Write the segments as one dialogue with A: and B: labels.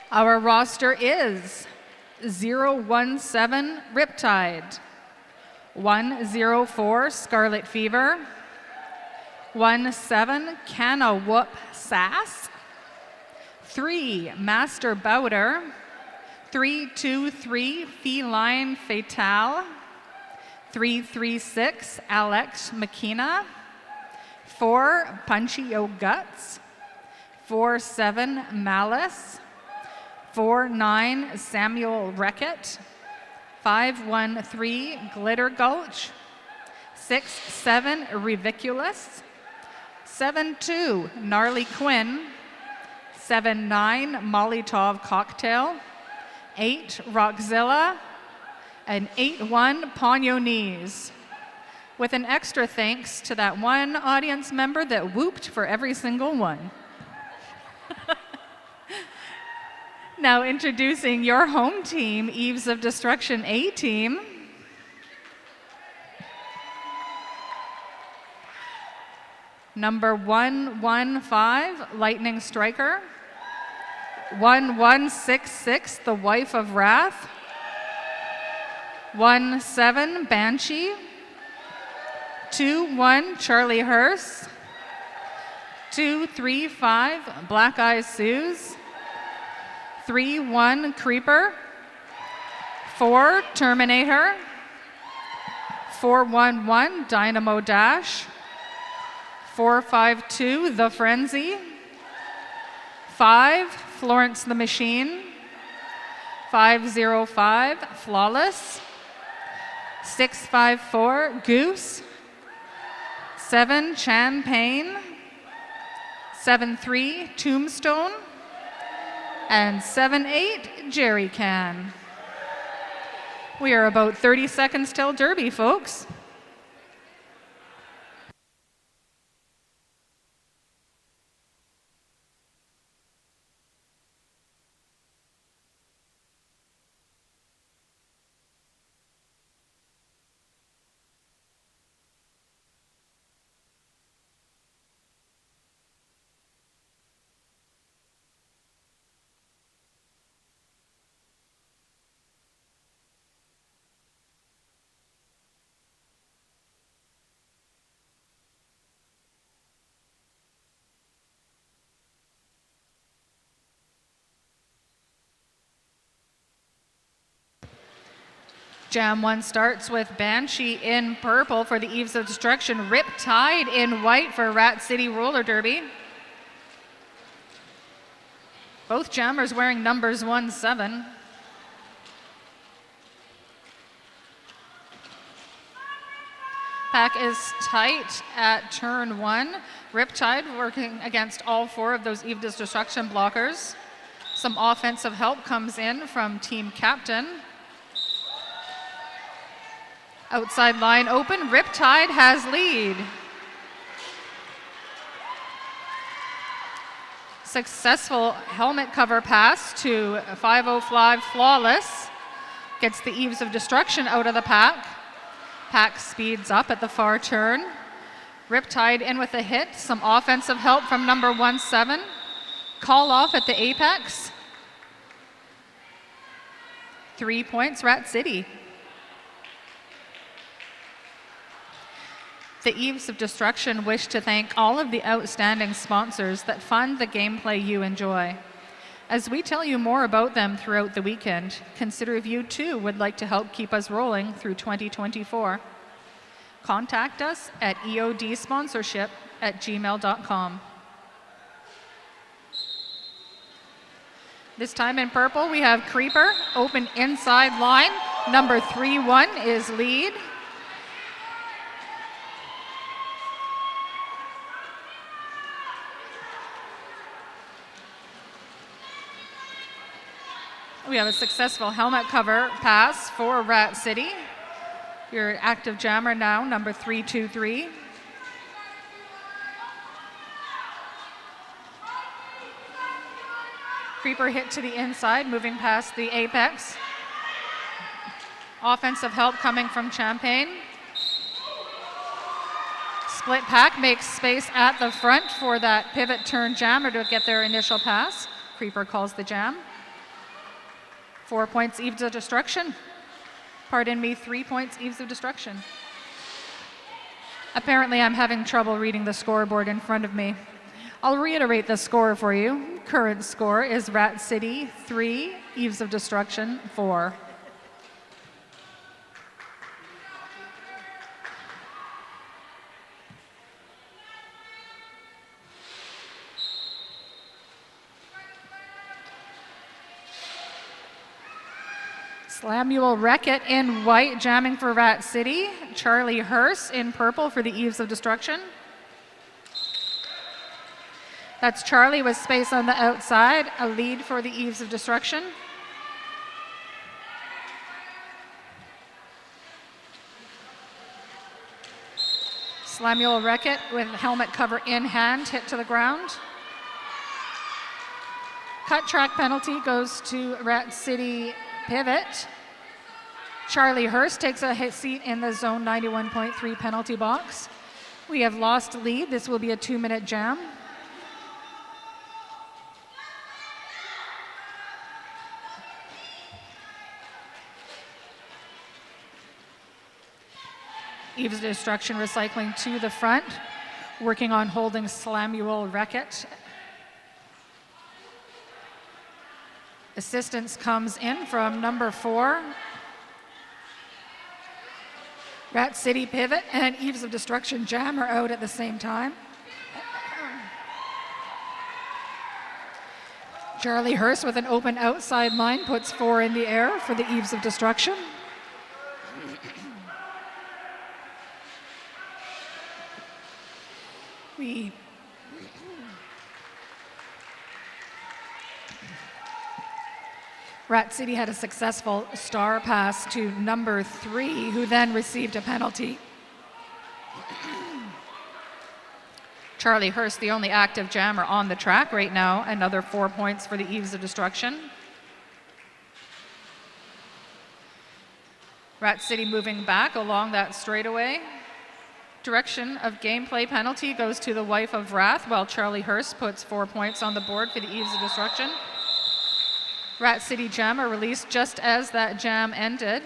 A: Our roster is 017 Riptide, 104 Scarlet Fever, 17 Canna Whoop Sass, 3 Master Bowder, 323 Feline Fatale, 336 Alex McKenna, 4 Punchy O Guts, 47 Malice, 49 Samuel Reckett, 513 Glitter Gulch, 67 Ridiculous, 72 Gnarly Quinn, 79 Molotov Cocktail, 8 Rockzilla, and 81 Ponyo Knees. With an extra thanks to that one audience member that whooped for every single one. Now introducing your home team, Eves of Destruction A team. Number 115, Lightning Striker. 1166, The Wife of Wrath. 17, Banshee. 21, Charlie Hearst. 235, Black Eyes Suze. 31, Creeper. 4, Terminator. 411, Dynamo Dash. 452, The Frenzy. 5, Florence the Machine. 505, Flawless. 654, Goose. 7, Champagne. 73, Tombstone. And 78, Jerry Can. We are about 30 seconds till Derby, folks. Jam 1 starts with Banshee in purple for the Eves of Destruction, Riptide in white for Rat City Roller Derby. Both jammers wearing numbers 1-7. Pack is tight at turn 1. Riptide working against all 4 of those Eves of Destruction blockers. Some offensive help comes in from team captain. Outside line open, Riptide has lead. Successful helmet cover pass to 505 Flawless. Gets the Eves of Destruction out of the pack. Pack speeds up at the far turn. Riptide in with a hit, some offensive help from number 17. Call off at the apex. 3 points, Rat City. The Eves of Destruction wish to thank all of the outstanding sponsors that fund the gameplay you enjoy. As we tell you more about them throughout the weekend, consider if you too would like to help keep us rolling through 2024. Contact us at eodsponsorship@gmail.com. This time in purple we have Creeper, open inside line. Number 31 is lead. We have a successful helmet cover pass for Rat City. Your active jammer now, number 323. Creeper hit to the inside, moving past the apex. Offensive help coming from Champagne. Split pack makes space at the front for that pivot turn jammer to get their initial pass. Creeper calls the jam. 4 points, Eves of Destruction. Pardon me, 3 points, Eves of Destruction. Apparently, I'm having trouble reading the scoreboard in front of me. I'll reiterate the score for you. Current score is Rat City 3, Eves of Destruction 4. Slamuel Reckitt in white, jamming for Rat City. Charlie Hurst in purple for the Eves of Destruction. That's Charlie with space on the outside, a lead for the Eves of Destruction. Slamuel Reckitt with helmet cover in hand, hit to the ground. Cut track penalty goes to Rat City Pivot. Charlie Hurst takes a hit seat in the zone 91.3 penalty box. We have lost lead. This will be a 2-minute jam. Eves of Destruction recycling to the front, working on holding Slamuel Reckitt. Assistance comes in from number 4. Rat City Pivot and Eves of Destruction Jam are out at the same time. Charlie Hurst with an open outside line puts 4 in the air for the Eves of Destruction. Rat City had a successful star pass to number 3, who then received a penalty. Charlie Hurst, the only active jammer on the track right now, another 4 points for the Eves of Destruction. Rat City moving back along that straightaway. Direction of gameplay penalty goes to the Wife of Wrath, while Charlie Hurst puts 4 points on the board for the Eves of Destruction. Rat City Jammer released just as that jam ended.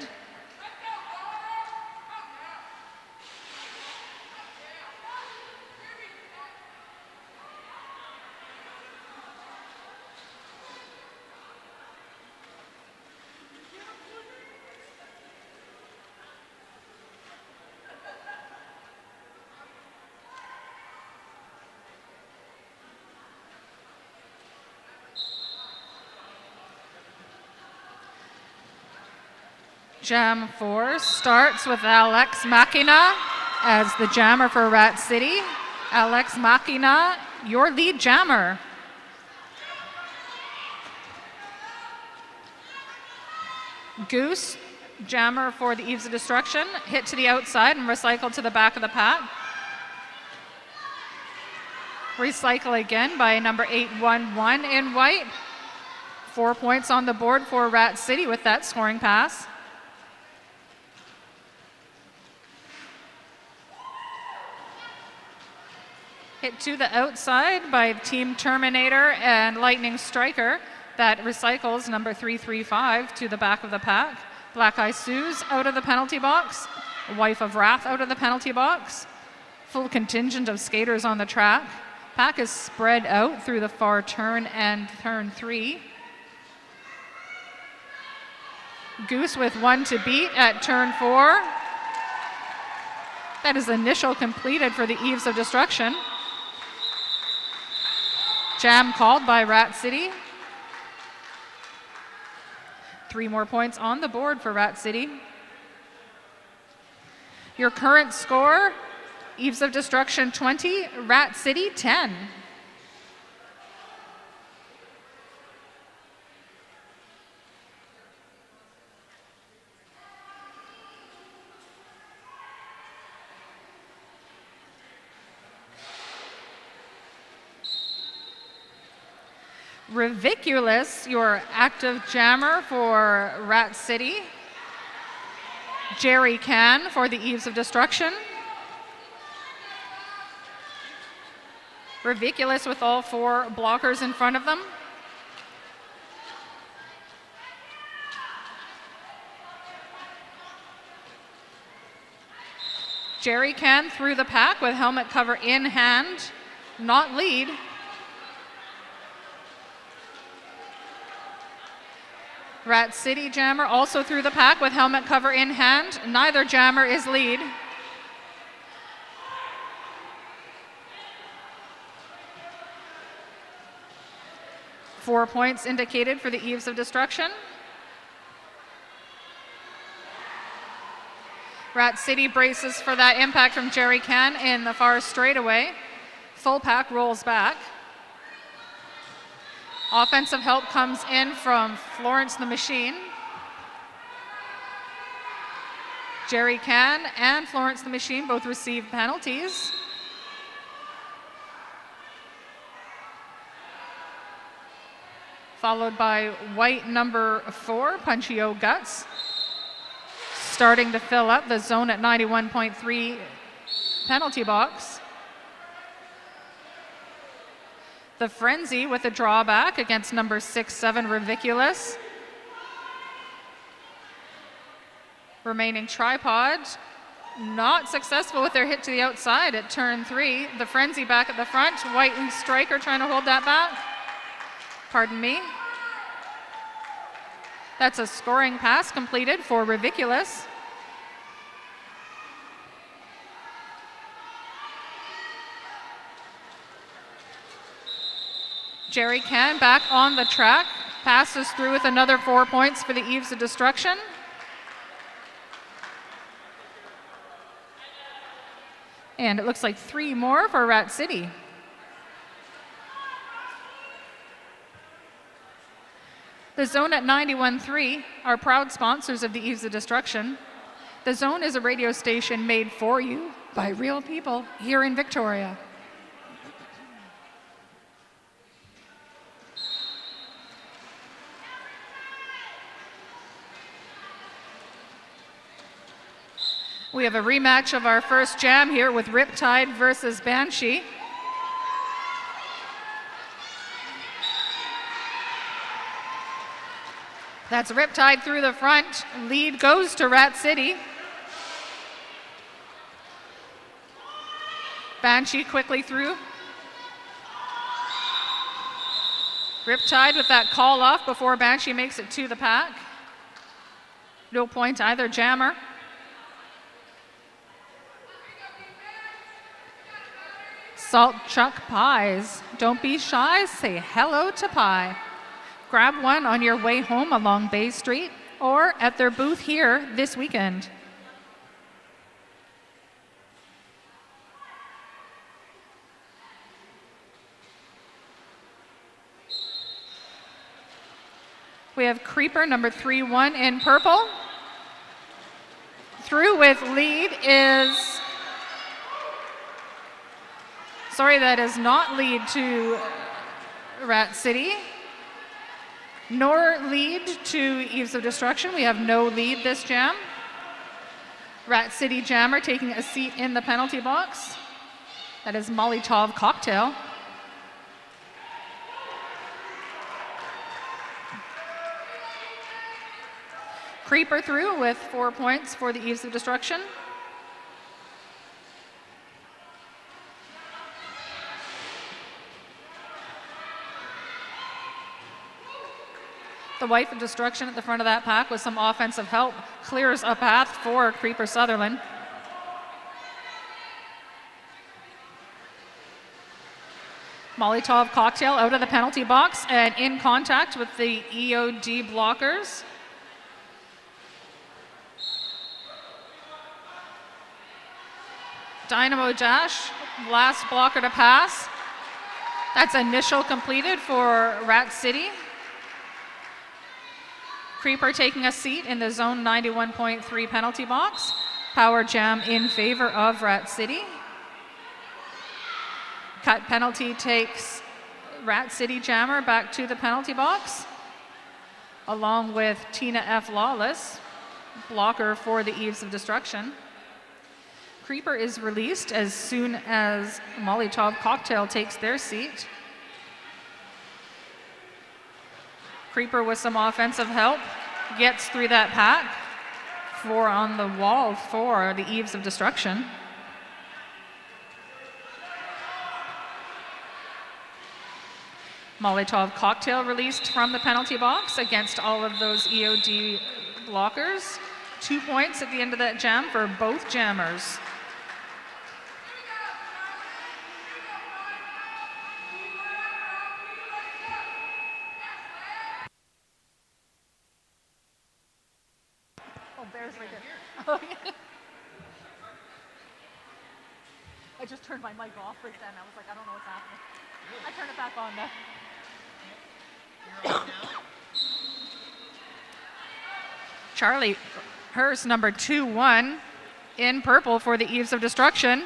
A: Jam 4 starts with Alex Machina as the jammer for Rat City. Alex Machina, your lead jammer. Goose, jammer for the Eves of Destruction, hit to the outside and recycled to the back of the pack. Recycle again by number 811 in white. 4 points on the board for Rat City with that scoring pass. Hit to the outside by Team Terminator and Lightning Striker. That recycles number 335 to the back of the pack. Black Eye Sue's out of the penalty box. Wife of Wrath out of the penalty box. Full contingent of skaters on the track. Pack is spread out through the far turn and turn 3. Goose with 1 to beat at turn 4. That is initial completed for the Eves of Destruction. Jam called by Rat City. 3 more points on the board for Rat City. Your current score, Eves of Destruction 20, Rat City 10. Ridiculous, your active jammer for Rat City. Jerry Can for the Eves of Destruction. Ridiculous with all 4 blockers in front of them. Jerry Can through the pack with helmet cover in hand, not lead. Rat City Jammer also through the pack with helmet cover in hand. Neither jammer is lead. Four points indicated for the Eves of Destruction. Rat City braces for that impact from Jerry Can in the far straightaway. Full pack rolls back. Offensive help comes in from Florence the Machine. Jerry Can and Florence the Machine both receive penalties. Followed by white number 4, Punchy O Guts, starting to fill up the zone at 91.3 penalty box. The Frenzy with a drawback against number 6-7, Ridiculous. Remaining Tripod, not successful with their hit to the outside at turn 3. The Frenzy back at the front, White and Striker trying to hold that back. Pardon me. That's a scoring pass completed for Ridiculous. Jerry Can back on the track, passes through with another 4 points for the Eves of Destruction. And it looks like 3 more for Rat City. The Zone at 91.3 are proud sponsors of the Eves of Destruction. The Zone is a radio station made for you by real people here in Victoria. We have a rematch of our first jam here with Riptide versus Banshee. That's Riptide through the front. Lead goes to Rat City. Banshee quickly through. Riptide with that call off before Banshee makes it to the pack. No point either jammer. Salt Chuck Pies. Don't be shy, say hello to pie. Grab one on your way home along Bay Street or at their booth here this weekend. We have Creeper number 3-1 in purple. Through with lead is, sorry, that is not lead to Rat City, nor lead to Eves of Destruction. We have no lead this jam. Rat City Jammer taking a seat in the penalty box. That is Molotov Cocktail. Creeper through with 4 points for the Eves of Destruction. The Wife of Destruction at the front of that pack with some offensive help clears a path for Creeper Sutherland. Molotov Cocktail out of the penalty box and in contact with the EOD blockers. Dynamo Dash, last blocker to pass. That's initial completed for Rat City. Creeper taking a seat in the zone 91.3 penalty box. Power jam in favor of Rat City. Cut penalty takes Rat City Jammer back to the penalty box, along with Tina F. Lawless, blocker for the Eves of Destruction. Creeper is released as soon as Molotov Cocktail takes their seat. Creeper with some offensive help gets through that pack. 4 on the wall for the Eves of Destruction. Molotov cocktail released from the penalty box against all of those EOD blockers. 2 points at the end of that jam for both jammers. Oh, Bear's right there. Oh, yeah. I just turned my mic off right then. I was like, I don't know what's happening. I turned it back on now. Charlie Hurst, number 2-1, in purple for the Eves of Destruction.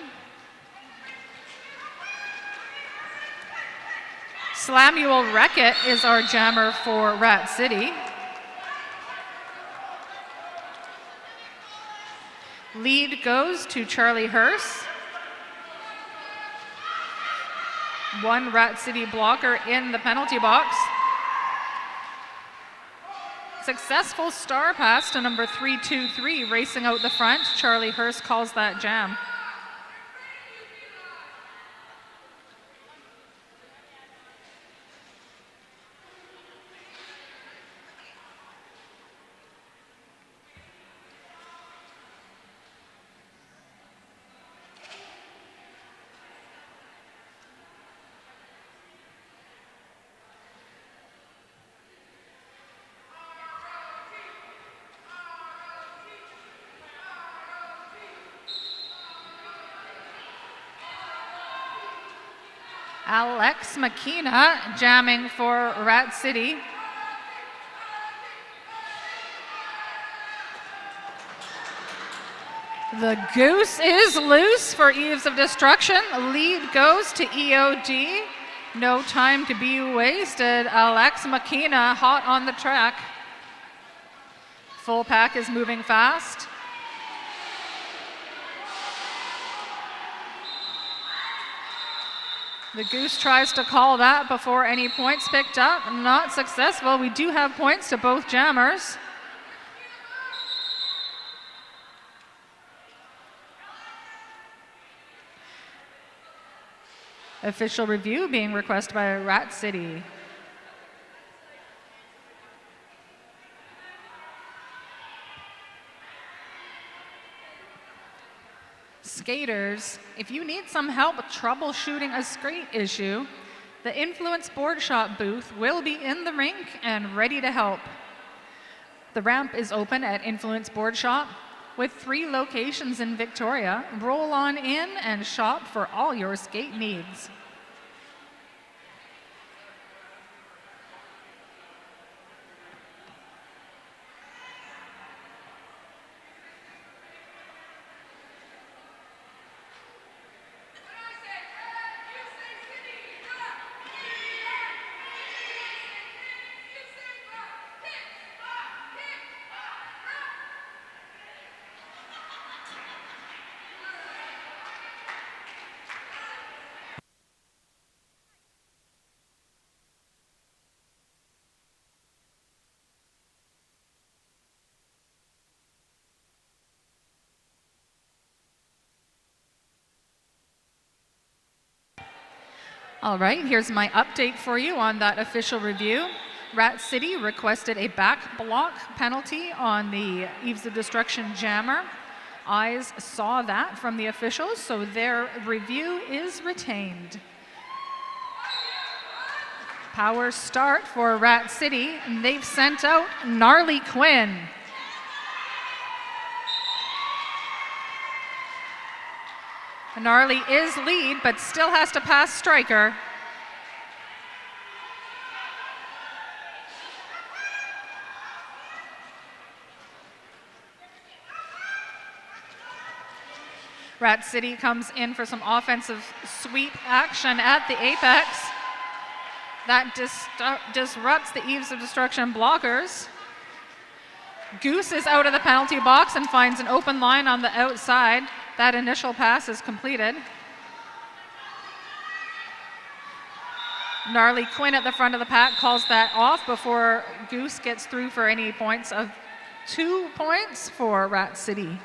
A: Slamuel Reckitt is our jammer for Rat City. Lead goes to Charlie Hurst. 1 Rat City blocker in the penalty box. Successful star pass to number 323, racing out the front. Charlie Hurst calls that jam. Alex McKenna jamming for Rat City. The goose is loose for Eves of Destruction. Lead goes to EOD. No time to be wasted. Alex McKenna hot on the track. Full pack is moving fast. The goose tries to call that before any points picked up. Not successful. We do have points to both jammers. Official review being requested by Rat City. Skaters, if you need some help with troubleshooting a skate issue, the Influence Board Shop booth will be in the rink and ready to help. The ramp is open at Influence Board Shop with 3 locations in Victoria. Roll on in and shop for all your skate needs. All right, here's my update for you on that official review. Rat City requested a back block penalty on the Eves of Destruction jammer. Eyes saw that from the officials, so their review is retained. Power start for Rat City, and they've sent out Gnarly Quinn. Gnarly is lead, but still has to pass Striker. Rat City comes in for some offensive sweep action at the apex. That disrupts the Eves of Destruction blockers. Goose is out of the penalty box and finds an open line on the outside. That initial pass is completed. Gnarly Quinn at the front of the pack calls that off before Goose gets through for any points of 2 points for Rat City.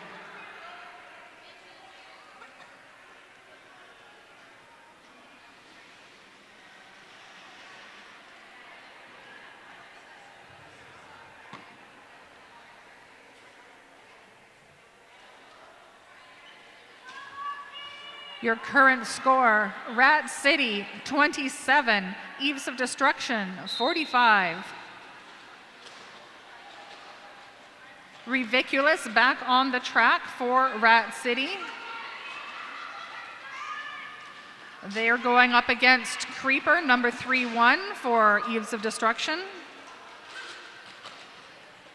A: Your current score, Rat City 27, Eves of Destruction 45. Ridiculous back on the track for Rat City. They are going up against Creeper, number 3-1 for Eves of Destruction.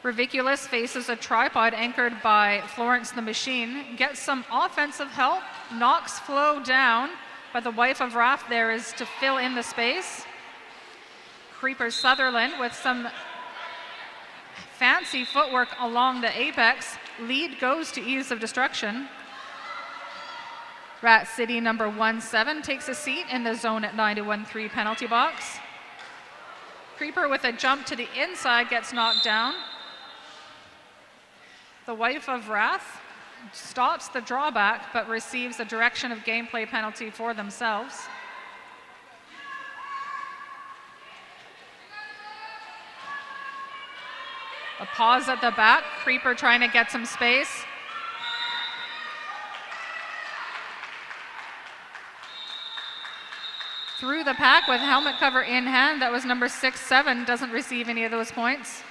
A: Ridiculous faces a tripod anchored by Florence the Machine, gets some offensive help, knocks Flo down, but the Wife of Wrath there is to fill in the space. Creeper Sutherland with some fancy footwork along the apex. Lead goes to Eves of Destruction. Rat City number 1-7 takes a seat in the zone at 9-1-3 penalty box. Creeper with a jump to the inside gets knocked down. The Wife of Wrath stops the drawback but receives a direction of gameplay penalty for themselves. A pause at the back, Creeper trying to get some space. Through the pack with helmet cover in hand, that was number 6-7, doesn't receive any of those points.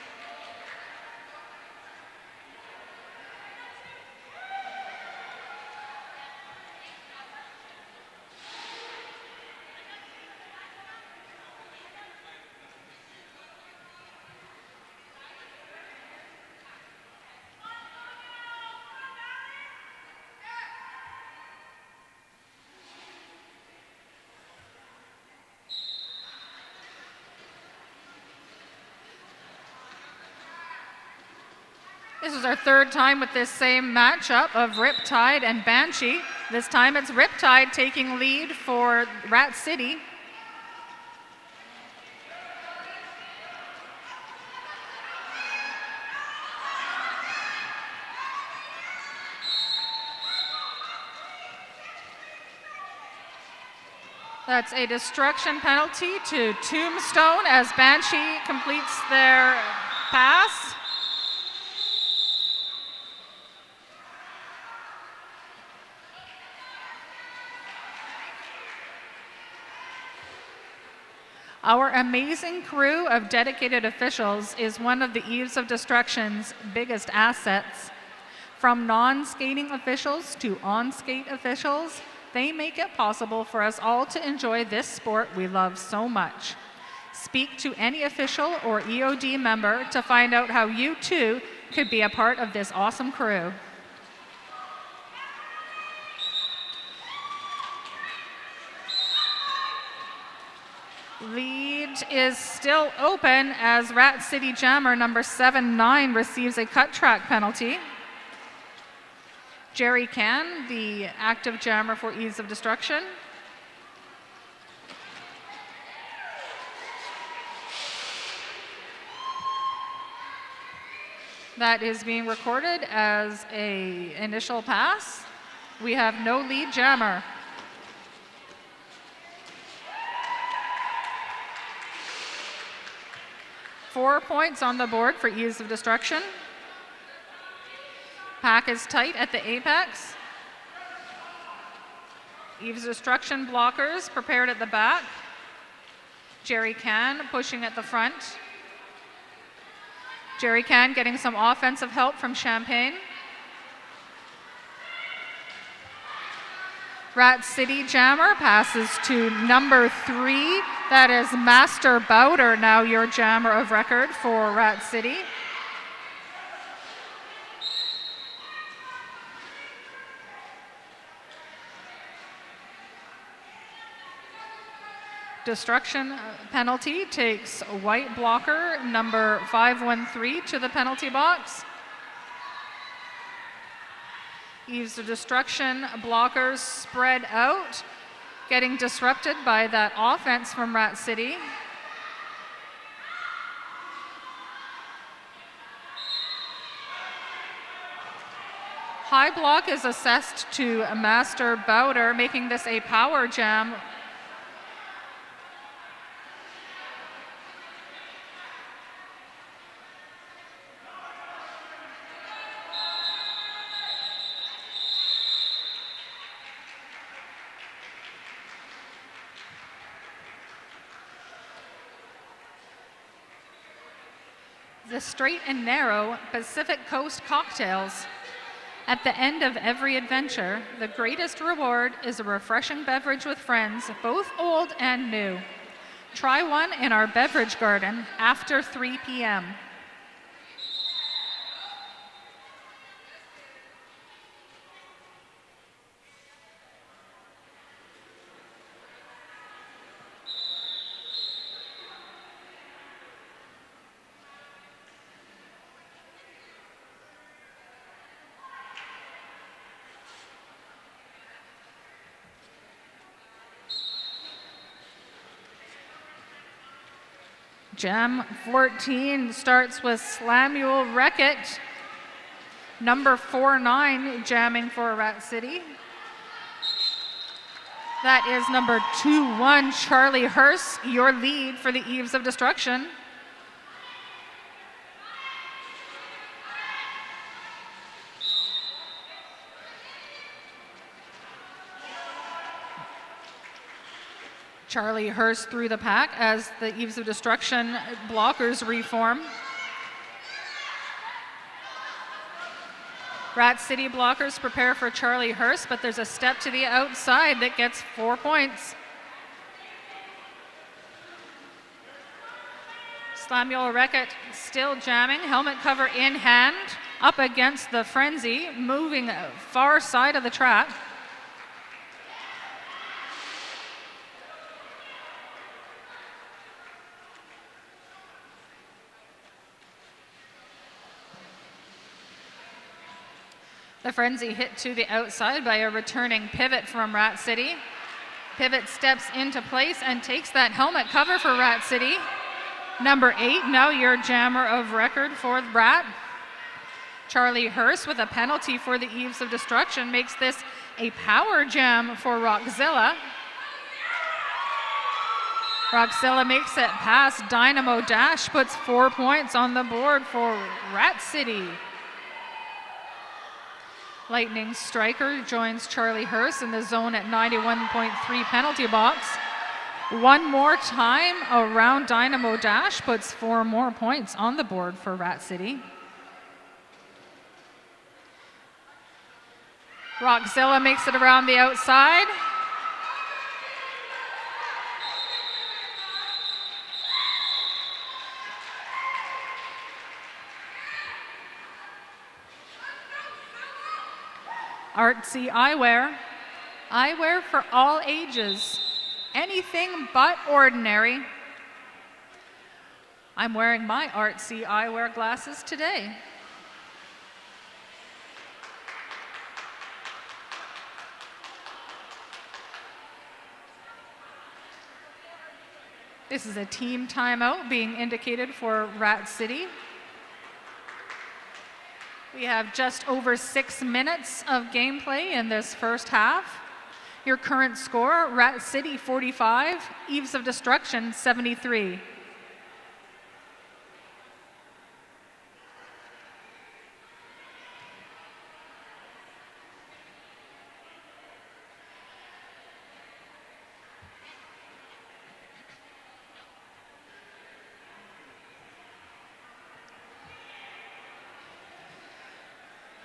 A: This is our third time with this same matchup of Riptide and Banshee. This time it's Riptide taking lead for Rat City. That's a destruction penalty to Tombstone as Banshee completes their pass. Our amazing crew of dedicated officials is one of the Eves of Destruction's biggest assets. From non-skating officials to on-skate officials, they make it possible for us all to enjoy this sport we love so much. Speak to any official or EOD member to find out how you too could be a part of this awesome crew. Lead is still open as Rat City Jammer number 7-9 receives a cut track penalty. Jerry Can, the active jammer for Eves of Destruction. That is being recorded as an initial pass. We have no lead jammer. Four points on the board for Eves of Destruction. Pack is tight at the apex. Eves of Destruction blockers prepared at the back. Jerry Can pushing at the front. Jerry Can getting some offensive help from Champagne. Rat City Jammer passes to number 3. That is Master Bowder, now your jammer of record for Rat City. Destruction penalty takes white blocker number 513 to the penalty box. Eves of Destruction blockers spread out, getting disrupted by that offense from Rat City. High block is assessed to Master Bowder, making this a power jam. the Straight and Narrow Pacific Coast Cocktails. At the end of every adventure, the greatest reward is a refreshing beverage with friends, both old and new. Try one in our beverage garden after 3 p.m. Jam 14 starts with Slamuel Reckitt, number 49, jamming for Rat City. That is number 2-1, Charlie Hurst, your lead for the Eves of Destruction. Charlie Hurst through the pack as the Eves of Destruction blockers reform. Rat City blockers prepare for Charlie Hurst, but there's a step to the outside that gets 4 points. Slamuel Reckitt still jamming, helmet cover in hand, up against the Frenzy, moving far side of the track. The Frenzy hit to the outside by a returning pivot from Rat City. Pivot steps into place and takes that helmet cover for Rat City. Number 8, now your jammer of record for Rat. Charlie Hurst with a penalty for the Eves of Destruction makes this a power jam for Rockzilla. Rockzilla makes it past Dynamo Dash, puts 4 points on the board for Rat City. Lightning Striker joins Charlie Hurst in the zone at 91.3 penalty box. One more time around Dynamo Dash puts 4 more points on the board for Rat City. Rockzilla makes it around the outside. Artsy Eyewear. Eyewear for all ages. Anything but ordinary. I'm wearing my Artsy Eyewear glasses today. This is a team timeout being indicated for Rat City. We have just over 6 minutes of gameplay in this first half. Your current score, Rat City 45, Eves of Destruction 73.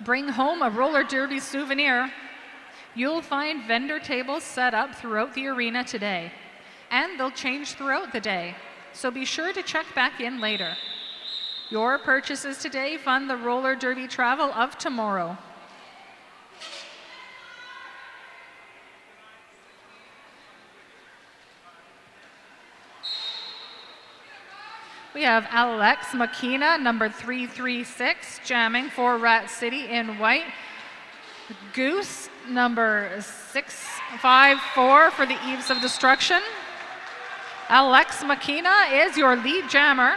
A: Bring home a roller derby souvenir. You'll find vendor tables set up throughout the arena today, and they'll change throughout the day, so be sure to check back in later. Your purchases today fund the roller derby travel of tomorrow. We have Alex Makina, number 336, jamming for Rat City in white. Goose, number 654 for the Eves of Destruction. Alex Makina is your lead jammer.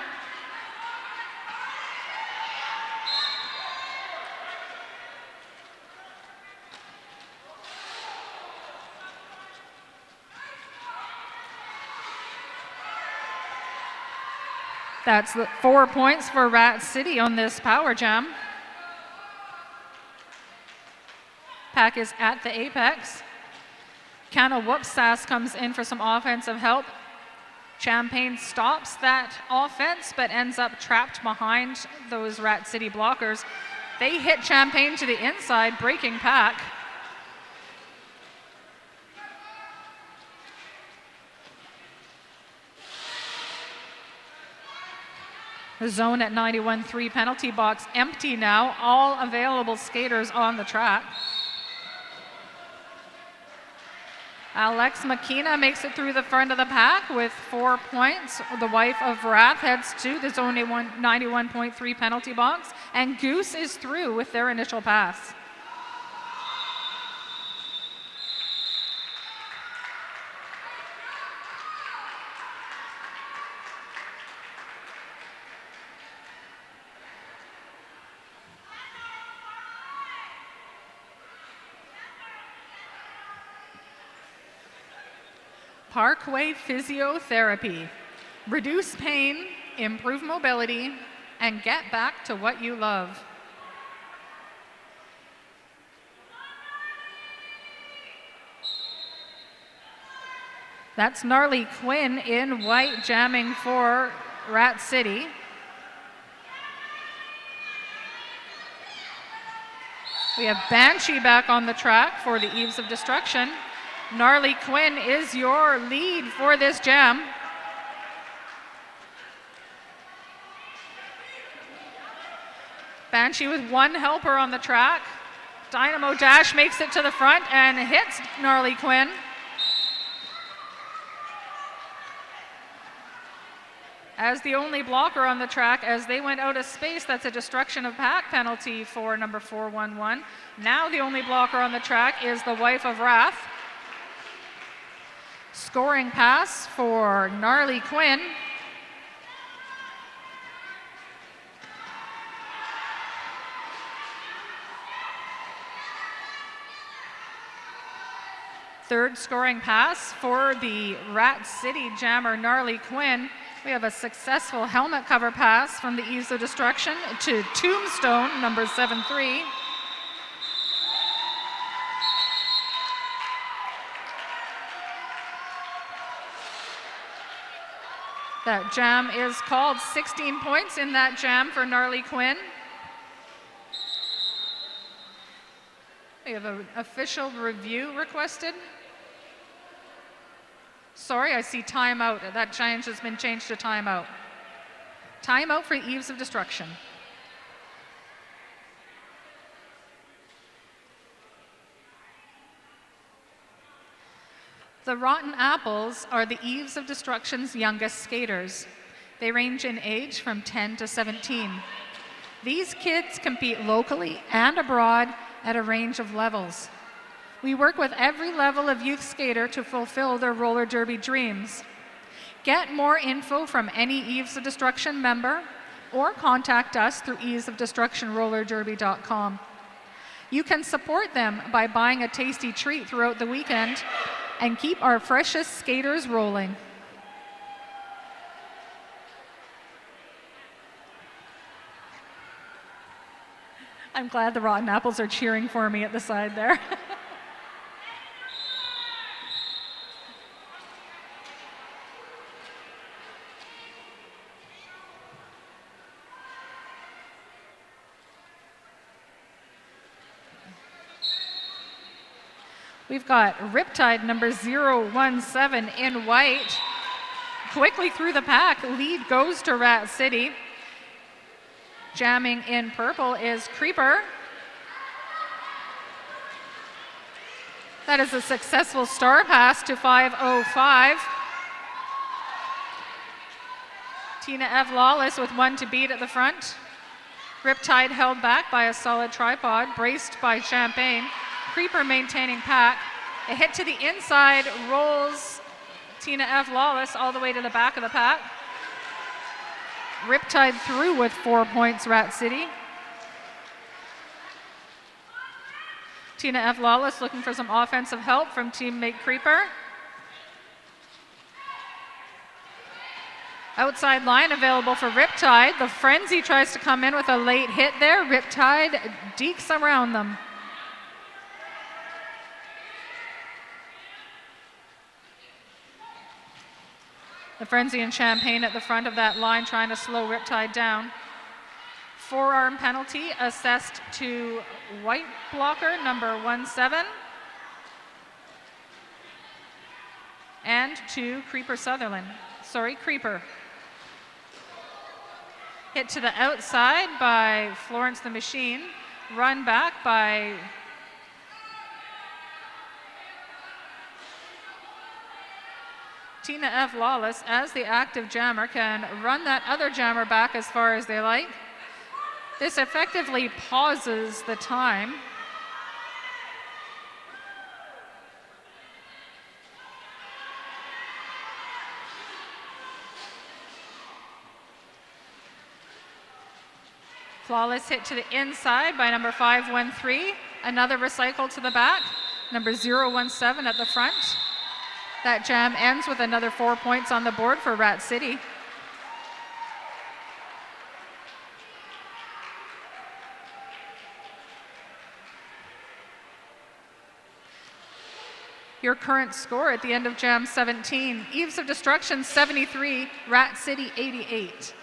A: That's 4 points for Rat City on this power jam. Pack is at the apex. Kana Whoopsass comes in for some offensive help. Champaign stops that offense but ends up trapped behind those Rat City blockers. They hit Champaign to the inside, breaking pack. The zone at 91-3 penalty box empty now. All available skaters on the track. Alex McKenna makes it through the front of the pack with 4 points. The wife of Rath heads to the zone 91.3 penalty box, and Goose is through with their initial pass. Parkway Physiotherapy. Reduce pain, improve mobility, and get back to what you love. That's Gnarly Quinn in white jamming for Rat City. We have Banshee back on the track for the Eves of Destruction. Gnarly Quinn is your lead for this jam. Banshee with one helper on the track. Dynamo Dash makes it to the front and hits Gnarly Quinn. As the only blocker on the track, as they went out of space, that's a destruction of pack penalty for number 411. Now the only blocker on the track is the wife of Wrath. Scoring pass for Gnarly Quinn. Third scoring pass for the Rat City jammer Gnarly Quinn. We have a successful helmet cover pass from the Eves of Destruction to Tombstone, number 7-3. That jam is called. 16 points in that jam for Gnarly Quinn. We have an official review requested. Sorry, I see timeout. That change has been changed to timeout. Timeout for Eves of Destruction. The Rotten Apples are the Eves of Destruction's youngest skaters. They range in age from 10 to 17. These kids compete locally and abroad at a range of levels. We work with every level of youth skater to fulfill their roller derby dreams. Get more info from any Eves of Destruction member or contact us through evesofdestructionrollerderby.com. You can support them by buying a tasty treat throughout the weekend and keep our freshest skaters rolling. I'm glad the Rotten Apples are cheering for me at the side there. We've got Riptide, number 017 in white. Quickly through the pack, lead goes to Rat City. Jamming in purple is Creeper. That is a successful star pass to 505. Tina F. Lawless with one to beat at the front. Riptide held back by a solid tripod, braced by Champaign. Creeper maintaining pack. A hit to the inside rolls Tina F. Lawless all the way to the back of the pack. Riptide through with 4 points, Rat City. Tina F. Lawless looking for some offensive help from teammate Creeper. Outside line available for Riptide. The Frenzy tries to come in with a late hit there. Riptide dekes around them. The Frenzy and Champagne at the front of that line trying to slow Riptide down. Forearm penalty assessed to White blocker, number 17. And to Creeper Sutherland. Sorry, Creeper. Hit to the outside by Florence the Machine. Run back by Tina F. Lawless, as the active jammer can run that other jammer back as far as they like. This effectively pauses the time. Flawless hit to the inside by number 513. Another recycle to the back. Number 017 at the front. That jam ends with another 4 points on the board for Rat City. Your current score at the end of Jam 17, Eves of Destruction 73, Rat City 88.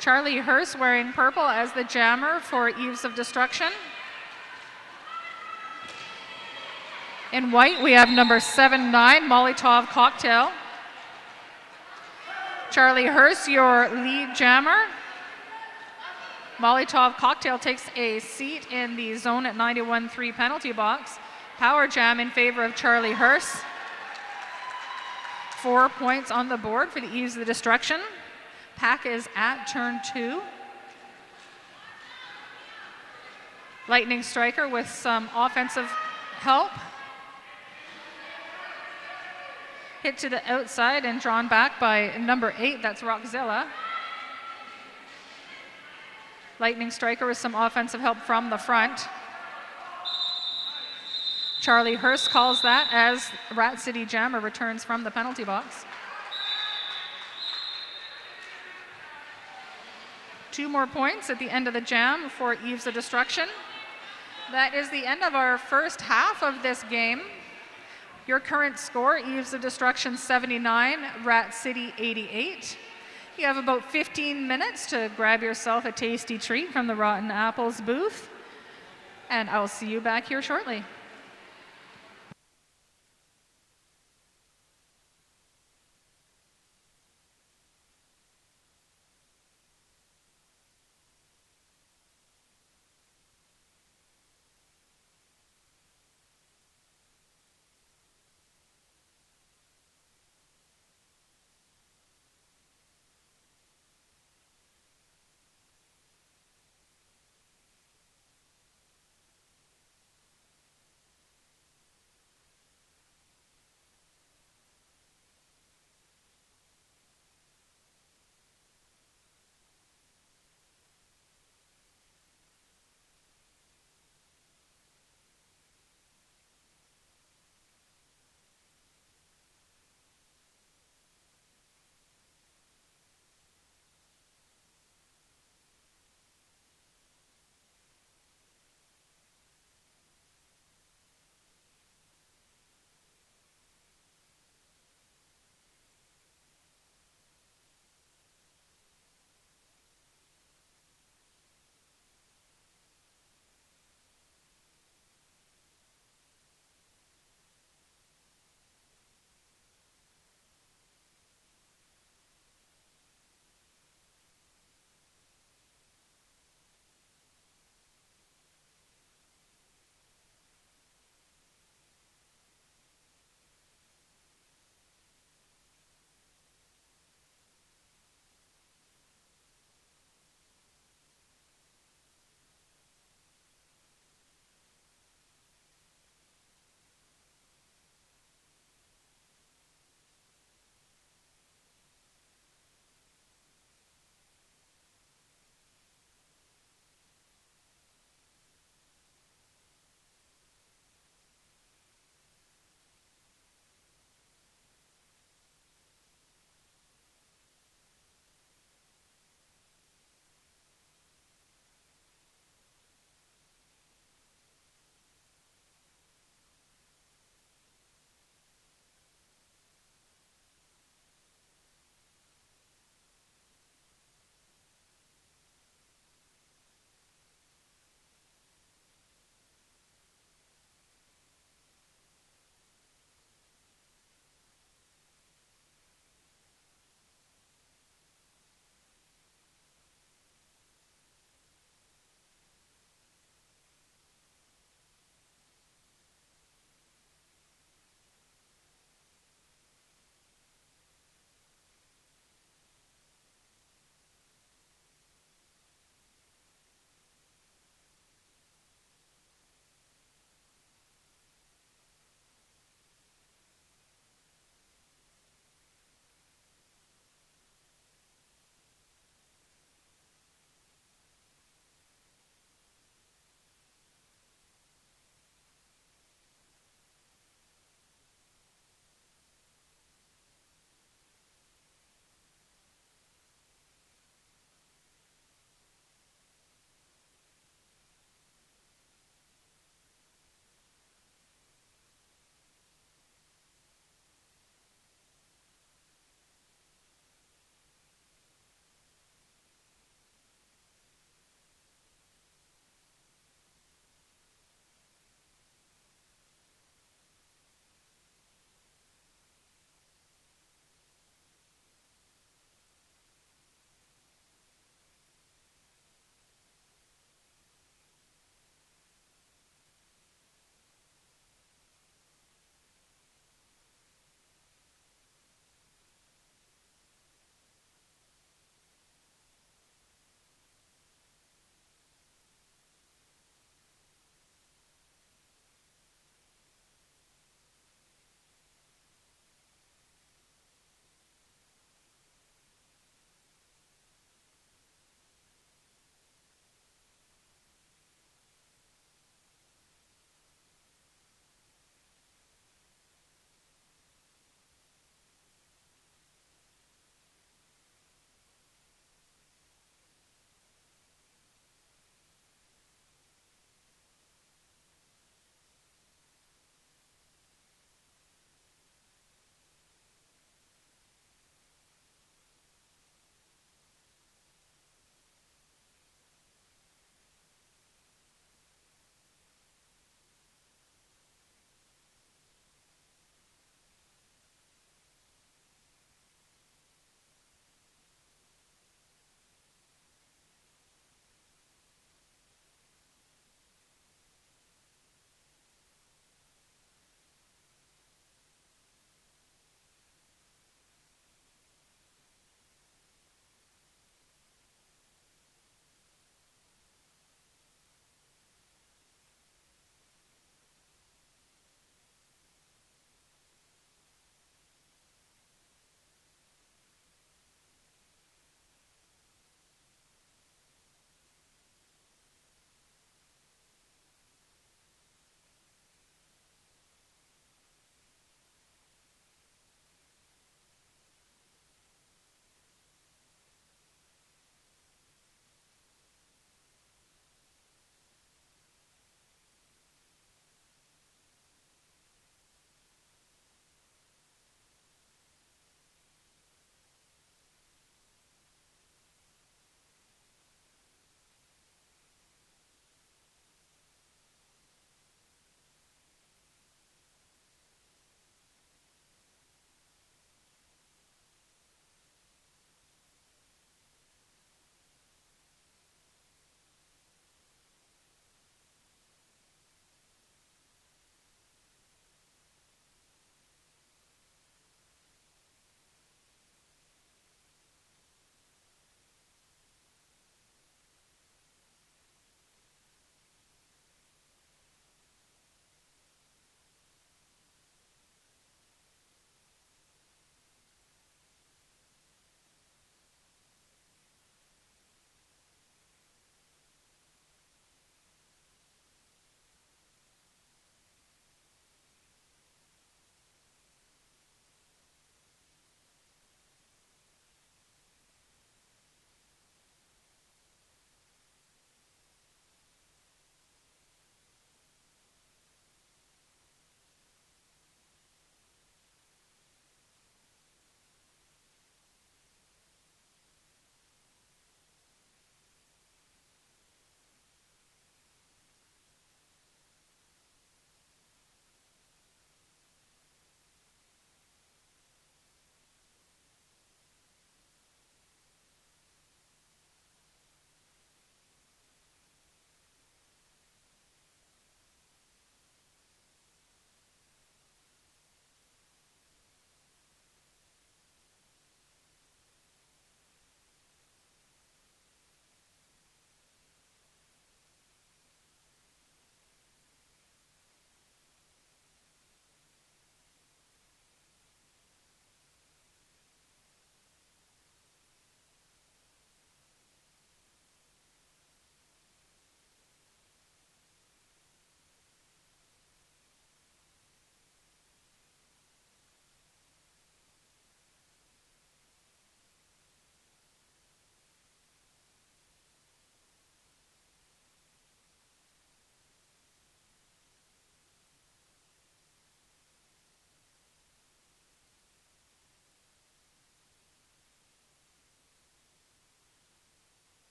A: Charlie Hurst wearing purple as the jammer for Eves of Destruction. In white, we have number 79, Molotov Cocktail. Charlie Hurst, your lead jammer. Molotov Cocktail takes a seat in the zone at 91-3 penalty box. Power jam in favor of Charlie Hurst. 4 points on the board for the Eves of Destruction. Pack is at turn 2. Lightning Striker with some offensive help. Hit to the outside and drawn back by number 8, that's Rockzilla. Lightning Striker with some offensive help from the front. Charlie Hurst calls that as Rat City Jammer returns from the penalty box. 2 more points at the end of the jam for Eves of Destruction. That is the end of our first half of this game. Your current score, Eves of Destruction 79, Rat City 88. You have about 15 minutes to grab yourself a tasty treat from the Rotten Apples booth. And I'll see you back here shortly.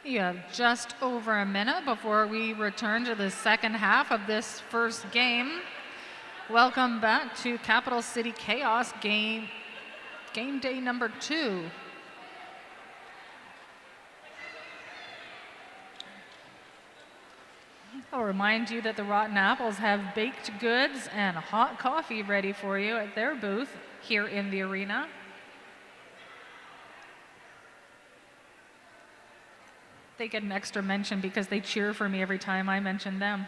A: You have just over a minute before we return to the second half of this first game. Welcome back to Capital City Chaos game day number 2. I'll remind you that the Rotten Apples have baked goods and hot coffee ready for you at their booth here in the arena. They get an extra mention because they cheer for me every time I mention them.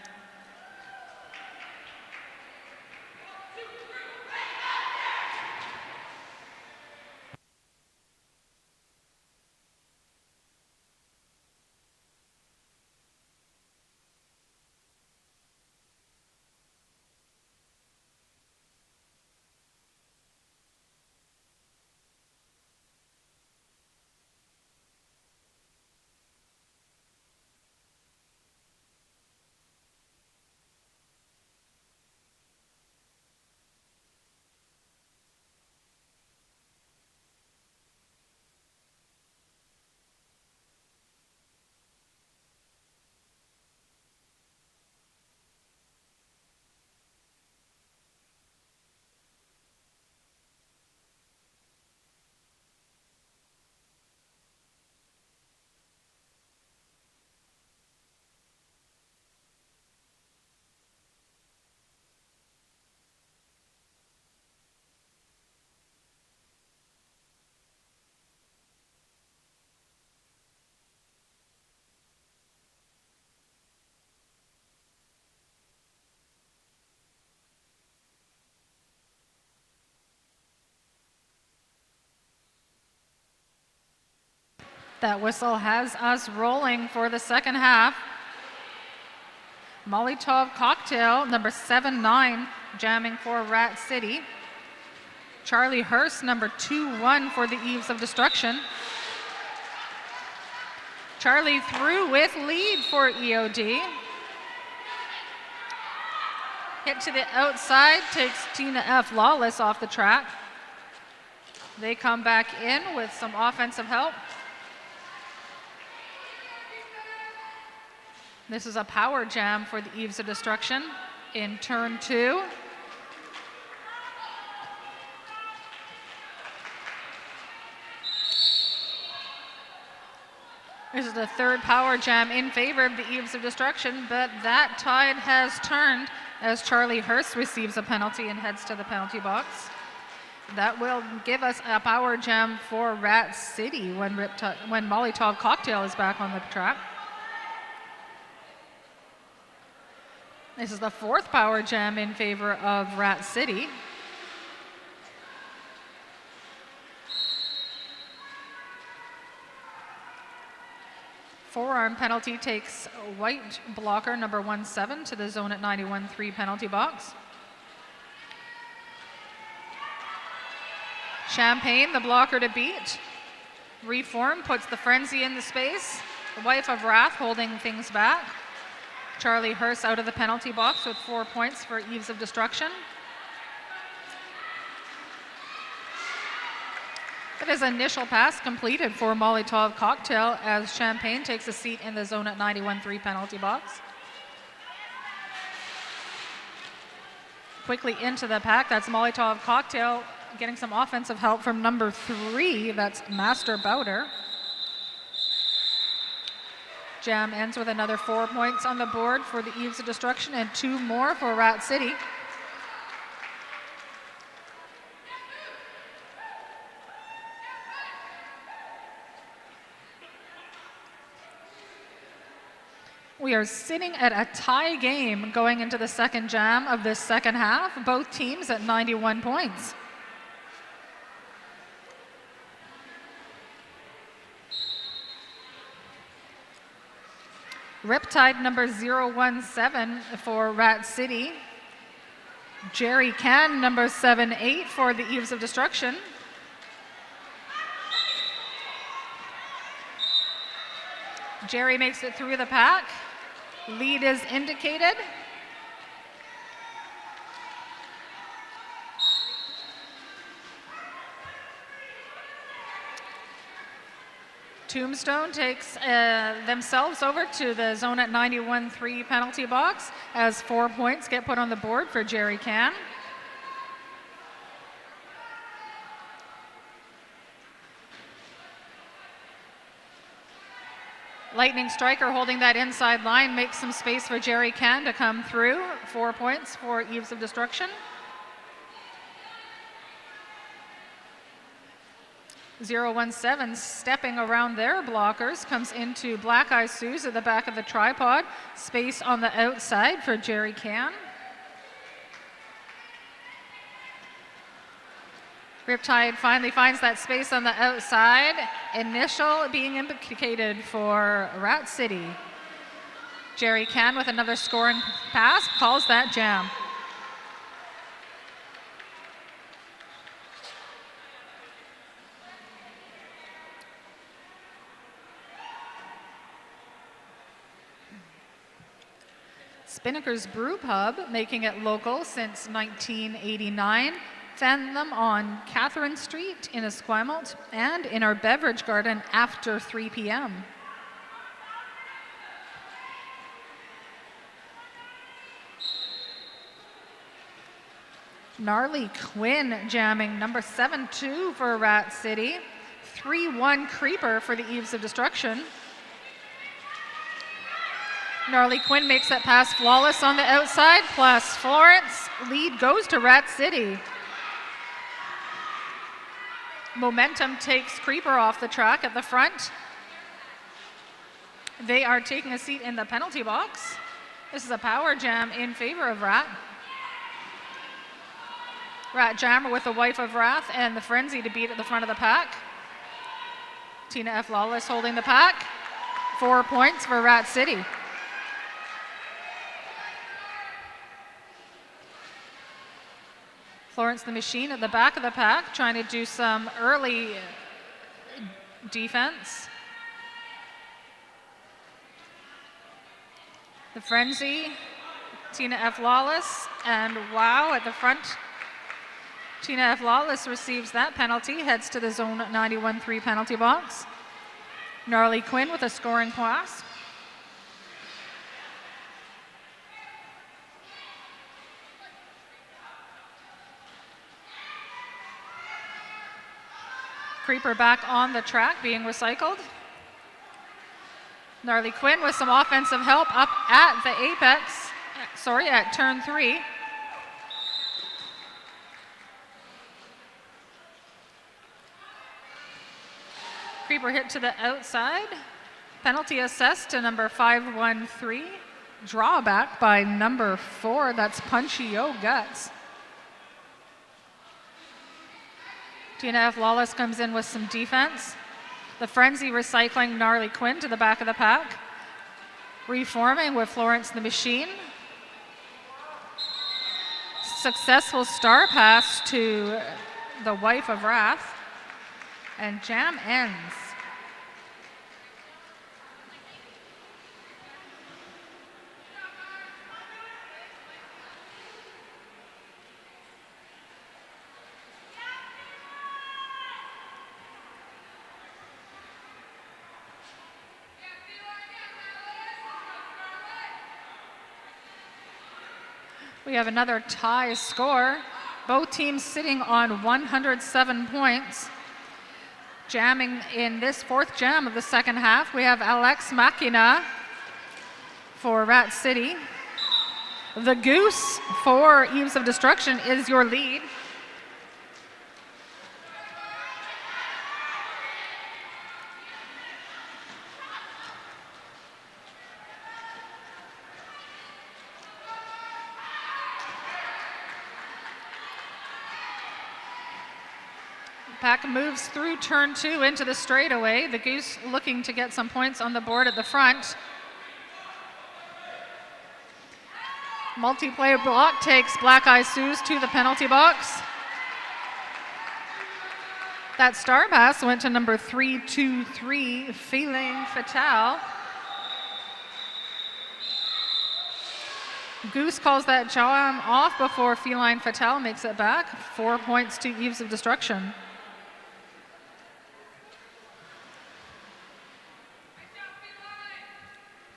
A: That whistle has us rolling for the second half. Molotov Cocktail, number 7-9, jamming for Rat City. Charlie Hurst, number 2-1 for the Eves of Destruction. Charlie through with lead for EOD. Hit to the outside, takes Tina F. Lawless off the track. They come back in with some offensive help. This is a power jam for the Eves of Destruction in turn 2. This is the third power jam in favor of the Eves of Destruction, but that tide has turned as Charlie Hurst receives a penalty and heads to the penalty box. That will give us a power jam for Rat City when Molotov Cocktail is back on the track. This is the fourth power jam in favor of Rat City. Forearm penalty takes white blocker number 1-7 to the zone at 91-3 penalty box. Champagne, the blocker to beat. Reform puts the frenzy in the space. The Wife of Wrath holding things back. Charlie Hurst out of the penalty box with 4 points for Eves of Destruction. That is initial pass completed for Molotov Cocktail as Champagne takes a seat in the zone at 91-3 penalty box. Quickly into the pack, that's Molotov Cocktail getting some offensive help from number 3, that's Master Bowder. Jam ends with another 4 points on the board for the Eves of Destruction and 2 more for Rat City. We are sitting at a tie game going into the second jam of this second half, both teams at 91 points. Riptide number 017 for Rat City. Jerry Can number 78 for the Eves of Destruction. Jerry makes it through the pack. Lead is indicated. Tombstone takes themselves over to the zone at 91-3 penalty box as 4 points get put on the board for Jerry Can. Lightning Striker holding that inside line makes some space for Jerry Can to come through. 4 points for Eves of Destruction. 017 stepping around their blockers, comes into Black Eye Sue's at the back of the tripod. Space on the outside for Jerry Can. Riptide finally finds that space on the outside. Initial being indicated for Rat City. Jerry Can with another scoring pass, calls that jam. Spinnaker's Brew Pub, making it local since 1989. Found them on Catherine Street in Esquimalt and in our beverage garden after 3 p.m. Gnarly Quinn jamming number 7-2 for Rat City. 3-1 Creeper for the Eves of Destruction. Gnarly Quinn makes that pass flawless on the outside, plus Florence. Lead goes to Rat City. Momentum takes Creeper off the track at the front. They are taking a seat in the penalty box. This is a power jam in favor of Rat. Rat Jammer with the Wife of Wrath and the Frenzy to beat at the front of the pack. Tina F. Lawless holding the pack. 4 points for Rat City. Florence the Machine at the back of the pack, trying to do some early defense. The Frenzy, Tina F. Lawless, and Wow at the front. Tina F. Lawless receives that penalty, heads to the zone 91-3 penalty box. Gnarly Quinn with a scoring pass. Creeper back on the track, being recycled. Gnarly Quinn with some offensive help up at the apex, at turn 3. Creeper hit to the outside. Penalty assessed to number 513. Drawback by number 4, that's Punchy O Guts. Tina F. Lawless comes in with some defense. The Frenzy recycling Gnarly Quinn to the back of the pack. Reforming with Florence the Machine. Successful star pass to the Wife of Wrath. And jam ends. We have another tie score. Both teams sitting on 107 points. Jamming in this fourth jam of the second half, we have Alex Machina for Rat City. The Goose for Eves of Destruction is your lead. Pack moves through turn 2 into the straightaway. The Goose looking to get some points on the board at the front. Multiplayer block takes Black Eye Sue's to the penalty box. That star pass went to number 323, Feline Fatale. Goose calls that jam off before Feline Fatale makes it back. 4 points to Eves of Destruction.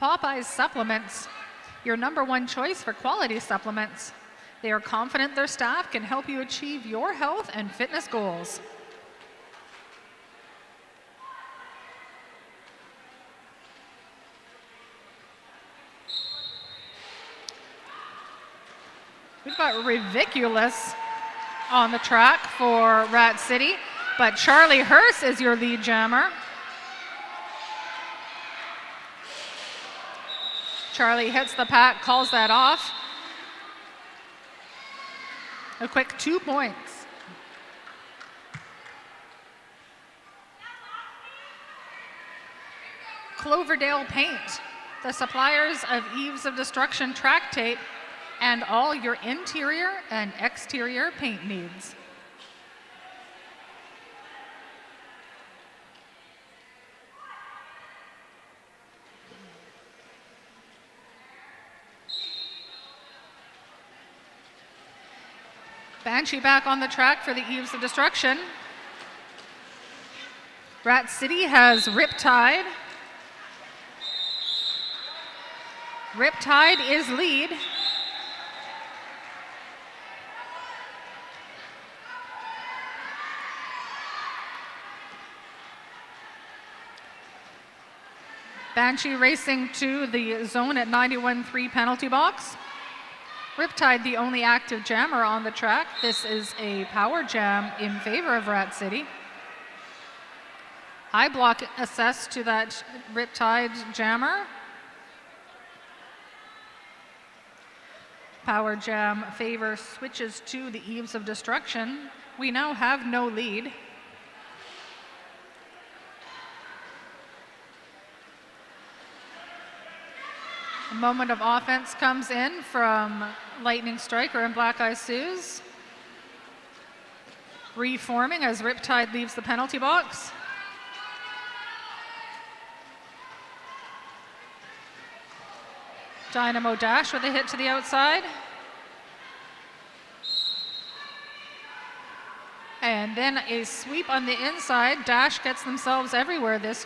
A: Popeyes Supplements, your #1 choice for quality supplements. They are confident their staff can help you achieve your health and fitness goals. We've got Ridiculous on the track for Rat City, but Charlie Hurst is your lead jammer. Charlie hits the pack, calls that off. A quick 2 points. Cloverdale Paint, the suppliers of Eves of Destruction track tape and all your interior and exterior paint needs. Banshee back on the track for the Eves of Destruction. Rat City has Riptide. Riptide is lead. Banshee racing to the zone at 91.3 penalty box. Riptide, the only active jammer on the track. This is a power jam in favor of Rat City. High block assessed to that Riptide jammer. Power jam favor switches to the Eves of Destruction. We now have no lead. A moment of offense comes in from Lightning Striker and Black Eye Suze. Reforming as Riptide leaves the penalty box. Dynamo Dash with a hit to the outside. And then a sweep on the inside. Dash gets themselves everywhere. This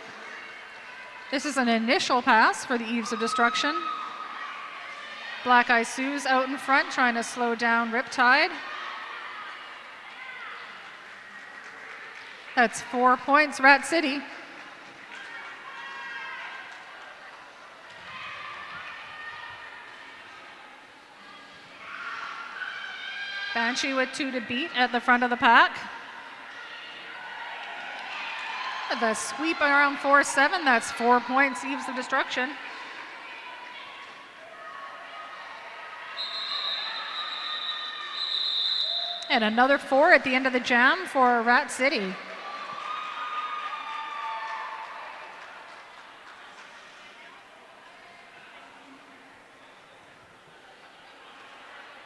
A: is an initial pass for the Eves of Destruction. Black Eye Suze out in front trying to slow down Riptide. That's 4 points, Rat City. Banshee with 2 to beat at the front of the pack. The sweep around 4-7, that's 4 points, Eves of Destruction. And another 4 at the end of the jam for Rat City.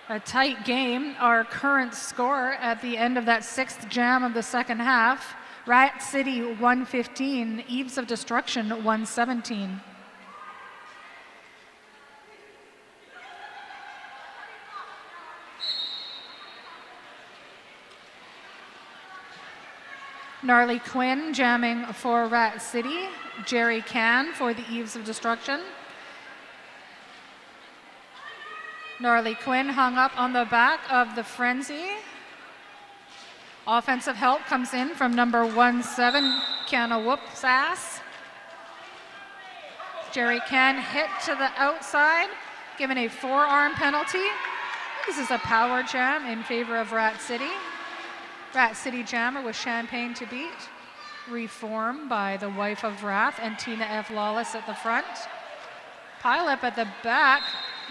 A: A tight game, our current score at the end of that 6th jam of the second half. Rat City 115, Eves of Destruction 117. Gnarly Quinn jamming for Rat City. Jerry Can for the Eves of Destruction. Gnarly Quinn hung up on the back of the Frenzy. Offensive help comes in from number 17, Kiana Whoop Sass. Jerry Can hit to the outside, given a forearm penalty. This is a power jam in favor of Rat City. Rat City jammer with Champagne to beat. Reform by the Wife of Wrath and Tina F. Lawless at the front. Pile up at the back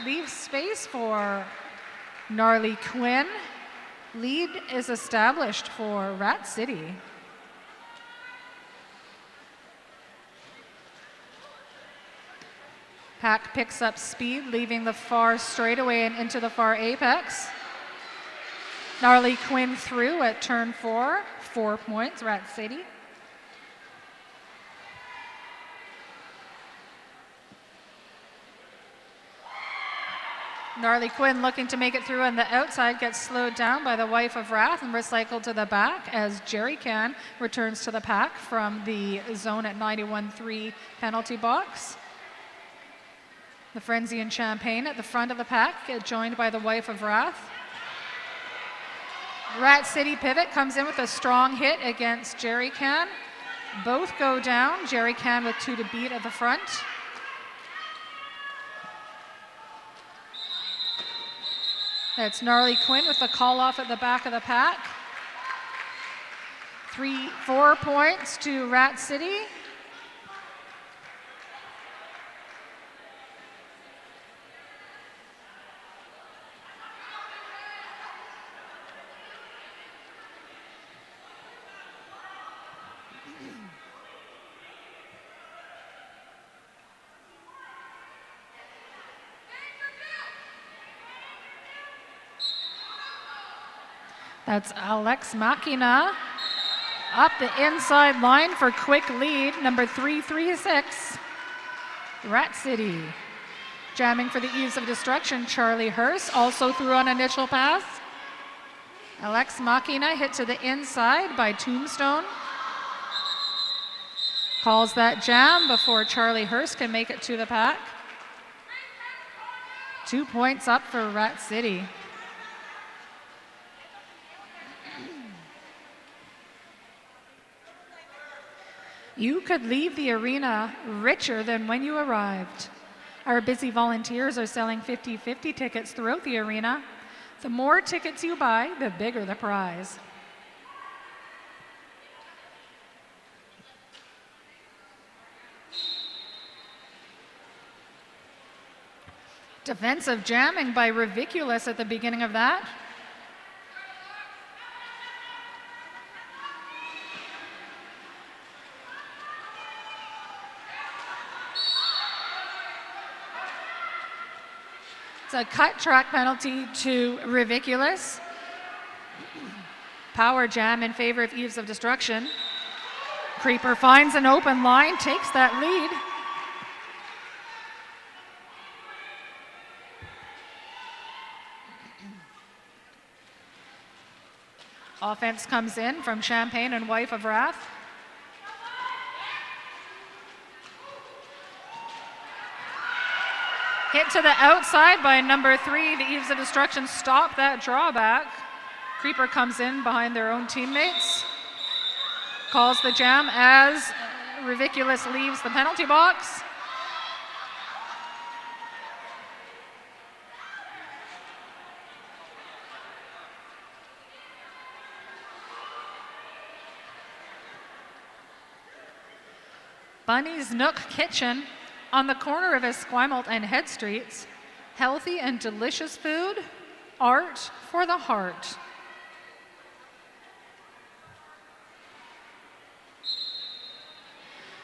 A: leaves space for Gnarly Quinn. Lead is established for Rat City. Pack picks up speed, leaving the far straightaway and into the far apex. Gnarly Quinn through at turn 4, 4 points, Rat City. Gnarly Quinn looking to make it through on the outside, gets slowed down by the Wife of Wrath and recycled to the back as Jerry Can returns to the pack from the zone at 91.3 penalty box. The Frenzy and Champagne at the front of the pack, joined by the Wife of Wrath. Rat City Pivot comes in with a strong hit against Jerry Can. Both go down. Jerry Can with 2 to beat at the front. That's Gnarly Quinn with the call off at the back of the pack. 4 points to Rat City. That's Alex Machina up the inside line for quick lead, number 336, Rat City. Jamming for the Eves of Destruction, Charlie Hurst, also through on initial pass. Alex Machina hit to the inside by Tombstone. Calls that jam before Charlie Hurst can make it to the pack. 2 points up for Rat City. You could leave the arena richer than when you arrived. Our busy volunteers are selling 50-50 tickets throughout the arena. The more tickets you buy, the bigger the prize. Defensive jamming by Ridiculous at the beginning of that. It's a cut track penalty to Ridiculous. Power jam in favor of Eves of Destruction. Creeper finds an open line, takes that lead. Offense comes in from Champagne and Wife of Wrath. Hit to the outside by number 3. The Eves of Destruction stop that drawback. Creeper comes in behind their own teammates. Calls the jam as Ridiculous leaves the penalty box. Bunny's Nook Kitchen on the corner of Esquimalt and Head Streets. Healthy and delicious food, art for the heart.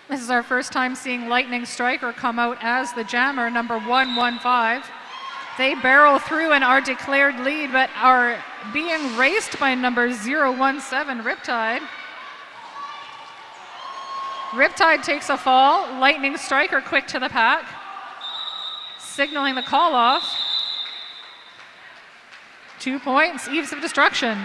A: This is our first time seeing Lightning Striker come out as the jammer, number 115. They barrel through and are declared lead, but are being raced by number 017, Riptide. Riptide takes a fall. Lightning Striker quick to the pack, signaling the call off. 2 points, Eves of Destruction.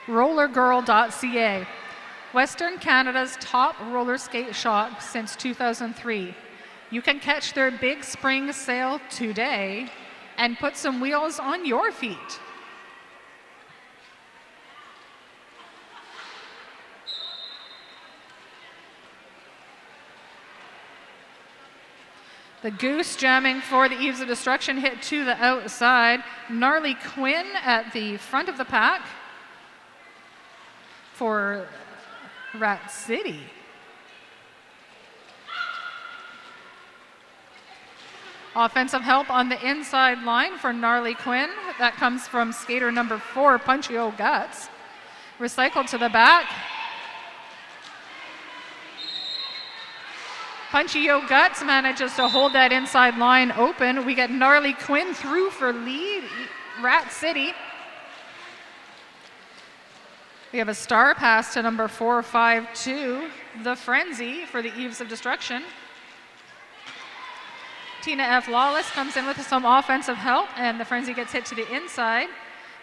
A: Rollergirl.ca, Western Canada's top roller skate shop since 2003. You can catch their big spring sale today and put some wheels on your feet. The Goose jamming for the Eves of Destruction hit to the outside. Gnarly Quinn at the front of the pack for Rat City. Offensive help on the inside line for Gnarly Quinn. That comes from skater number 4, Punchy O Guts. Recycled to the back. Punchy O Guts manages to hold that inside line open. We get Gnarly Quinn through for lead, Rat City. We have a star pass to number 452, The Frenzy for the Eves of Destruction. Tina F. Lawless comes in with some offensive help, and the Frenzy gets hit to the inside.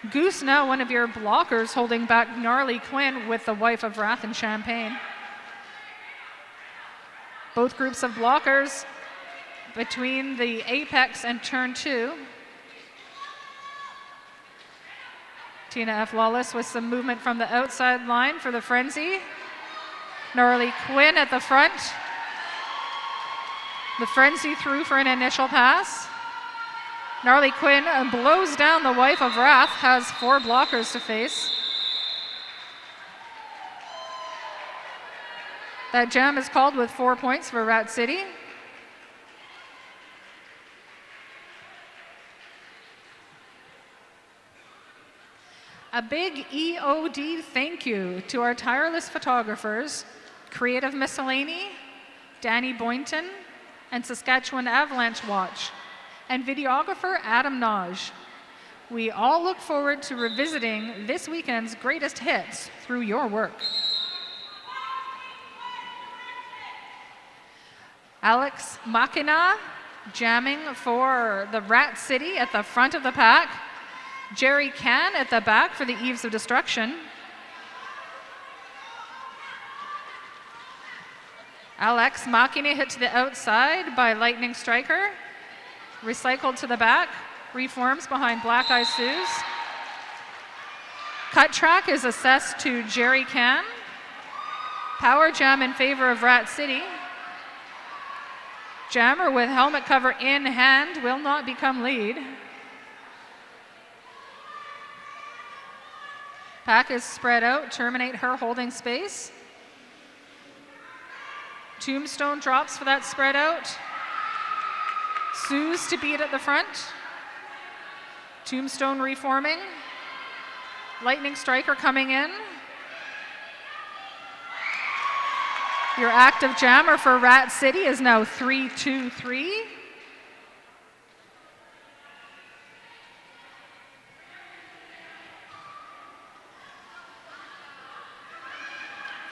A: Goose now one of your blockers holding back Gnarly Quinn with the Wife of Wrath and Champagne. Both groups of blockers between the apex and turn 2. Tina F. Lawless with some movement from the outside line for the Frenzy. Gnarly Quinn at the front. The Frenzy through for an initial pass. Gnarly Quinn blows down the Wife of Wrath, has 4 blockers to face. That jam is called with 4 points for Rat City. A big EOD thank you to our tireless photographers, Creative Miscellany, Danny Boynton, and Saskatchewan Avalanche Watch, and videographer Adam Naj. We all look forward to revisiting this weekend's greatest hits through your work. Alex Machina jamming for the Rat City at the front of the pack. Jerry Can at the back for the Eves of Destruction. Alex Machina hit to the outside by Lightning Striker. Recycled to the back, reforms behind Black Eye Suze. Cut track is assessed to Jerry Can. Power jam in favor of Rat City. Jammer with helmet cover in hand will not become lead. Pack is spread out, Terminate Her holding space. Tombstone drops for that spread out. Suze to beat at the front. Tombstone reforming. Lightning Striker coming in. Your active jammer for Rat City is now 3-2-3.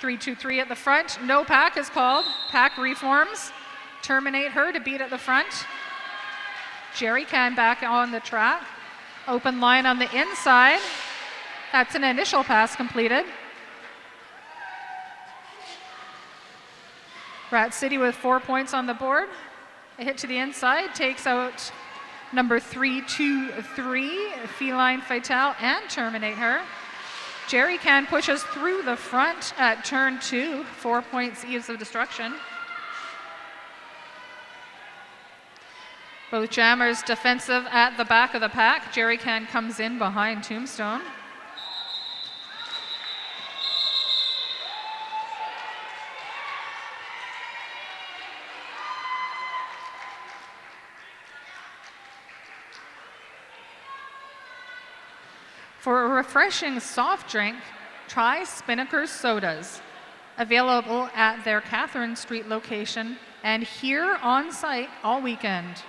A: Three at the front. No pack is called. Pack reforms. Terminate Her to beat at the front. Jerry Can back on the track. Open line on the inside. That's an initial pass completed. Rat City with 4 points on the board. A hit to the inside takes out number 3-2-3, Feline Fatale, and Terminate Her. Jerry Can pushes through the front at turn 2, 4 points Eves of Destruction. Both jammers defensive at the back of the pack. Jerry Can comes in behind Tombstone. For a refreshing soft drink, try Spinnaker's Sodas, available at their Catherine Street location and here on site all weekend.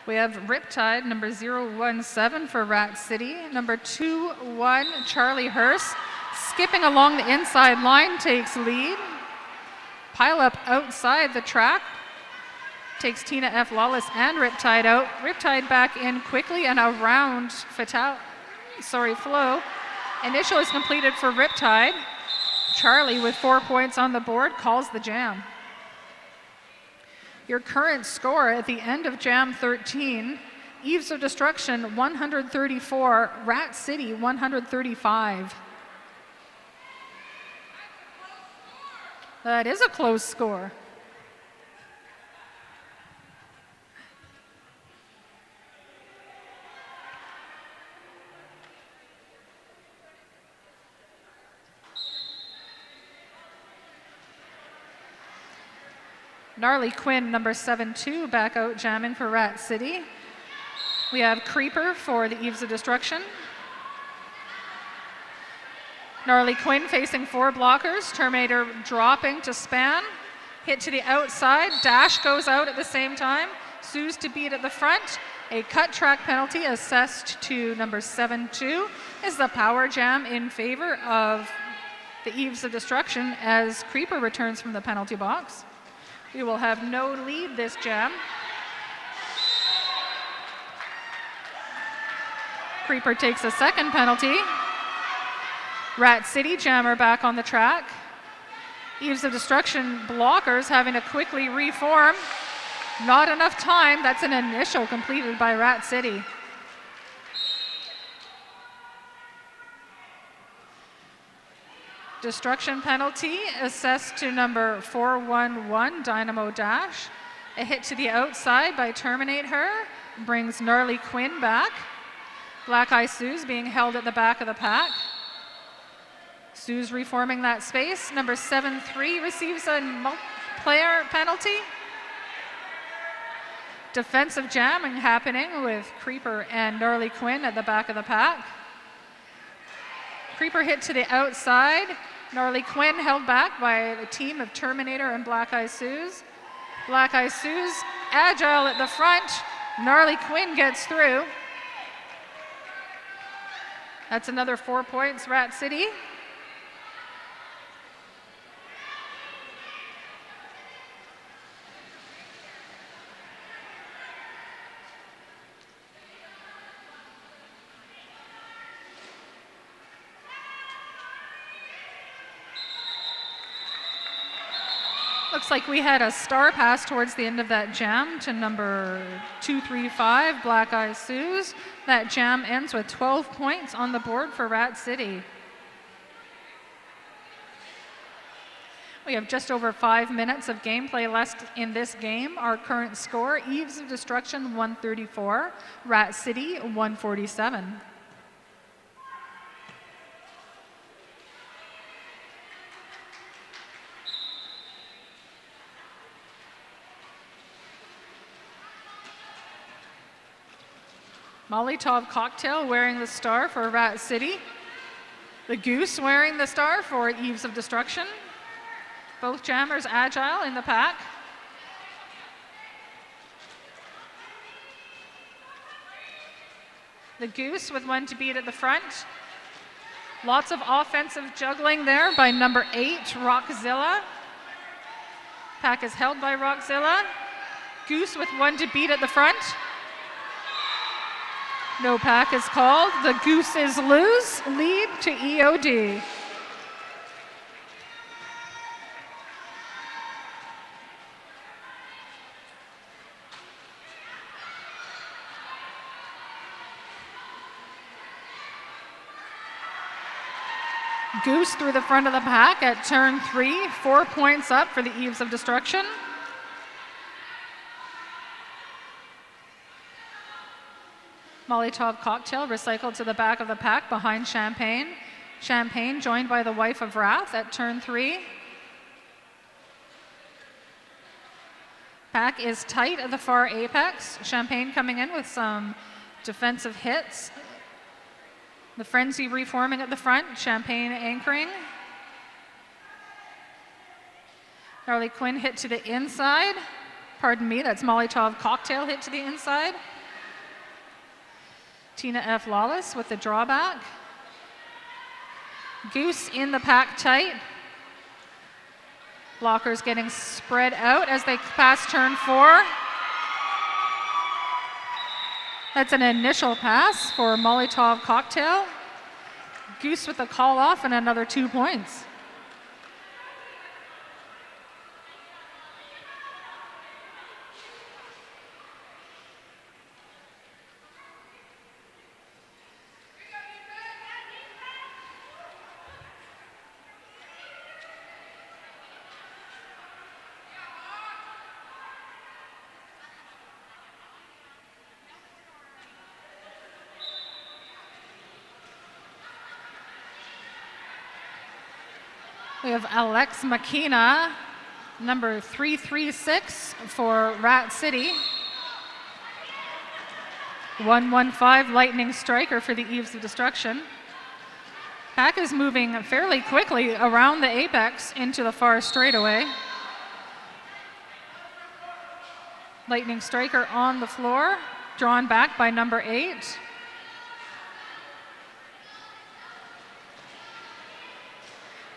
A: We have Riptide, number 017 for Rat City. Number 21, Charlie Hearst, skipping along the inside line, takes lead. Pile up outside the track, takes Tina F. Lawless and Riptide out. Riptide back in quickly and around Flow. Initial is completed for Riptide. Charlie with 4 points on the board calls the jam. Your current score at the end of Jam 13, Eves of Destruction 134, Rat City 135. That is a close score. Gnarly Quinn, number 7-2, back out jamming for Rat City. We have Creeper for the Eves of Destruction. Gnarly Quinn facing 4 blockers. Terminator dropping to span. Hit to the outside. Dash goes out at the same time. Suze to beat at the front. A cut track penalty assessed to number 7-2 is the power jam in favor of the Eves of Destruction as Creeper returns from the penalty box. We will have no lead this jam. Creeper takes a second penalty. Rat City jammer back on the track. Eaves of Destruction blockers having to quickly reform. Not enough time. That's an initial completed by Rat City. Destruction penalty assessed to number 411, Dynamo Dash. A hit to the outside by Terminate Her brings Gnarly Quinn back. Black Eye Sue's being held at the back of the pack. Sue's reforming that space. Number 7-3 receives a player penalty. Defensive jamming happening with Creeper and Gnarly Quinn at the back of the pack. Creeper hit to the outside. Gnarly Quinn held back by the team of Terminator and Black Eye Sue's. Black Eye Sue's agile at the front. Gnarly Quinn gets through. That's another 4 points, Rat City. Looks like we had a star pass towards the end of that jam to number 235, Black Eye Sue's. That jam ends with 12 points on the board for Rat City. We have just over 5 minutes of gameplay left in this game. Our current score, Eaves of Destruction 134, Rat City 147. Molotov Cocktail wearing the star for Rat City. The Goose wearing the star for Eaves of Destruction. Both jammers agile in the pack. The Goose with one to beat at the front. Lots of offensive juggling there by number 8, Rockzilla. Pack is held by Rockzilla. Goose with one to beat at the front. No pack is called. The Gooses lose. Lead to EOD. Goose through the front of the pack at turn 3. 4 points up for the Eaves of Destruction. Molotov Cocktail recycled to the back of the pack behind Champagne. Champagne joined by the Wife of Wrath at turn 3. Pack is tight at the far apex. Champagne coming in with some defensive hits. The Frenzy reforming at the front. Champagne anchoring. Gnarly Quinn hit to the inside. Pardon me, that's Molotov Cocktail hit to the inside. Tina F. Lawless with the drawback. Goose in the pack tight. Blockers getting spread out as they pass turn 4. That's an initial pass for Molotov Cocktail. Goose with a call off and another 2 points. We have Alex Makina, number 336 for Rat City. 115 Lightning Striker for the Eaves of Destruction. Pack is moving fairly quickly around the apex into the far straightaway. Lightning Striker on the floor, drawn back by number 8.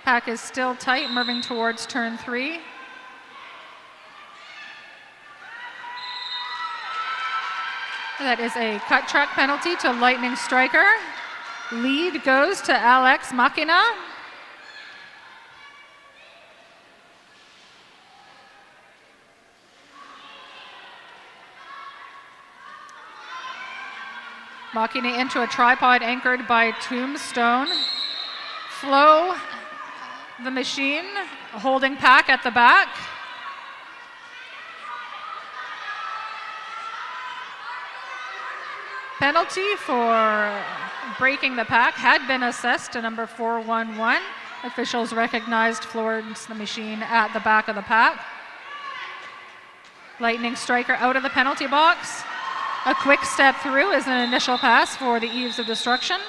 A: Pack is still tight, moving towards turn 3. That is a cut track penalty to Lightning Striker. Lead goes to Alex Machina. Machina into a tripod anchored by Tombstone. Flo, the machine, holding pack at the back. Penalty for breaking the pack had been assessed to number 411. Officials recognized Florence the Machine at the back of the pack. Lightning Striker out of the penalty box. A quick step through is an initial pass for the Eves of Destruction.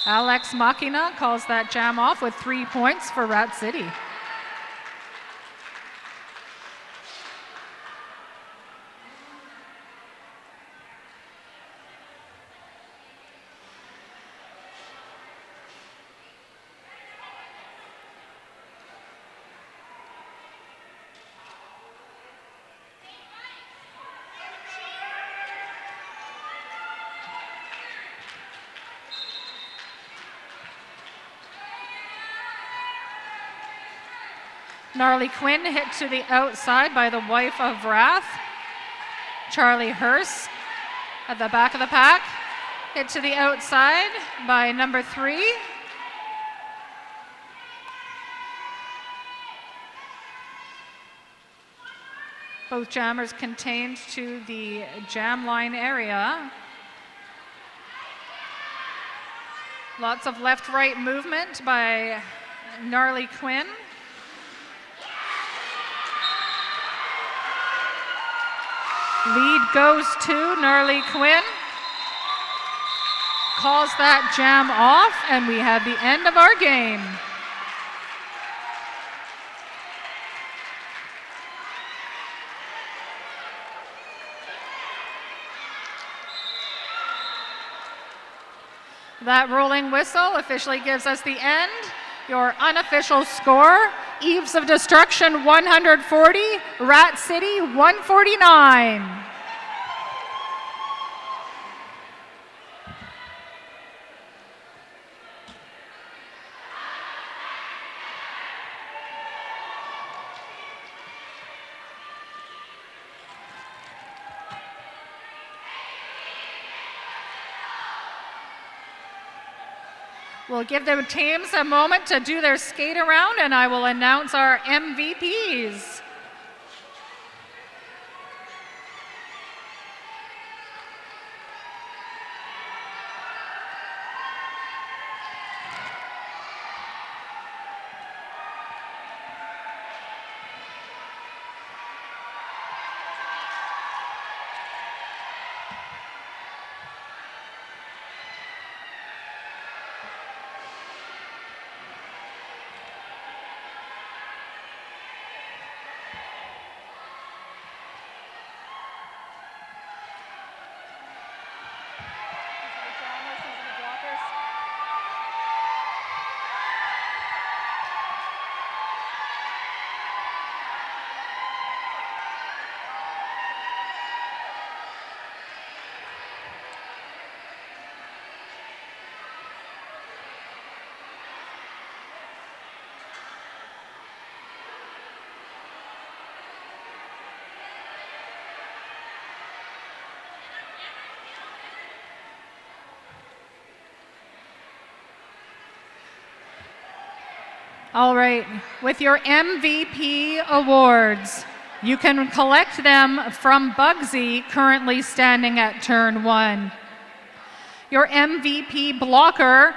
A: Alex Machina calls that jam off with 3 points for Rat City. Gnarly Quinn hit to the outside by the wife of Wrath. Charlie Hurst at the back of the pack. Hit to the outside by number 3. Both jammers contained to the jam line area. Lots of left-right movement by Gnarly Quinn. Lead goes to Gnarly Quinn. Calls that jam off, and we have the end of our game. That rolling whistle officially gives us the end. Your unofficial score, Eves of Destruction 140, Rat City 149. We'll give the teams a moment to do their skate around, and I will announce our MVPs. All right, with your MVP awards, you can collect them from Bugsy, currently standing at turn 1. Your MVP blocker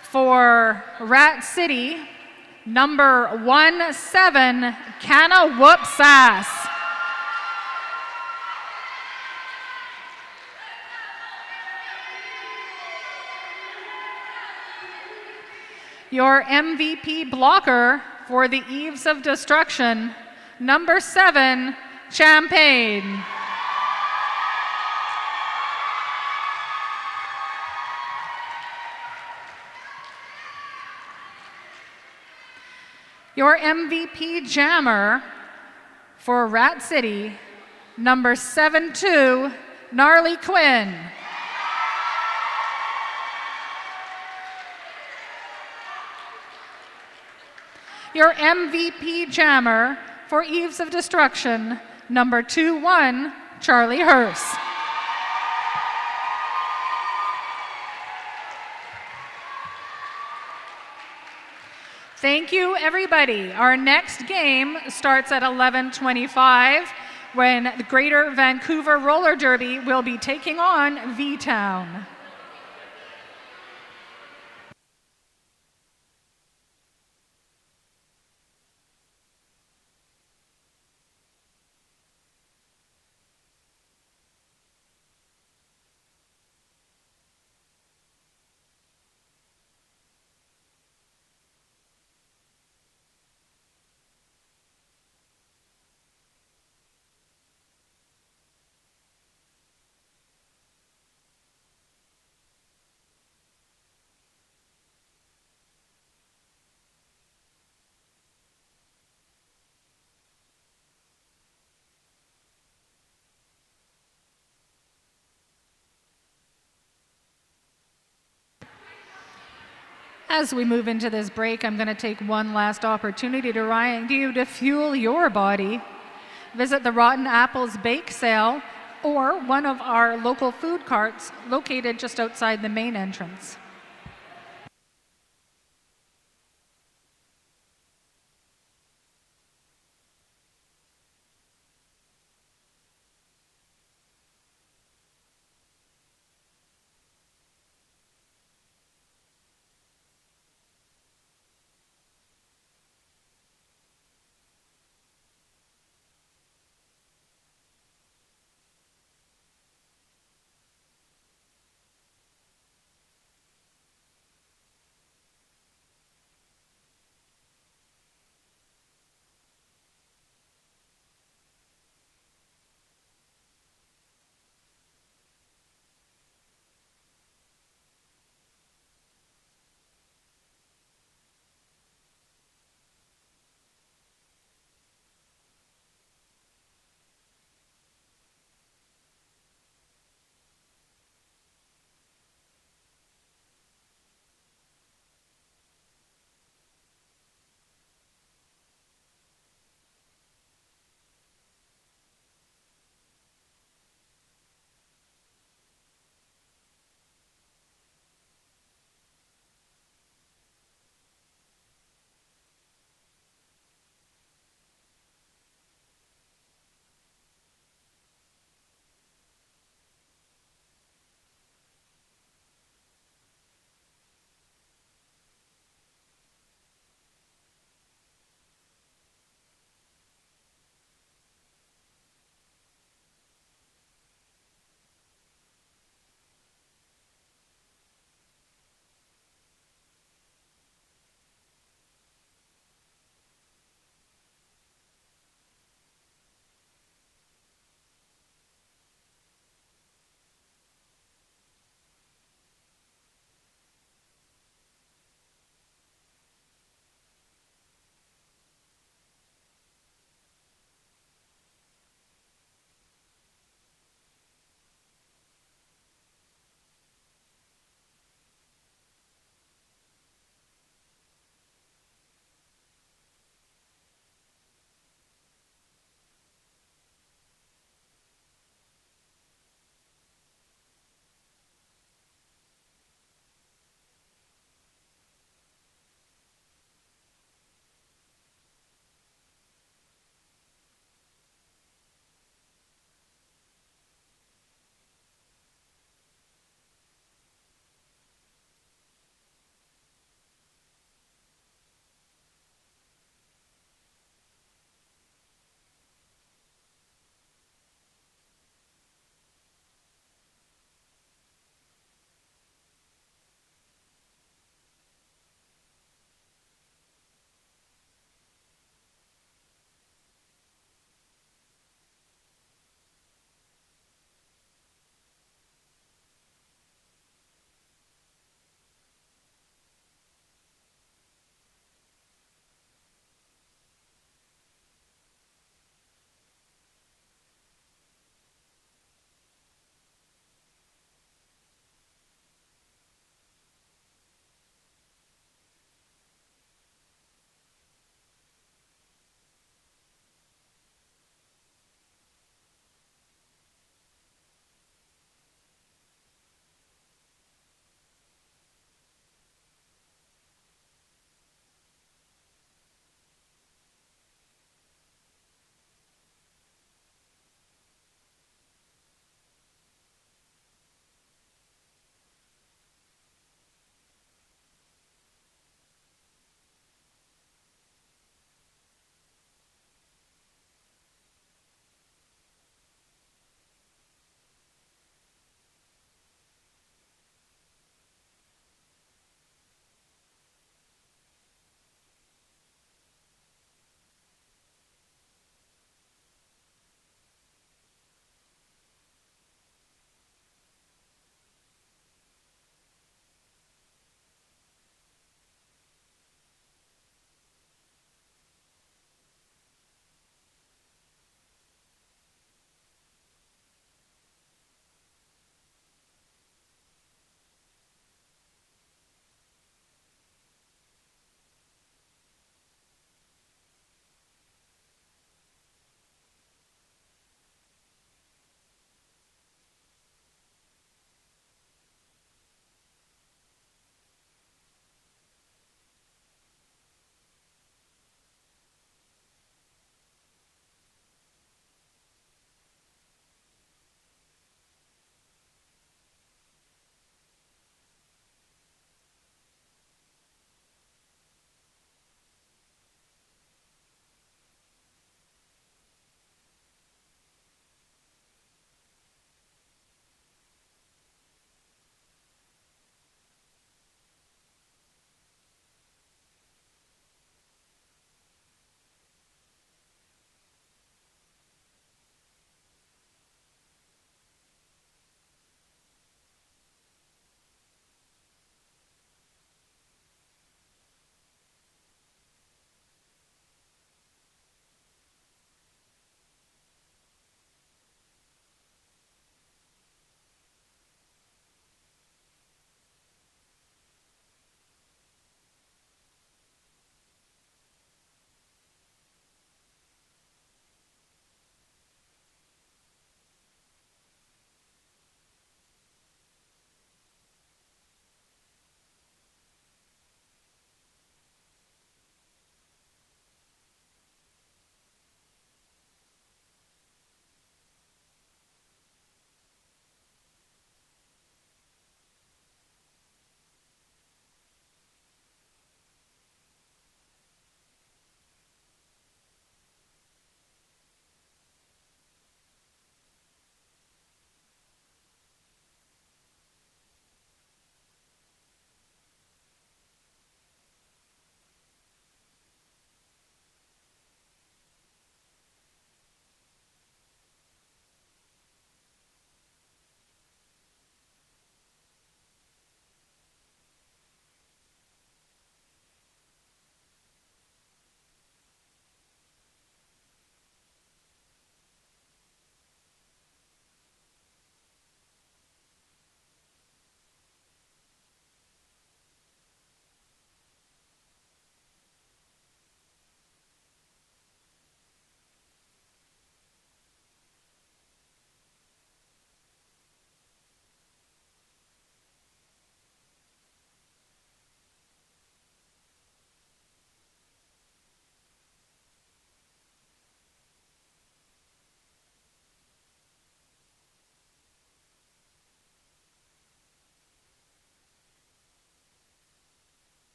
A: for Rat City, number 17, Canna Whoop Sass. Your MVP blocker for the Eves of Destruction, number 7, Champagne. Your MVP jammer for Rat City, number 72, Gnarly Quinn. Your MVP jammer for Eves of Destruction, number 2-1, Charlie Hurst. Thank you, everybody. Our next game starts at 11:25 when the Greater Vancouver Roller Derby will be taking on V-Town. As we move into this break, I'm going to take one last opportunity to remind you to fuel your body. Visit the Rotten Apples Bake Sale or one of our local food carts located just outside the main entrance.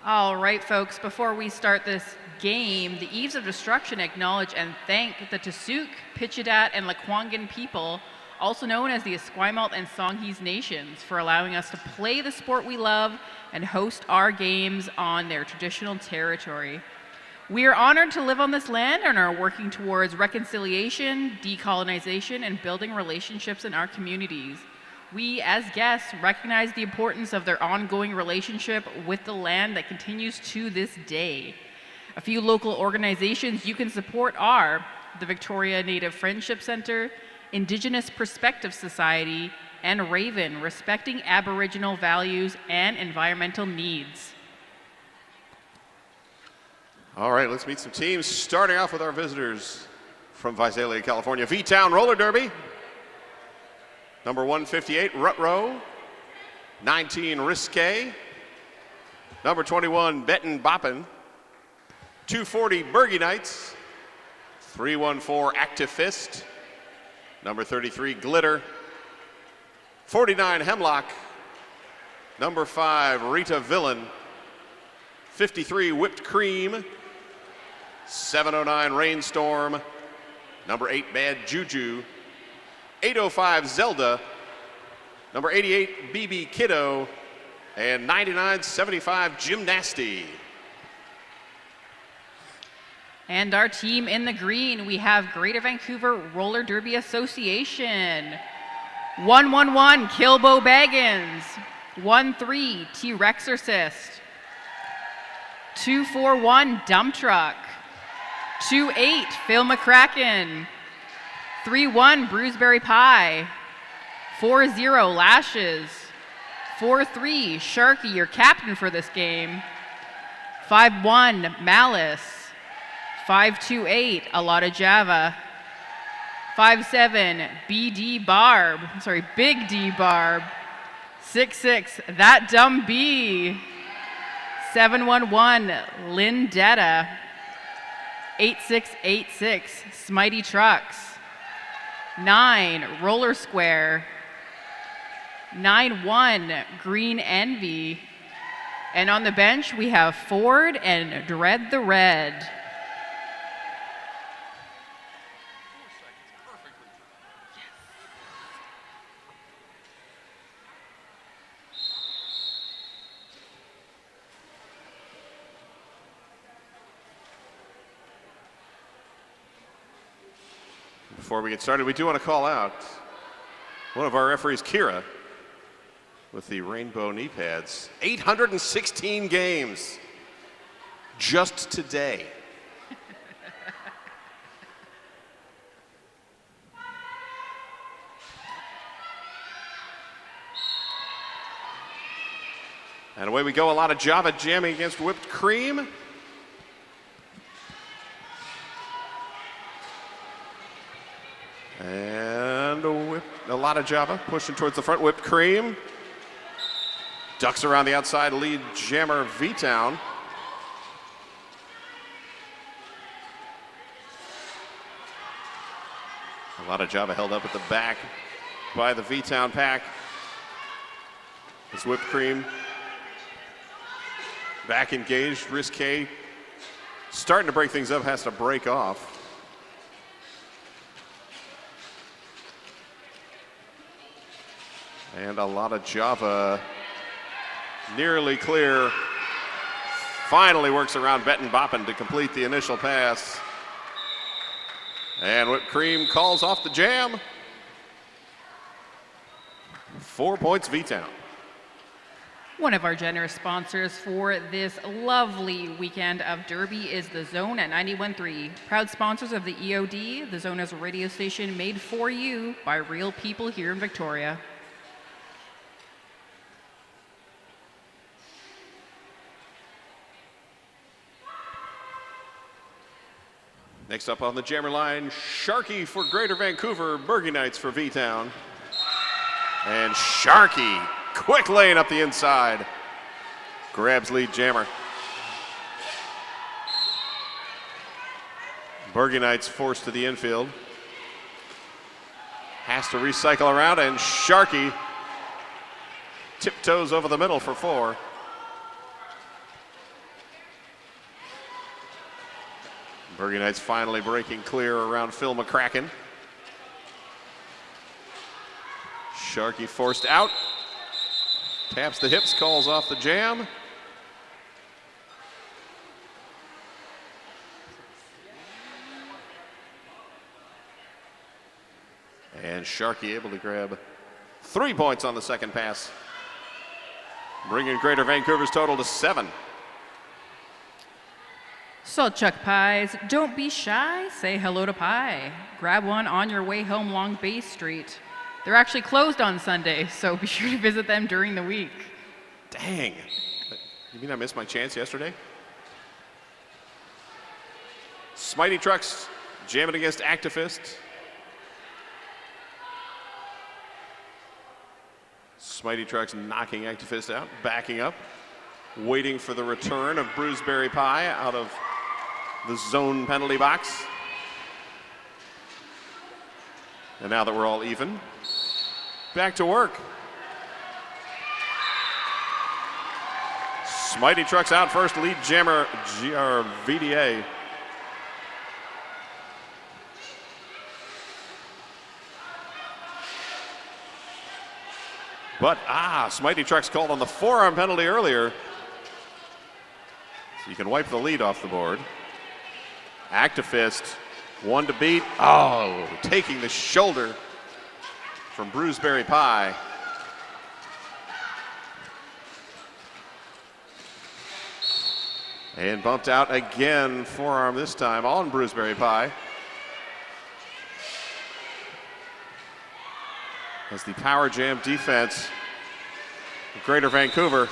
B: All right, folks, before we start this game, the Eves of Destruction acknowledge and thank the Tasuk, Pichidat, and Lekwungen people, also known as the Esquimalt and Songhees nations, for allowing us to play the sport we love and host our games on their traditional territory. We are honored to live on this land and are working towards reconciliation, decolonization, and building relationships in our communities. We, as guests, recognize the importance of their ongoing relationship with the land that continues to this day. A few local organizations you can support are the Victoria Native Friendship Center, Indigenous Perspective Society, and Raven, respecting Aboriginal values and environmental needs.
C: All right, let's meet some teams, starting off with our visitors from Visalia, California. V-Town Roller Derby. Number 158, Rutro. 19, Risque. Number 21, Benton Boppin. 240, Bergie Knights. 314, Active Fist. Number 33, Glitter. 49, Hemlock. Number 5, Rita Villain. 53, Whipped Cream. 709, Rainstorm. Number 8, Bad Juju. 805, Zelda. Number 88, BB Kiddo. And 9975, Gymnasty.
B: And our team in the green, we have Greater Vancouver Roller Derby Association. 111, Kilbo Baggins. 13, T-Rexorcist. 241, Dump Truck. 28, Phil McCracken. 31, Bruceberry Pie. 40, Lashes. 43, Sharky, your captain for this game. 51, Malice. 528, A Lot of Java. 57, Big D Barb. 66, That Dumb Bee. 711, Lindetta. 8686, Smitey Trucks. 9, Roller Square. 91, Green Envy. And on the bench, we have Ford and Dread the Red.
C: Before we get started, we do want to call out one of our referees, Kira, with the rainbow knee pads. 816 games just today. And away we go, a lot of Java jamming against Whipped Cream. And a lot of Java pushing towards the front. Whipped Cream ducks around the outside, lead jammer V-Town. A lot of Java held up at the back by the V-Town pack. As Whipped Cream back engaged. Risque starting to break things up, has to break off. And a lot of Java nearly clear. Finally works around Benton Boppin to complete the initial pass. And Whipped Cream calls off the jam. 4 points V-Town.
B: One of our generous sponsors for this lovely weekend of Derby is The Zone at 91.3. Proud sponsors of the EOD. The Zone is a radio station made for you by real people here in Victoria.
C: Next up on the jammer line, Sharky for Greater Vancouver, Bergie Knights for V-Town. And Sharky, quick lane up the inside, grabs lead jammer. Bergen Knights forced to the infield. Has to recycle around, and Sharkey tiptoes over the middle for 4. Bergen Knights finally breaking clear around Phil McCracken. Sharkey forced out. Taps the hips, calls off the jam. And Sharkey able to grab 3 points on the second pass, bringing Greater Vancouver's total to 7.
B: Salt Chuck Pies, don't be shy, say hello to pie. Grab one on your way home along Bay Street. They're actually closed on Sunday, so be sure to visit them during the week.
C: Dang. You mean I missed my chance yesterday? Smitey Trucks jamming against Actifist. Smitey Trucks knocking Actifist out, backing up, waiting for the return of Bruceberry Pie out of the zone penalty box. And now that we're all even, back to work. Smitey Trucks out first, lead jammer GRVDA. But, Smitey Trucks called on the forearm penalty earlier. So you can wipe the lead off the board. Actifist, one to beat. Oh, taking the shoulder from Bruceberry Pie. And bumped out again, forearm this time on Bruceberry Pie. As the power jam defense of Greater Vancouver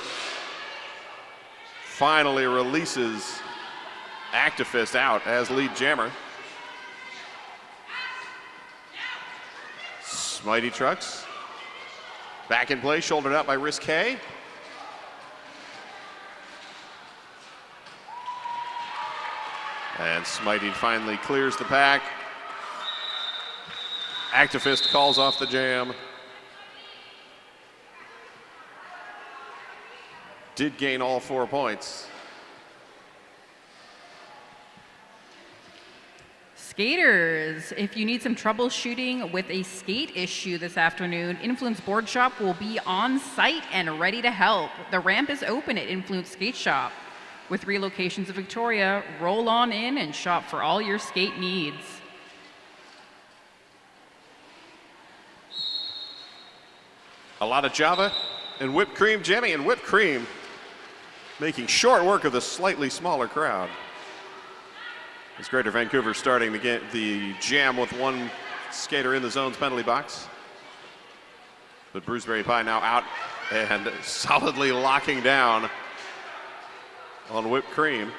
C: finally releases Actifist out as lead jammer. Smitey Trucks back in play, shouldered out by Risque. And Smitey finally clears the pack. Actifist calls off the jam. Did gain all 4 points.
B: Skaters, if you need some troubleshooting with a skate issue this afternoon, Influence Board Shop will be on site and ready to help. The ramp is open at Influence Skate Shop. With 3 locations in Victoria, roll on in and shop for all your skate needs.
C: A lot of Java and whipped cream jamming, and whipped cream making short work of the slightly smaller crowd. As Greater Vancouver starting the jam with 1 skater in the zone's penalty box. But Bruceberry Pie now out and solidly locking down on whipped cream.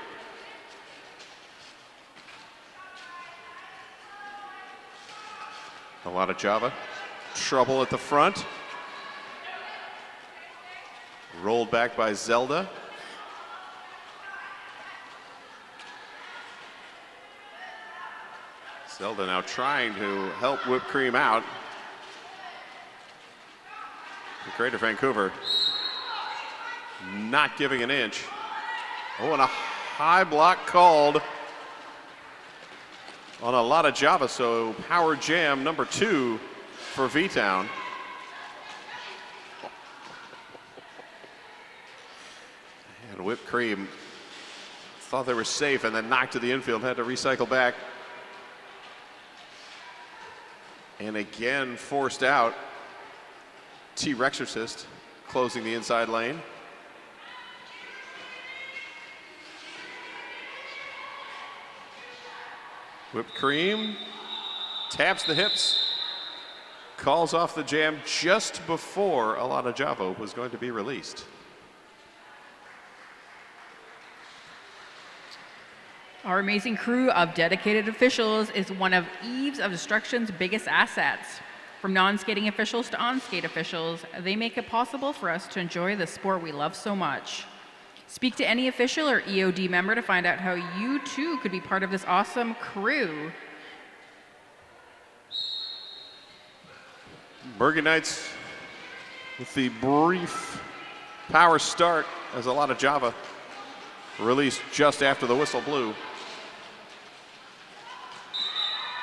C: A lot of Java. Trouble at the front. Rolled back by Zelda. Zelda now trying to help whipped cream out. Greater Vancouver not giving an inch. Oh, and a high block called on a lot of Java, so power jam number 2 for V-Town. And whipped cream thought they were safe and then knocked to the infield, had to recycle back. And again forced out. T-Rexorcist closing the inside lane. Whipped cream taps the hips, calls off the jam just before Alana Javo was going to be released.
B: Our amazing crew of dedicated officials is one of Eves of Destruction's biggest assets. From non-skating officials to on-skate officials, they make it possible for us to enjoy the sport we love so much. Speak to any official or EOD member to find out how you too could be part of this awesome crew.
C: Bergen Knights with the brief power start as a lot of Java released just after the whistle blew.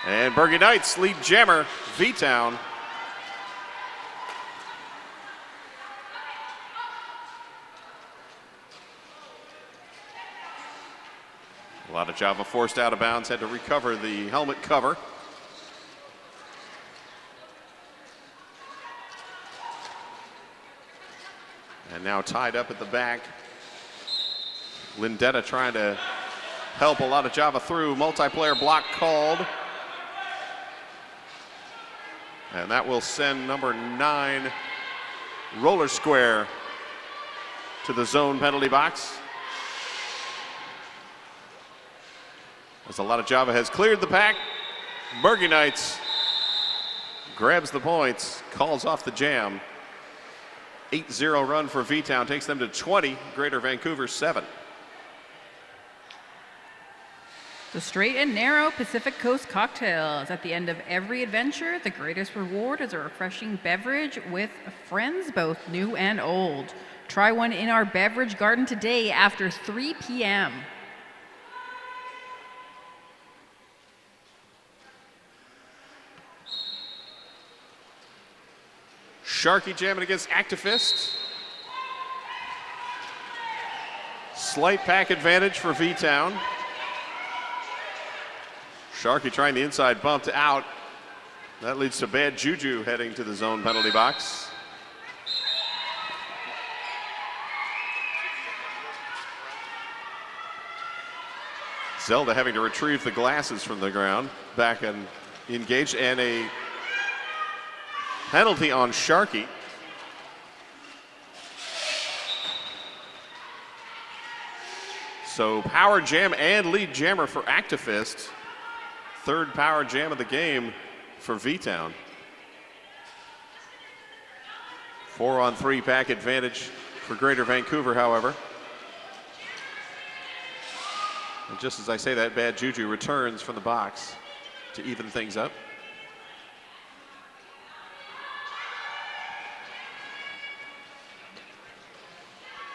C: And Bergen Knights lead jammer V-Town. A lot of Java forced out of bounds, had to recover the helmet cover. And now tied up at the back. Lindetta trying to help a lot of Java through. Multiplayer block called. And that will send number 9, Roller Square, to the zone penalty box. As a lot of Java has cleared the pack, Bergen Knights grabs the points, calls off the jam. 8-0 run for V-Town takes them to 20, Greater Vancouver 7.
B: The straight and narrow Pacific Coast cocktails. At the end of every adventure, the greatest reward is a refreshing beverage with friends both new and old. Try one in our beverage garden today after 3 p.m.
C: Sharky jamming against Activist. Slight pack advantage for V-Town. Sharky trying the inside bumped out. That leads to bad juju heading to the zone penalty box. Zelda having to retrieve the glasses from the ground. Back and engaged, and a penalty on Sharky. So power jam and lead jammer for Activist. Third power jam of the game for V-Town. 4-on-3 pack advantage for Greater Vancouver, however. And just as I say that, bad juju returns from the box to even things up.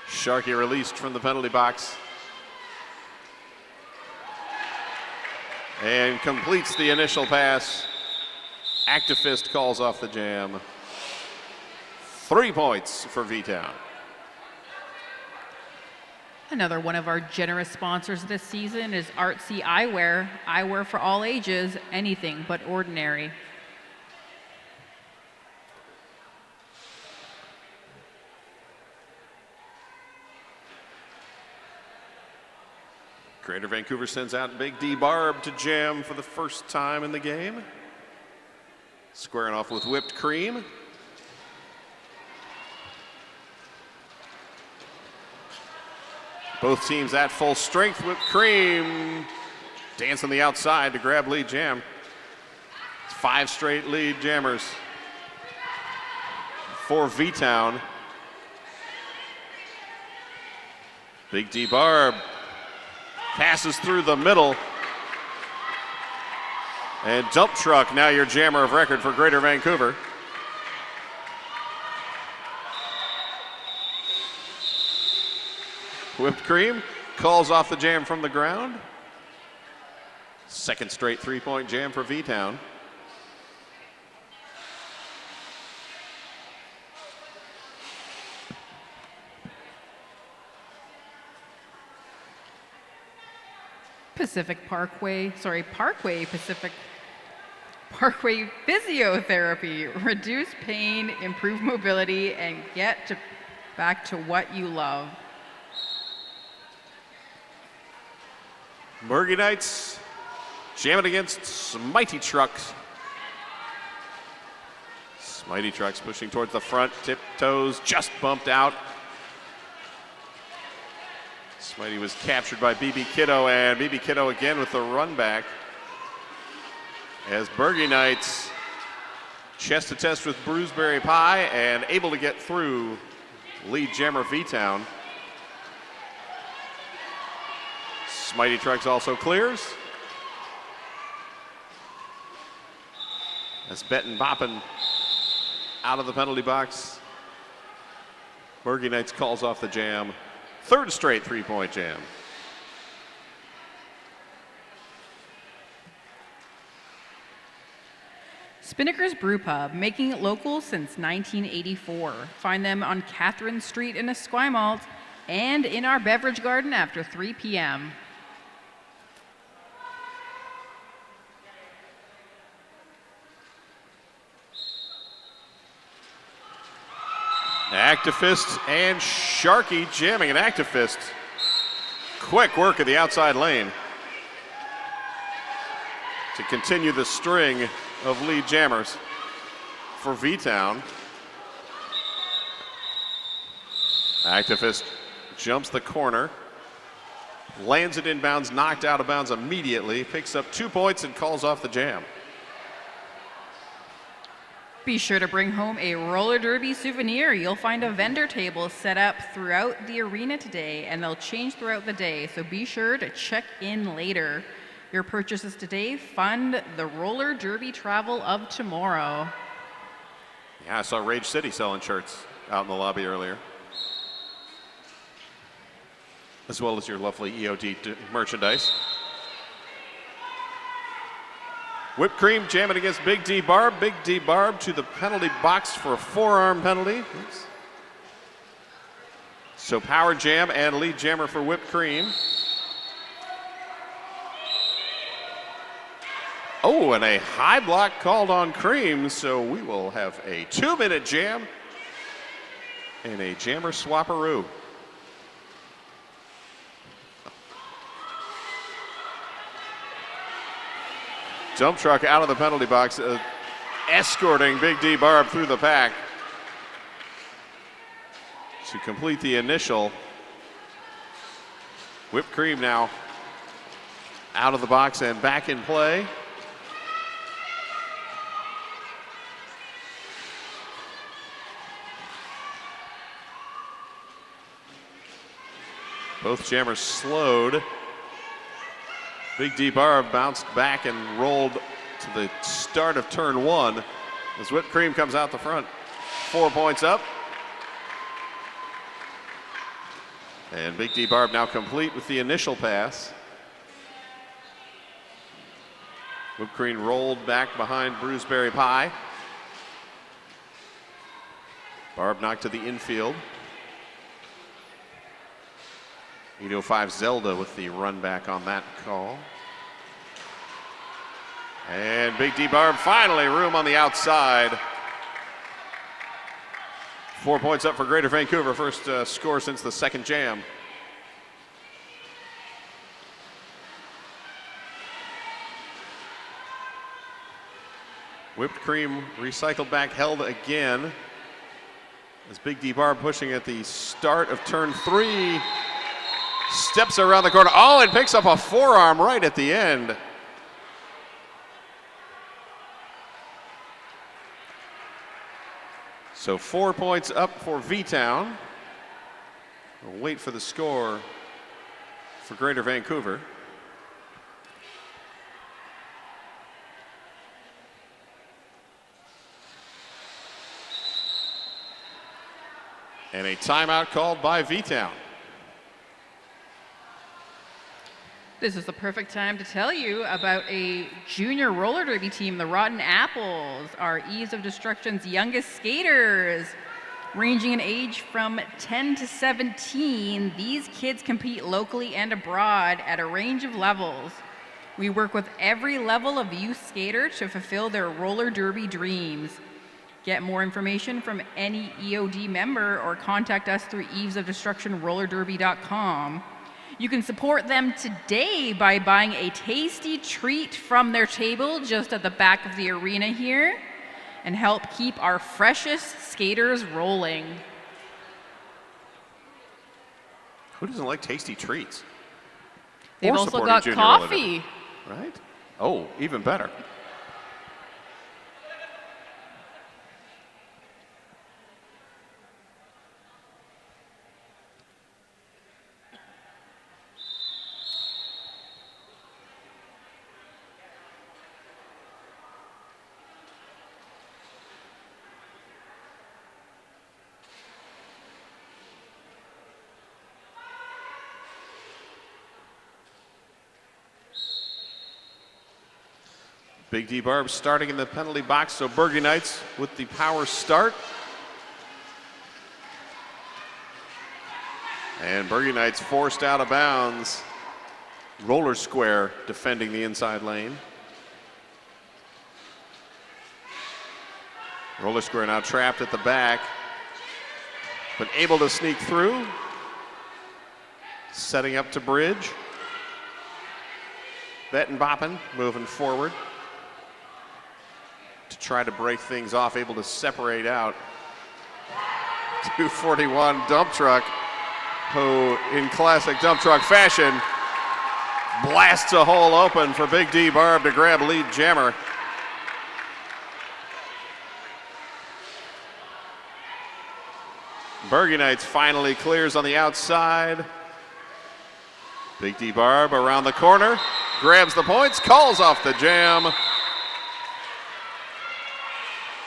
C: Sharky released from the penalty box. And completes the initial pass. Activist calls off the jam. 3 points for V-Town.
B: Another one of our generous sponsors this season is Artsy Eyewear. Eyewear for all ages, anything but ordinary.
C: Greater Vancouver sends out Big D Barb to jam for the first time in the game. Squaring off with Whipped Cream. Both teams at full strength. Whipped Cream dancing the outside to grab lead jam. It's 5 straight lead jammers for V-Town. Big D Barb passes through the middle. And Dump Truck, now your jammer of record for Greater Vancouver. Whipped Cream calls off the jam from the ground. Second straight 3-point jam for V-Town.
B: Parkway Physiotherapy. Reduce pain, improve mobility, and back to what you love.
C: Bergen Knights jamming against Smitey Trucks. Smitey Trucks pushing towards the front, tiptoes, just bumped out. Smitey was captured by BB Kiddo, and BB Kiddo again with the run back. As Bergen Knights chest to test with Bruiseberry Pie and able to get through lead jammer V-Town. Mighty Trucks also clears. As Benton Boppin out of the penalty box. Bergie Knights calls off the jam. Third straight three-point jam.
B: Spinnaker's Brew Pub, making it local since 1984. Find them on Catherine Street in Esquimalt and in our beverage garden after 3 p.m.
C: Activist and Sharkey jamming an Activist. Quick work of the outside lane to continue the string of lead jammers for V-Town. Activist jumps the corner, lands it inbounds, knocked out of bounds immediately, picks up 2 points and calls off the jam.
B: Be sure to bring home a roller derby souvenir. You'll find a vendor table set up throughout the arena today, and they'll change throughout the day, so be sure to check in later. Your purchases today fund the roller derby travel of tomorrow.
C: Yeah, I saw Rage City selling shirts out in the lobby earlier, as well as your lovely EOD merchandise. Whipped Cream jamming against Big D Barb. Big D Barb to the penalty box for a forearm penalty. Oops. So power jam and lead jammer for Whipped Cream. Oh, and a high block called on Cream, so we will have a 2-minute jam and a jammer swapperoo. Dump truck out of the penalty box, escorting Big D Barb through the pack to complete the initial. Whipped Cream now out of the box and back in play. Both jammers slowed. Big D Barb bounced back and rolled to the start of turn 1 as Whipped Cream comes out the front. 4 points up. And Big D Barb now complete with the initial pass. Whipped Cream rolled back behind Bruceberry Pie. Barb knocked to the infield. 805 Zelda with the run back on that call. And Big D Barb finally room on the outside. 4 points up for Greater Vancouver, first score since the second jam. Whipped Cream recycled back, held again. As Big D Barb pushing at the start of turn 3. Steps around the corner. Oh, and picks up a forearm right at the end. So 4 points up for V-Town. We'll wait for the score for Greater Vancouver. And a timeout called by V-Town.
B: This is the perfect time to tell you about a junior roller derby team, the Rotten Apples, our Eves of Destruction's youngest skaters. Ranging in age from 10 to 17, these kids compete locally and abroad at a range of levels. We work with every level of youth skater to fulfill their roller derby dreams. Get more information from any EOD member or contact us through evesofdestructionrollerderby.com. You can support them today by buying a tasty treat from their table just at the back of the arena here and help keep our freshest skaters rolling.
C: Who doesn't like tasty treats?
B: They've
C: Or
B: also
C: supporting
B: got
C: junior roller
B: coffee.
C: derby, right? Oh, even better. Big D Barb starting in the penalty box, so Burgundy Knights with the power start. And Burgundy Knights forced out of bounds. Roller Square defending the inside lane. Roller Square now trapped at the back, but able to sneak through. Setting up to bridge. Bettin Boppin moving forward to try to break things off, able to separate out. 241 Dump Truck, who in classic dump truck fashion blasts a hole open for Big D Barb to grab lead jammer. Burgundy Knights finally clears on the outside. Big D Barb around the corner, grabs the points, calls off the jam.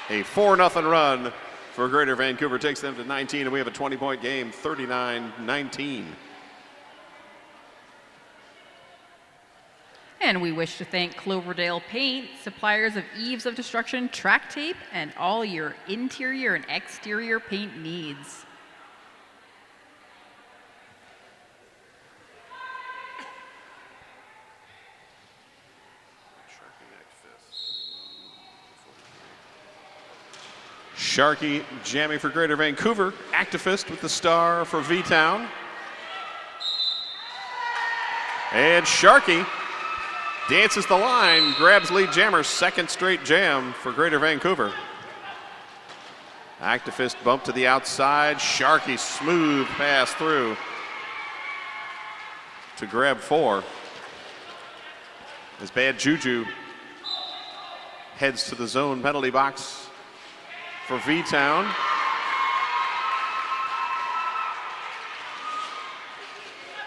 C: A 4-0 run for Greater Vancouver takes them to 19, and we have a 20-point game, 39-19.
B: And we wish to thank Cloverdale Paint, suppliers of Eaves of Destruction track tape and all your interior and exterior paint needs.
C: Sharkey jamming for Greater Vancouver. Activist with the star for V-Town. And Sharkey dances the line, grabs lead jammer, second straight jam for Greater Vancouver. Activist bump to the outside. Sharkey smooth pass through to grab 4. As Bad Juju heads to the zone penalty box for V-Town.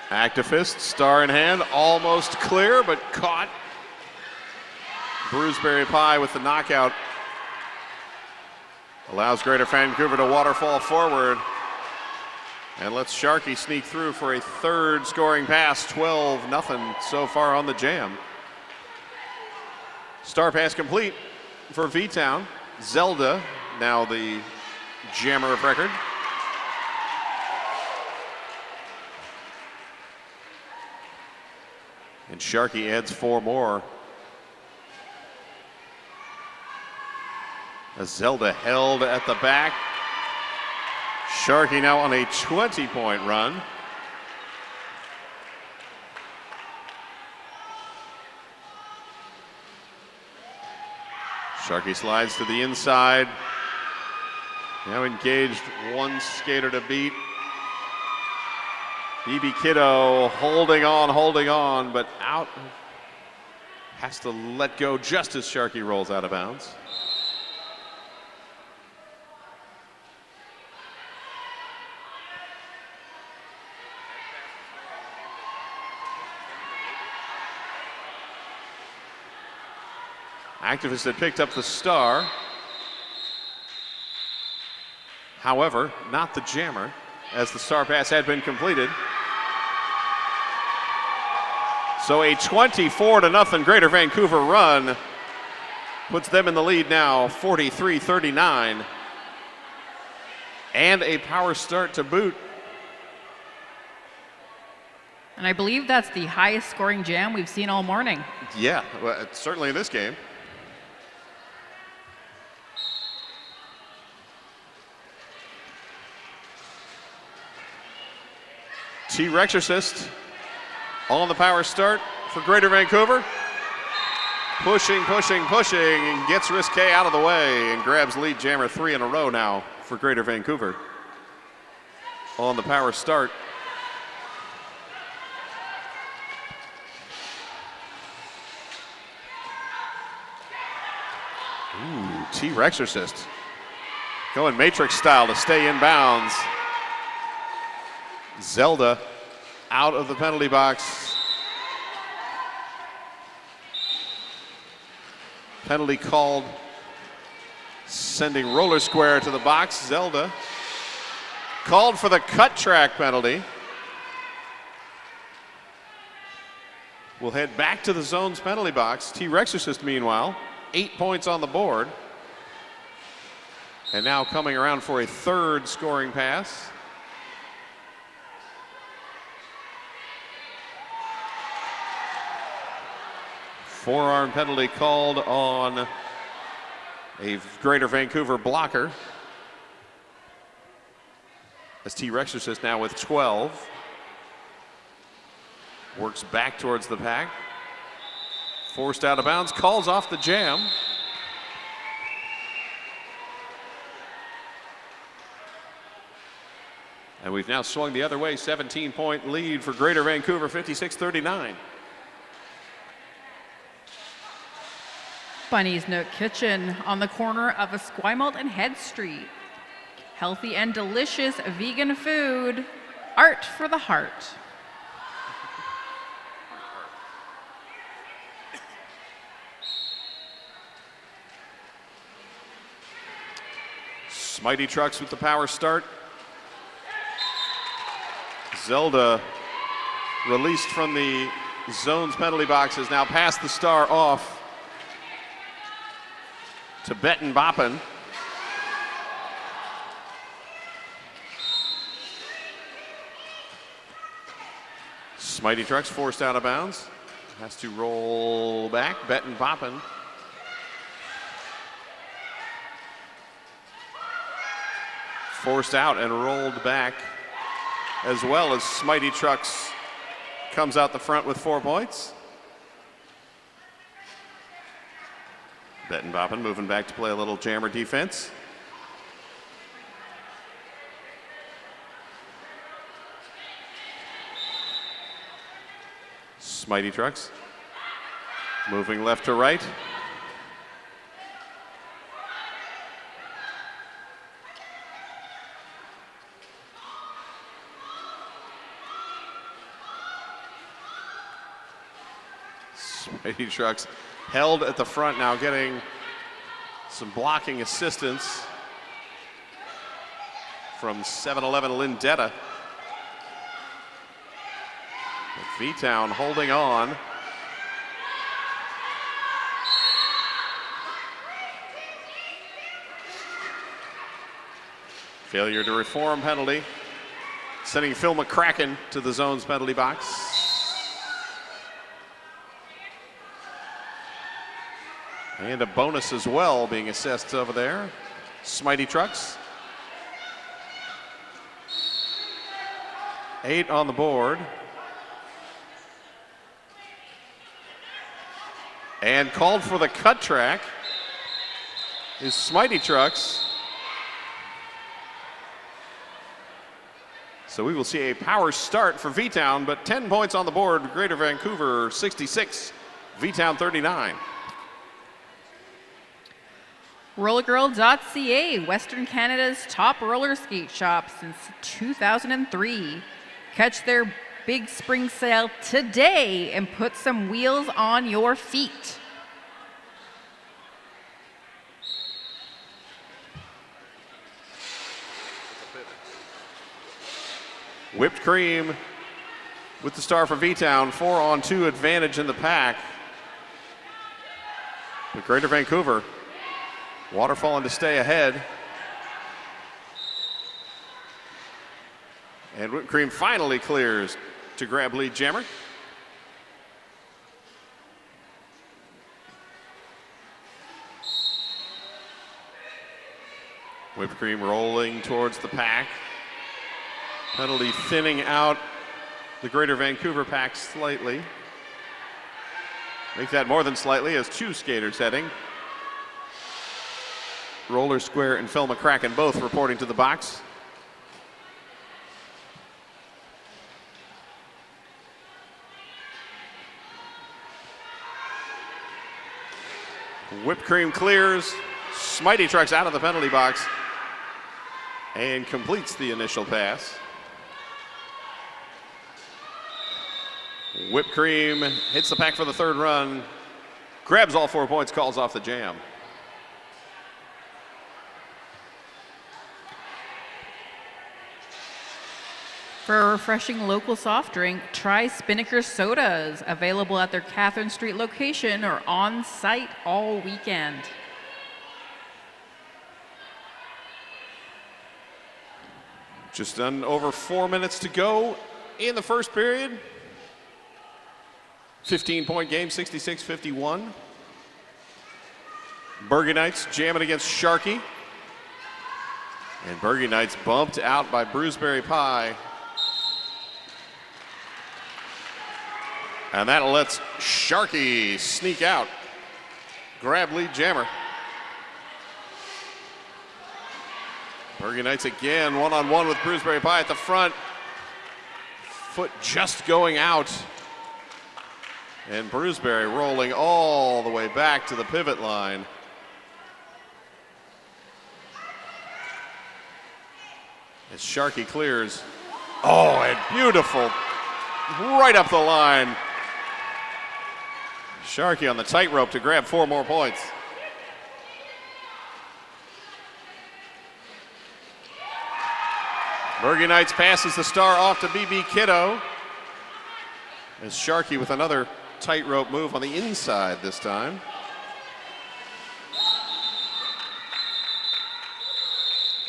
C: Activist, star in hand, almost clear, but caught. Bruceberry Pie with the knockout. Allows Greater Vancouver to waterfall forward. And lets Sharkey sneak through for a third scoring pass, 12-0 so far on the jam. Star pass complete for V-Town. Zelda, now the jammer of record. And Sharkey adds 4 more. As Zelda held at the back. Sharkey now on a 20-point run. Sharkey slides to the inside. Now engaged, one skater to beat. BB Kiddo holding on, but out. Has to let go just as Sharkey rolls out of bounds. Activist had picked up the star. However, not the jammer, as the star pass had been completed. So a 24-0 Greater Vancouver run puts them in the lead now, 43-39. And a power start to boot.
B: And I believe that's the highest scoring jam we've seen all morning.
C: Yeah, well, certainly in this game. T-Rexorcist on the power start for Greater Vancouver. Pushing, and gets Risque out of the way and grabs lead jammer 3 in a row now for Greater Vancouver. On the power start. Ooh, T-Rexorcist going Matrix style to stay in bounds. Zelda out of the penalty box. Penalty called, sending Roller Square to the box. Zelda called for the cut track penalty. We'll head back to the zone's penalty box. T-Rexorcist, meanwhile, 8 points on the board. And now coming around for a third scoring pass. Forearm penalty called on a Greater Vancouver blocker. As T-Rexorcist now with 12. Works back towards the pack. Forced out of bounds, calls off the jam. And we've now swung the other way, 17-point lead for Greater Vancouver, 56-39.
B: Bunny's Nook Kitchen on the corner of Esquimalt and Head Street. Healthy and delicious vegan food, art for the heart.
C: Smitey Trucks with the power start. Zelda released from the zone's penalty box has now passed the star off to Betten Boppen. Smitey Trucks forced out of bounds. Has to roll back. Betten Boppen. Forced out and rolled back, as well as Smitey Trucks comes out the front with 4 points. Betten Boppen moving back to play a little jammer defense. Smitey Trucks moving left to right. Smitey Trucks held at the front now, getting some blocking assistance from 7-11 Lindetta. V-Town holding on. Failure to reform penalty, sending Phil McCracken to the zone's penalty box. And a bonus as well being assessed over there. Smitey Trucks. 8 on the board. And called for the cut track is Smitey Trucks. So we will see a power start for V-Town, but 10 points on the board. Greater Vancouver 66, V-Town 39.
B: Rollergirl.ca, Western Canada's top roller skate shop since 2003. Catch their big spring sale today and put some wheels on your feet.
C: Whipped Cream with the star for V-Town, 4-on-2 advantage in the pack. But Greater Vancouver waterfalling to stay ahead. And Whipped Cream finally clears to grab lead jammer. Whipped Cream rolling towards the pack. Penalty thinning out the Greater Vancouver pack slightly. Make that more than slightly as 2 skaters heading. Roller Square and Phil McCracken both reporting to the box. Whipped Cream clears. Smitey Trucks out of the penalty box and completes the initial pass. Whipped Cream hits the pack for the third run, grabs all 4 points, calls off the jam.
B: For a refreshing local soft drink, try Spinnaker Sodas, available at their Catherine Street location or on site all weekend.
C: Just done over 4 minutes to go in the first period. 15-point game, 66-51. Bergen Knights jamming against Sharkey. And Bergen Knights bumped out by Brewsbury Pie. And that lets Sharkey sneak out, grab lead jammer. Bergen Knights again, one-on-one with Brewsbury Pie at the front. Foot just going out. And Brewsbury rolling all the way back to the pivot line. As Sharkey clears. Oh, and beautiful. Right up the line. Sharkey on the tightrope to grab 4 more points. Bergen Knights passes the star off to BB Kiddo. As Sharkey with another tightrope move on the inside this time.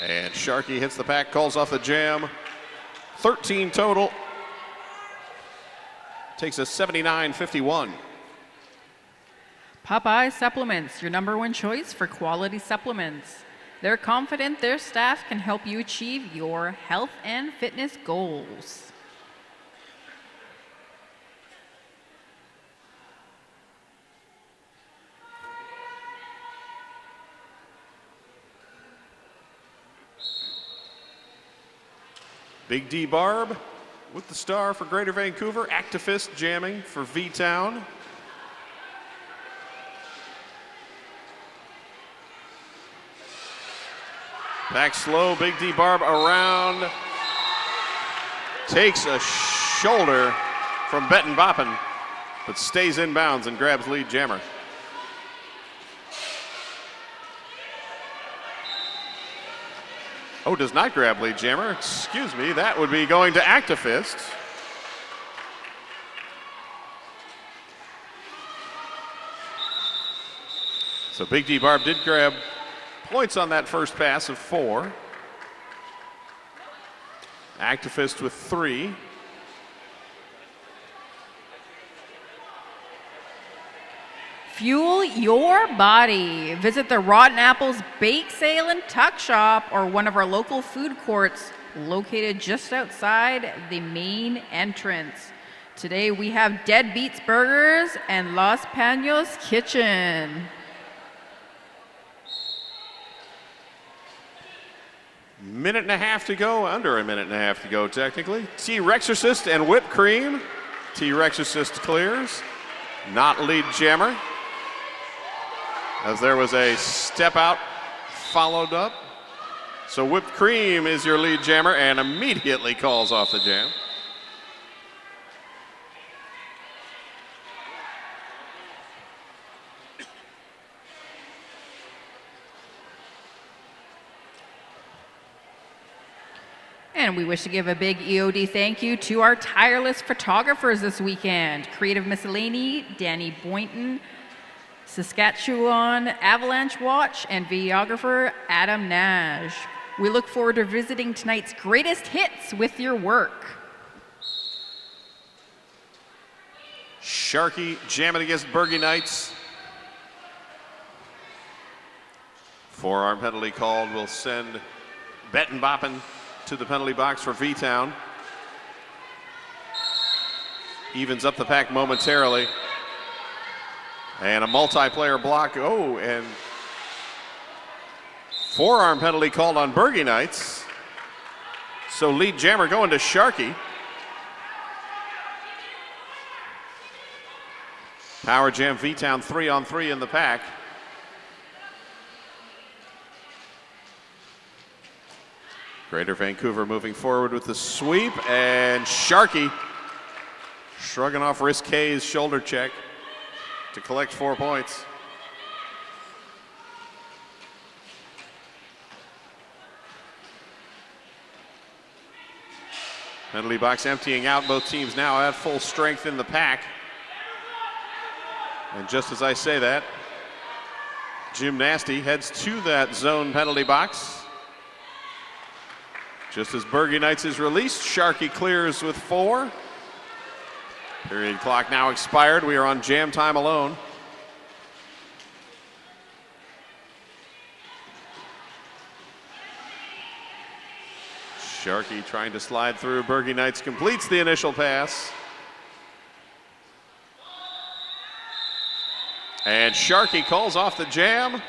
C: And Sharkey hits the pack, calls off the jam. 13 total. Takes a 79-51.
B: Popeye Supplements, your #1 choice for quality supplements. They're confident their staff can help you achieve your health and fitness goals.
C: Big D Barb with the star for Greater Vancouver. Activist jamming for V-Town. Back slow, Big D Barb around. Takes a shoulder from Betten Boppen, but stays in bounds and grabs lead jammer. Oh, does not grab lead jammer. Excuse me, that would be going to Activist. So Big D Barb did grab points on that first pass of 4. Activist with 3.
B: Fuel your body. Visit the Rotten Apples Bake Sale and Tuck Shop or one of our local food courts located just outside the main entrance. Today we have Dead Beats Burgers and Los Panos Kitchen.
C: Minute and a half to go, under a minute and a half to go technically. T-Rexorcist and Whipped Cream. T-Rexorcist clears, not lead jammer. As there was a step out followed up. So Whipped Cream is your lead jammer and immediately calls off the jam.
B: And we wish to give a big EOD thank you to our tireless photographers this weekend. Creative Miscellany, Danny Boynton, Saskatchewan Avalanche Watch, and videographer Adam Nash. We look forward to visiting tonight's greatest hits with your work.
C: Sharkey jamming against Bergen Knights. Forearm penalty called will send Betten Boppen to the penalty box for V-Town. Evens up the pack momentarily. And a multiplayer block. Oh, and forearm penalty called on Bergen Knights. So lead jammer going to Sharkey. Power jam V-Town 3-on-3 in the pack. Greater Vancouver moving forward with the sweep, and Sharkey shrugging off Risque's shoulder check to collect 4 points. Penalty box emptying out. Both teams now at full strength in the pack. And just as I say that, Jim Nasty heads to that zone penalty box. Just as Bergie Knights is released, Sharkey clears with 4. Period clock now expired. We are on jam time alone. Sharkey trying to slide through. Bergie Knights completes the initial pass. And Sharkey calls off the jam.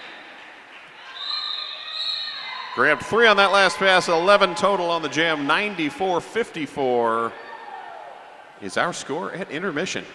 C: Grabbed 3 on that last pass, 11 total on the jam, 94-54 is our score at intermission.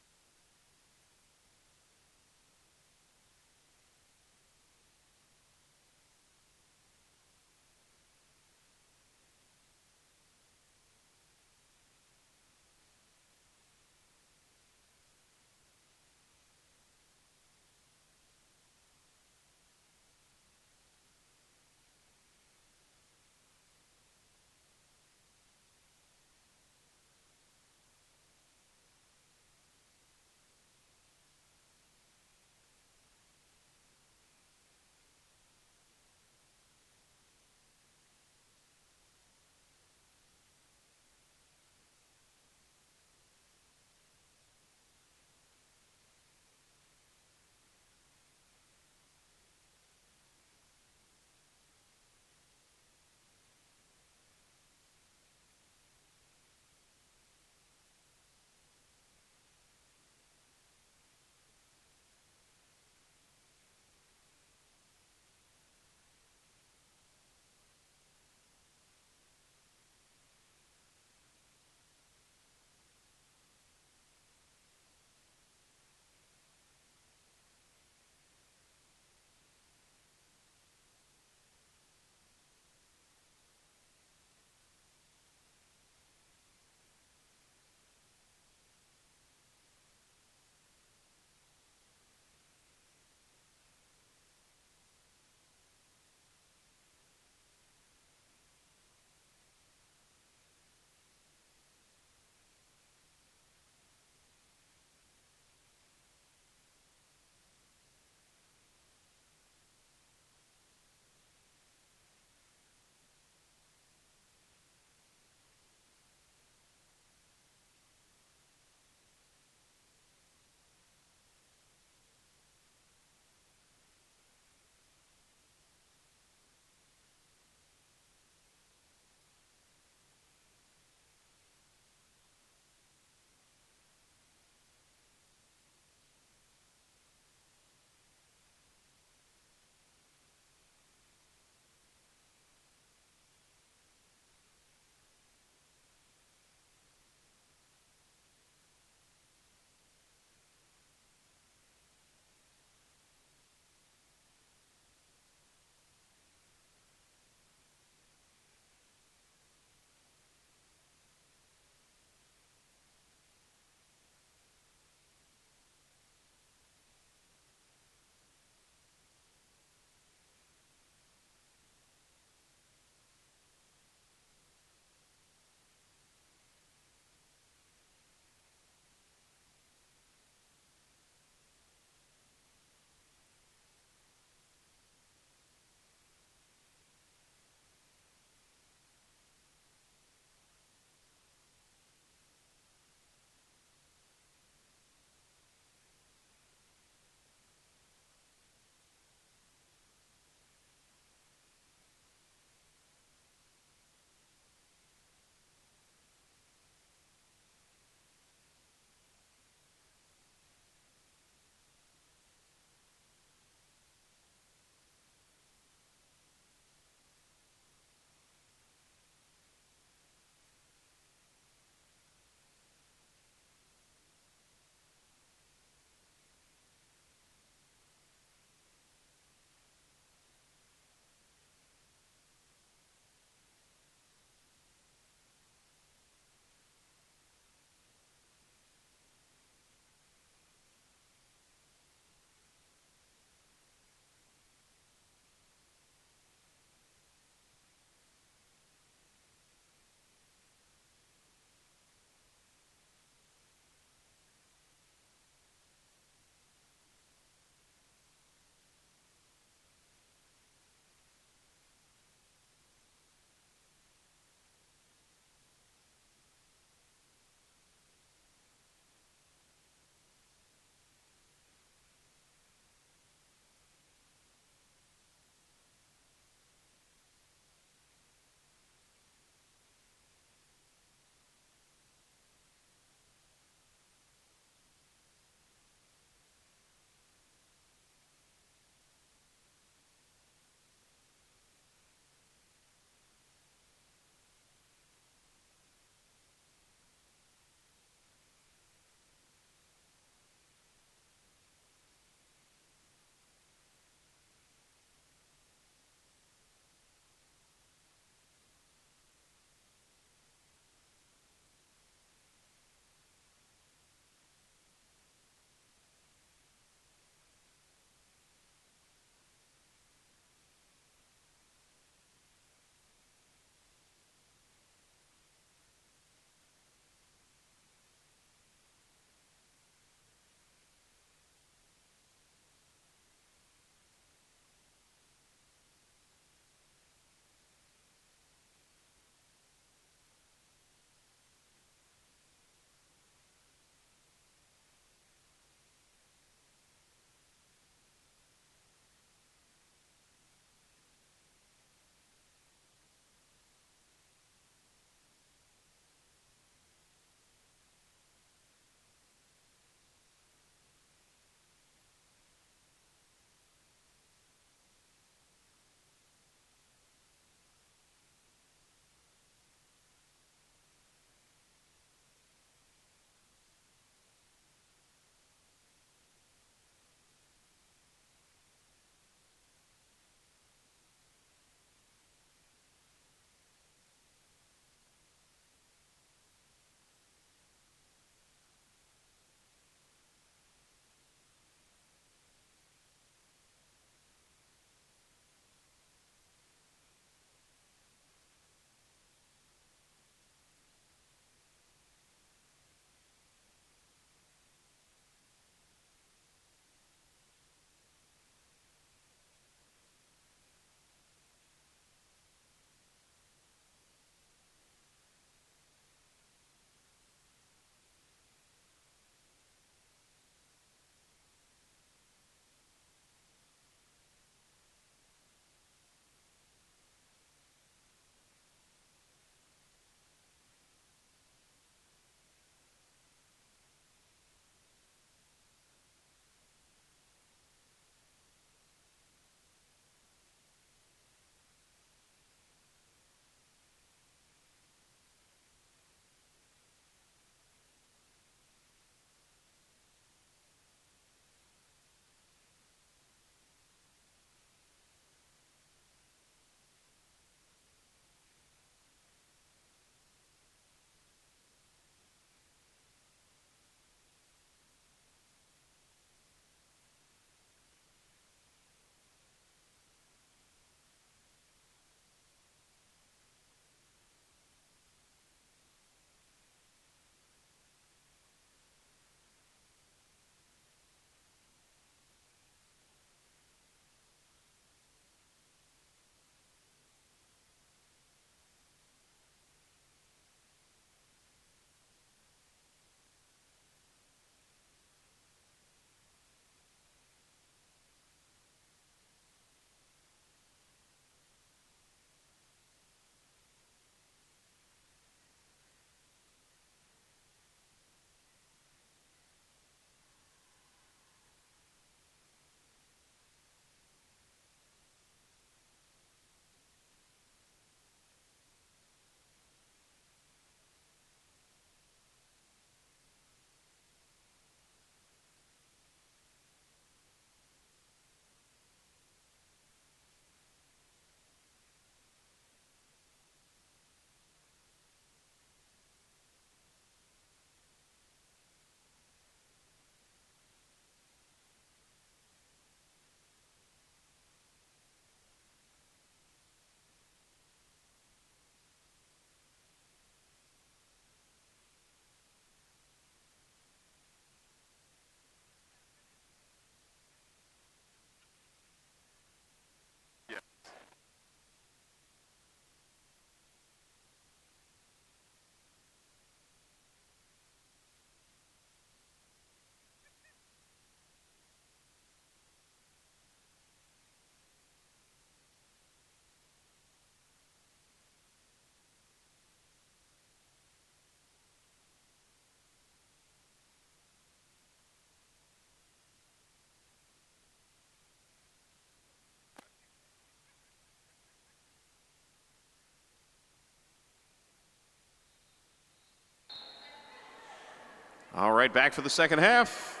C: All right, back for the second half.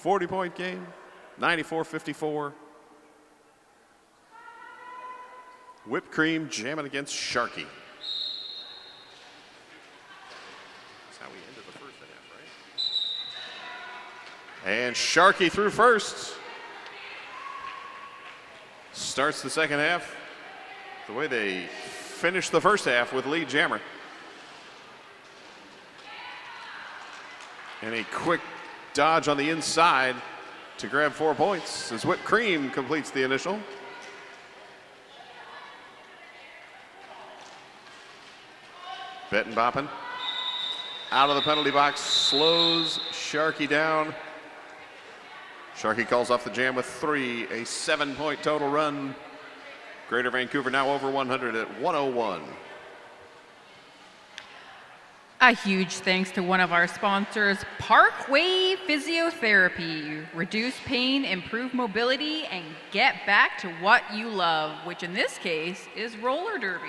C: 40-point game, 94-54. Whipped Cream jamming against Sharky. That's how we ended the first half, right? And Sharky through first. Starts the second half the way they finished the first half with lead jammer. And a quick dodge on the inside to grab 4 points as Whipped Cream completes the initial. Bettin Boppin out of the penalty box, slows Sharky down. Sharky calls off the jam with 3, a 7-point total run. Greater Vancouver now over 100 at 101.
B: A huge thanks to one of our sponsors, Parkway Physiotherapy. Reduce pain, improve mobility, and get back to what you love, which in this case is roller derby.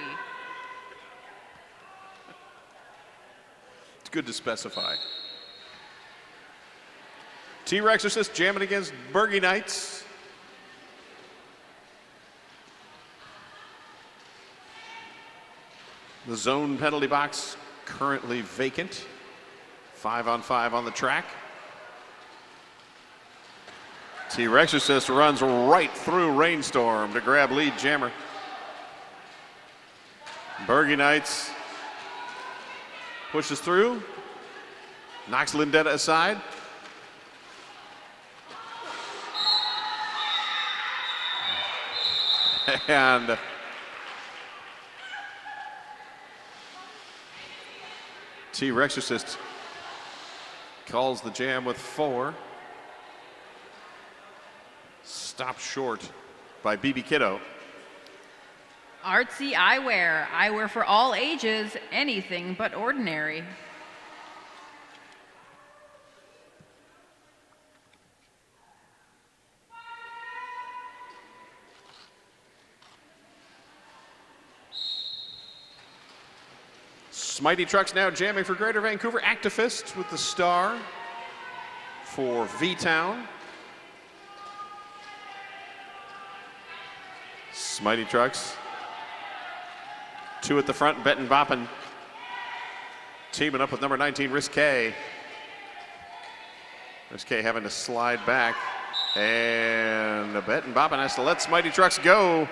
C: It's good to specify. T-Rexorcist jamming against Bergie Knights. The zone penalty box currently vacant. 5-on-5 on the track. T-Rexorcist runs right through Rainstorm to grab lead jammer. Bergie Knights pushes through, knocks Lindetta aside. And T-Rexorcist calls the jam with 4. Stopped short by BB Kiddo.
B: Artsy Eyewear, eyewear for all ages, anything but ordinary.
C: Smitey Trucks now jamming for Greater Vancouver. Activist with the star for V-Town. Smitey Trucks. 2 at the front, Bettin Boppin. Teaming up with number 19, Risque. Risque having to slide back. And Bettin Boppin has to let Smitey Trucks go.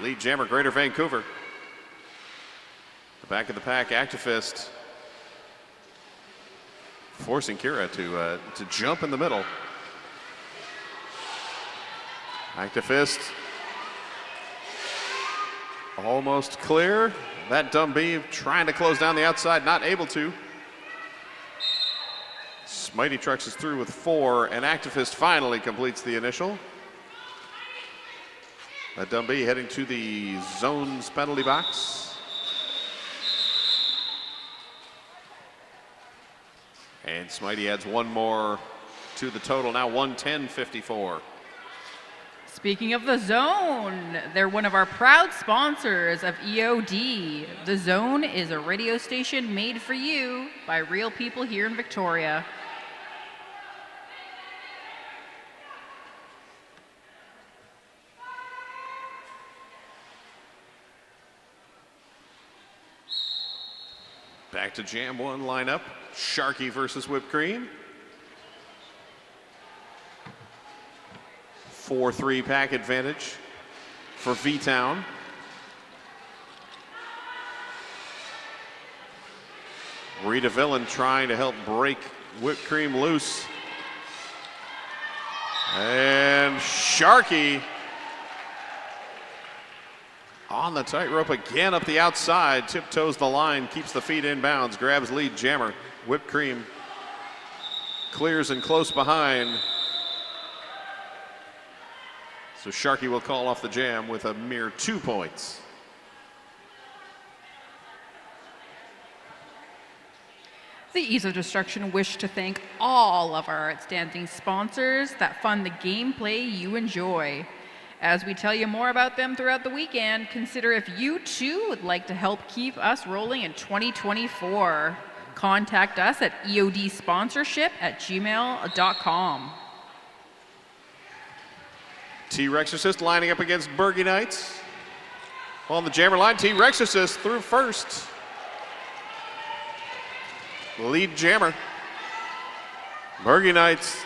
C: Lead jammer, Greater Vancouver. The back of the pack, Activist, forcing Kira to jump in the middle. Activist almost clear. That Dumb Bee trying to close down the outside, not able to. Smitey Trucks is through with 4, and Activist finally completes the initial. That Dumb Bee heading to the zones penalty box. And Smitey adds 1 more to the total, now 110-54.
B: Speaking of the Zone, they're one of our proud sponsors of EOD. The Zone is a radio station made for you by real people here in Victoria.
C: Back to Jam 1 lineup. Sharky versus Whipped Cream. 4-3 pack advantage for V-Town. Rita Villain trying to help break Whipped Cream loose. And Sharky on the tightrope again up the outside, tiptoes the line, keeps the feet inbounds, grabs lead jammer. Whipped Cream clears and close behind. So Sharky will call off the jam with a mere 2 points.
B: The Ease of Destruction wish to thank all of our outstanding sponsors that fund the gameplay you enjoy. As we tell you more about them throughout the weekend, consider if you too would like to help keep us rolling in 2024. contact us at eodsponsorship@gmail.com.
C: T-Rexorcist lining up against Bergie Knights. On the jammer line, T-Rexorcist through first. Lead jammer. Bergie Knights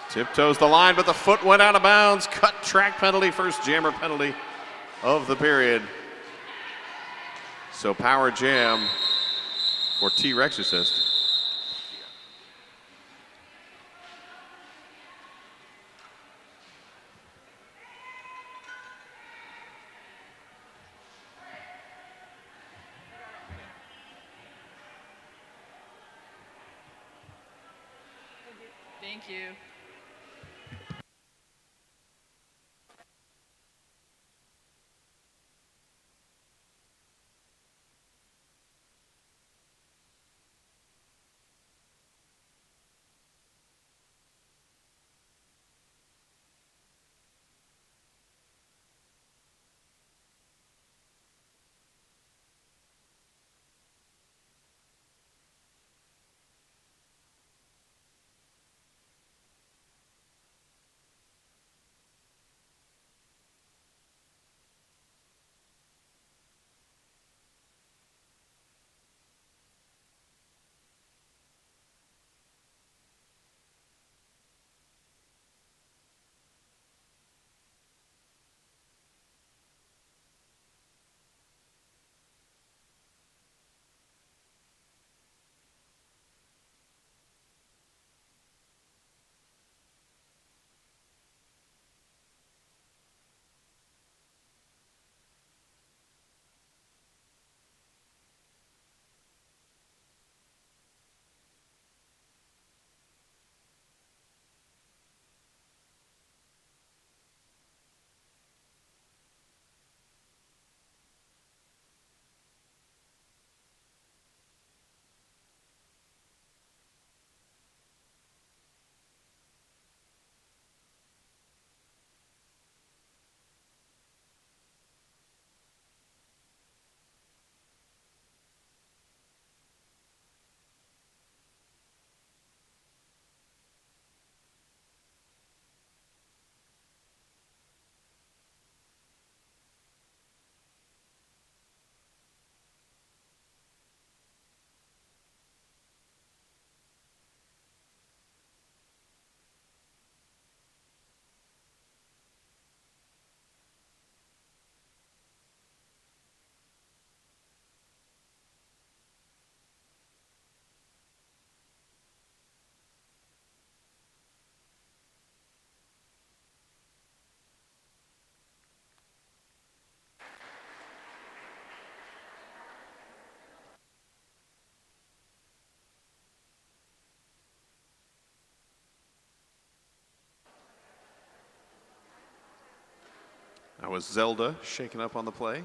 C: tiptoes the line, but the foot went out of bounds. Cut track penalty, first jammer penalty of the period. So power jam for T-Rexorcist.
B: Thank you.
C: That was Zelda shaking up on the play.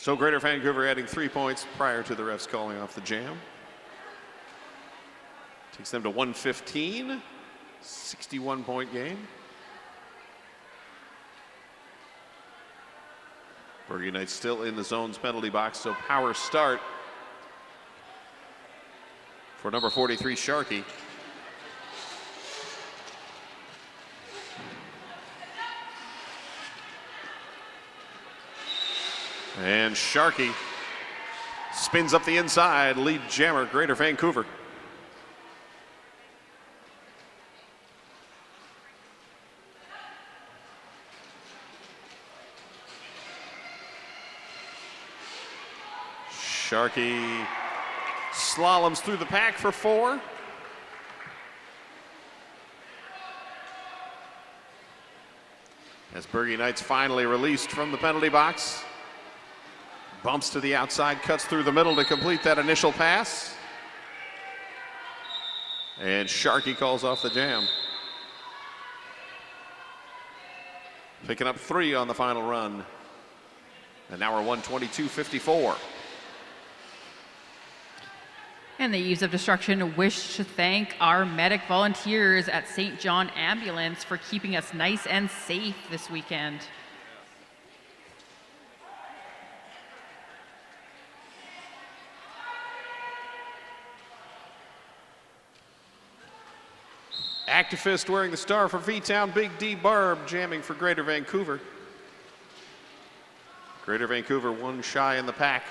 C: So Greater Vancouver adding 3 points prior to the refs calling off the jam. Takes them to 115, 61-point game. Bergie Knights still in the zone's penalty box, so power start for number 43, Sharkey. And Sharkey spins up the inside, lead jammer, Greater Vancouver. Sharkey slaloms through the pack for 4. As Bergie Knights finally released from the penalty box. Bumps to the outside, cuts through the middle to complete that initial pass. And Sharkey calls off the jam. Picking up 3 on the final run. And now we're 122-54.
B: And the Eves of Destruction wish to thank our medic volunteers at St. John Ambulance for keeping us nice and safe this weekend.
C: Activist wearing the star for V-Town, Big D Barb jamming for Greater Vancouver. Greater Vancouver 1 shy in the pack.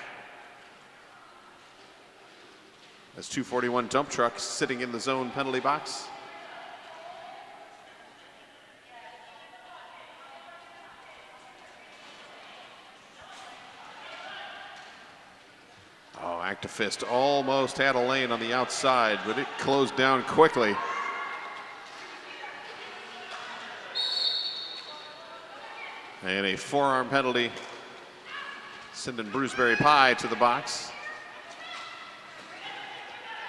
C: As 241 dump trucks sitting in the zone penalty box. Oh, Activist almost had a lane on the outside, but it closed down quickly. And a forearm penalty, sending Bruceberry Pie to the box.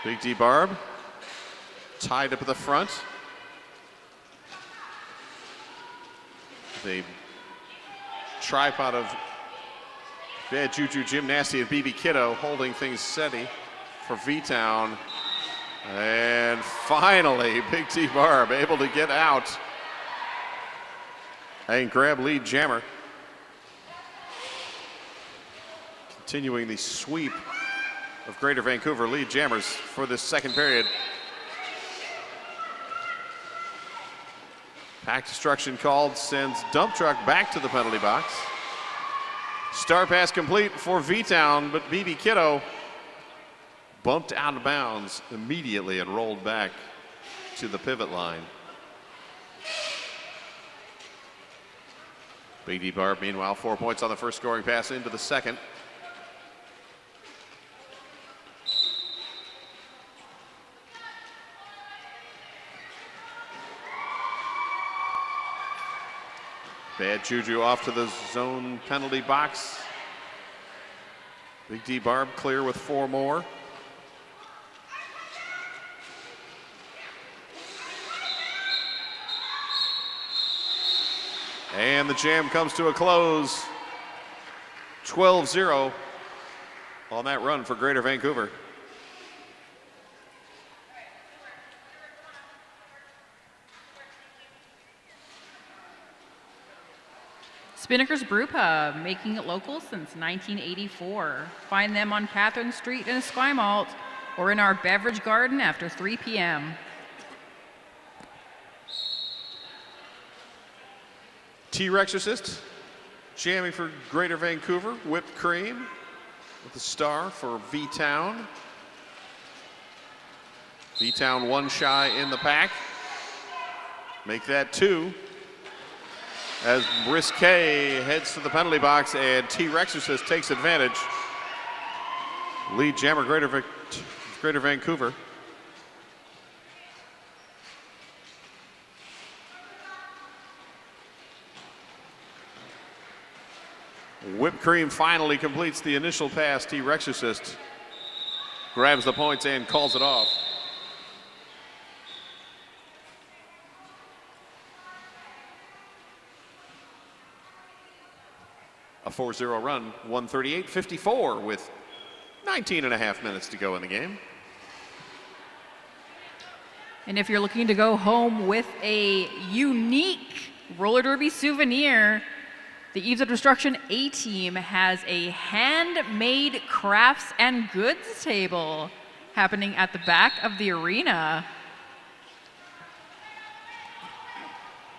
C: Big D Barb tied up at the front. The tripod of Bad Juju Gymnasty and BB Kiddo holding things steady for V-Town. And finally, Big D Barb able to get out and grab lead jammer. Continuing the sweep of Greater Vancouver lead jammers for this second period. Pack destruction called, sends dump truck back to the penalty box. Star pass complete for V-Town, but BB Kiddo bumped out of bounds immediately and rolled back to the pivot line. Big D Barb, meanwhile, 4 points on the first scoring pass into the second. Bad Juju off to the zone penalty box. Big D Barb clear with 4 more. And the jam comes to a close. 12-0 on that run for Greater Vancouver.
B: Spinnaker's Brew Pub, making it local since 1984. Find them on Catherine Street in Esquimalt or in our beverage garden after 3 p.m.
C: T-Rexorcist jamming for Greater Vancouver. Whipped Cream with the star for V-Town. V-Town 1 shy in the pack. Make that 2. As Risque heads to the penalty box and T-Rexorcist takes advantage. Lead jammer Greater Vancouver. Whipped Cream finally completes the initial pass. T-Rexorcist grabs the points and calls it off. A 4-0 run, 138-54 with 19 and a half minutes to go in the game.
B: And if you're looking to go home with a unique roller derby souvenir, the Eves of Destruction A-Team has a handmade crafts and goods table happening at the back of the arena.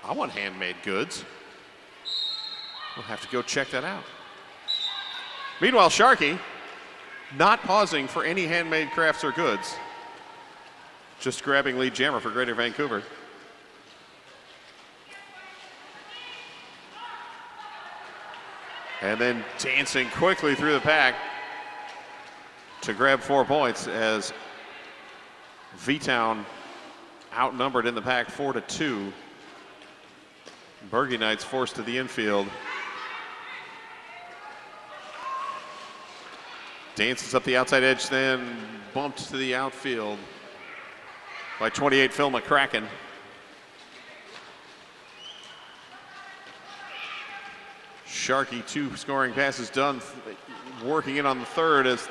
C: I want handmade goods. We'll have to go check that out. Meanwhile, Sharkey not pausing for any handmade crafts or goods. Just grabbing lead jammer for Greater Vancouver. And then dancing quickly through the pack to grab 4 points as V-Town outnumbered in the pack 4-2. Bergie Knights forced to the infield. Dances up the outside edge, then bumped to the outfield by 28 Phil McCracken. Sharkey, 2 scoring passes done, working in on the third as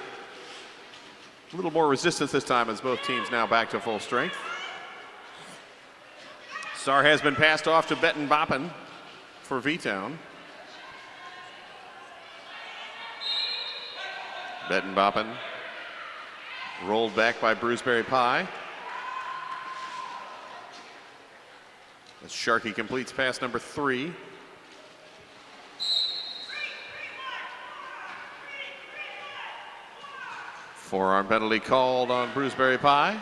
C: a little more resistance this time as both teams now back to full strength. Star has been passed off to Benton Boppin for V-Town. Benton Boppin rolled back by Bruceberry Pie. As Sharkey completes pass number 3. Forearm penalty called on Bruceberry Pie.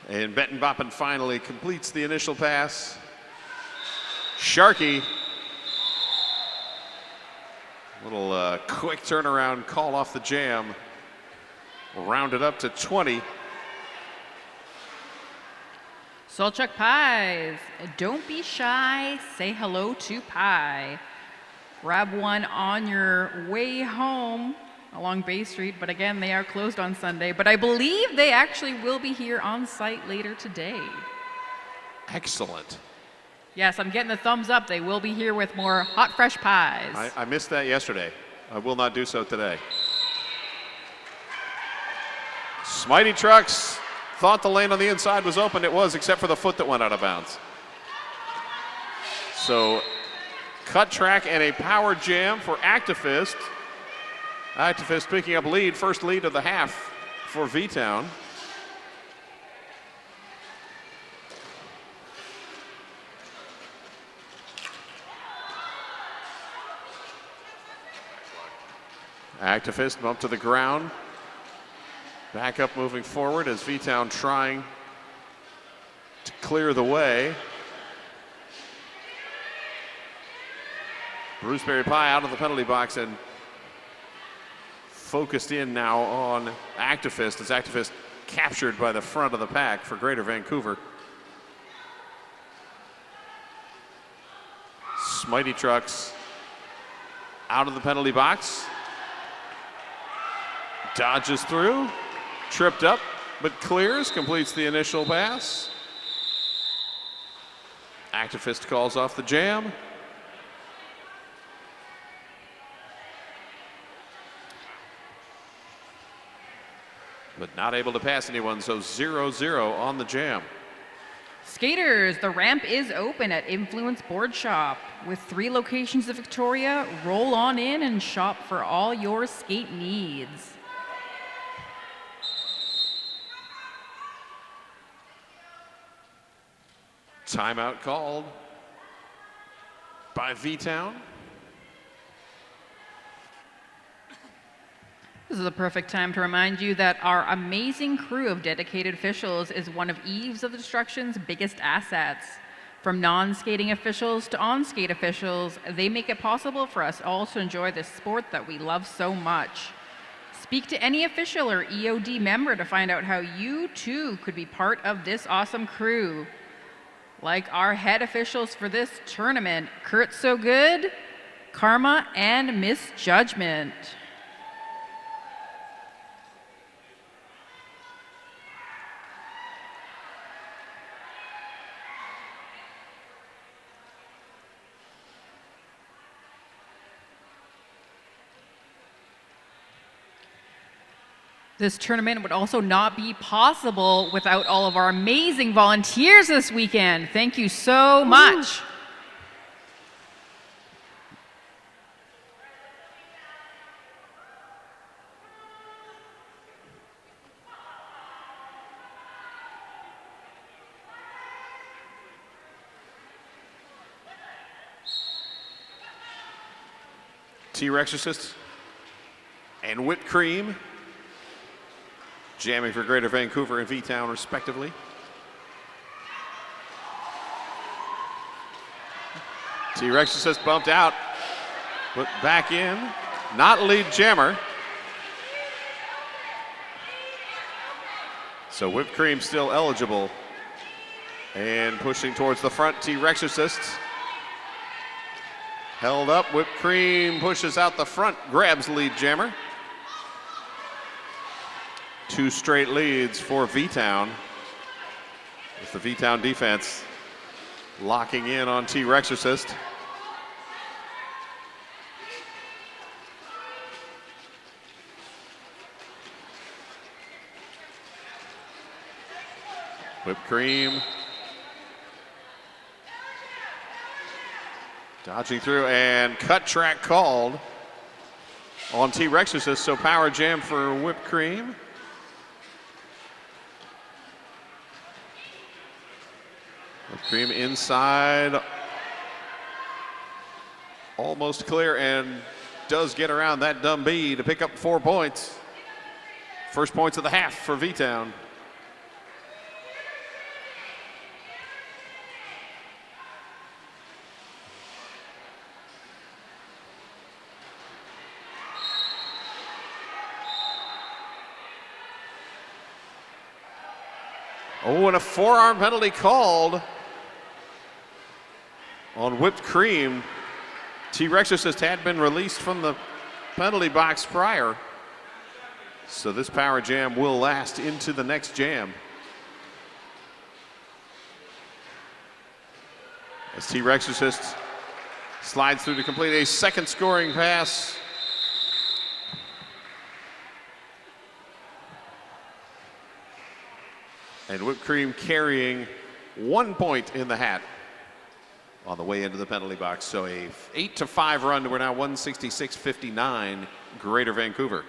C: And Benton Boppin finally completes the initial pass. Sharkey, little quick turnaround call off the jam. Rounded up to 20.
B: Saltchuk Pies, don't be shy, say hello to Pie. Grab one on your way home along Bay Street, but again, they are closed on Sunday. But I believe they actually will be here on site later today.
C: Excellent.
B: Yes, I'm getting the thumbs up. They will be here with more hot, fresh pies.
C: I missed that yesterday. I will not do so today. Smitey Trucks thought the lane on the inside was open. It was, except for the foot that went out of bounds. So, cut track and a power jam for Actifist. Actifist picking up lead, first lead of the half for V-Town. Actifist bump to the ground. Back up moving forward as V-Town trying to clear the way. Bruceberry Pie out of the penalty box and focused in now on Actifist as Actifist captured by the front of the pack for Greater Vancouver. Smitey Trucks out of the penalty box. Dodges through, tripped up, but clears, completes the initial pass. Actifist calls off the jam. But not able to pass anyone, so 0-0 on the jam.
B: Skaters, the ramp is open at Influence Board Shop. With 3 locations of Victoria, roll on in and shop for all your skate needs.
C: Timeout called by V-Town.
B: This is a perfect time to remind you that our amazing crew of dedicated officials is one of Eves of Destruction's biggest assets. From non-skating officials to on-skate officials, they make it possible for us all to enjoy this sport that we love so much. Speak to any official or EOD member to find out how you too could be part of this awesome crew. Like our head officials for this tournament, Kurt So Good, Karma, and Misjudgment. This tournament would also not be possible without all of our amazing volunteers this weekend. Thank you so much.
C: T-Rexorcist and Whipped Cream jamming for Greater Vancouver and V-Town respectively. T-Rexorcist bumped out, put back in, not lead jammer. So Whipped Cream still eligible. And pushing towards the front, T-Rexorcist. Held up, Whipped Cream pushes out the front, grabs lead jammer. 2 straight leads for V-Town. With the V-Town defense locking in on T-Rexorcist. Whipped Cream dodging through, and cut track called on T-Rexorcist, so power jam for Whipped Cream. Whipped Cream inside, almost clear, and does get around that Dumby to pick up 4 points. First points of the half for V-Town. Oh, and a forearm penalty called on Whipped Cream. T-Rexorcist had been released from the penalty box prior. So this power jam will last into the next jam. As T-Rexorcist slides through to complete a second scoring pass. And Whipped Cream carrying 1 point in the hat on the way into the penalty box. So a 8-5 run. We're now 166-59 Greater Vancouver.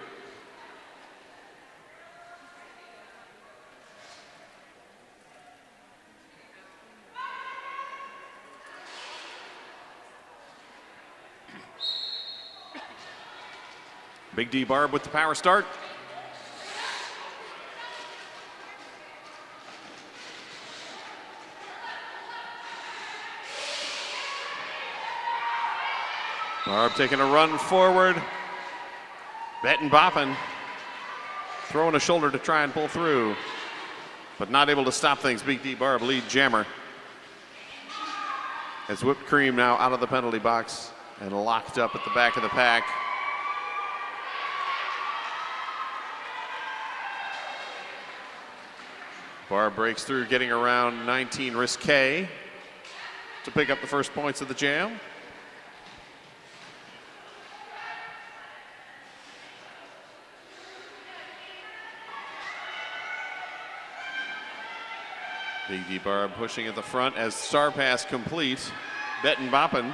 C: Big D Barb with the power start. Barb taking a run forward. Betting bopping. Throwing a shoulder to try and pull through. But not able to stop things. Big D Barb lead jammer. As Whipped Cream now out of the penalty box and locked up at the back of the pack. Barb breaks through, getting around 19 Risque to pick up the first points of the jam. Big D Barb pushing at the front as star pass complete. Bettin' boppin'.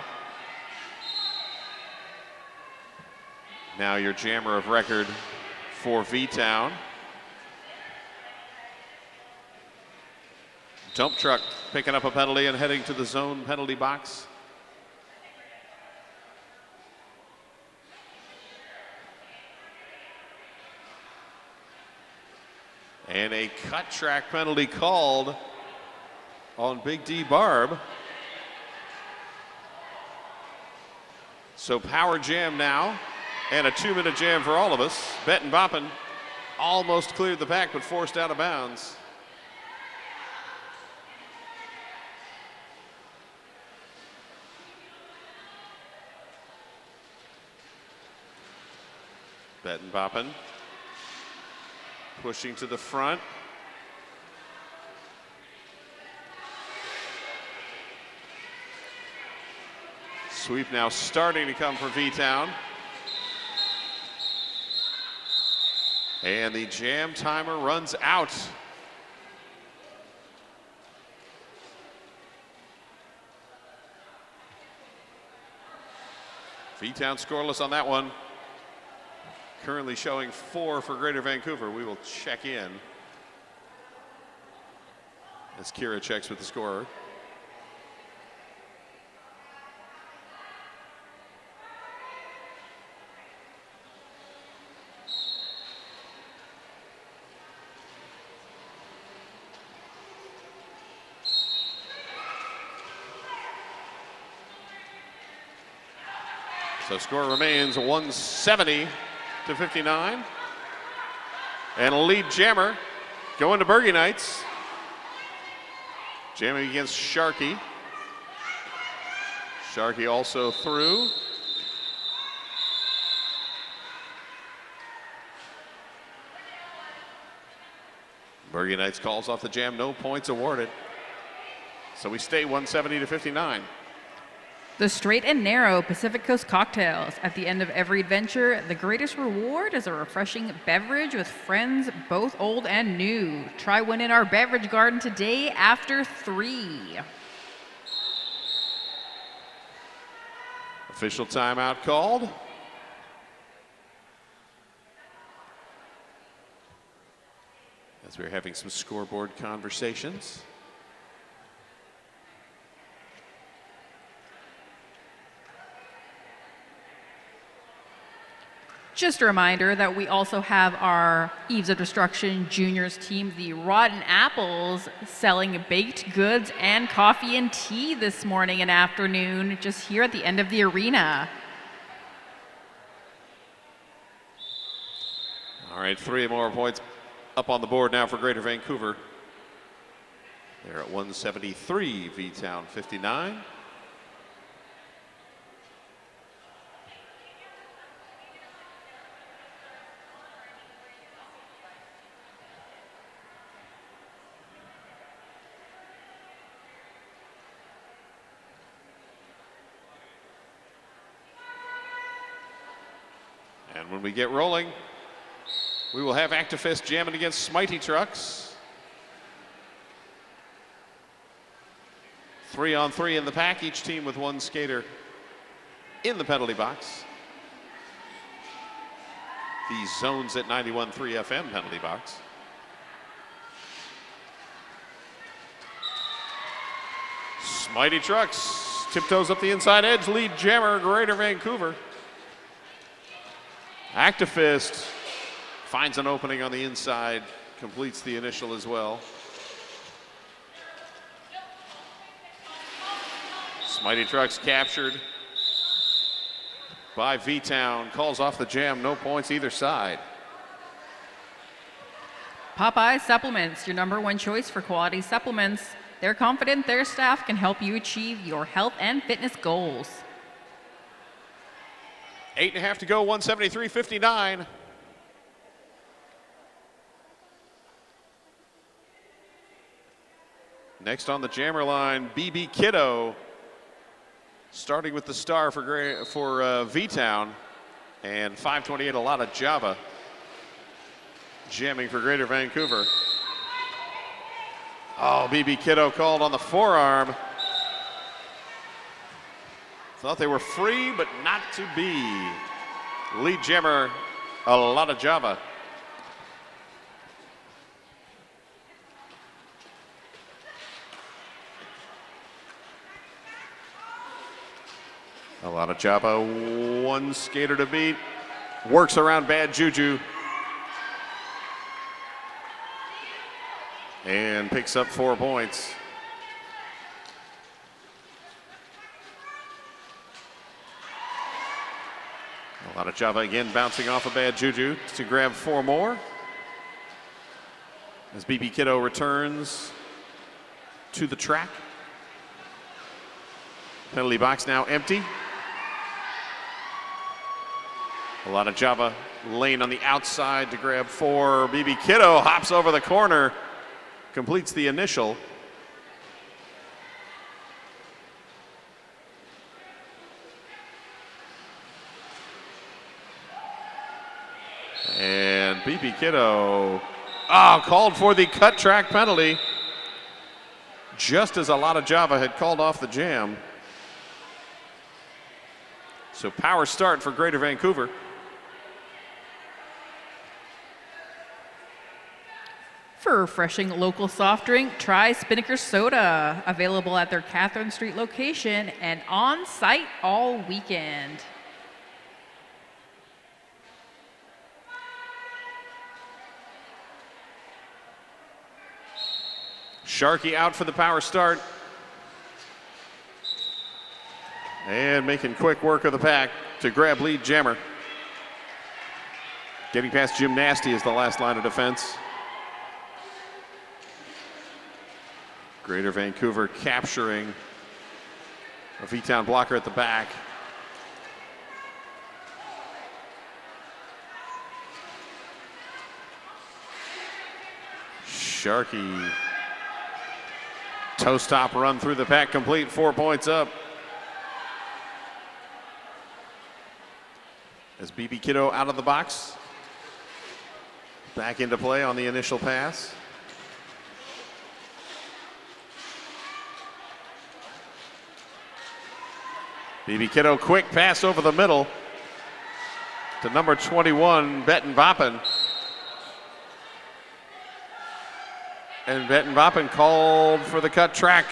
C: Now your jammer of record for V-Town. Dump truck picking up a penalty and heading to the zone penalty box. And a cut track penalty called on Big D Barb. So power jam now, and a 2-minute jam for all of us. Bettin' boppin' almost cleared the pack, but forced out of bounds. Bettin' boppin' pushing to the front. Sweep now starting to come for V-Town. And the jam timer runs out. V-Town scoreless on that one. Currently showing 4 for Greater Vancouver. We will check in as Kira checks with the scorer. So score remains 170-59. And lead jammer going to Bergie Knights. Jamming against Sharkey. Sharkey also through. Bergie Knights calls off the jam, no points awarded. So we stay 170 to 59.
B: The Straight and Narrow Pacific Coast Cocktails. At the end of every adventure, the greatest reward is a refreshing beverage with friends, both old and new. Try one in our beverage garden today after 3.
C: Official timeout called. As we're having some scoreboard conversations.
B: Just a reminder that we also have our Eves of Destruction Juniors team, the Rotten Apples, selling baked goods and coffee and tea this morning and afternoon, just here at the end of the arena.
C: All right, 3 more points up on the board now for Greater Vancouver. They're at 173, V-Town 59. And when we get rolling, we will have Actifist jamming against Smitey Trucks. 3-on-3 in the pack, each team with 1 skater in the penalty box. The Zones at 91.3 FM penalty box. Smitey Trucks tiptoes up the inside edge, lead jammer, Greater Vancouver. Actifist finds an opening on the inside, completes the initial as well. Smitey Trucks captured by V-Town, calls off the jam, no points either side.
B: Popeye Supplements, your #1 choice for quality supplements. They're confident their staff can help you achieve your health and fitness goals.
C: 8.5 to go, 173-59. Next on the jammer line, BB Kiddo, starting with the star for V-Town, and 528 a lot of Java, jamming for Greater Vancouver. Oh, BB Kiddo called on the forearm. Thought they were free, but not to be. Lead jammer, a lot of Java. A lot of Java, 1 skater to beat. Works around Bad Juju. And picks up 4 points. A lot of Java again bouncing off a Bad Juju to grab 4 more. As BB Kiddo returns to the track. Penalty box now empty. A lot of Java lane on the outside to grab 4. BB Kiddo hops over the corner, completes the initial. And BB Kiddo, called for the cut track penalty, just as a lot of Java had called off the jam. So power start for Greater Vancouver.
B: For refreshing local soft drink, try Spinnaker Soda, available at their Catherine Street location and on site all weekend.
C: Sharkey out for the power start. And making quick work of the pack to grab lead jammer. Getting past Jim Nasty is the last line of defense. Greater Vancouver capturing a V-Town blocker at the back. Sharkey. Toe stop run through the pack complete, 4 points up. As BB Kiddo out of the box. Back into play on the initial pass. BB Kiddo, quick pass over the middle to number 21, Betten Boppen. And Betten Boppen called for the cut track.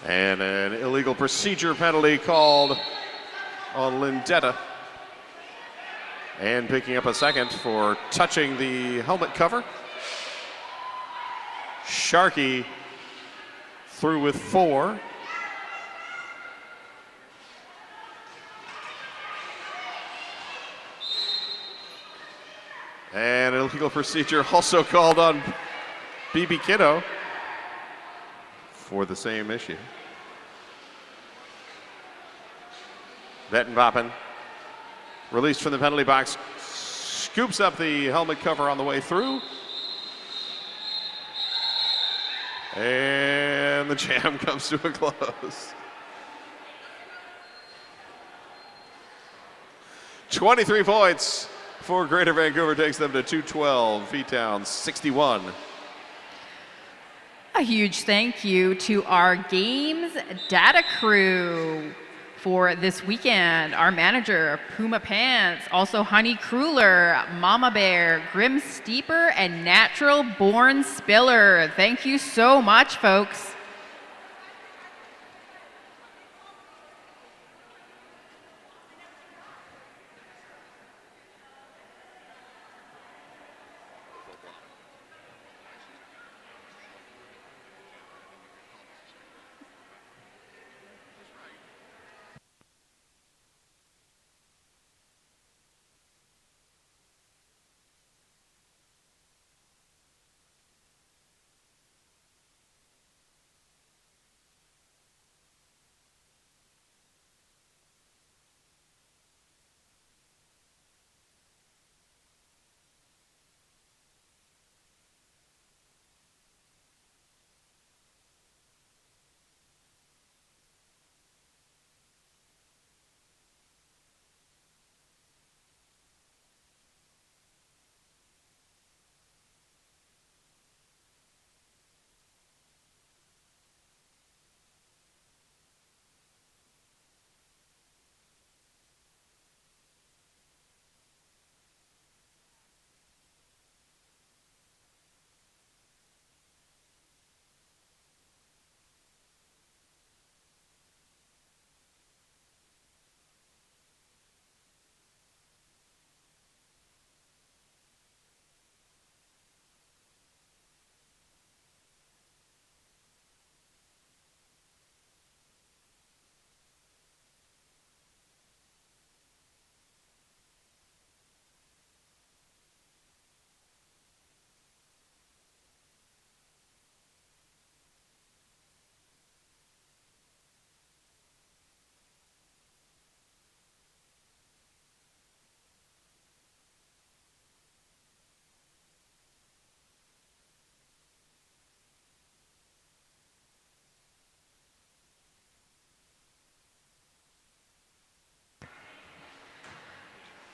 C: And an illegal procedure penalty called on Lindetta. And picking up a second for touching the helmet cover. Sharkey through with 4. And an illegal procedure also called on BB Kiddo for the same issue. Betten Boppen, released from the penalty box, scoops up the helmet cover on the way through. And the jam comes to a close. 23 points for Greater Vancouver, takes them to 212. V-Town 61.
B: A huge thank you to our games data crew for this weekend. Our manager, Puma Pants, also Honey Kruler, Mama Bear, Grim Steeper, and Natural Born Spiller. Thank you so much, folks.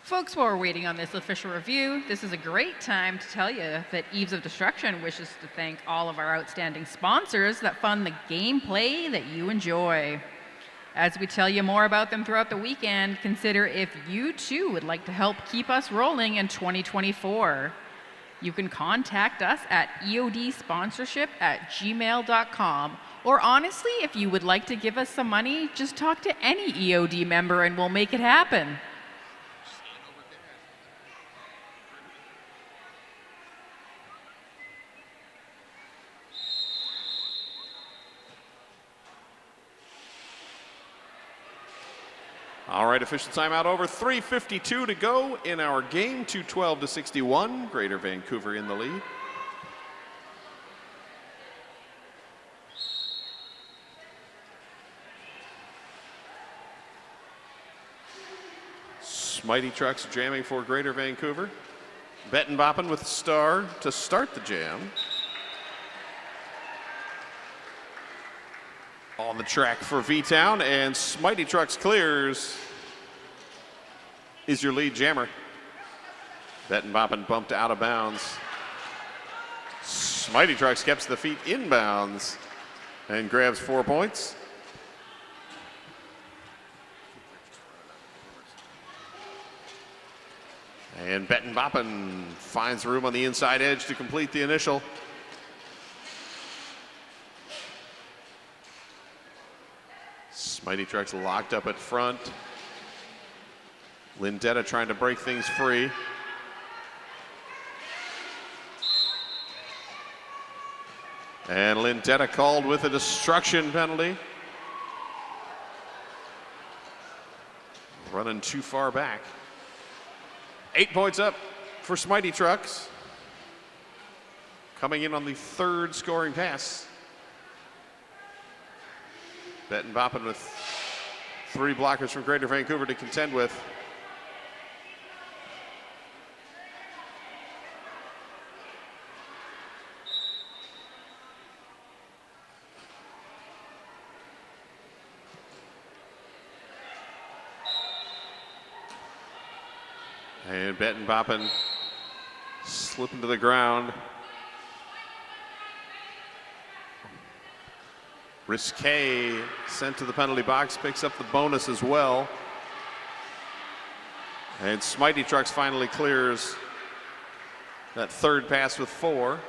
B: Folks, while we're waiting on this official review, this is a great time to tell you that Eves of Destruction wishes to thank all of our outstanding sponsors that fund the gameplay that you enjoy. As we tell you more about them throughout the weekend, consider if you too would like to help keep us rolling in 2024. You can contact us at eodsponsorship@gmail.com. Or honestly, if you would like to give us some money, just talk to any EOD member and we'll make it happen.
C: All right, official timeout over. 3:52 to go in our game. 212-61. Greater Vancouver in the lead. Mighty Trucks jamming for Greater Vancouver. Betton Boppin with the star to start the jam. On the track for V-Town, and Smitey Trucks clears. Is your lead jammer. Betton Boppin bumped out of bounds. Smitey Trucks keeps the feet inbounds and grabs 4 points. And Betton Boppin finds room on the inside edge to complete the initial. Smitey Trucks locked up at front. Lindetta trying to break things free. And Lindetta called with a destruction penalty. Running too far back. 8 points up for Smitey Trucks. Coming in on the third scoring pass. Betton Boppin with 3 blockers from Greater Vancouver to contend with. And Betton Boppin slipping to the ground. Risqué sent to the penalty box, picks up the bonus as well. And Smitey Trucks finally clears that third pass with 4.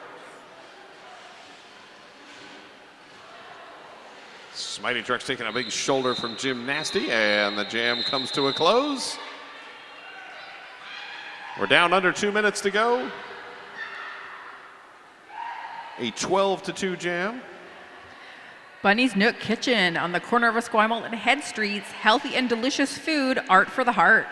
C: Smitey Trucks taking a big shoulder from Jim Nasty, and the jam comes to a close. We're down under 2 minutes to go. A 12-2 jam.
B: Bunny's Nook Kitchen on the corner of Esquimalt and Head Streets. Healthy and delicious food, art for the heart.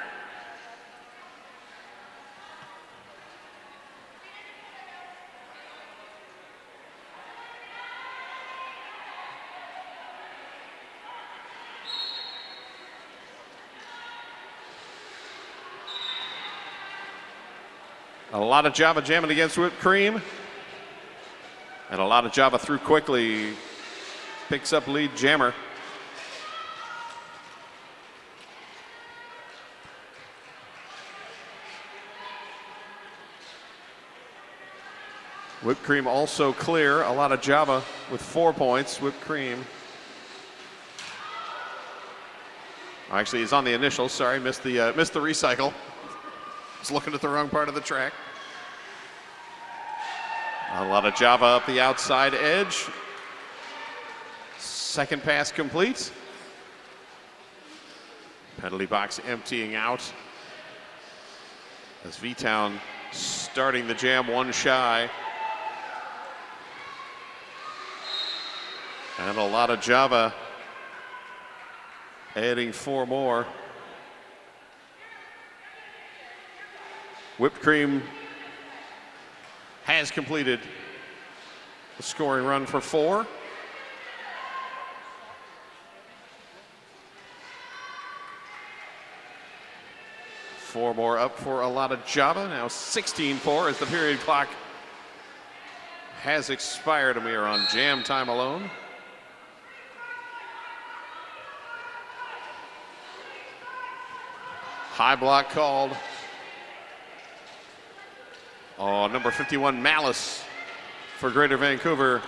C: A lot of Java jamming against whipped cream. And a lot of Java through quickly. Picks up lead jammer. Whipped cream also clear. A lot of Java with 4 points. Whipped cream. Actually, he's on the initial. Sorry, missed the recycle. Was looking at the wrong part of the track. A lot of Java up the outside edge. Second pass complete. Penalty box emptying out. As V-Town starting the jam 1 shy. And a lot of Java adding 4 more. Whipped cream has completed the scoring run for 4. Four more up for a lot of Java. Now 16-4 as the period clock has expired and we are on jam time alone. High block called. Oh, number 51, Malice for Greater Vancouver.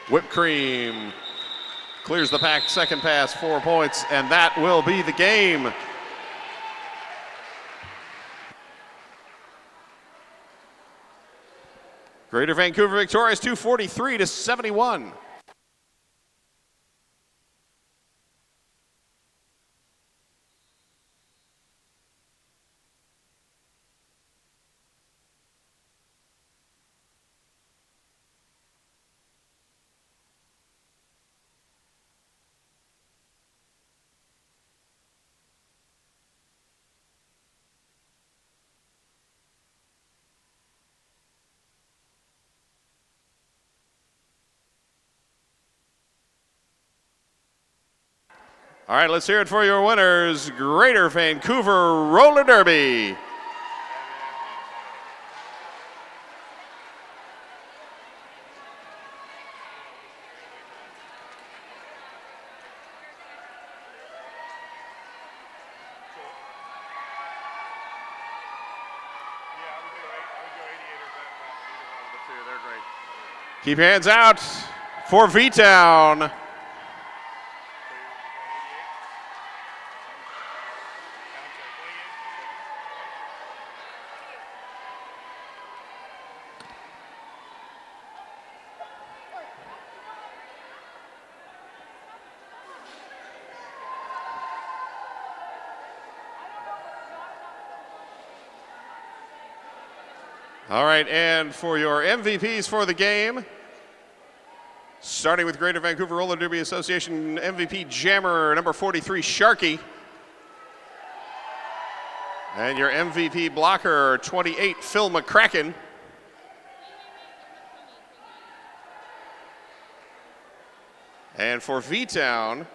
C: Whipped cream clears the pack, second pass, 4 points, and that will be the game. Greater Vancouver victorious 243-71. All right, let's hear it for your winners. Greater Vancouver Roller Derby. Keep your hands out for V-Town. All right, and for your MVPs for the game, starting with Greater Vancouver Roller Derby Association MVP Jammer, number 43, Sharky. And your MVP blocker, 28, Phil McCracken. And for V-Town,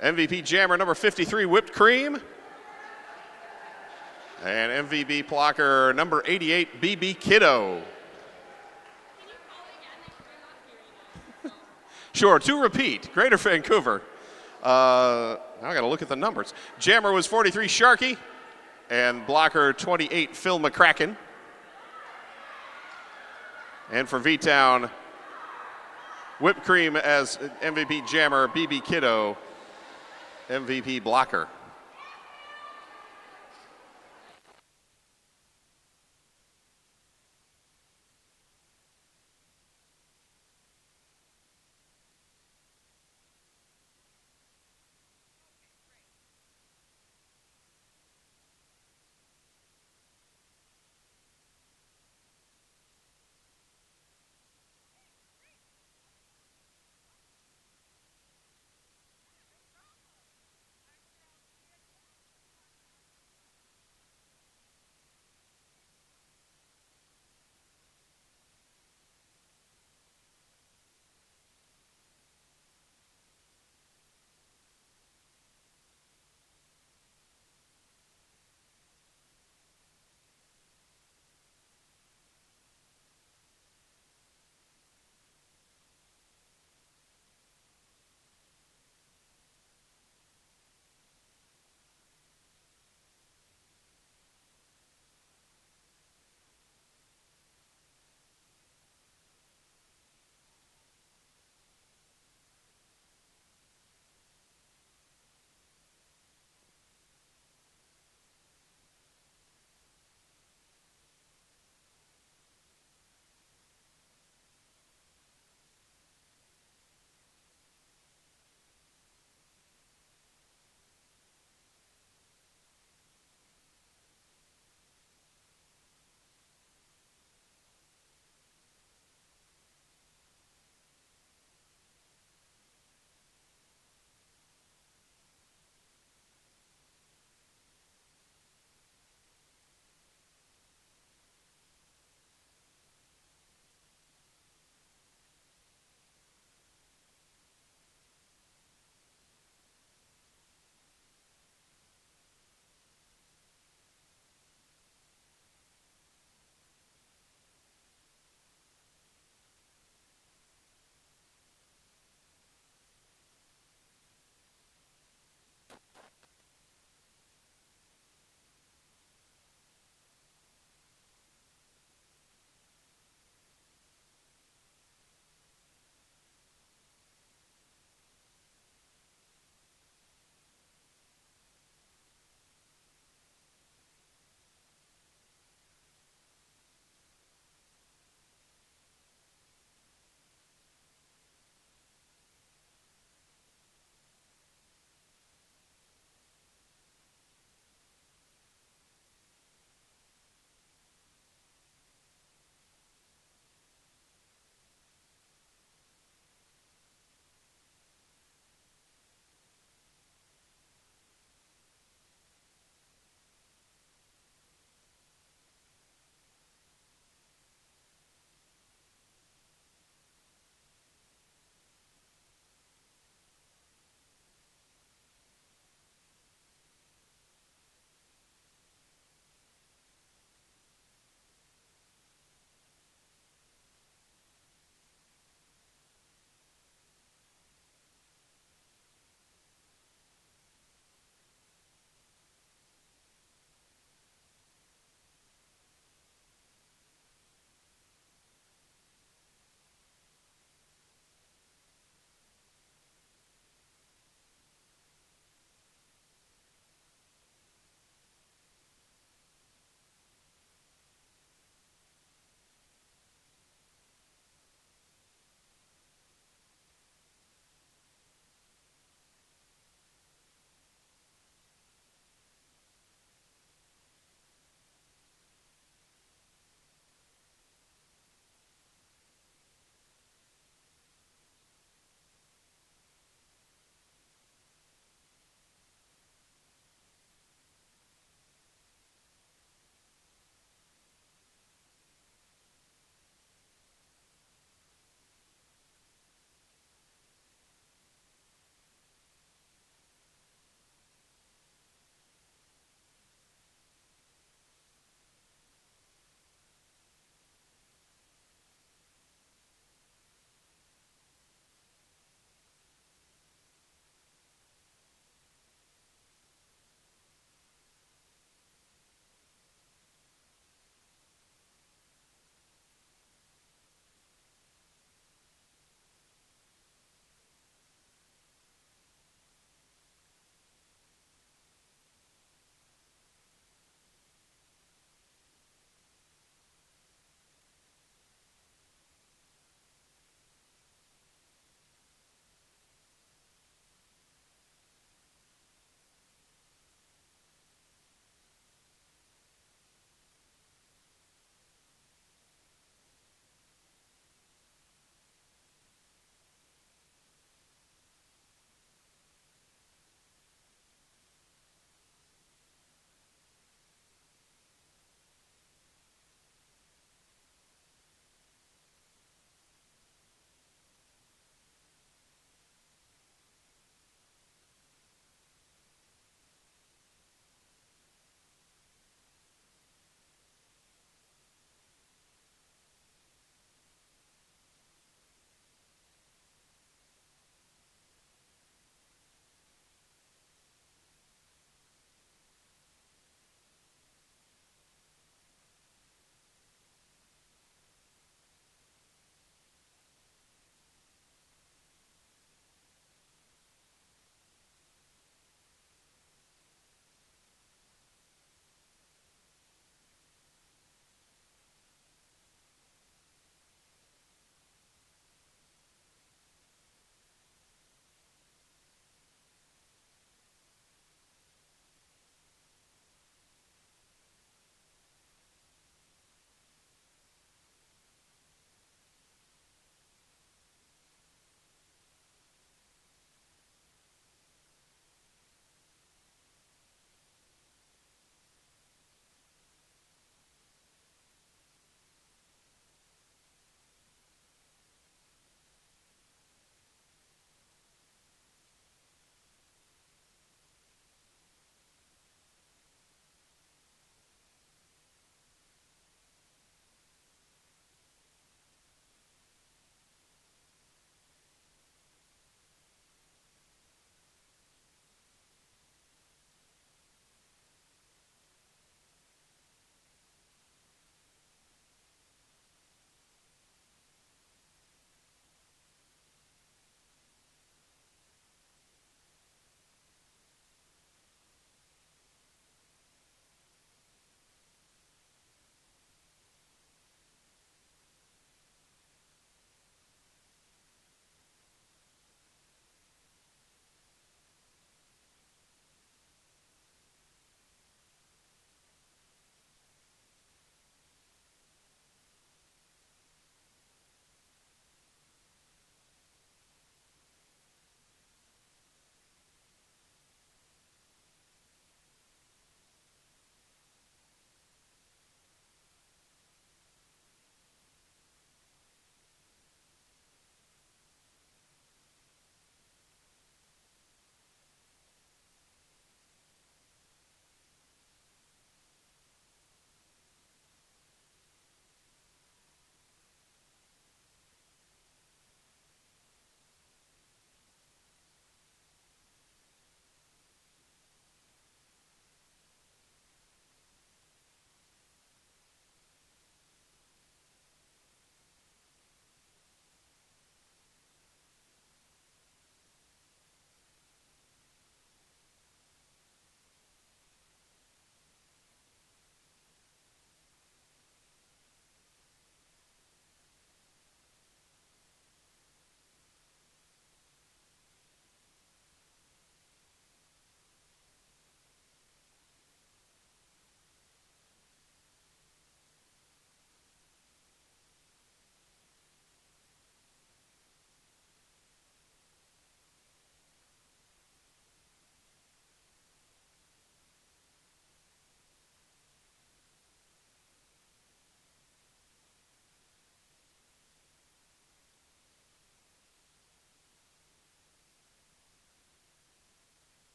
C: MVP Jammer, number 53, Whipped Cream. And MVP blocker, number 88, BB Kiddo. Sure, to repeat, Greater Vancouver. Now I got to look at the numbers. Jammer was 43, Sharky, and blocker 28, Phil McCracken. And for V-Town, Whipped Cream as MVP Jammer, BB Kiddo, MVP blocker.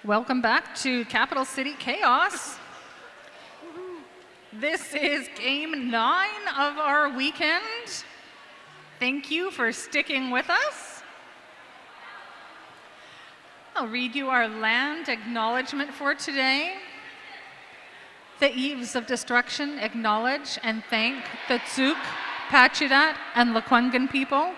A: Welcome back to Capital City Chaos. This is game 9 of our weekend. Thank you for sticking with us. I'll read you our land acknowledgement for today. The Eves of Destruction acknowledge and thank the Tsuk, Pacheedaht, and Lekwungen people,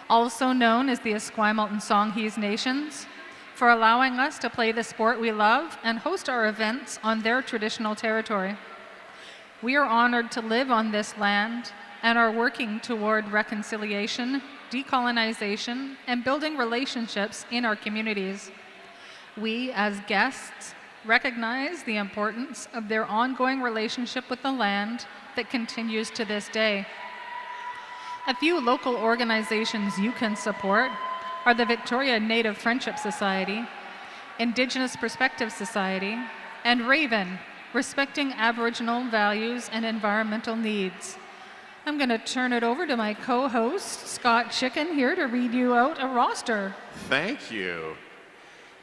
A: also known as the Esquimalt and Songhees nations, for allowing us to play the sport we love and host our events on their traditional territory. We are honored to live on this land and are working toward reconciliation, decolonization, and building relationships in our communities. We, as guests, recognize the importance of their ongoing relationship with the land that continues to this day. A few local organizations you can support are the Victoria Native Friendship Society, Indigenous Perspective Society, and Raven, Respecting Aboriginal Values and Environmental Needs. I'm going to turn it over to my co-host, Scott Chicken, here to read you out a roster.
C: Thank you.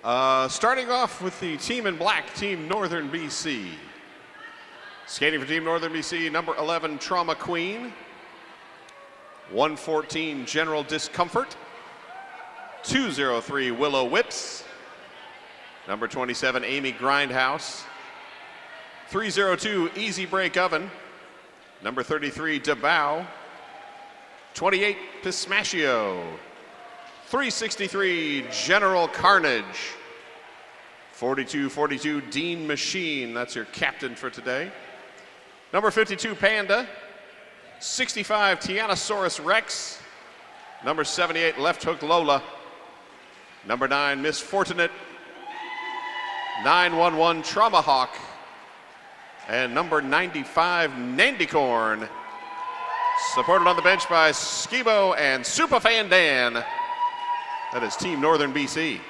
C: Starting off with the team in black, Team Northern BC. Skating for Team Northern BC, number 11, Trauma Queen. 114, General Discomfort. 203, Willow Whips. Number 27, Amy Grindhouse. 302, Easy Break Oven. Number 33, DeBow. 28, Pismachio. 363, General Carnage. 42, Dean Machine. That's your captain for today. Number 52, Panda. 65, Tyrannosaurus Rex. Number 78, Left Hook Lola. Number 9, Miss Fortunate. 911, Traumahawk. And number 95, Nandicorn. Supported on the bench by Skibo and Superfan Dan. That is Team Northern BC.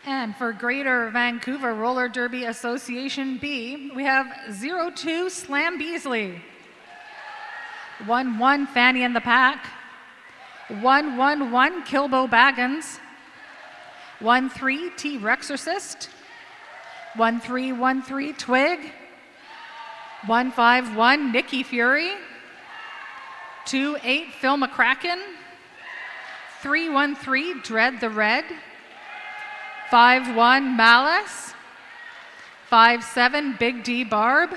A: And for Greater Vancouver Roller Derby Association B, we have 02 Slam Beasley. 11 Fanny in the Pack. 111 Kilbo Baggins. 13 T Rexorcist. 1313 Twig. 151 Nikki Fury. 28 Phil McCracken. 313 Dread the Red. 51 Malice. 57 Big D Barb.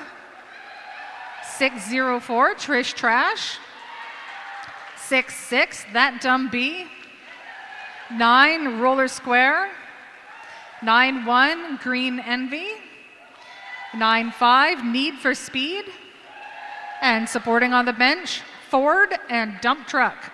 A: 604 Trish Trash. 66 That Dumb Bee. 9 Roller Square. 91 Green Envy. 95 Need for Speed. And supporting on the bench, Ford and Dump Truck.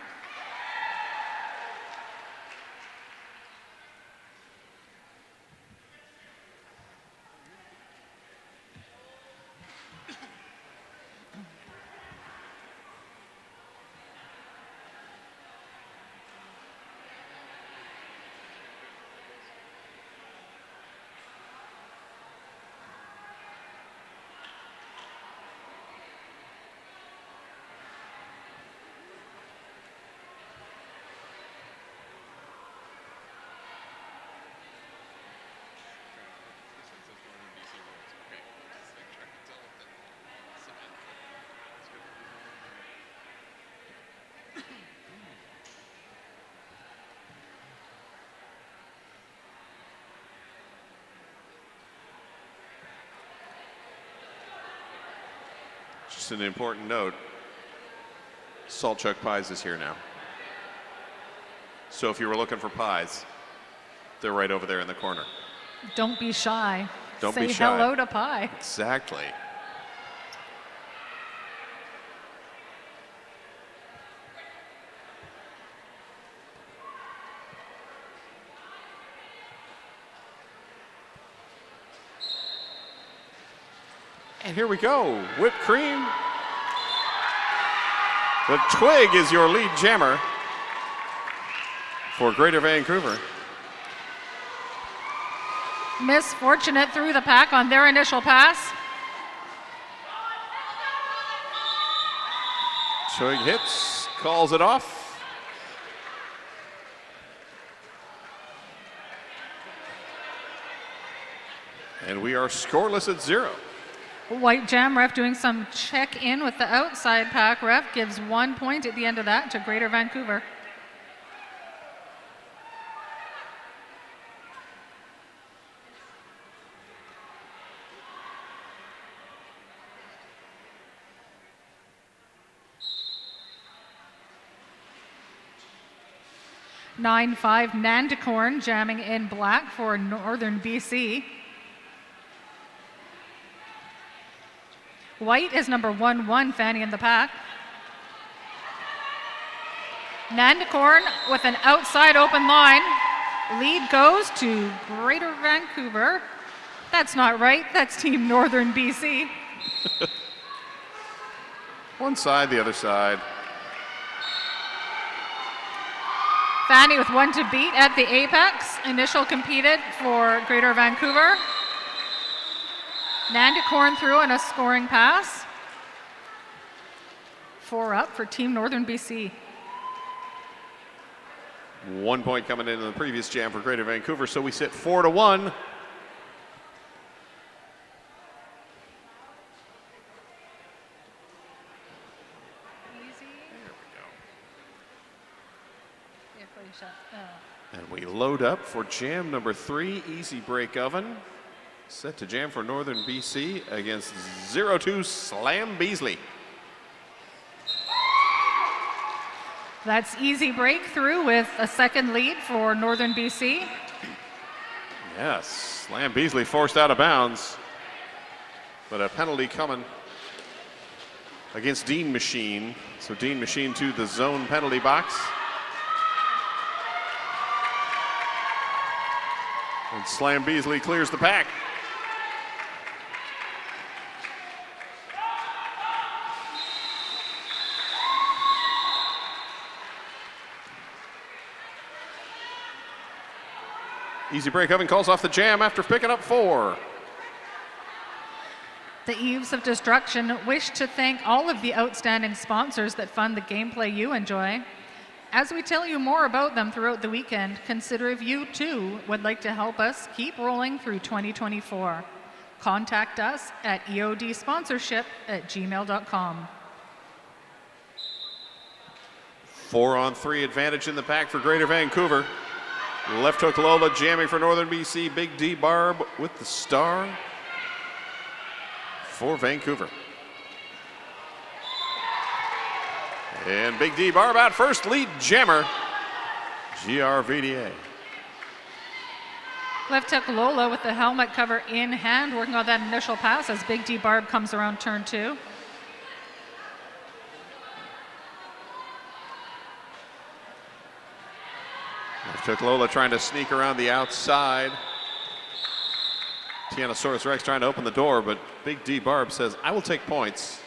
C: Just an important note, Saltchuk Pies is here now. So if you were looking for pies, they're right over there in the corner.
A: Don't be shy.
C: Don't
A: Say
C: be shy.
A: hello to pie.
C: Exactly. And here we go, whipped cream. The Twig is your lead jammer for Greater Vancouver.
A: Miss Fortunate through the pack on their initial pass.
C: Twig hits, calls it off. And we are scoreless at 0.
A: White Jam ref doing some check-in with the outside pack ref, gives 1 point at the end of that to Greater Vancouver. (9-5) Nanticorn jamming in black for Northern BC. White is number 1-1, Fanny in the pack. Nanticorn with an outside open line. Lead goes to Greater Vancouver. That's not right, that's Team Northern BC.
C: One side, the other side.
A: Fanny with 1 to beat at the apex. Initial competed for Greater Vancouver. Nanticorn through on a scoring pass. 4 up for Team Northern BC.
C: 1 point coming in the previous jam for Greater Vancouver, so we sit 4-1. And we load up for jam number 3, Easy Break Oven. Set to jam for Northern BC against 0-2 Slam Beasley.
A: That's easy breakthrough with a second lead for Northern BC.
C: Yes, Slam Beasley forced out of bounds, but a penalty coming against Dean Machine. So Dean Machine to the zone penalty box. And Slam Beasley clears the pack. Easy Break Oven calls off the jam after picking up 4.
A: The Eves of Destruction wish to thank all of the outstanding sponsors that fund the gameplay you enjoy. As we tell you more about them throughout the weekend, consider if you too would like to help us keep rolling through 2024. Contact us at eodsponsorship@gmail.com.
C: 4-on-3 advantage in the pack for Greater Vancouver. Left hook Lola jamming for Northern BC. Big D Barb with the star for Vancouver. And Big D Barb out first, lead jammer, GRVDA.
A: Left hook Lola with the helmet cover in hand, working on that initial pass as Big D Barb comes around turn 2.
C: Left hook Lola trying to sneak around the outside. Tyrannosaurus Rex trying to open the door, but Big D Barb says, I will take points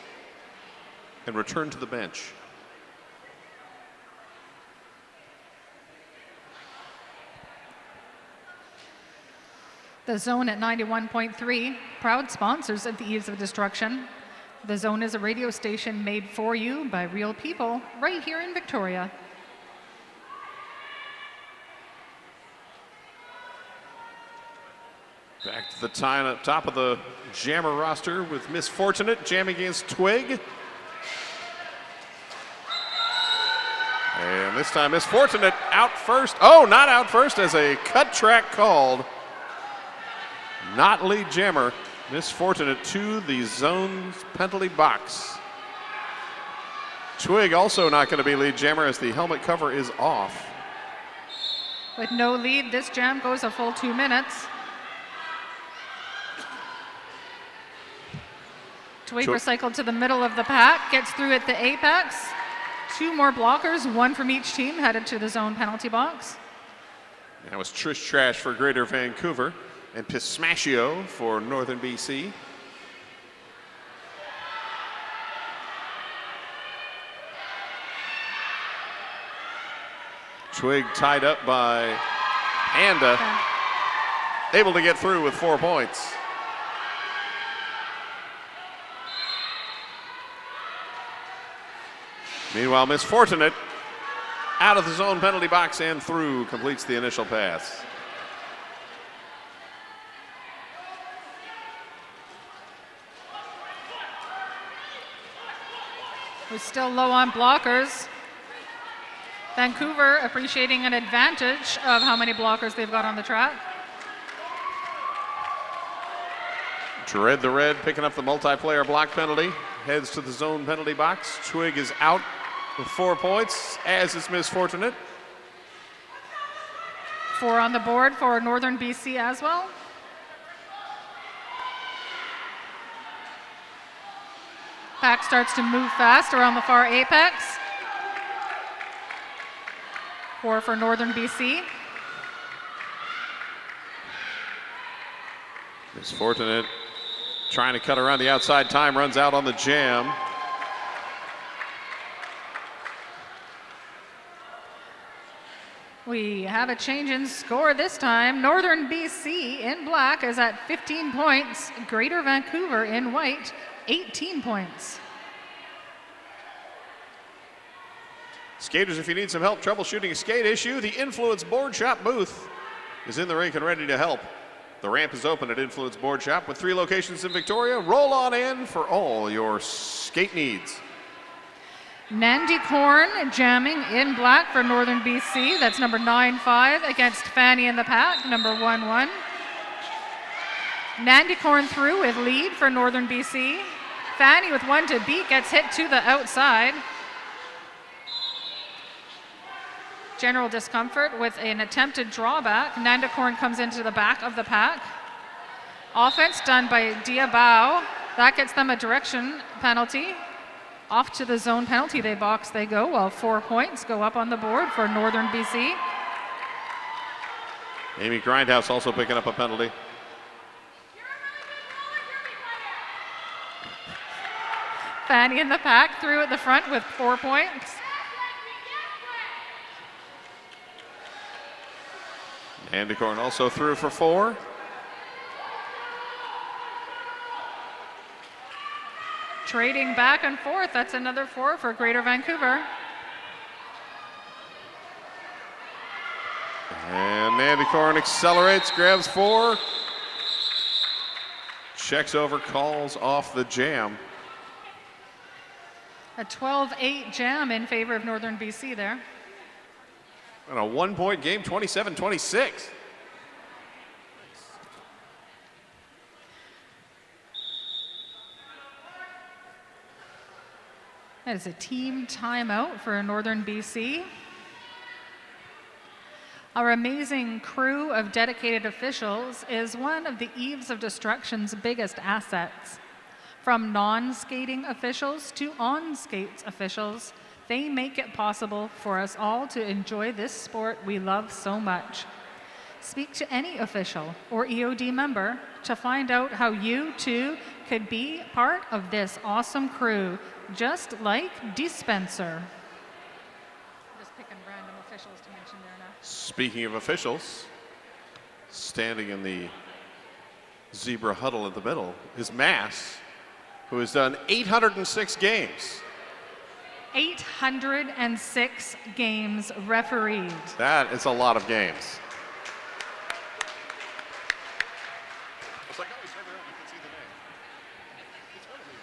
C: and return to the bench.
A: The Zone at 91.3, proud sponsors of the Eves of Destruction. The Zone is a radio station made for you by real people right here in Victoria.
C: Back to the top of the jammer roster with Miss Fortunate jamming against Twig. And this time Miss Fortunate out first. Oh, not out first, as a cut track called. Not lead jammer. Miss Fortunate to the zone's penalty box. Twig also not going to be lead jammer as the helmet cover is off.
A: With no lead, this jam goes a full 2 minutes. Twig recycled to the middle of the pack, gets through at the apex. 2 more blockers, 1 from each team, headed to the zone penalty box.
C: That was Trish Trash for Greater Vancouver and Pismashio for Northern BC. Twig tied up by Panda, able to get through with 4 points. Meanwhile, Miss Fortunate out of the zone penalty box and through, completes the initial pass.
A: who's still low on blockers. Vancouver appreciating an advantage of how many blockers they've got on the track.
C: Dread the Red picking up the multiplayer block penalty. Heads to the zone penalty box. Twig is out with 4 points, as is Miss Fortunate.
A: 4 on the board for Northern BC as well. Pack starts to move fast around the far apex. 4 for Northern BC.
C: Miss Fortunate trying to cut around the outside. Time runs out on the jam.
A: We have a change in score this time. Northern BC in black is at 15 points. Greater Vancouver in white, 18 points.
C: Skaters, if you need some help troubleshooting a skate issue, the Influence Board Shop booth is in the rink and ready to help. The ramp is open at Influence Board Shop with 3 locations in Victoria. Roll on in for all your skate needs.
A: Nandy Corn jamming in black for Northern BC. That's number 9-5 against Fanny in the pack, number 1-1. Nandy Corn through with lead for Northern BC. Fanny with 1 to beat gets hit to the outside. General discomfort with an attempted drawback. Nandicorn comes into the back of the pack. Offense done by Diabao. That gets them a direction penalty. Off to the zone penalty box they go, while 4 points go up on the board for Northern BC.
C: Amy Grindhouse also picking up a penalty.
A: Fanny in the pack through at the front with 4 points.
C: Nandicorn also through for 4.
A: Trading back and forth, that's another 4 for Greater Vancouver.
C: And Nandicorn accelerates, grabs 4. Checks over, calls off the jam.
A: A 12-8 jam in favor of Northern BC there.
C: And a 1-point game, 27-26.
A: That is a team timeout for Northern BC. Our amazing crew of dedicated officials is one of the Eves of Destruction's biggest assets. From non-skating officials to on-skates officials, they make it possible for us all to enjoy this sport we love so much. Speak to any official or EOD member to find out how you too could be part of this awesome crew, just like Dispenser. Just picking random officials to mention there now.
C: Speaking of officials, standing in the zebra huddle in the middle is Mass, who has done 806 games.
A: 806 games refereed.
C: That is a lot of games. It's like, oh, serve her up, you can see the name. It's gotta be.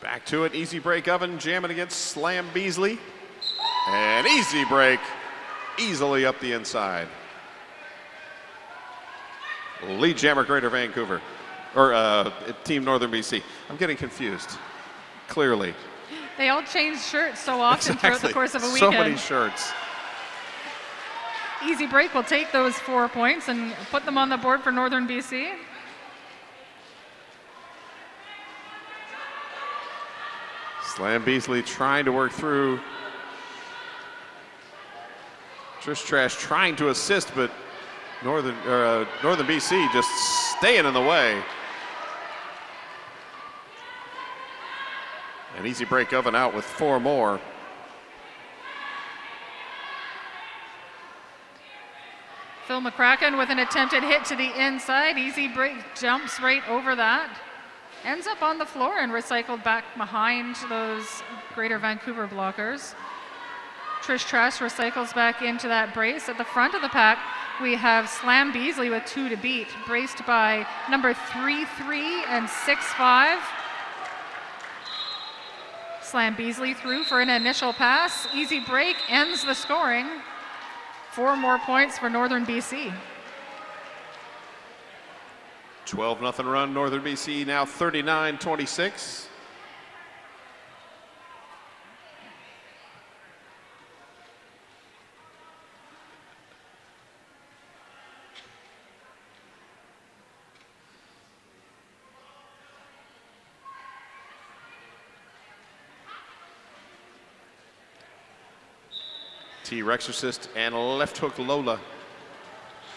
C: Back to it, easy break oven, jamming against Slam Beasley. And easy break, easily up the inside. Lead jammer, Greater Vancouver, or Team Northern BC. I'm getting confused, clearly.
A: They all change shirts so often throughout the course of a
C: So
A: weekend.
C: many shirts.
A: Easy break will take those 4 points and put them on the board for Northern BC.
C: Slam Beasley trying to work through. Trish Trash trying to assist, but Northern BC just staying in the way. An easy break oven out with 4 more.
A: Phil McCracken with an attempted hit to the inside. Easy break jumps right over that. ends up on the floor and recycled back behind those Greater Vancouver blockers. Trish Truss recycles back into that brace. At the front of the pack, we have Slam Beasley with 2 to beat, braced by number 3-3 and 6-5. Slam Beasley through for an initial pass. Easy break, ends the scoring. 4 more points for Northern BC.
C: 12-0 run, Northern BC now 39-26. T-Rexorcist and Left Hook Lola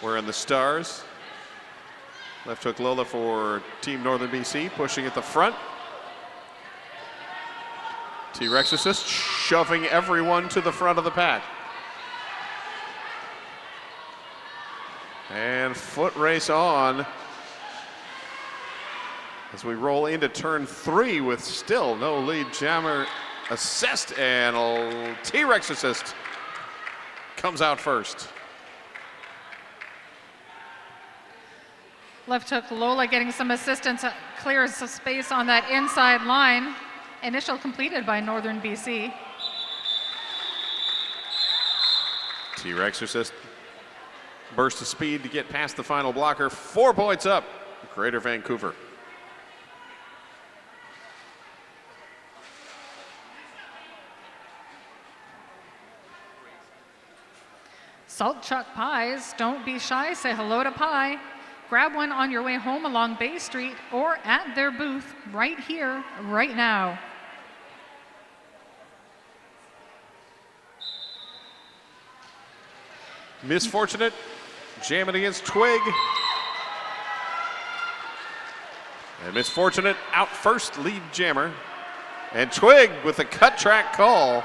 C: wearing the stars. Left Hook Lola for Team Northern BC, pushing at the front. T-Rexorcist shoving everyone to the front of the pack. And foot race on as we roll into turn 3 with still no lead jammer assist, and T-Rexorcist comes out first.
A: Left Hook Lola getting some assistance, clears some space on that inside line. Initial completed by Northern BC.
C: T-Rexorcist burst of speed to get past the final blocker. 4 points up, Greater Vancouver.
A: Salt Chuck Pies, don't be shy, say hello to Pie. Grab one on your way home along Bay Street or at their booth right here, right now.
C: Misfortunate, jamming against Twig. And Misfortunate out first, lead jammer. And Twig with the cut track call.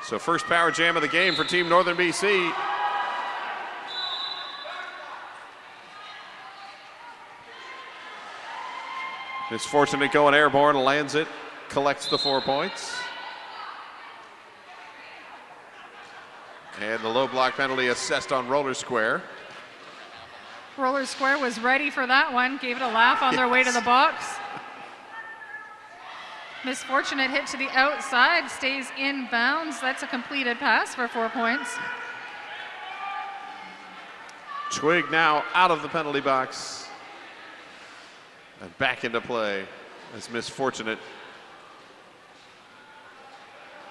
C: So first power jam of the game for Team Northern BC. Misfortunate going airborne, lands it, collects the 4 points. And the low block penalty assessed on Roller Square.
A: Roller Square was ready for that one, gave it a laugh on their way to the box. Misfortunate hit to the outside, stays in bounds. That's a completed pass for 4 points.
C: Twig now out of the penalty box. And back into play as Misfortunate.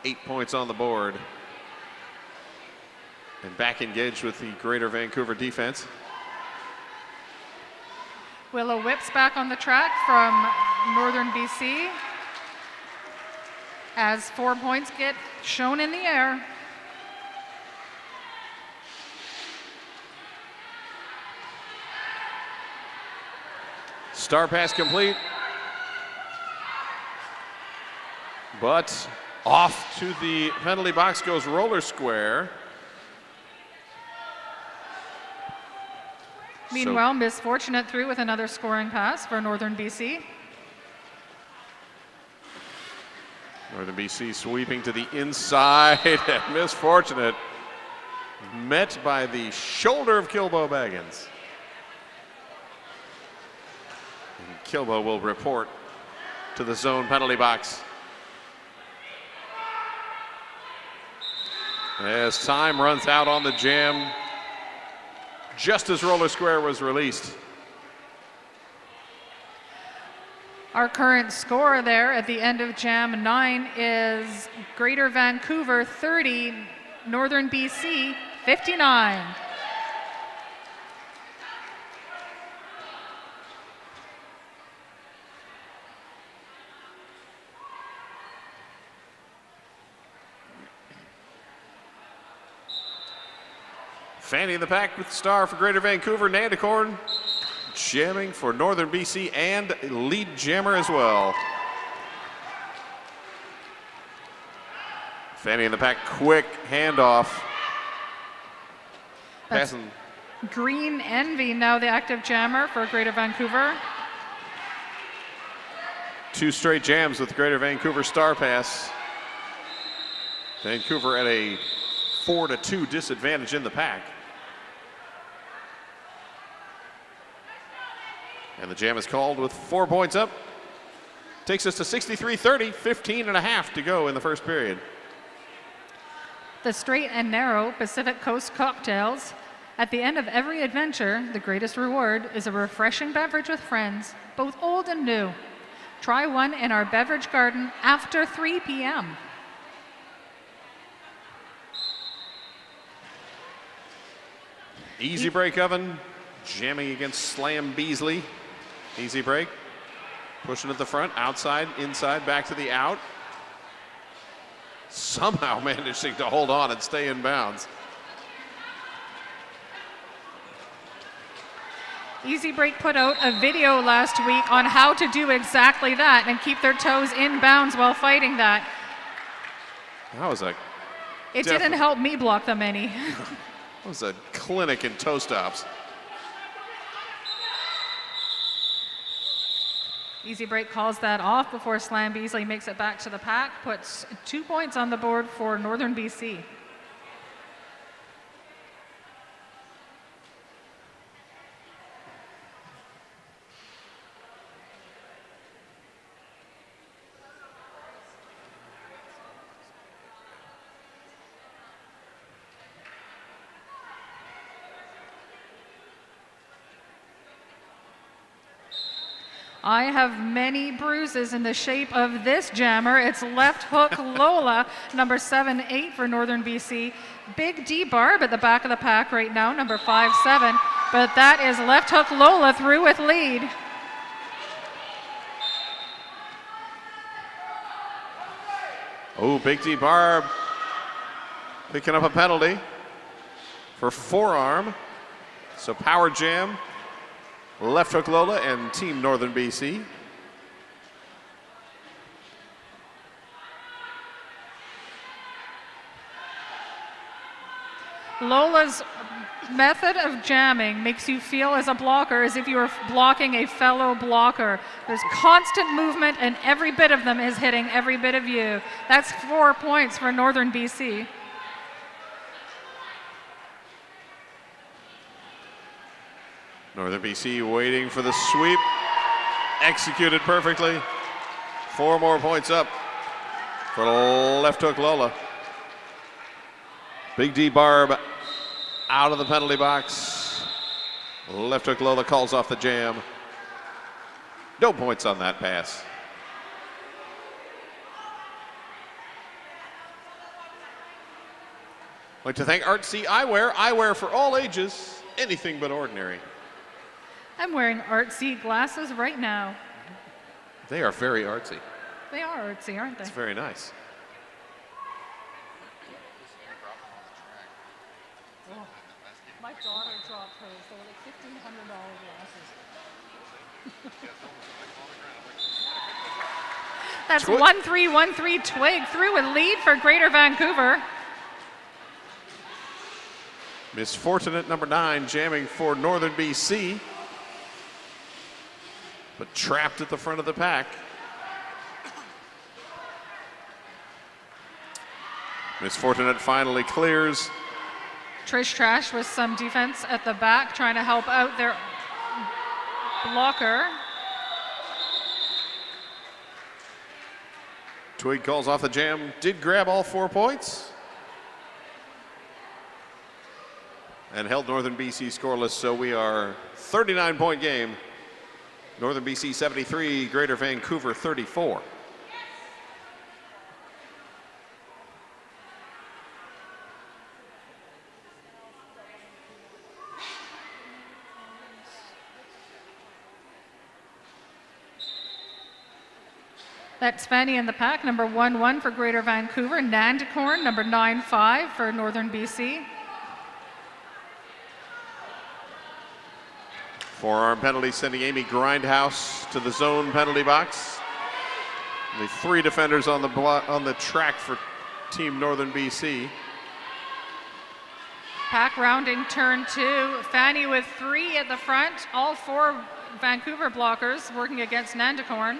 C: 8 points on the board. And back engaged with the Greater Vancouver defense.
A: Willow whips back on the track from Northern BC as 4 points get shown in the air.
C: Star pass complete. But off to the penalty box goes Roller Square.
A: Meanwhile, Misfortunate through with another scoring pass for Northern BC.
C: Northern BC sweeping to the inside and Misfortunate met by the shoulder of Kilbo Baggins. And Kilbo will report to the zone penalty box. As time runs out on the jam, just as Roller Square was released.
A: Our current score there at the end of Jam 9 is Greater Vancouver 30, Northern BC 59.
C: Fanny in the pack with the star for Greater Vancouver, Nandicorn. Jamming for Northern BC and lead jammer as well. Fanny in the pack, quick handoff.
A: That's
C: Passing.
A: Green Envy now the active jammer for Greater Vancouver.
C: 2 straight jams with Greater Vancouver Star Pass. Vancouver at a 4-2 disadvantage in the pack. And the jam is called with 4 points up. Takes us to 63-30, 15 and a half to go in the first period.
A: The straight and narrow Pacific Coast cocktails. At the end of every adventure, the greatest reward is a refreshing beverage with friends, both old and new. Try one in our beverage garden after 3 p.m.
C: Easy break oven, jamming against Slam Beasley. Easy break, pushing at the front, outside, inside, back to the out. Somehow managing to hold on and stay in bounds.
A: Easy Break put out a video last week on how to do exactly that and keep their toes in bounds while fighting that.
C: That was a
A: It didn't help me block them any.
C: that was a clinic in toe stops.
A: Easy Break calls that off before Slam Beasley makes it back to the pack, puts 2 points on the board for Northern BC. I have many bruises in the shape of this jammer. It's left hook Lola, number 7-8 for Northern BC. Big D Barb at the back of the pack right now, number 5-7. But that is left hook Lola through with lead.
C: Oh, Big D Barb picking up a penalty for forearm. So power jam. Left hook Lola and Team Northern BC.
A: Lola's method of jamming makes you feel as a blocker as if you were blocking a fellow blocker. There's constant movement and every bit of them is hitting every bit of you. That's 4 points for Northern BC.
C: Northern BC waiting for the sweep. Executed perfectly. 4 more points up for left hook Lola. Big D Barb out of the penalty box. Left hook Lola calls off the jam. No points on that pass. I'd like to thank Artsy Eyewear. Eyewear for all ages, anything but ordinary.
A: I'm wearing artsy glasses right now.
C: They are very artsy.
A: They are artsy, aren't they?
C: It's very nice.
A: Oh, my daughter dropped hers. They were like $1,500 glasses. That's 1-3-1-3 Twig through with lead for Greater Vancouver.
C: Misfortunate number 9 jamming for Northern BC, but trapped at the front of the pack. Misfortunate finally clears.
A: Trish Trash with some defense at the back, trying to help out their blocker.
C: Twig calls off the jam, did grab all 4 points, and held Northern BC scoreless, so we are 39-point game. Northern BC 73, Greater Vancouver 34.
A: That's Fanny in the pack, number 1-1 for Greater Vancouver. Nandicorn, number 9-5 for Northern BC.
C: Forearm penalty sending Amy Grindhouse to the zone penalty box. The 3 defenders on the track for Team Northern BC.
A: Pack rounding turn 2. Fanny with 3 at the front. All 4 Vancouver blockers working against Nandicorn.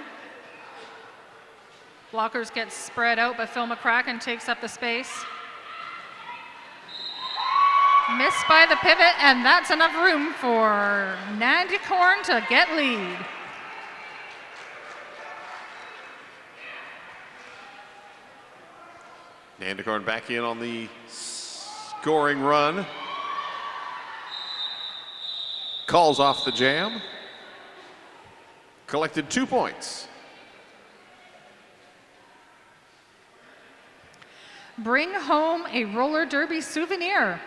A: Blockers get spread out, but Phil McCracken takes up the space. Missed by the pivot, and that's enough room for Nanticorn to get lead.
C: Nanticorn back in on the scoring run. Calls off the jam. Collected 2 points.
A: Bring home a roller derby souvenir.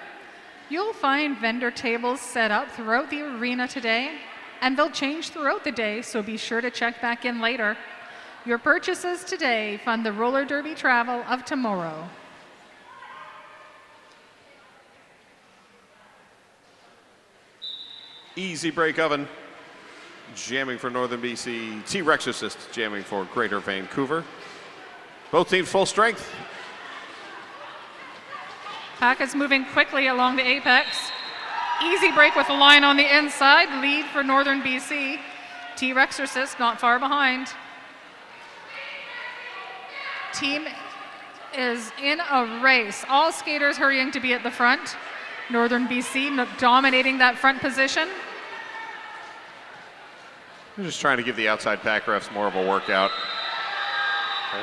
A: You'll find vendor tables set up throughout the arena today, and they'll change throughout the day, so be sure to check back in later. Your purchases today fund the roller derby travel of tomorrow.
C: Easy break oven, jamming for Northern BC. T-Rex assist, jamming for Greater Vancouver. Both teams full strength.
A: Pack is moving quickly along the apex. Easy break with a line on the inside. Lead for Northern BC. T-Rex assist not far behind. Team is in a race. All skaters hurrying to be at the front. Northern BC dominating that front position.
C: They're just trying to give the outside pack refs more of a workout.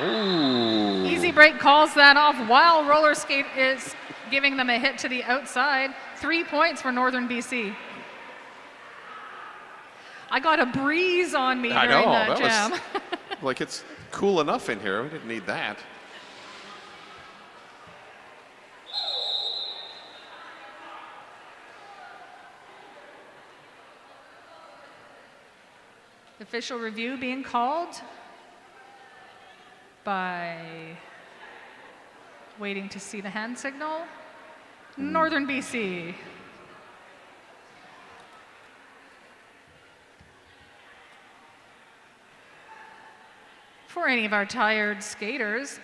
C: Ooh.
A: Easy break calls that off while roller skate is giving them a hit to the outside. 3 points for Northern BC. I got a breeze on me during that jam.
C: Was, like, it's cool enough in here. We didn't need that.
A: Official review being called by waiting to see the hand signal. Northern BC. For any of our tired skaters,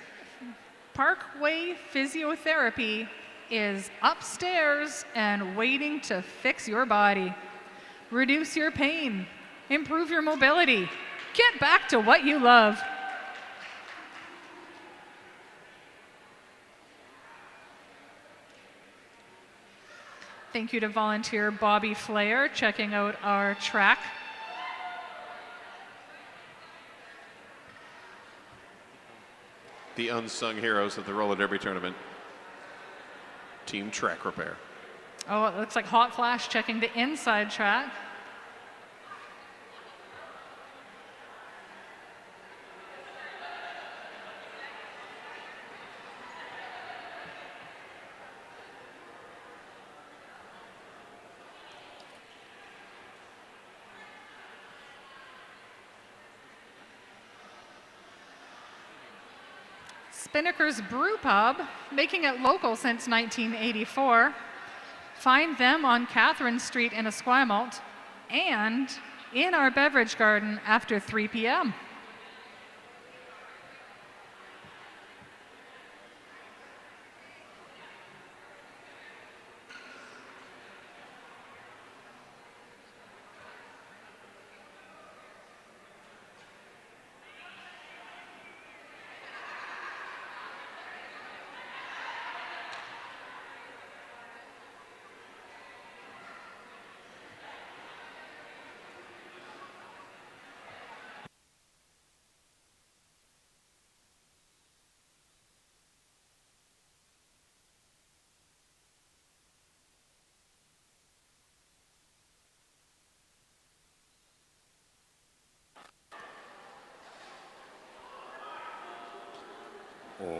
A: Parkway Physiotherapy is upstairs and waiting to fix your body. Reduce your pain, improve your mobility, get back to what you love. Thank you to volunteer Bobby Flair checking out our track.
C: The unsung heroes of the roller derby tournament. Team Track Repair.
A: Oh, it looks like Hot Flash checking the inside track. Spinnaker's Brew Pub, making it local since 1984. Find them on Catherine Street in Esquimalt and in our beverage garden after 3 p.m.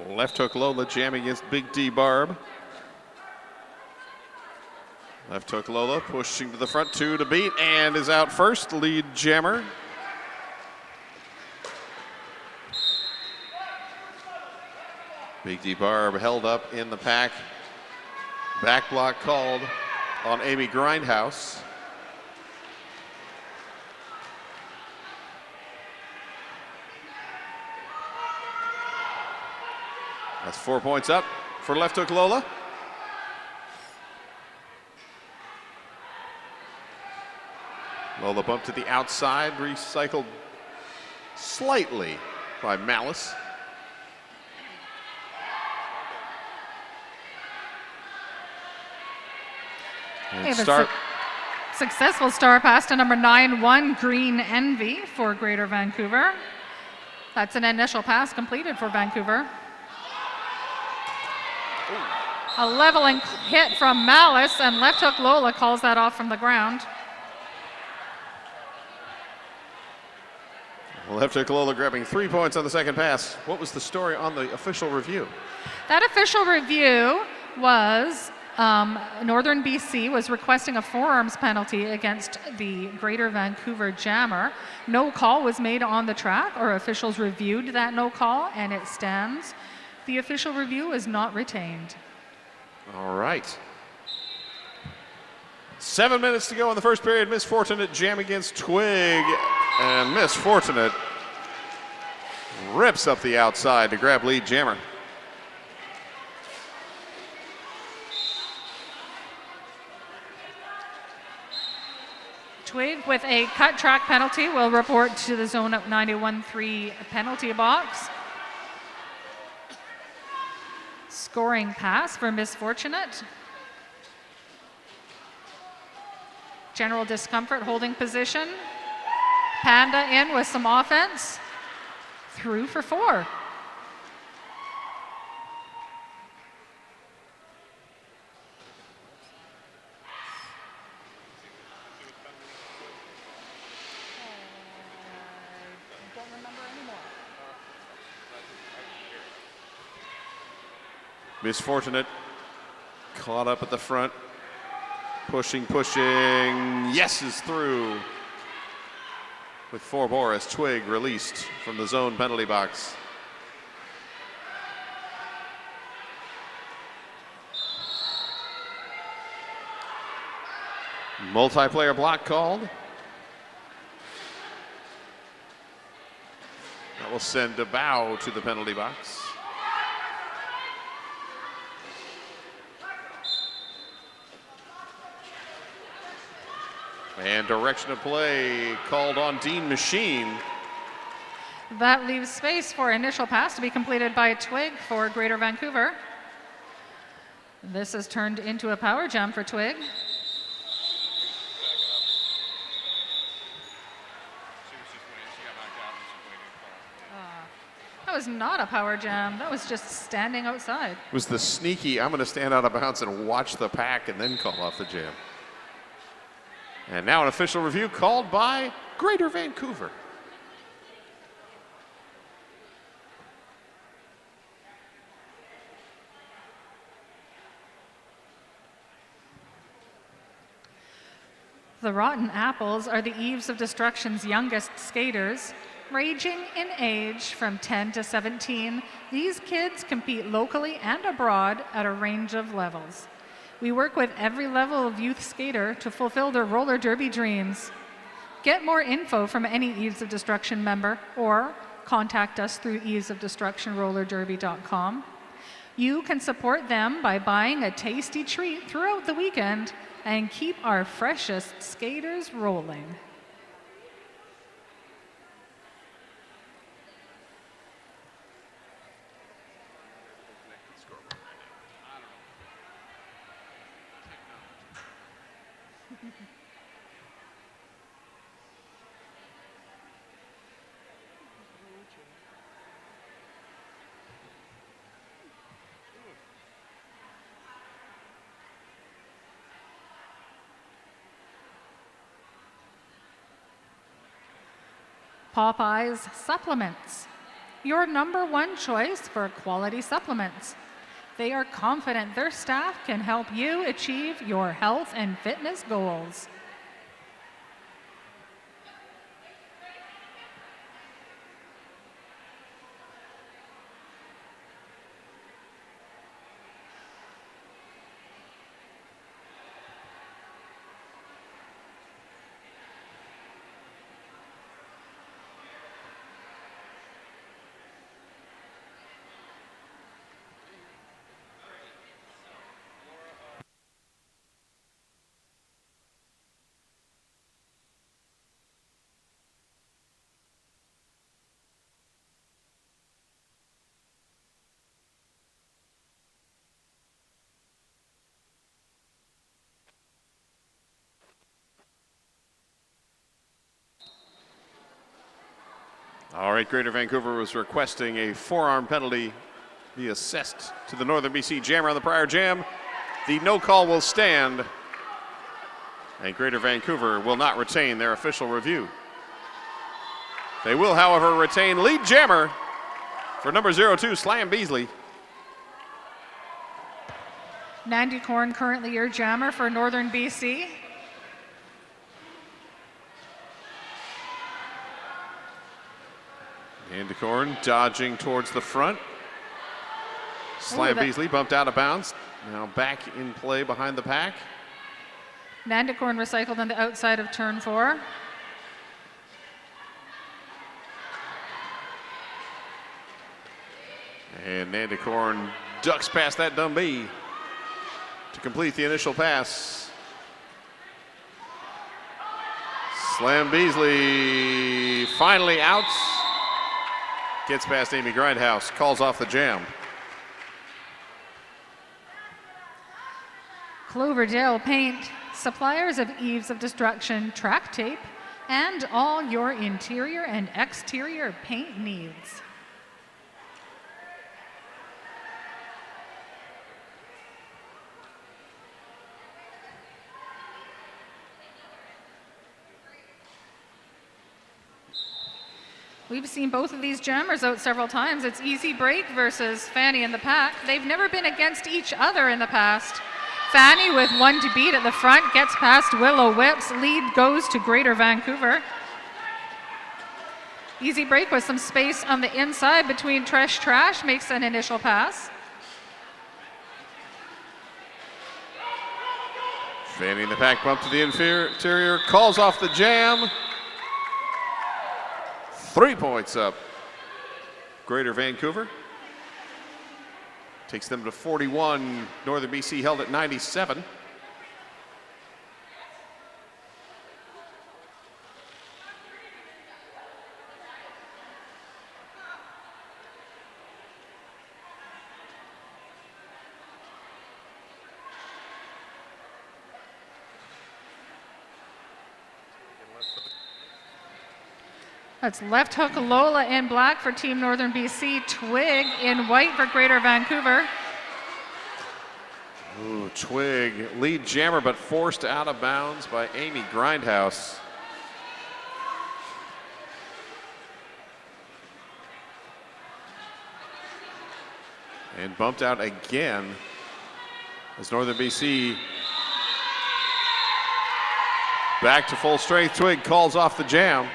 C: Left hook Lola jamming against Big D Barb. Left hook Lola pushing to the front, 2 to beat, and is out first, lead jammer. Big D Barb held up in the pack. Back block called on Amy Grindhouse. That's 4 points up for left hook Lola. Lola bumped to the outside, recycled slightly by Malice. And
A: They have a
C: start.
A: successful star pass to number 9-1 Green Envy for Greater Vancouver. That's an initial pass completed for Vancouver. A leveling hit from Malice, and left hook Lola calls that off from the ground.
C: Left hook Lola grabbing 3 points on the second pass. What was the story on the official review?
A: That official review was Northern BC was requesting a forearms penalty against the Greater Vancouver Jammer. No call was made on the track, or officials reviewed that no call, and it stands. The official review is not retained.
C: All right. 7 minutes to go in the first period. Miss Fortunate jam against Twig, and Miss Fortunate rips up the outside to grab lead Jammer.
A: Twig with a cut track penalty will report to the zone up 91-3 penalty box. Scoring pass for Miss Fortunate. General discomfort holding position. Panda in with some offense. Through for 4.
C: Miss Fortunate caught up at the front. Pushing. Yes is through. With 4 more as Twig released from the zone penalty box. Multiplayer block called. That will send DeBow to the penalty box. And direction of play called on Dean Machine.
A: That leaves space for initial pass to be completed by Twig for Greater Vancouver. This has turned into a power jam for Twig. That was not a power jam. That was just standing outside.
C: It was the sneaky, I'm going to stand out of bounds and watch the pack and then call off the jam. And now an official review called by Greater Vancouver.
A: The Rotten Apples are the Eves of Destruction's youngest skaters. Ranging in age from 10 to 17, these kids compete locally and abroad at a range of levels. We work with every level of youth skater to fulfill their roller derby dreams. Get more info from any Eves of Destruction member or contact us through eavesofdestructionrollerderby.com. You can support them by buying a tasty treat throughout the weekend and keep our freshest skaters rolling. Popeyes Supplements, your #1 choice for quality supplements. They are confident their staff can help you achieve your health and fitness goals.
C: All right, Greater Vancouver was requesting a forearm penalty be assessed to the Northern BC jammer on the prior jam. The no call will stand, and Greater Vancouver will not retain their official review. They will, however, retain lead jammer for number 02, Slam Beasley.
A: Nandy Korn currently your jammer for Northern BC.
C: Nandy Korn dodging towards the front. Slam Beasley bumped out of bounds. Now back in play behind the pack.
A: Nandy Korn recycled on the outside of turn 4.
C: And Nandy Korn ducks past that Dumby to complete the initial pass. Slam Beasley finally out. Gets past Amy Grindhouse, calls off the jam.
A: Cloverdale Paint, suppliers of Eaves of Destruction track tape and all your interior and exterior paint needs. We've seen both of these jammers out several times. It's Easy Break versus Fanny in the pack. They've never been against each other in the past. Fanny with 1 to beat at the front gets past Willow Whips. Lead goes to Greater Vancouver. Easy Break with some space on the inside between Tresh Trash makes an initial pass.
C: Fanny in the pack bump to the interior, calls off the jam. 3 points up. Greater Vancouver takes them to 41. Northern BC held at 97.
A: That's left hook Lola in black for Team Northern BC, Twig in white for Greater Vancouver.
C: Ooh, Twig, lead jammer, but forced out of bounds by Amy Grindhouse. And bumped out again as Northern BC back to full strength. Twig calls off the jam.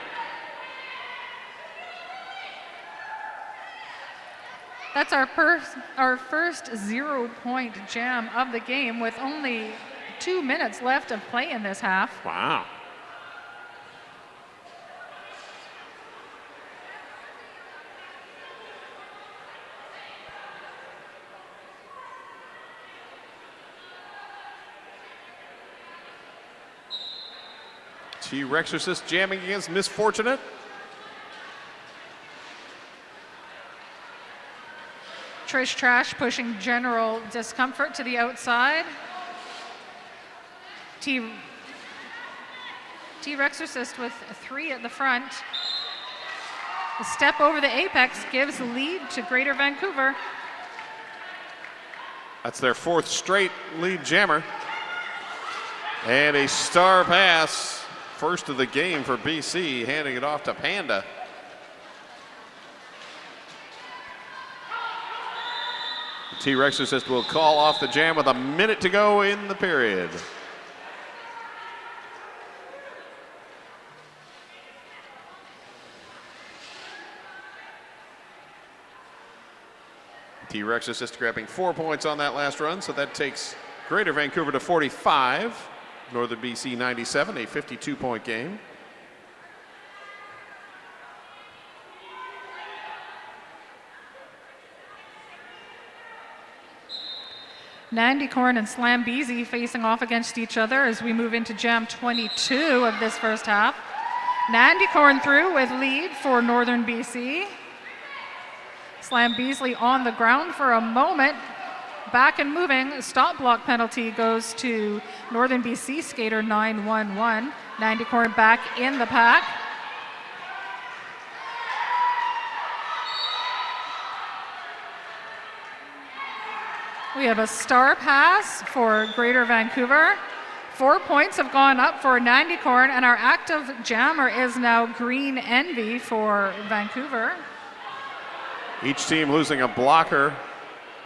A: That's our first 0-point jam of the game with only 2 minutes left of play in this half.
C: Wow. T-Rexorcist jamming against Misfortunate.
A: Trish Trash pushing General Discomfort to the outside. T-Rexorcist with 3 at the front. A step over the apex gives lead to Greater Vancouver.
C: That's their 4th straight lead jammer. And a star pass, first of the game for BC, handing it off to Panda. T-Rexorcist will call off the jam with a minute to go in the period. T-Rexorcist grabbing 4 points on that last run, so that takes Greater Vancouver to 45. Northern BC 97, a 52-point game.
A: Nandy Korn and Slam Beasley facing off against each other as we move into jam 22 of this first half. Nandy Korn through with lead for Northern BC. Slam Beasley on the ground for a moment. Back and moving, stop block penalty goes to Northern BC skater 911. Nandy Korn back in the pack. We have a star pass for Greater Vancouver. 4 points have gone up for Nandicorn, and our active jammer is now Green Envy for Vancouver.
C: Each team losing a blocker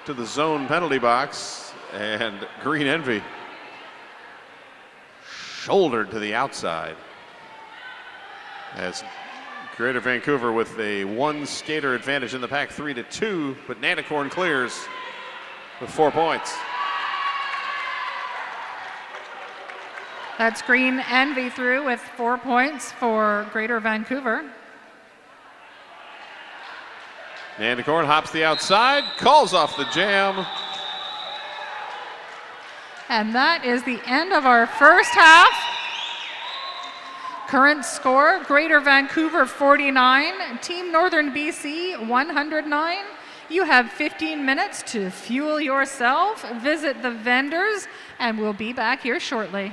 C: to the zone penalty box, and Green Envy shouldered to the outside as Greater Vancouver with a 1 skater advantage in the pack, 3-2, but Nandicorn clears with 4 points.
A: That's Green Envy through with 4 points for Greater Vancouver.
C: Nandicorn hops the outside, calls off the jam.
A: And that is the end of our first half. Current score, Greater Vancouver 49, Team Northern BC 109. You have 15 minutes to fuel yourself, visit the vendors, and we'll be back here shortly.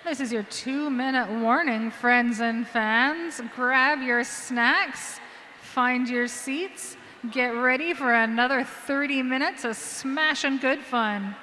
A: This is your 2-minute warning, friends and fans. Grab your snacks, find your seats, get ready for another 30 minutes of smashing good fun.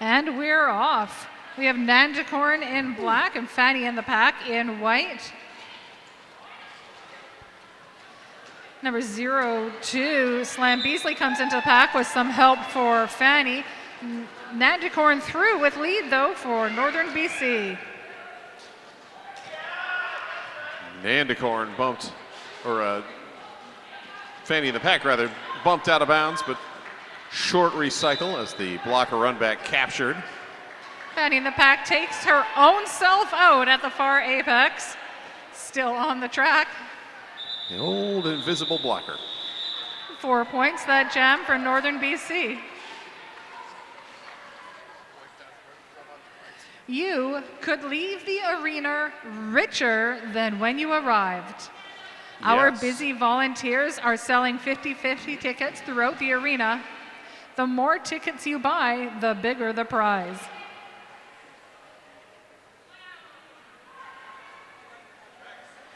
A: And we're off. We have Nandicorn in black and Fanny in the pack in white. Number 02, Slam Beasley comes into the pack with some help for Fanny. Nandicorn through with lead though for Northern BC.
C: Nandicorn bumped, or Fanny in the pack rather, bumped out of bounds, but short recycle as the blocker run back captured.
A: Fanny in the pack takes her own self out at the far apex. Still on the track.
C: The old invisible blocker.
A: 4 points that jam for Northern BC. You could leave the arena richer than when you arrived. Our
C: Yes.
A: busy volunteers are selling 50-50 tickets throughout the arena. The more tickets you buy, the bigger the prize.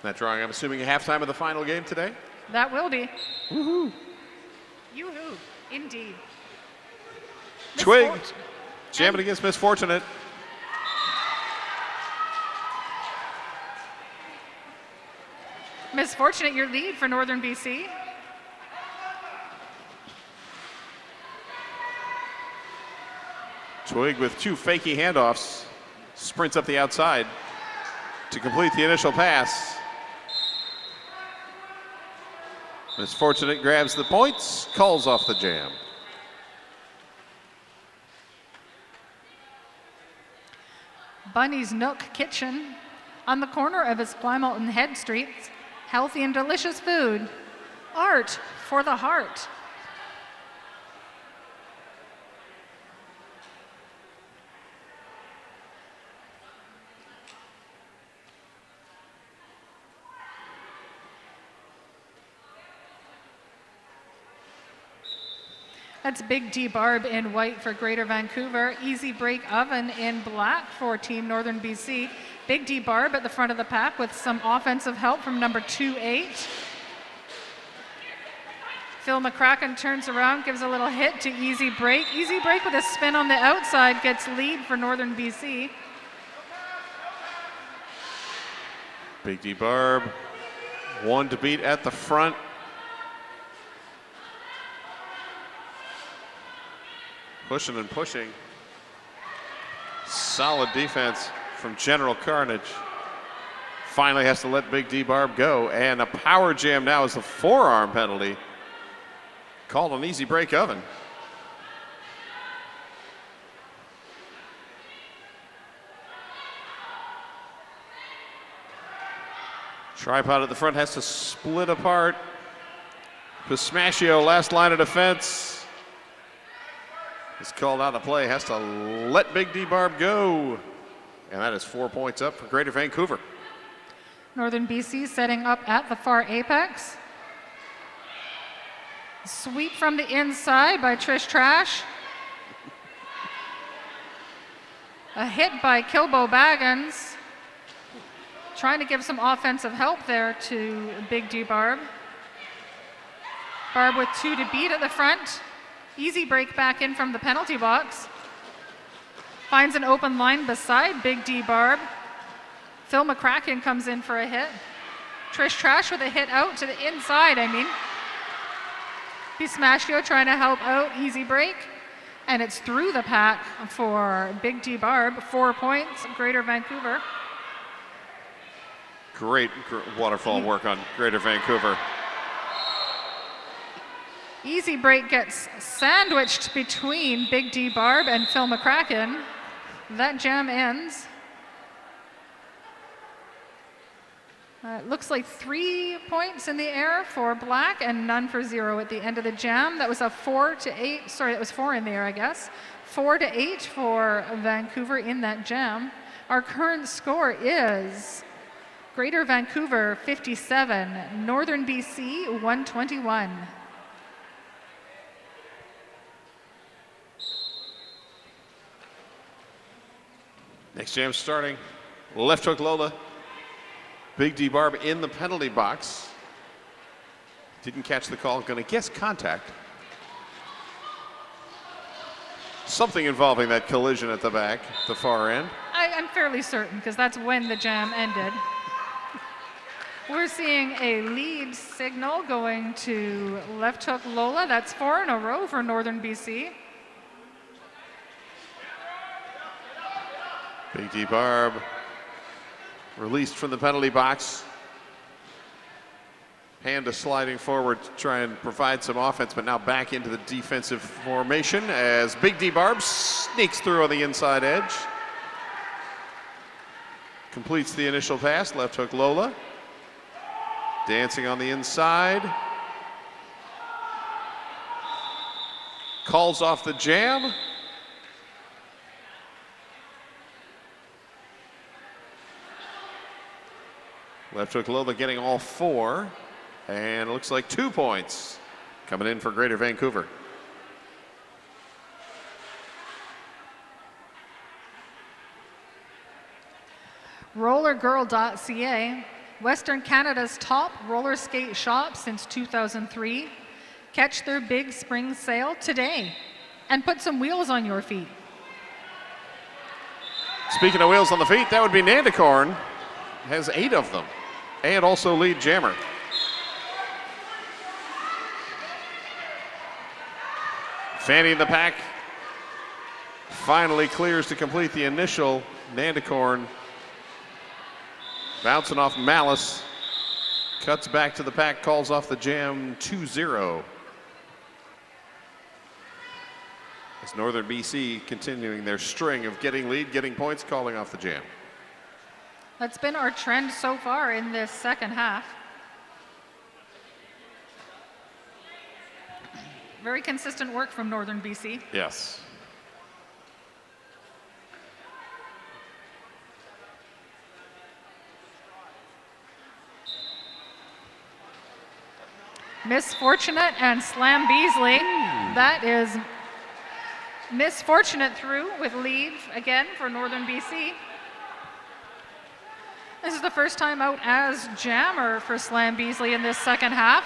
C: That drawing, I'm assuming, a halftime of the final game today?
A: That will be.
C: Woohoo!
A: Yoo-hoo, indeed.
C: Twig,
A: Misfort-
C: jamming against Misfortunate.
A: Misfortunate, your lead for Northern BC.
C: Twig with two fakey handoffs, sprints up the outside to complete the initial pass. Misfortunate grabs the points, calls off the jam.
A: Bunny's Nook Kitchen on the corner of Esquimalt and Head Streets. Healthy and delicious food. Art for the heart. That's Big D Barb in white for Greater Vancouver. Easy Break Oven in black for Team Northern BC. Big D Barb at the front of the pack with some offensive help from number 28. Phil McCracken turns around, gives a little hit to Easy Break. Easy Break with a spin on the outside gets lead for Northern BC.
C: Big D Barb, one to beat at the front. Pushing and pushing. Solid defense from General Carnage. Finally has to let Big D Barb go, and a power jam now is the forearm penalty Called an easy break oven. Tripod at the front has to split apart. Pismaccio, last line of defense. Is called out of play, has to let Big D Barb go. And that is 4 points up for Greater Vancouver.
A: Northern BC setting up at the far apex. Sweep from the inside by Trish Trash. A hit by Kilbo Baggins. Trying to give some offensive help there to Big D Barb. Barb with 2 to beat at the front. Easy break back in from the penalty box. Finds an open line beside Big D Barb. Phil McCracken comes in for a hit. Trish Trash with a hit out to the inside, Pismaccio trying to help out, easy break. And it's through the pack for Big D Barb, 4 points, Greater Vancouver.
C: Great waterfall work on Greater Vancouver.
A: Easy break gets sandwiched between Big D Barb and Phil McCracken. That jam ends. It looks like 3 points in the air for Black and none for 0 at the end of the jam. That was a 4 to 8, sorry, that was 4 in the air, I guess. 4 to 8 for Vancouver in that jam. Our current score is Greater Vancouver 57, Northern BC 121.
C: Next jam starting. Left hook Lola. Big D Barb in the penalty box. Didn't catch the call. Gonna guess contact. Something involving that collision at the back, the far end.
A: I'm fairly certain because that's when the jam ended. We're seeing a lead signal going to left hook Lola. That's 4 in a row for Northern BC.
C: Big D Barb released from the penalty box. Panda sliding forward to try and provide some offense, but now back into the defensive formation as Big D Barb sneaks through on the inside edge. Completes the initial pass, left hook Lola. Dancing on the inside. Calls off the jam. Left hook Lola getting all 4. And it looks like 2 points coming in for Greater Vancouver.
A: Rollergirl.ca, Western Canada's top roller skate shop since 2003. Catch their big spring sale today and put some wheels on your feet.
C: Speaking of wheels on the feet, that would be Nandicorn. Has 8 of them. And also lead jammer. Fanny in the pack. Finally clears to complete the initial. Nandicorn bouncing off Malice. Cuts back to the pack, calls off the jam 2-0. As Northern BC continuing their string of getting lead, getting points, calling off the jam.
A: That's been our trend so far in this second half. Very consistent work from Northern BC.
C: Yes.
A: Misfortunate and Slam Beasley. That is Misfortunate through with lead again for Northern BC. This is the first time out as jammer for Slam Beasley in this second half.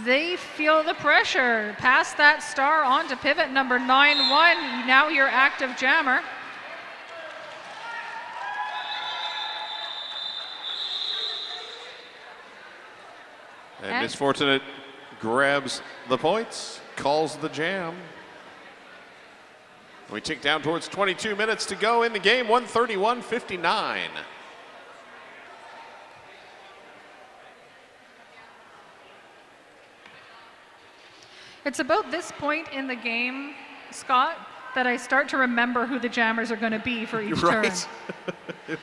A: They feel the pressure. Pass that star on to pivot number 9-1. Now your active jammer.
C: And Misfortunate grabs the points, calls the jam. We tick down towards 22 minutes to go in the game, 131-59.
A: It's about this point in the game, Scott, that I start to remember who the jammers are going to be for each turn.
C: Right?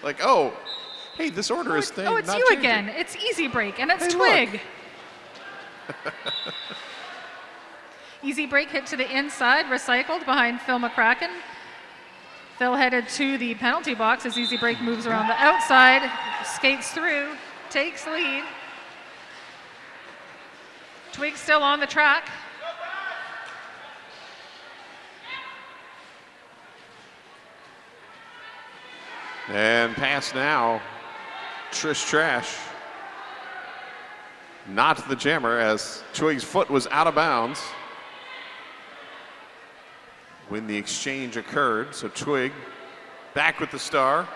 C: Like, oh, hey, this order is staying.
A: Oh, it's
C: not
A: you
C: changing.
A: again. It's Easy Break, and it's
C: Hey,
A: Twig. Easy Break hit to the inside, recycled behind Phil McCracken. Phil headed to the penalty box as Easy Break moves around the outside, skates through, takes lead. Twig still on the track.
C: And pass now, Trish Trash. Not the jammer as Twig's foot was out of bounds when the exchange occurred. So Twig back with the star.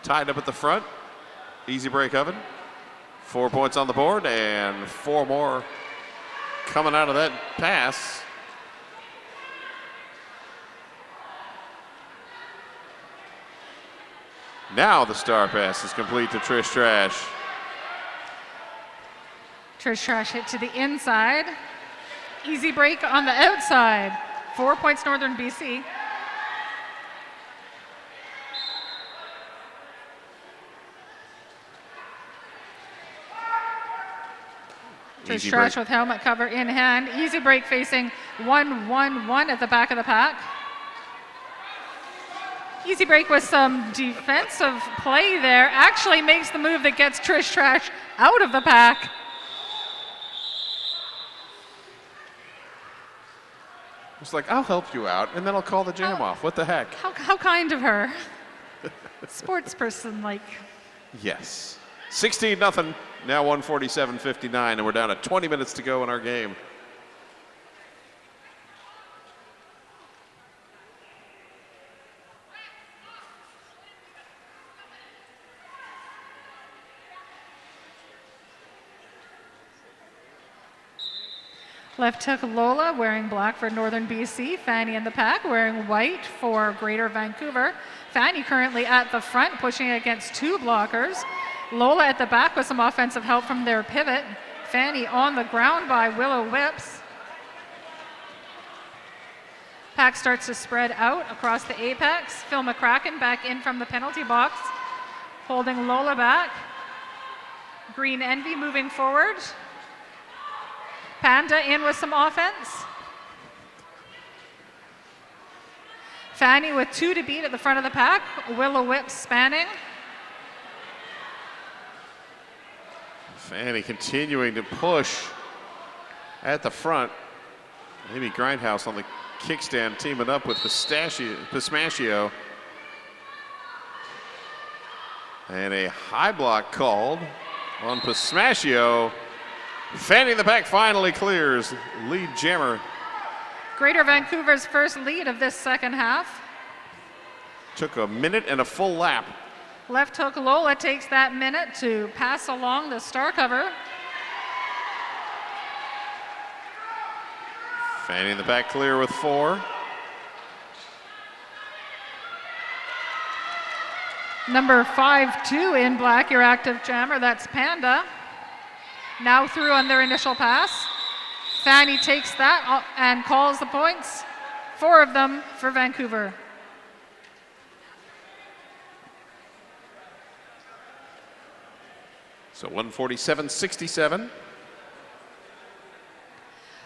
C: Tied up at the front. Easy Break Oven. 4 points on the board and 4 more coming out of that pass. Now the star pass is complete to Trish Trash.
A: Trish Trash hit to the inside. Easy Break on the outside. 4 points Northern BC. Trish
C: Easy
A: Trash
C: Break.
A: with helmet cover in hand. Easy Break facing 1-1-1 at the back of the pack. Easy Break with some defensive play there. Actually makes the move that gets Trish Trash out of the pack.
C: It's like, I'll help you out, and then I'll call the jam off. What the heck?
A: How kind of her. Sports person like.
C: Yes. 16-0. Now 147-59, and we're down to 20 minutes to go in our game.
A: Left hook Lola wearing black for Northern BC. Fanny in the pack wearing white for Greater Vancouver. Fanny currently at the front pushing against 2 blockers. Lola at the back with some offensive help from their pivot. Fanny on the ground by Willow Whips. Pack starts to spread out across the apex. Phil McCracken back in from the penalty box, holding Lola back. Green Envy moving forward. Panda in with some offense. Fanny with 2 to beat at the front of the pack. Willow Whip spanning.
C: Fanny continuing to push at the front. Maybe Grindhouse on the kickstand teaming up with Pismashio. And a high block called on Pismashio. Fanny in the pack finally clears. Lead jammer.
A: Greater Vancouver's first lead of this second half.
C: Took a minute and a full lap.
A: Left hook Lola takes that minute to pass along the star cover.
C: Fanny in the back clear with 4.
A: Number 5-2 in black, your active jammer, that's Panda. Now through on their initial pass. Fanny takes that and calls the points. 4 of them for Vancouver.
C: So 147-67.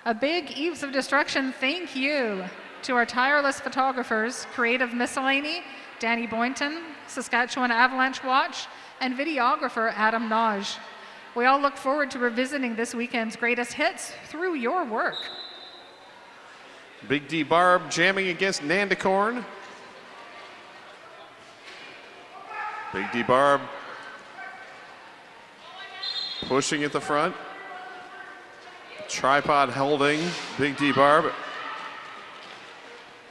A: A big Eves of Destruction thank you to our tireless photographers, Creative Miscellany, Danny Boynton, Saskatchewan Avalanche Watch, and videographer Adam Naj. We all look forward to revisiting this weekend's greatest hits through your work.
C: Big D Barb jamming against Nandicorn. Big D Barb pushing at the front. Tripod holding Big D Barb.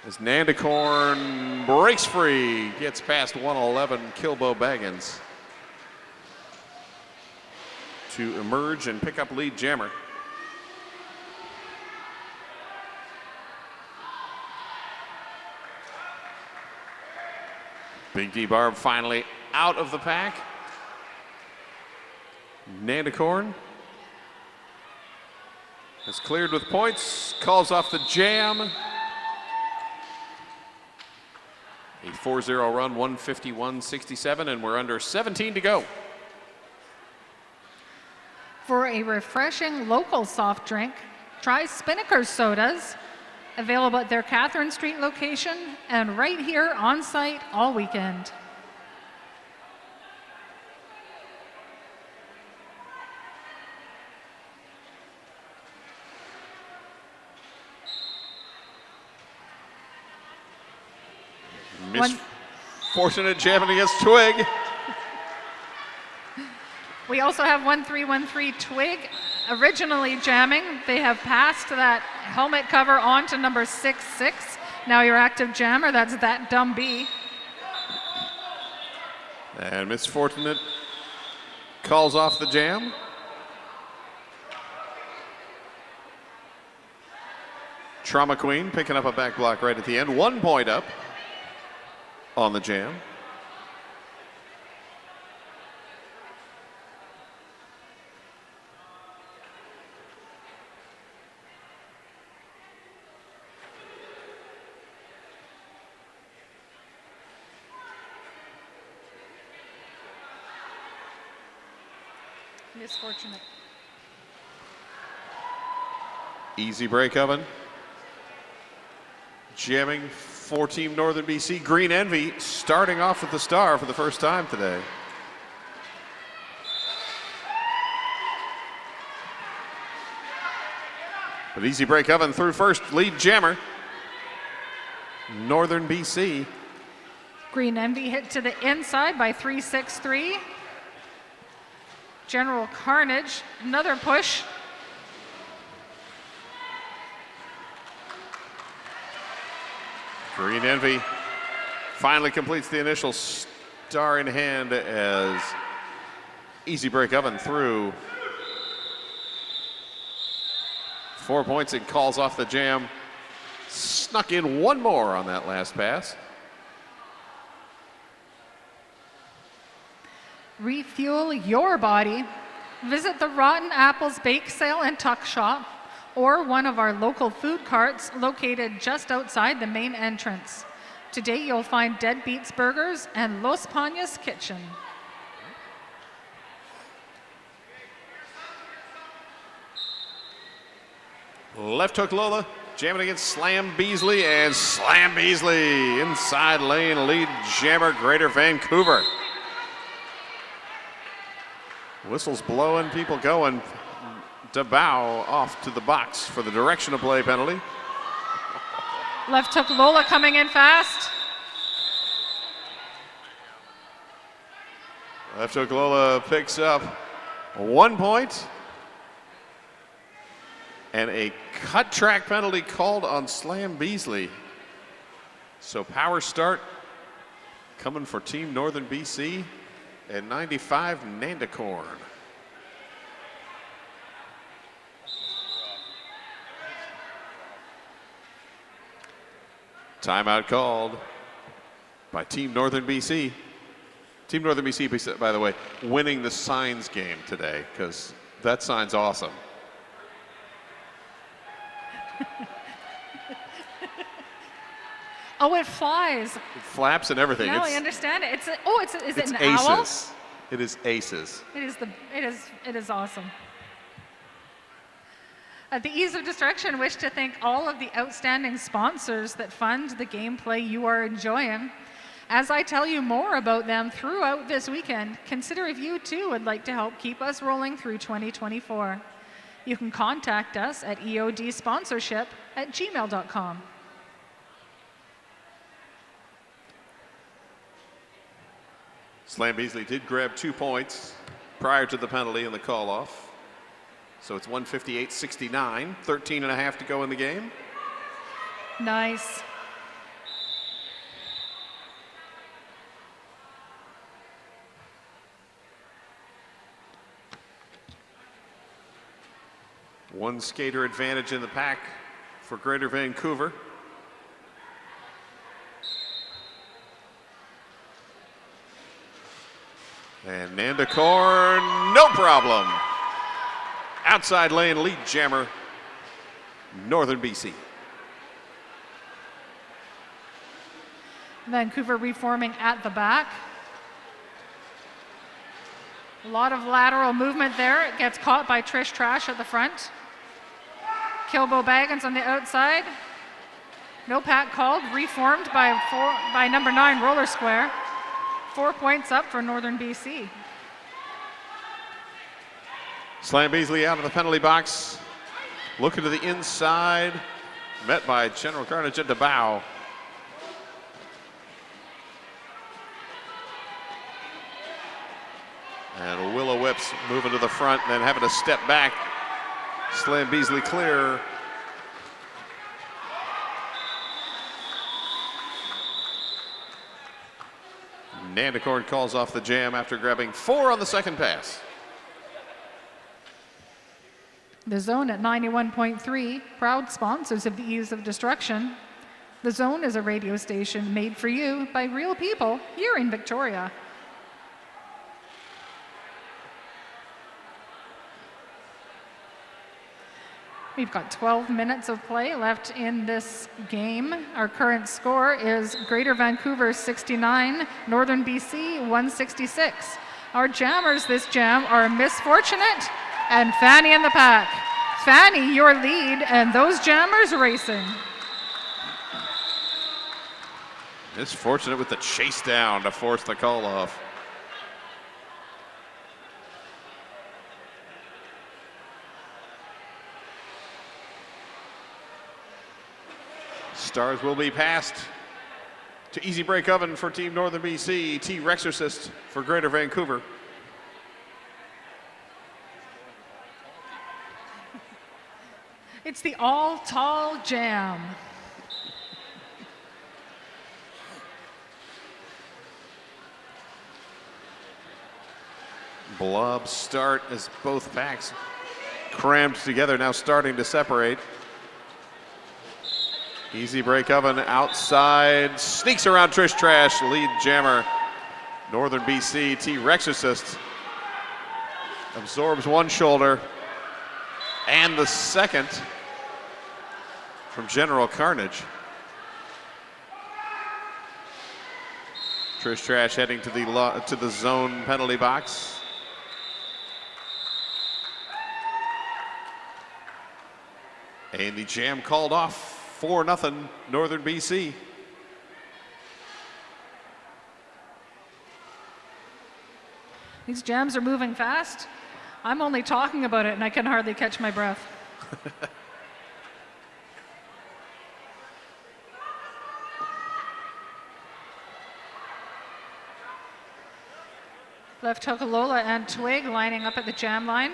C: As Nandicorn breaks free, gets past 111, Kilbo Baggins to emerge and pick up lead jammer. Big D Barb finally out of the pack. Nandicorn Is cleared with points, calls off the jam. A 4-0 run, 151-67, and we're under 17 to go.
A: For a refreshing local soft drink, try Spinnaker sodas, available at their Catherine Street location and right here on site all weekend.
C: Misfortunate jamming against Twig.
A: We also have 1313 Twig originally jamming. They have passed that helmet cover on to number 66. Now your active jammer, that's That Dumb Bee.
C: And Misfortunate calls off the jam. Trauma Queen picking up a back block right at the end. 1 point up on the jam.
A: Misfortunate.
C: Easy break oven. Jamming for Team Northern BC. Green Envy starting off with the star for the first time today. But easy break oven through first, lead jammer. Northern BC.
A: Green Envy hit to the inside by 363. General Carnage, another push.
C: Green Envy finally completes the initial star in hand as easy break oven through. 4 points and calls off the jam. Snuck in one more on that last pass.
A: Refuel your body. Visit the Rotten Apples Bake Sale and Tuck Shop or one of our local food carts located just outside the main entrance. Today you'll find Dead Beats Burgers and Los Pañas Kitchen.
C: Left hook Lola, jamming against Slam Beasley, and Slam Beasley inside lane lead jammer Greater Vancouver. Whistles blowing, people going. DeBow off to the box for the direction of play penalty.
A: Left hook Lola coming in fast.
C: Left hook Lola picks up 1 point. And a cut track penalty called on Slam Beasley. So power start coming for Team Northern BC at 95, Nandakorn. Timeout called by Team Northern BC. Team Northern BC, by the way, winning the signs game today because that sign's awesome.
A: Oh, it flies.
C: It flaps and everything.
A: Now I understand it. Is it an
C: aces.
A: owl?
C: It is aces.
A: It is awesome. At the Ease of Destruction, wish to thank all of the outstanding sponsors that fund the gameplay you are enjoying. As I tell you more about them throughout this weekend, consider if you too would like to help keep us rolling through 2024. You can contact us at eodsponsorship@gmail.com.
C: Slam Beasley did grab 2 points prior to the penalty and the call off. So it's 158-69, 13 and a half to go in the game.
A: Nice.
C: One skater advantage in the pack for Greater Vancouver. And Nandakorn, no problem. Outside lane lead jammer, Northern BC.
A: Vancouver reforming at the back. A lot of lateral movement there. It gets caught by Trish Trash at the front. Kilbo Baggins on the outside. No pack called. Reformed by number 9 Roller Square. 4 points up for Northern BC.
C: Slam Beasley out of the penalty box. Looking to the inside. Met by General Carnage at the bow. And Willow Whips moving to the front, then having to step back. Slam Beasley clear. Nandicord calls off the jam after grabbing 4 on the second pass.
A: The Zone at 91.3, proud sponsors of the Eves of Destruction. The Zone is a radio station made for you by real people here in Victoria. We've got 12 minutes of play left in this game. Our current score is Greater Vancouver 69, Northern BC 166. Our jammers this jam are Misfortunate and Fanny in the pack. Fanny, your lead, and those jammers racing.
C: Misfortunate with the chase down to force the call off. Stars will be passed to Easy Break Oven for Team Northern BC, T Rexorcist for Greater Vancouver.
A: It's the All Tall Jam.
C: Blob start as both packs crammed together, now starting to separate. Easy Break Oven outside, sneaks around Trish Trash, lead jammer. Northern BC, T Rexorcist absorbs one shoulder and the second from General Carnage. Trish Trash heading to the zone penalty box. And the jam called off. 4-0 Northern BC.
A: These jams are moving fast. I'm only talking about it and I can hardly catch my breath. Left hook Lola and Twig lining up at the jam line.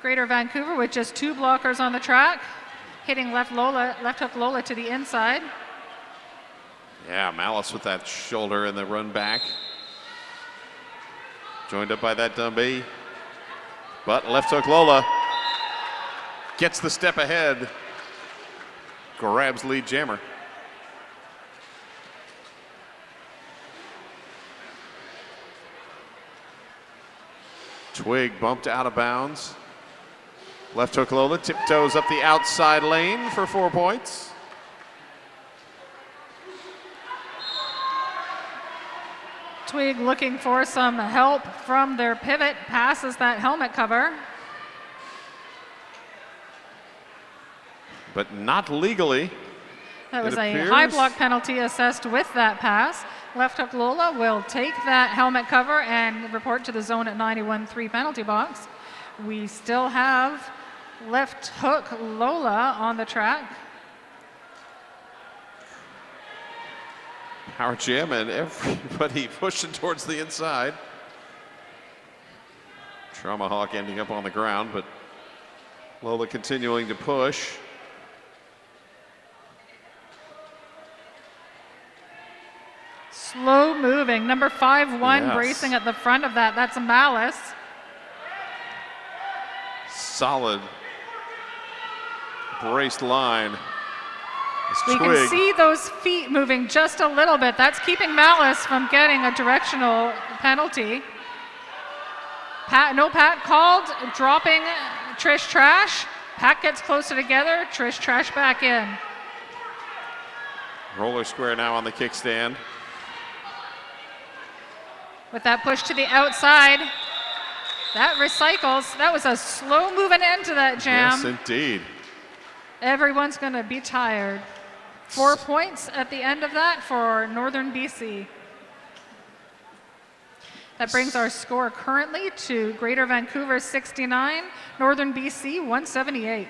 A: Greater Vancouver with just 2 blockers on the track, hitting left hook Lola to the inside.
C: Yeah, Malice with that shoulder and the run back. Joined up by that Dumby. But left hook Lola gets the step ahead, grabs lead jammer. Twig bumped out of bounds. Left hook Lola tiptoes up the outside lane for 4 points.
A: Twig looking for some help from their pivot, passes that helmet cover.
C: But not legally.
A: That was a
C: appears.
A: high block penalty assessed with that pass. Left hook Lola will take that helmet cover and report to the zone at 91-3 penalty box. We still have left hook Lola on the track.
C: Power jam and everybody pushing towards the inside. Trauma Hawk ending up on the ground, but Lola continuing to push.
A: Slow moving. Number 5-1
C: Yes.
A: bracing at the front of that. That's a Malice.
C: Solid braced line. It's
A: We
C: Twig.
A: can see those feet moving just a little bit. That's keeping Malice from getting a directional penalty. No pat called, dropping Trish Trash. Pack gets closer together. Trish Trash back in.
C: Roller square now on the kickstand.
A: With that push to the outside, that recycles. That was a slow moving end to that jam.
C: Yes, indeed.
A: Everyone's going to be tired. 4 points at the end of that for Northern BC. That brings our score currently to Greater Vancouver 69, Northern BC 178.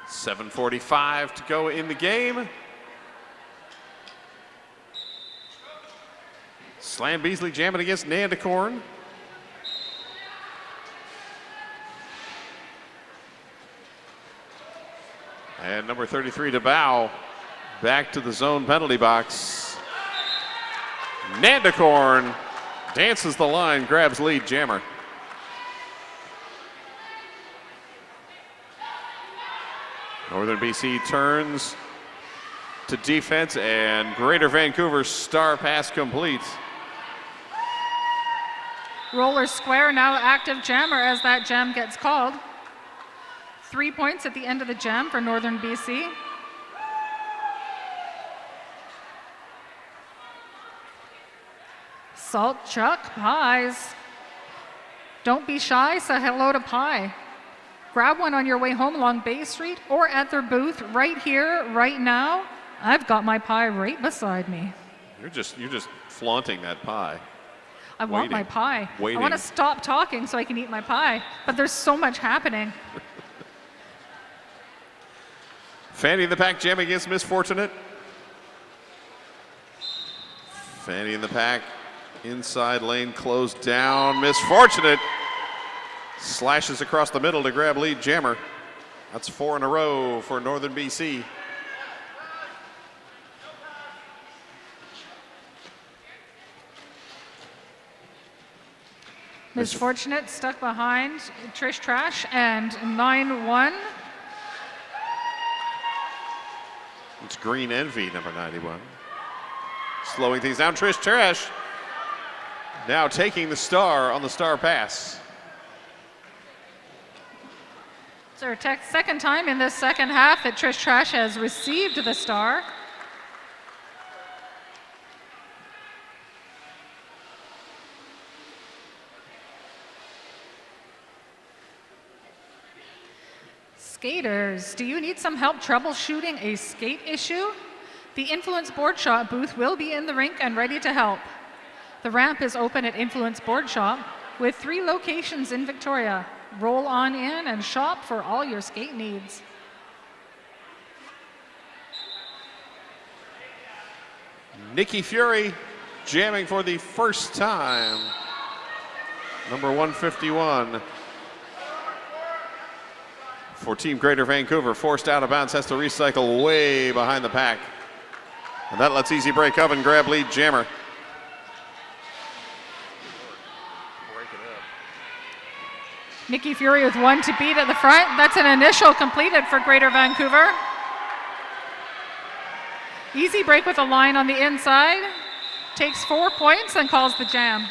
C: .745 to go in the game. Slam Beasley jamming against Nandicorn. And number 33, DeBow, back to the zone penalty box. Nandicorn dances the line, grabs lead jammer. Northern BC turns to defense, and Greater Vancouver star pass complete.
A: Roller square now active jammer as that jam gets called. 3 points at the end of the jam for Northern BC. Salt Chuck pies. Don't be shy, say hello to pie. Grab one on your way home along Bay Street or at their booth right here, right now. I've got my pie right beside me.
C: You're just flaunting that pie.
A: I want my pie.
C: Waiting.
A: I want to stop talking so I can eat my pie, but there's so much happening.
C: Fanny in the pack jam against Misfortunate. Fanny in the pack, inside lane closed down. Misfortunate slashes across the middle to grab lead jammer. That's 4 in a row for Northern BC.
A: Misfortunate stuck behind Trish Trash and 9-1.
C: It's Green Envy, number 91. Slowing things down, Trish Trash now taking the star on the star pass.
A: It's our second time in this second half that Trish Trash has received the star. Skaters, do you need some help troubleshooting a skate issue? The Influence Board Shop booth will be in the rink and ready to help. The ramp is open at Influence Board Shop with 3 locations in Victoria. Roll on in and shop for all your skate needs.
C: Nikki Fury jamming for the first time. Number 151. For Team Greater Vancouver, forced out of bounds, has to recycle way behind the pack. And that lets Easy Break Oven grab lead jammer.
A: Nikki Fury with 1 to beat at the front. That's an initial completed for Greater Vancouver. Easy Break with a line on the inside. Takes 4 points and calls the jam.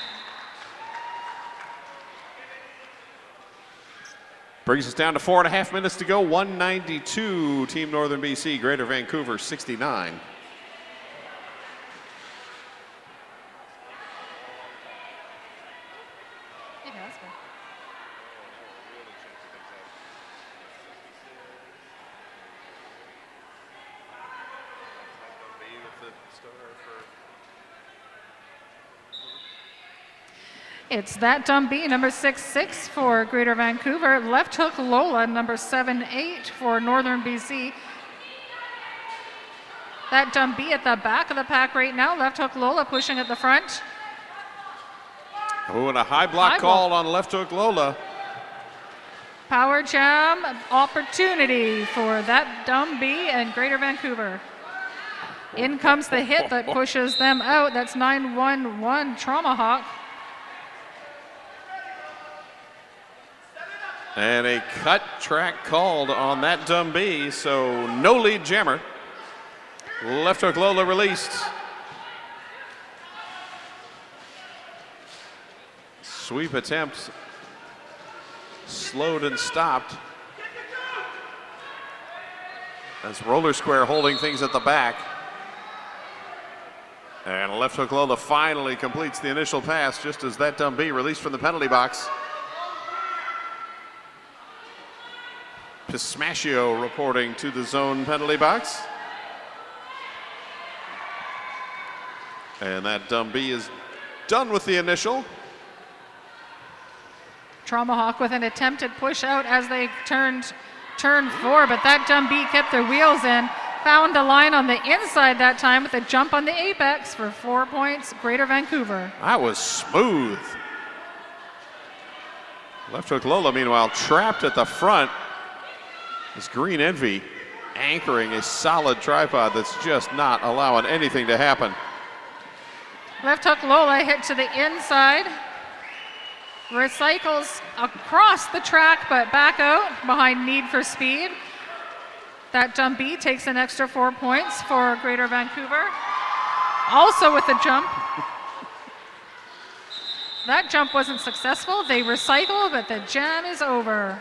C: Brings us down to 4.5 minutes to go. 192, Team Northern BC, Greater Vancouver 69.
A: It has been. It's That Dumb B, number 6-6 for Greater Vancouver. Left hook Lola, number 7-8 for Northern BC. That Dumb B at the back of the pack right now. Left hook Lola pushing at the front.
C: Oh, and a high block called on left hook Lola.
A: Power jam opportunity for That Dumb B and Greater Vancouver. In comes the hit that pushes them out. That's 9-1-1 Traumahawk.
C: And a cut track called on That Dumb B, so no lead jammer. Left hook Lola released. Sweep attempt slowed and stopped. As Roller Square holding things at the back. And Left Hook Lola finally completes the initial pass just as that dumb B released from the penalty box. Pismashio reporting to the zone penalty box. And that dumb B is done with the initial.
A: Traumahawk with an attempted push out as they turned turn 4, but that dumb B kept their wheels in. Found a line on the inside that time with a jump on the apex for 4 points, Greater Vancouver.
C: That was smooth. Left Hook Lola, meanwhile, trapped at the front. This Green Envy anchoring a solid tripod that's just not allowing anything to happen.
A: Left Hook Lola hit to the inside. Recycles across the track, but back out behind Need for Speed. That dumb B takes an extra 4 points for Greater Vancouver. Also with the jump. That jump wasn't successful. They recycle, but the jam is over.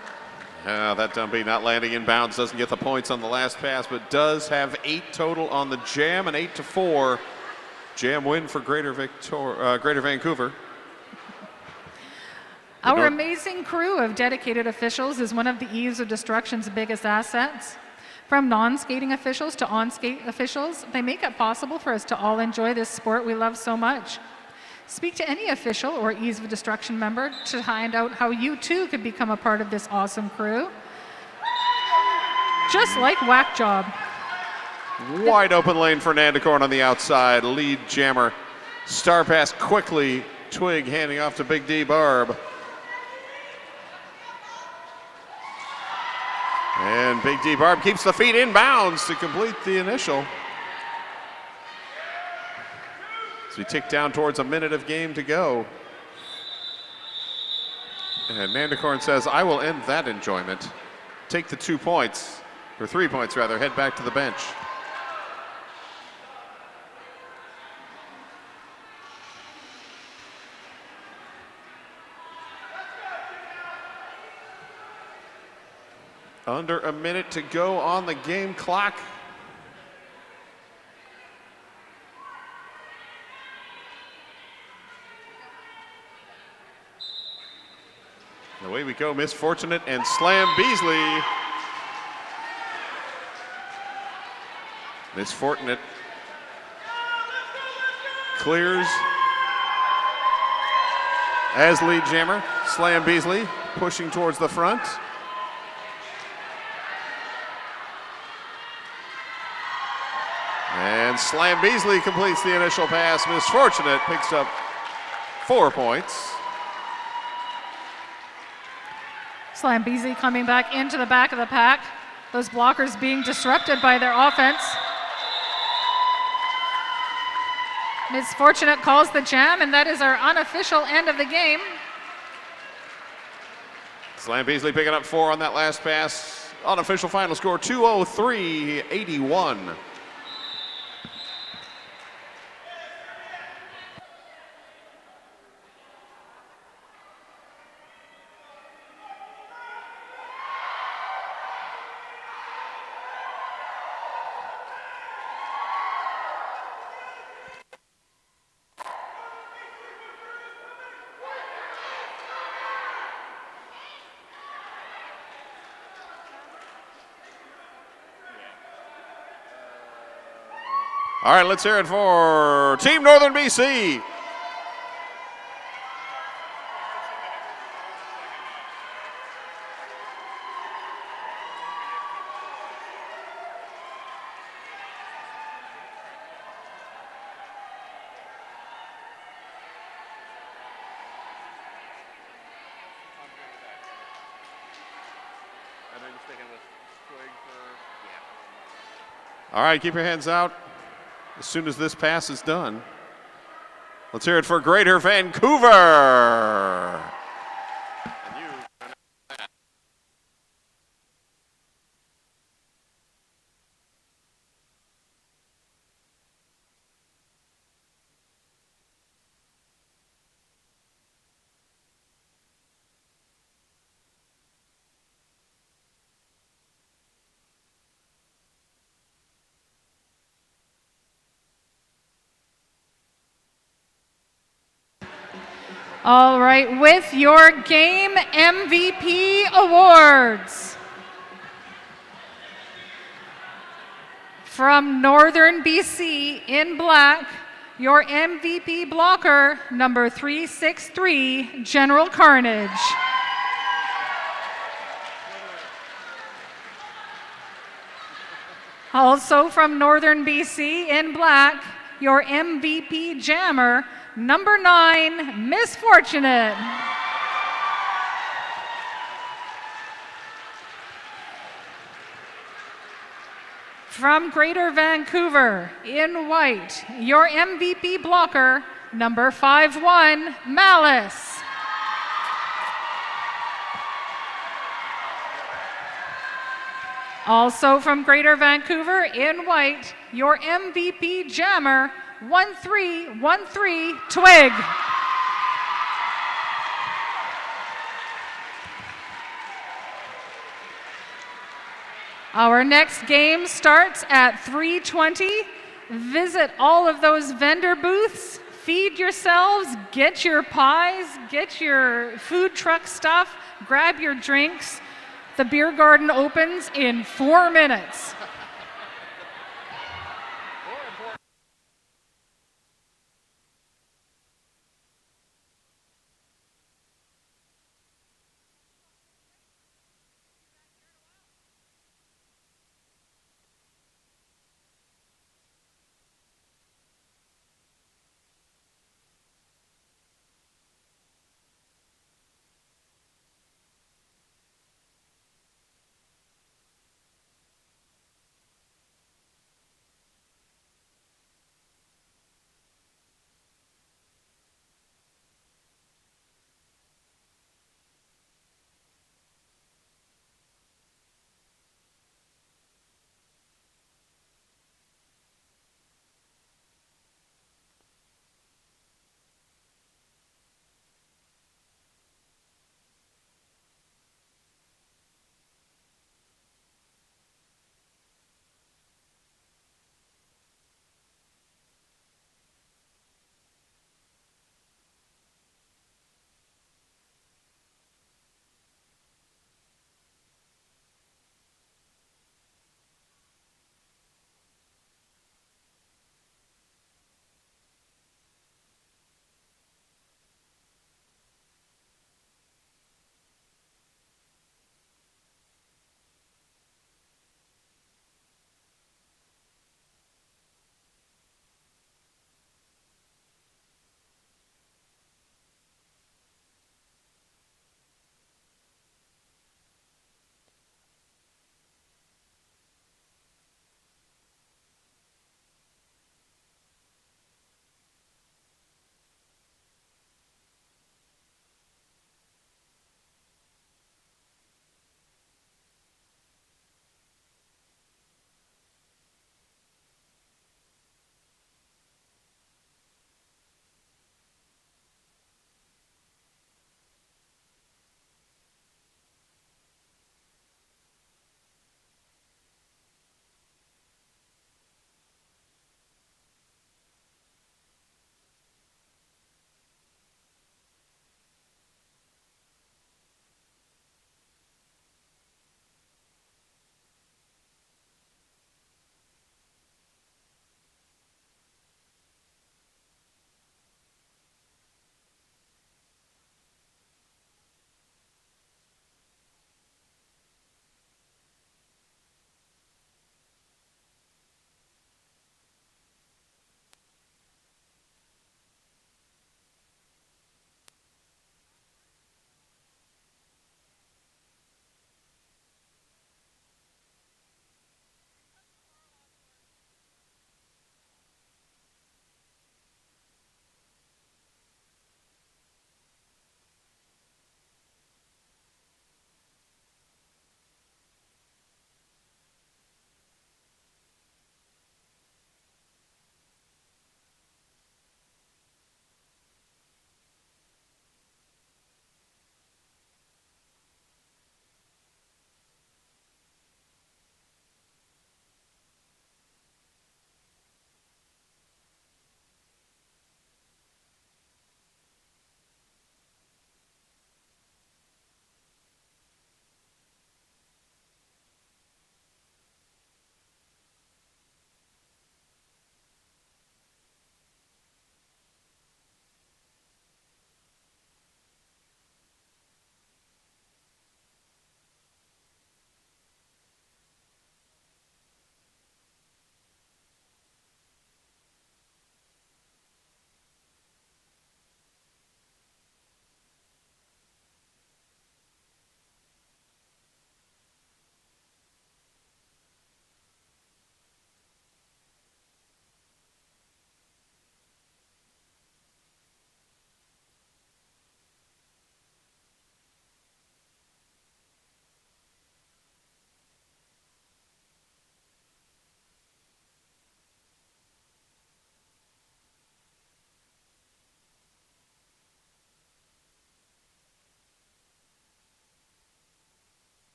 C: That dumb B not landing in bounds, doesn't get the points on the last pass, but does have 8 total on the jam, and 8-4. Jam win for Greater Vancouver.
A: Our amazing crew of dedicated officials is one of the Eves of Destruction's biggest assets. From non-skating officials to on-skate officials, they make it possible for us to all enjoy this sport we love so much. Speak to any official or Eves of Destruction member to find out how you too could become a part of this awesome crew. Just like Whack Job.
C: Wide open lane for Nandicorn on the outside. Lead jammer. Star pass quickly. Twig handing off to Big D Barb. And Big D Barb keeps the feet in bounds to complete the initial. As we tick down towards a minute of game to go. And Nandicorn says, I will end that enjoyment. Take the 2 points, or 3 points rather, head back to the bench. Under a minute to go on the game clock. And away we go, Misfortunate and Slam Beasley. Misfortunate clears as lead jammer. Slam Beasley pushing towards the front. And Slam Beasley completes the initial pass. Misfortunate picks up 4 points.
A: Slam Beasley coming back into the back of the pack. Those blockers being disrupted by their offense. Misfortunate calls the jam, and that is our unofficial end of the game.
C: Slam Beasley picking up 4 on that last pass. Unofficial final score 203-81. All right, let's hear it for Team Northern BC. All right, keep your hands out as soon as this pass is done. Let's hear it for Greater Vancouver.
A: All right, with your game MVP awards. From Northern BC in black, your MVP blocker, number 363, General Carnage. Also from Northern BC in black, your MVP jammer, number 9, Misfortunate. From Greater Vancouver in white, your MVP blocker, number 5-1, Malice. Also from Greater Vancouver in white, your MVP jammer, 1313, Twig. Our next game starts at 3:20. Visit all of those vendor booths, feed yourselves, get your pies, get your food truck stuff, grab your drinks. The beer garden opens in 4 minutes.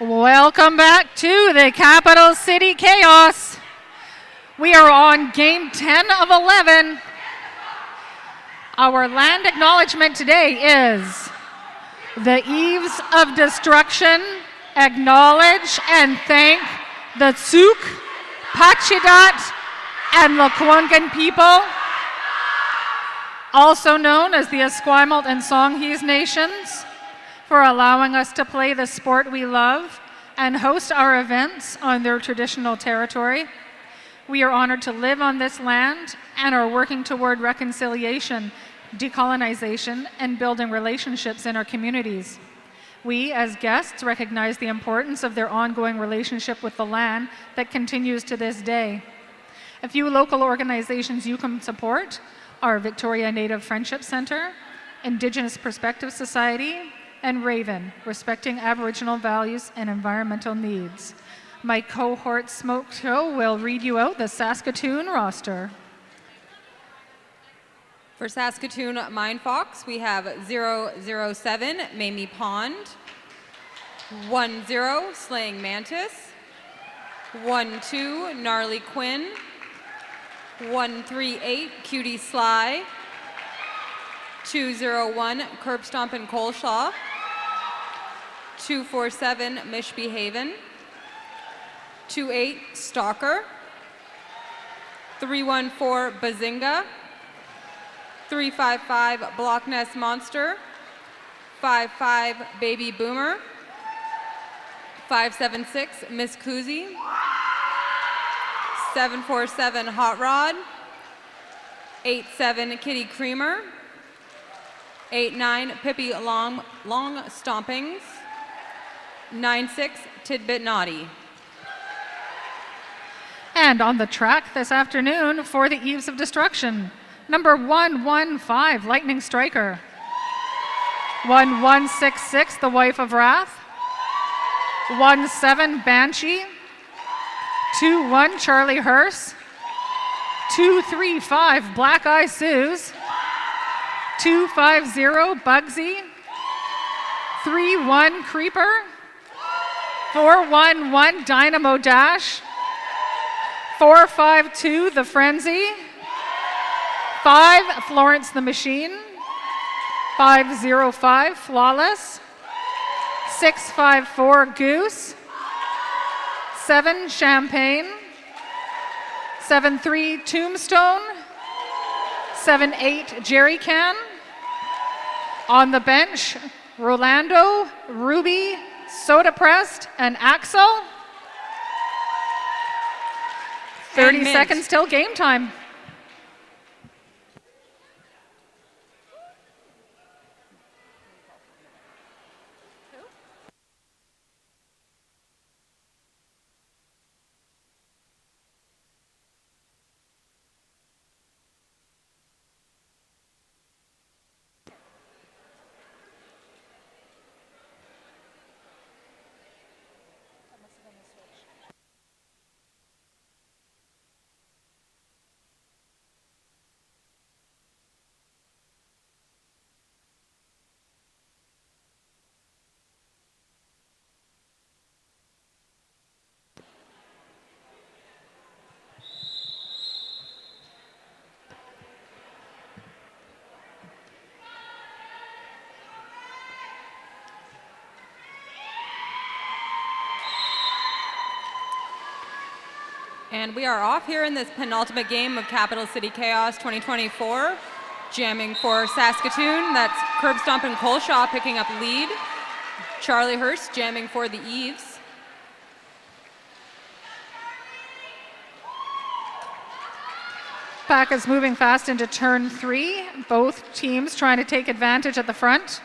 A: Welcome back to the Capital City Chaos. We are on game 10 of 11. Our land acknowledgement today is the Eves of Destruction acknowledge and thank the Tsuk, Pachidat, and Lekwungen people, also known as the Esquimalt and Songhees nations, for allowing us to play the sport we love and host our events on their traditional territory. We are honored to live on this land and are working toward reconciliation, decolonization, and building relationships in our communities. We, as guests, recognize the importance of their ongoing relationship with the land that continues to this day. A few local organizations you can support are Victoria Native Friendship Center, Indigenous Perspective Society, and Raven, respecting Aboriginal values and environmental needs. My cohort Smoke Show will read you out the Saskatoon roster.
D: For Saskatoon Mindfox, we have 007 Mamie Pond, 10 Slaying Mantis, 12 Gnarly Quinn, 138 Cutie Sly, 201 Curb Stompin' Coleslaw, 247 Mishbehaven, 28 Stalker, 314 Bazinga, 355 Block Ness Monster, 55 Baby Boomer, 576 Miss Koozie, 747 Hot Rod, 87 Kitty Creamer, 89 Pippi Long Stompings, 96 Tidbit Naughty.
A: And on the track this afternoon for the Eves of Destruction, number 115, Lightning Striker. 1166, The Wife of Wrath. 17, Banshee. 21, Charlie Hearse. 235, Black Eye Suze. 250, Bugsy. 31, Creeper. 411, Dynamo Dash. 452, The Frenzy. 5, Florence the Machine. 505, Flawless. 654, Goose. 7, Champagne. 73, Tombstone. 78, Jerry Can. On the bench, Rolando, Ruby, Soda Pressed, and Axel. 30 seconds till game time.
D: And we are off here in this penultimate game of Capital City Chaos 2024. Jamming for Saskatoon, that's Curb Stompin' Coleslaw picking up lead. Charlie Hearse jamming for the Eves.
A: Pack is moving fast into turn 3. Both teams trying to take advantage at the front.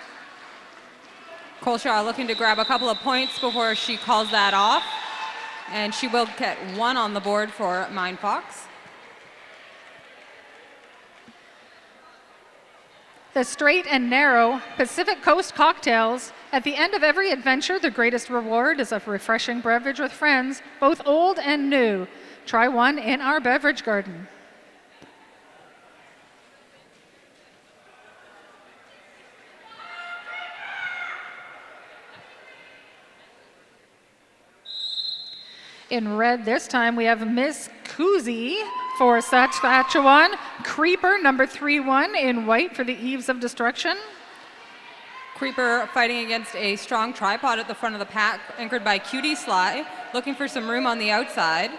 D: Coleslaw looking to grab a couple of points before she calls that off. And she will get 1 on the board for Mindfox.
A: The straight and narrow Pacific Coast cocktails. At the end of every adventure, the greatest reward is a refreshing beverage with friends, both old and new. Try one in our beverage garden. In red this time, we have Miss Kuzi for Saskatchewan. Creeper, number 3-1 in white for the Eves of Destruction.
D: Creeper fighting against a strong tripod at the front of the pack, anchored by Cutie Sly, looking for some room on the outside.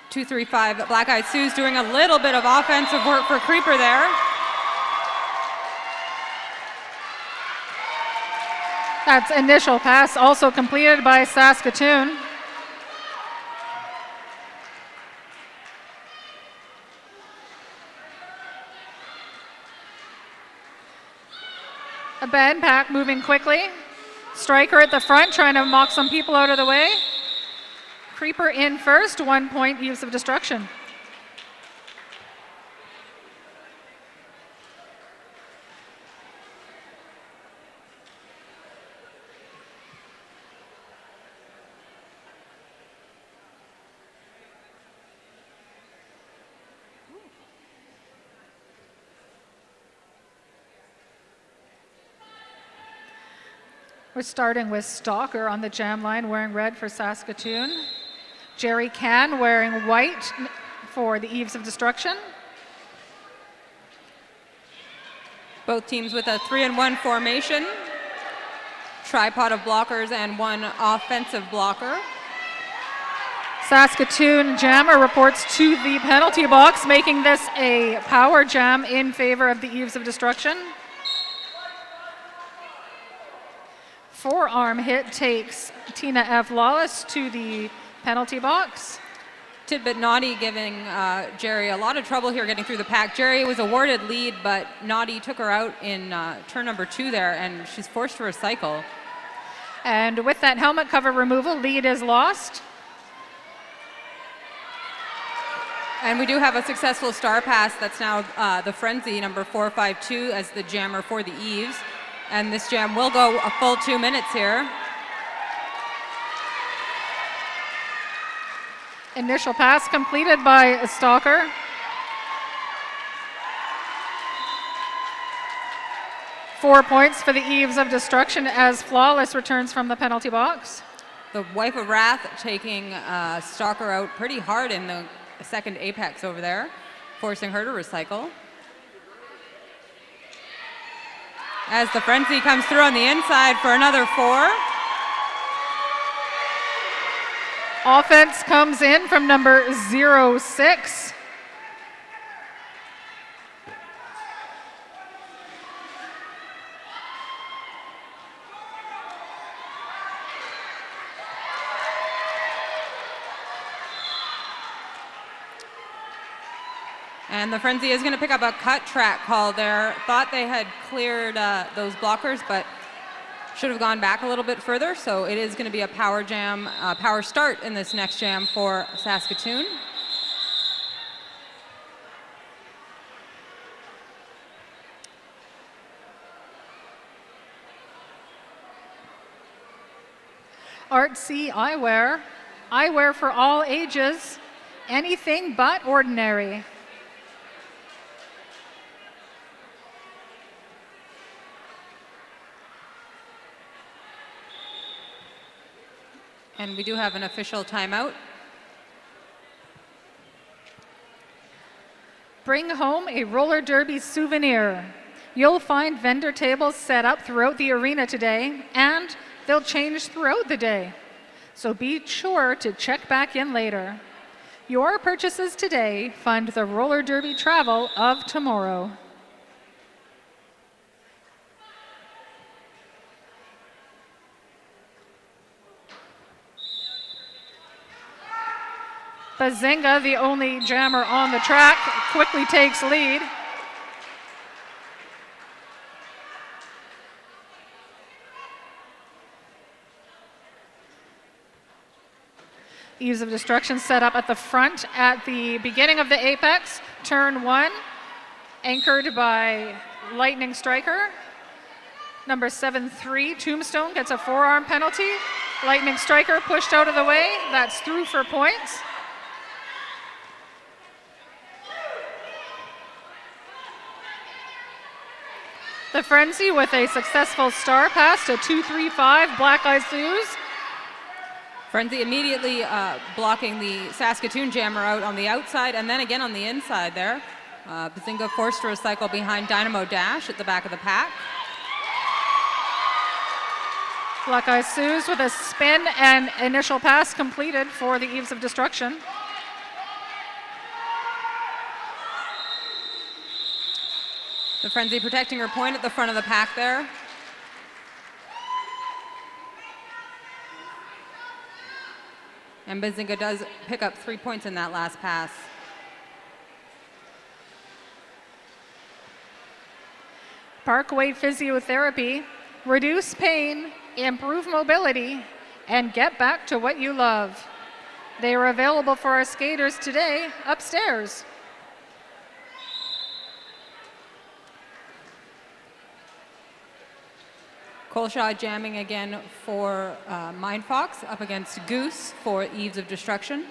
D: Two, 3, 5. Black Eyed Sue's doing a little bit of offensive work for Creeper there.
A: That's initial pass also completed by Saskatoon. A bad pack moving quickly. Striker at the front trying to mock some people out of the way. Creeper in first, 1 point, Eves of Destruction. We're starting with Stalker on the jam line wearing red for Saskatoon. Jerry Can wearing white for the Eves of Destruction.
D: Both teams with a 3-1 formation. Tripod of blockers and one offensive blocker.
A: Saskatoon jammer reports to the penalty box, making this a power jam in favor of the Eves of Destruction. Forearm hit takes Tina F. Lawless to the penalty box.
D: Tidbit Naughty giving Jerry a lot of trouble here getting through the pack. Jerry was awarded lead, but Naughty took her out in turn number 2 there, and she's forced to recycle.
A: And with that helmet cover removal, lead is lost.
D: And we do have a successful star pass. That's now the Frenzy, number 452, as the jammer for the Eves. And this jam will go a full 2 minutes here.
A: Initial pass completed by Stalker. Four points for the Eves of Destruction as Flawless returns from the penalty box.
D: The Wife of Wrath taking Stalker out pretty hard in the second apex over there, forcing her to recycle. As the Frenzy comes through on the inside for another 4.
A: Offense comes in from number 06.
D: And the Frenzy is going to pick up a cut track call there. Thought they had cleared those blockers, but should have gone back a little bit further. So it is going to be a power jam, power start in this next jam for Saskatoon.
A: Artsy Eyewear. Eyewear for all ages. Anything but ordinary.
D: And we do have an official timeout.
A: Bring home a roller derby souvenir. You'll find vendor tables set up throughout the arena today, and they'll change throughout the day. So be sure to check back in later. Your purchases today fund the roller derby travel of tomorrow. Bazinga, the only jammer on the track, quickly takes lead. Eves of Destruction set up at the front at the beginning of the apex, turn 1, anchored by Lightning Striker. Number 7-3, Tombstone, gets a forearm penalty. Lightning Striker pushed out of the way. That's through for points. The Frenzy with a successful star pass to 235 Black Eye Sue's.
D: Frenzy immediately blocking the Saskatoon jammer out on the outside and then again on the inside there. Bazinga forced to recycle behind Dynamo Dash at the back of the pack.
A: Black Eye Sue's with a spin and initial pass completed for the Eves of Destruction.
D: The Frenzy protecting her point at the front of the pack there. And Bazinga does pick up 3 points in that last pass.
A: Parkway Physiotherapy, reduce pain, improve mobility, and get back to what you love. They are available for our skaters today upstairs.
D: Colshaw jamming again for Mindfox up against Goose for Eves of Destruction.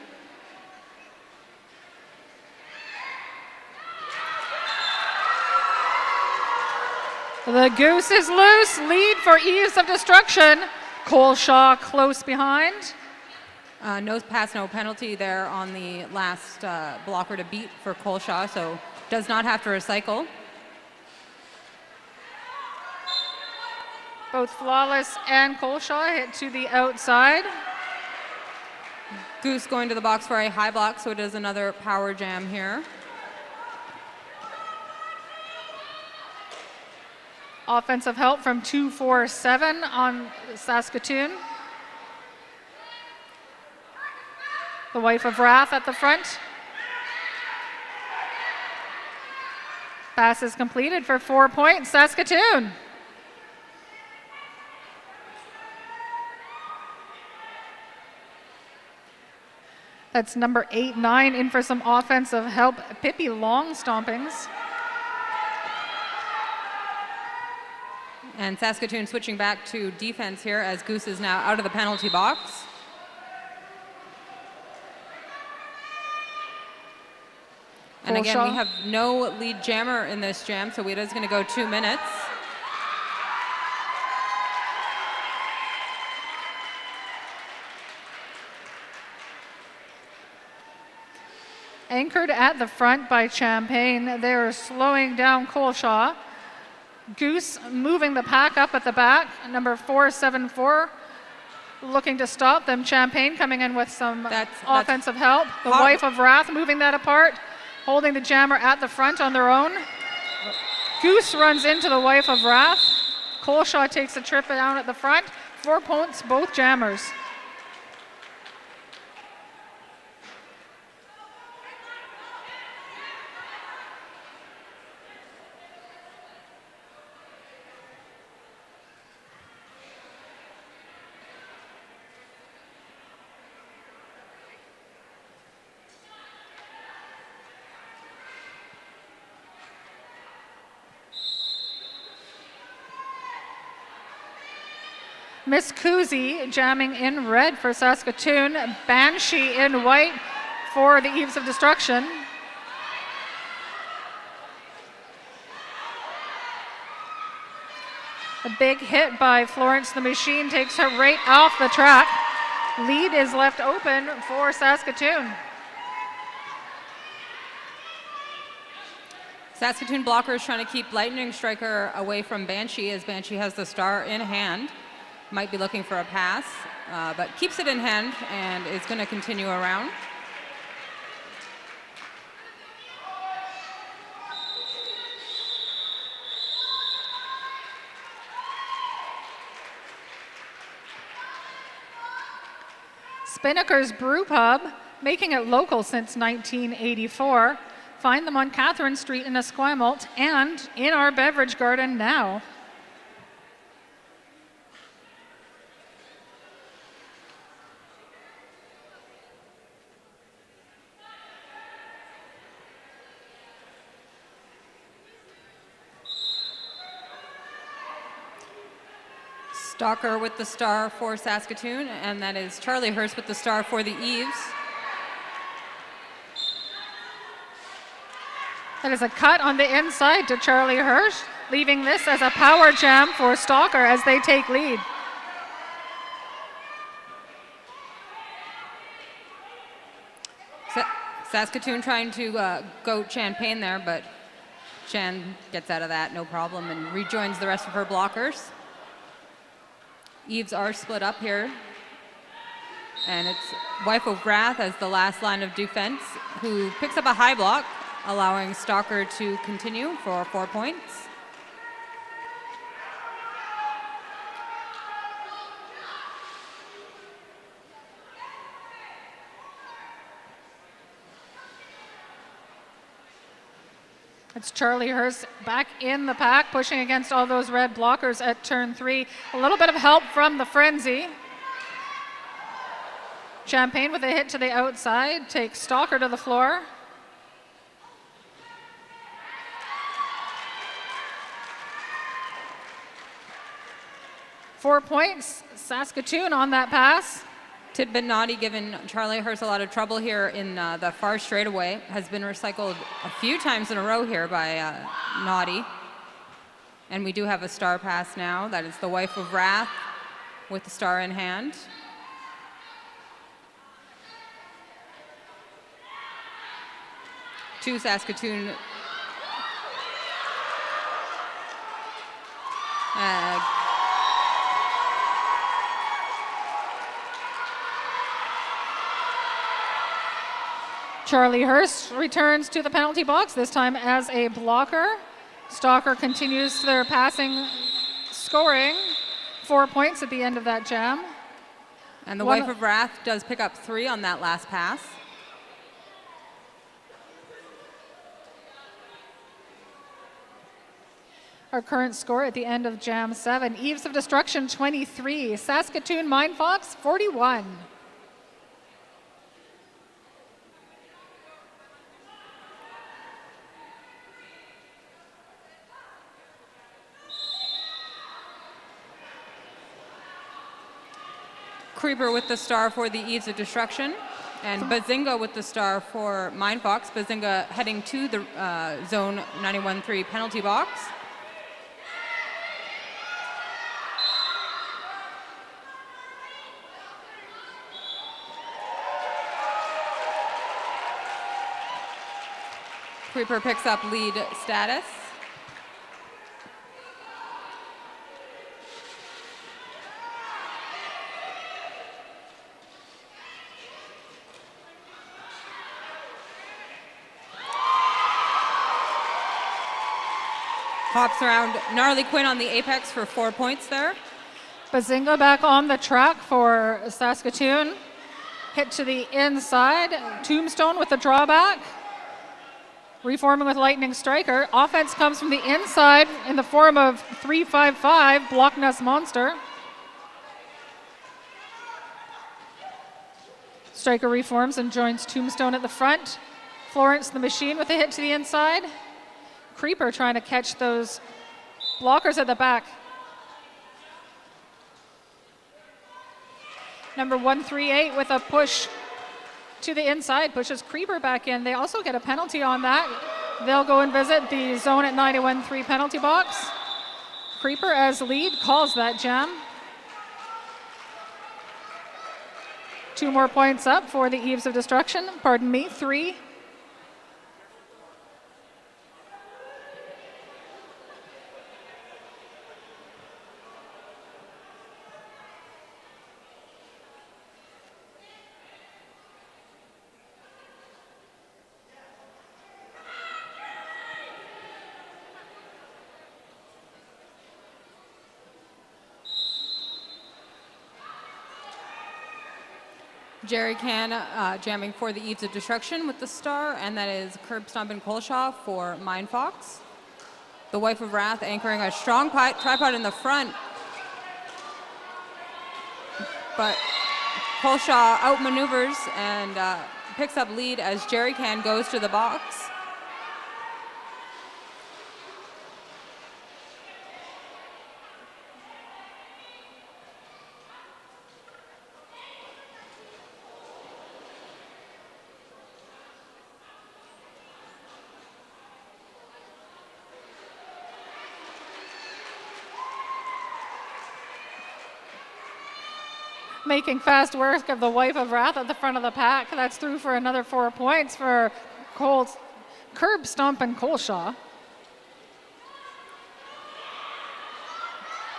A: The Goose is loose, lead for Eves of Destruction. Colshaw close behind.
D: No pass, no penalty there on the last blocker to beat for Colshaw, so does not have to recycle.
A: Both Flawless and Colshaw hit to the outside.
D: Goose going to the box for a high block, so it is another power jam here.
A: Offensive help from 247 on Saskatoon. The Wife of Wrath at the front. Pass is completed for 4 points, Saskatoon. That's number 8-9 in for some offensive help. Pippi long stompings.
D: And Saskatoon switching back to defense here as Goose is now out of the penalty box. And again, we have no lead jammer in this jam, so it is going to go 2 minutes.
A: Anchored at the front by Champagne, they're slowing down Colshaw. Goose moving the pack up at the back, number 474 looking to stop them. Champagne coming in with some offensive help. The Wife of Wrath moving that apart, holding the jammer at the front on their own. Goose runs into the Wife of Wrath. Colshaw takes a trip down at the front. 4 points, both jammers. Miss Kuzi jamming in red for Saskatoon. Banshee in white for the Eves of Destruction. A big hit by Florence the Machine takes her right off the track. Lead is left open for Saskatoon.
D: Saskatoon blockers trying to keep Lightning Striker away from Banshee as Banshee has the star in hand. Might be looking for a pass, but keeps it in hand and is going to continue around.
A: Spinnaker's Brew Pub, making it local since 1984. Find them on Catherine Street in Esquimalt and in our beverage garden now.
D: Stalker with the star for Saskatoon, and that is Charlie Hurst with the star for the Eves.
A: That is a cut on the inside to Charlie Hurst. leaving this as a power jam for Stalker as they take lead.
D: Saskatoon trying to goat Champagne there, but Chan gets out of that no problem and rejoins the rest of her blockers. Eves are split up here. And it's Wife of Wrath as the last line of defense, who picks up a high block, allowing Stalker to continue for 4 points.
A: It's Charlie Hurst back in the pack, pushing against all those red blockers at turn 3. A little bit of help from the Frenzy. Champagne with a hit to the outside, takes Stalker to the floor. Four points, Saskatoon on that pass.
D: Tidbit Naughty giving Charlie Hurst a lot of trouble here in the far straightaway. Has been recycled a few times in a row here by Naughty. And we do have a star pass now. That is the Wife of Wrath with the star in hand. To Saskatoon.
A: Charlie Hurst returns to the penalty box, this time as a blocker. Stalker continues their passing, scoring 4 points at the end of that jam.
D: And the Wife of Wrath does pick up 3 on that last pass.
A: Our current score at the end of Jam 7, Eves of Destruction 23, Saskatoon Mindfox 41.
D: Creeper with the star for the Eves of Destruction, and Bazinga with the star for Mindfox. Bazinga heading to the zone 91-3 penalty box. Creeper picks up lead status. Hops around Gnarly Quinn on the apex for 4 points there.
A: Bazinga back on the track for Saskatoon. Hit to the inside. Tombstone with the drawback. Reforming with Lightning Striker. Offense comes from the inside in the form of 355, Block Nest Monster. Striker reforms and joins Tombstone at the front. Florence the Machine with a hit to the inside. Creeper trying to catch those blockers at the back. Number 138 with a push to the inside, pushes Creeper back in. They also get a penalty on that. They'll go and visit the zone at 91-3 penalty box. Creeper as lead calls that jam. 2 more points up for the Eves of Destruction. Pardon me, 3.
D: Jerry Can jamming for the Eves of Destruction with the star, and that is Curb Stomp and Colshaw for Mindfox. The Wife of Wrath anchoring a strong tripod in the front, but Colshaw outmaneuvers and picks up lead as Jerry Can goes to the box.
A: making fast work of the wife of Wrath at the front of the pack. That's through for another 4 points for Curb Stomp and Colshaw.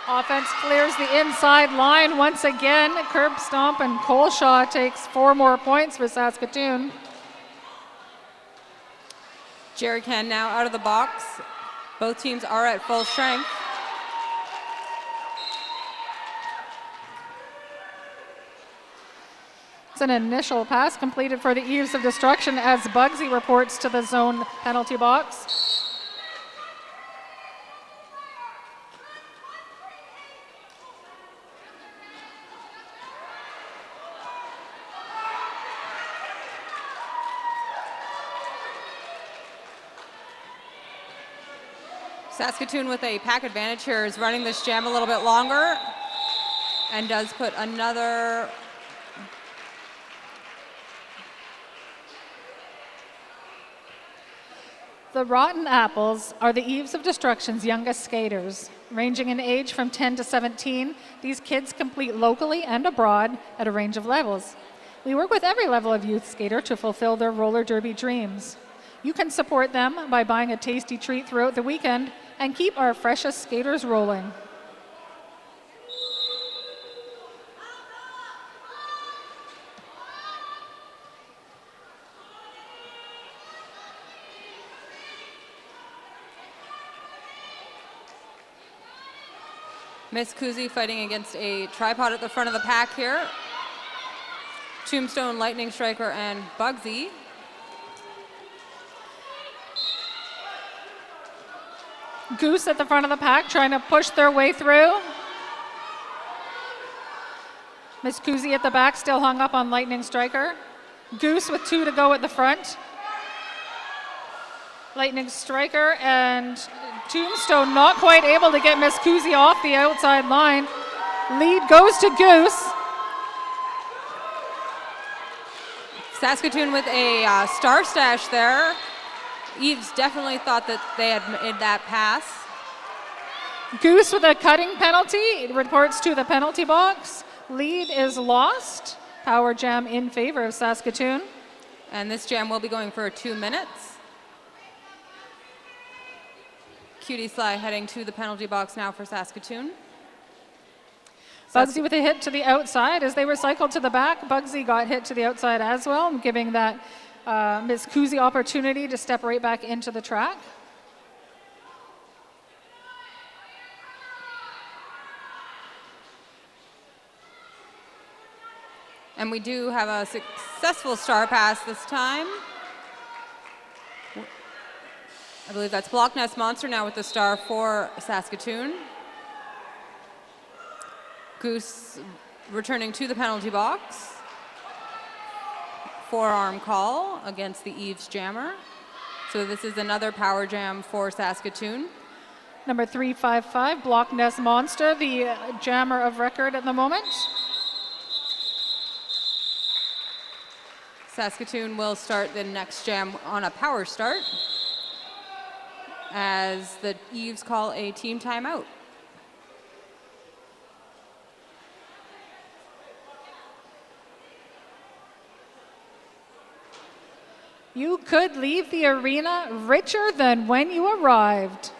A: Offense clears the inside line once again. Curb Stomp and Colshaw takes 4 more points for Saskatoon.
D: Jerry Can now out of the box. Both teams are at full strength.
A: It's an initial pass completed for the Eves of Destruction as Bugsy reports to the zone penalty box.
D: Saskatoon with a pack advantage here is running this jam a little bit longer and does put another
A: The Rotten Apples are the Eves of Destruction's youngest skaters. Ranging in age from 10 to 17, these kids compete locally and abroad at a range of levels. We work with every level of youth skater to fulfill their roller derby dreams. You can support them by buying a tasty treat throughout the weekend and keep our freshest skaters rolling.
D: Miss Kuzi fighting against a tripod at the front of the pack here. Tombstone, Lightning Striker, and Bugsy.
A: Goose at the front of the pack trying to push their way through. Miss Kuzi at the back still hung up on Lightning Striker. Goose with 2 to go at the front. Lightning Striker and Tombstone not quite able to get Miss Kuzi off the outside line. Lead goes to Goose.
D: Saskatoon with a star stash there. Eves definitely thought that they had made that pass.
A: Goose with a cutting penalty. It reports to the penalty box. Lead is lost. Power jam in favor of Saskatoon.
D: And this jam will be going for 2 minutes. Cutie Sly heading to the penalty box now for Saskatoon.
A: Bugsy with a hit to the outside. As they were cycled to the back, Bugsy got hit to the outside as well, giving that Ms. Kuzi opportunity to step right back into the track.
D: And we do have a successful star pass this time. I believe that's Block Nest Monster now with the star for Saskatoon. Goose returning to the penalty box. Forearm call against the Eves Jammer. So this is another power jam for Saskatoon.
A: Number 355, Block Nest Monster, the jammer of record at the moment.
D: Saskatoon will start the next jam on a power start as the Eves call a team timeout.
A: You could leave the arena richer than when you arrived.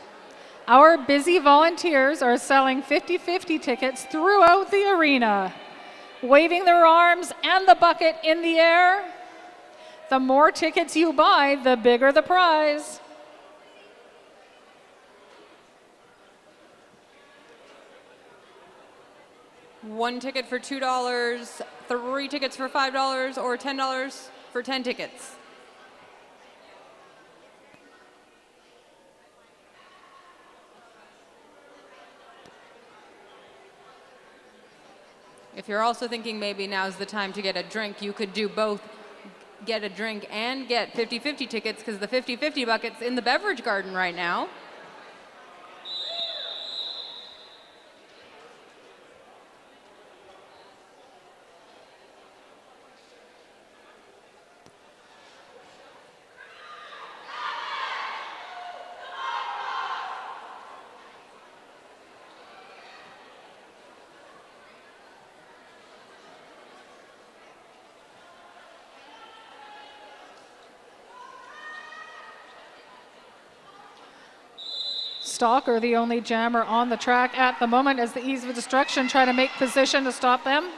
A: Our busy volunteers are selling 50-50 tickets throughout the arena, waving their arms and the bucket in the air. The more tickets you buy, the bigger the prize.
D: One ticket for $2, 3 tickets for $5, or $10 for 10 tickets. If you're also thinking maybe now's the time to get a drink, you could do both, get a drink and get 50-50 tickets, because the 50-50 bucket's in the beverage garden right now.
A: Stalker, the only jammer on the track at the moment, as the Eves of Destruction try to make position to stop them.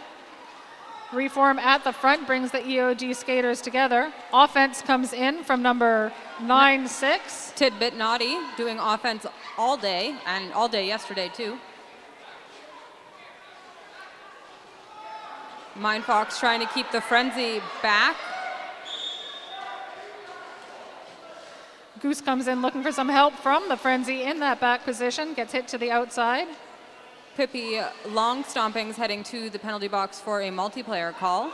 A: Reform at the front brings the EOD skaters together. Offense comes in from number 9-6.
D: Tidbit Naughty doing offense all day, and all day yesterday too. Mindfox trying to keep the frenzy back.
A: Goose comes in looking for some help from the frenzy in that back position, gets hit to the outside.
D: Pippi long stompings heading to the penalty box for a multiplayer call.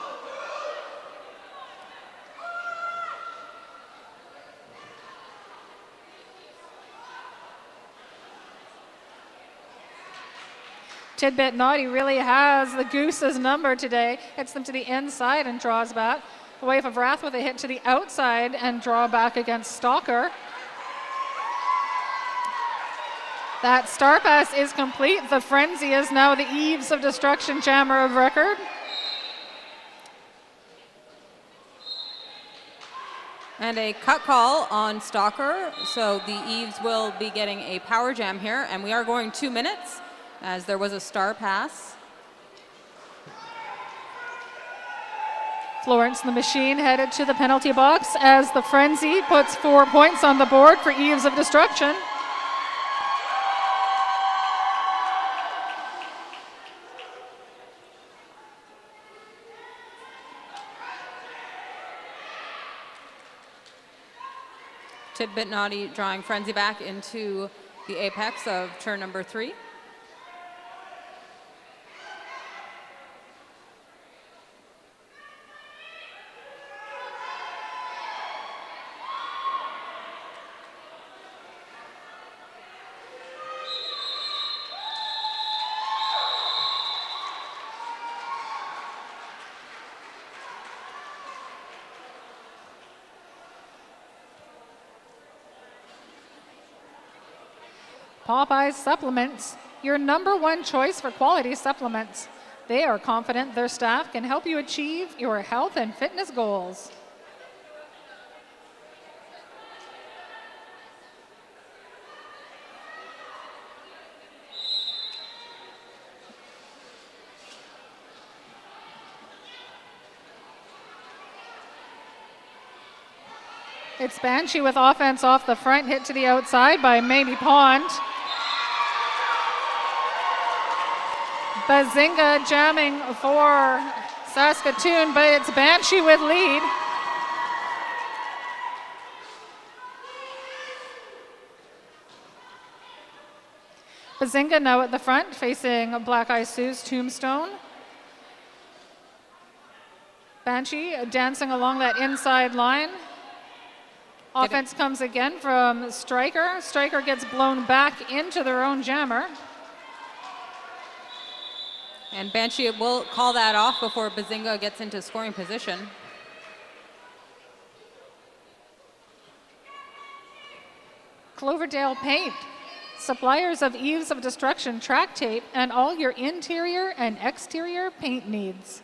A: Tidbit Naughty really has the Goose's number today. Hits them to the inside and draws back. The Wave of Wrath with a hit to the outside and draw back against Stalker. That star pass is complete. The frenzy is now the Eves of Destruction jammer of record.
D: And a cut call on Stalker, so the Eves will be getting a power jam here, and we are going 2 minutes as there was a star pass.
A: Florence the Machine headed to the penalty box as the frenzy puts 4 points on the board for Eves of Destruction.
D: Tidbit Naughty drawing frenzy back into the apex of turn number 3.
A: Popeyes Supplements, your #1 choice for quality supplements. They are confident their staff can help you achieve your health and fitness goals. It's Banshee with offense off the front, hit to the outside by Mamie Pond. Bazinga jamming for Saskatoon, but it's Banshee with lead. Bazinga now at the front, facing Black Eye Sue's Tombstone. Banshee dancing along that inside line. Offense comes again from Striker. Striker gets blown back into their own jammer.
D: And Banshee will call that off before Bazinga gets into scoring position.
A: Cloverdale Paint, suppliers of Eves of Destruction track tape and all your interior and exterior paint needs.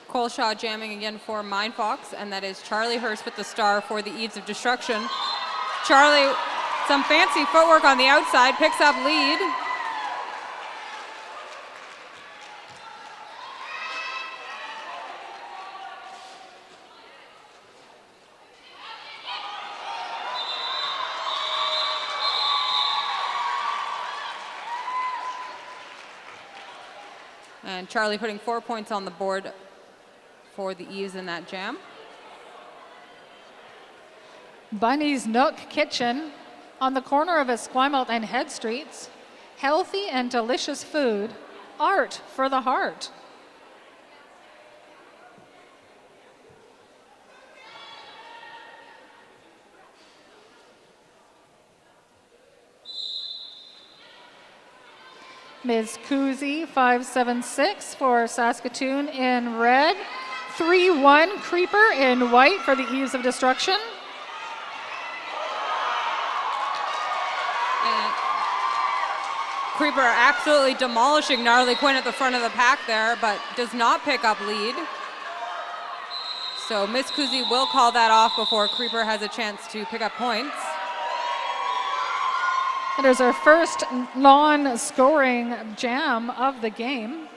D: Coleshaw jamming again for Mindfox, and that is Charlie Hurst with the star for the Eves of Destruction. Charlie, some fancy footwork on the outside, picks up lead. And Charlie putting 4 points on the board for the Eves in that jam.
A: Bunny's Nook Kitchen on the corner of Esquimalt and Head Streets. Healthy and delicious food, art for the heart. Ms. Kuzi, 576 for Saskatoon in red. 3-1 Creeper in white for the Eves of Destruction.
D: Creeper absolutely demolishing Gnarly Quinn at the front of the pack there, but does not pick up lead. So Miss Kuzi will call that off before Creeper has a chance to pick up points.
A: It is our first non-scoring jam of the game.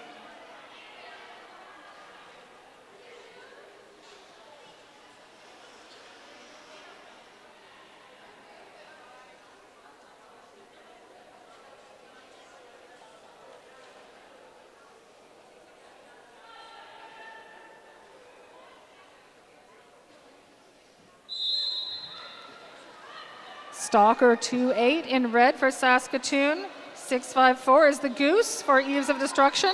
A: Stalker 2-8 in red for Saskatoon. 6-5-4 is the Goose for Eves of Destruction.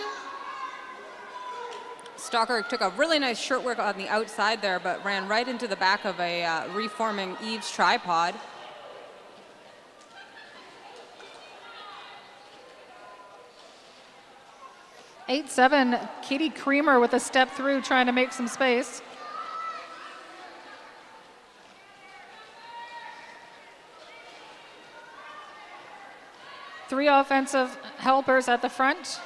D: Stalker took a really nice shirt work on the outside there, but ran right into the back of a reforming Eves tripod.
A: 8-7, Katie Creamer with a step through trying to make some space. Three offensive helpers at the front.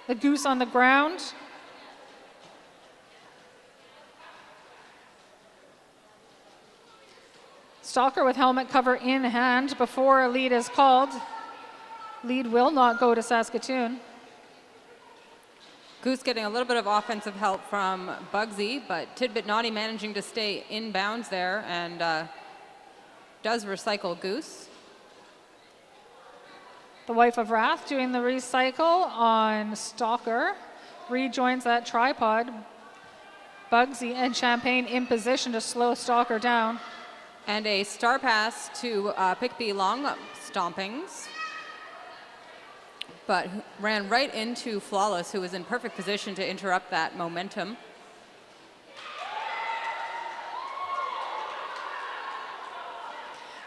A: The Goose on the ground. Stalker with helmet cover in hand before a lead is called. Lead will not go to Saskatoon.
D: Goose getting a little bit of offensive help from Bugsy, but Tidbit Naughty managing to stay inbounds there and does recycle Goose.
A: The Wife of Wrath doing the recycle on Stalker. Rejoins that tripod. Bugsy and Champagne in position to slow Stalker down.
D: And a star pass to Pickby Long Stompings. But ran right into Flawless, who was in perfect position to interrupt that momentum.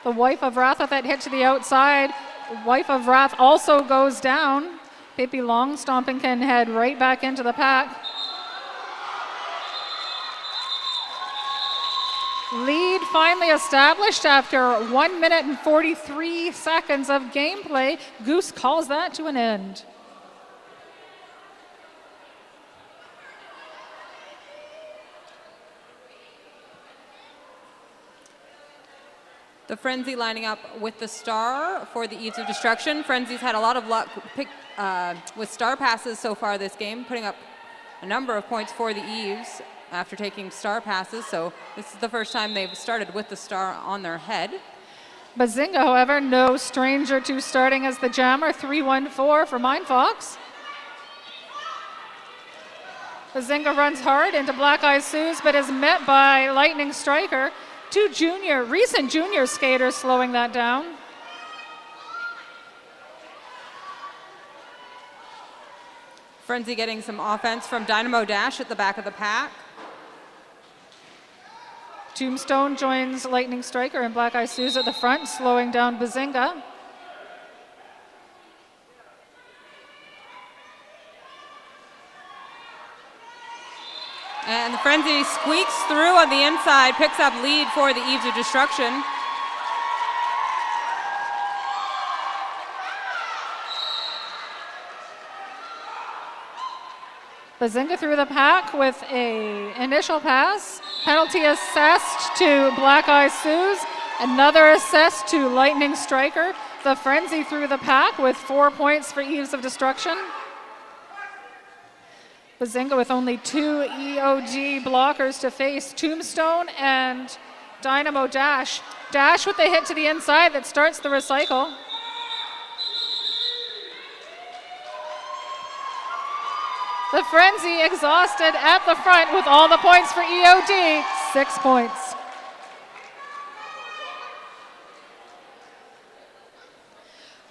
A: The Wife of Wrath with that hit to the outside. Wife of Wrath also goes down. Pippi Long Stomping can head right back into the pack. Lead finally established after 1 minute and 43 seconds of gameplay. Goose calls that to an end.
D: The Frenzy lining up with the star for the Eves of Destruction. Frenzy's had a lot of luck with star passes so far this game, putting up a number of points for the Eves after taking star passes. So this is the first time they've started with the star on their head.
A: Bazinga, however, no stranger to starting as the jammer. 3-1-4 for Mindfox. Bazinga runs hard into Black Eyed Sue's, but is met by Lightning Striker. Two recent junior skaters slowing that down.
D: Frenzy getting some offense from Dynamo Dash at the back of the pack.
A: Tombstone joins Lightning Striker and Black Eyed Sue's at the front, slowing down Bazinga.
D: And the Frenzy squeaks through on the inside, picks up lead for the Eves of Destruction.
A: Bazinga through the pack with a initial pass. Penalty assessed to Black Eyed Sue's. Another assessed to Lightning Striker. The Frenzy through the pack with 4 points for Eves of Destruction. Bazinga with only 2 EOG blockers to face. Tombstone and Dynamo Dash. Dash with the hit to the inside that starts the recycle. The Frenzy exhausted at the front with all the points for EOD. 6 points.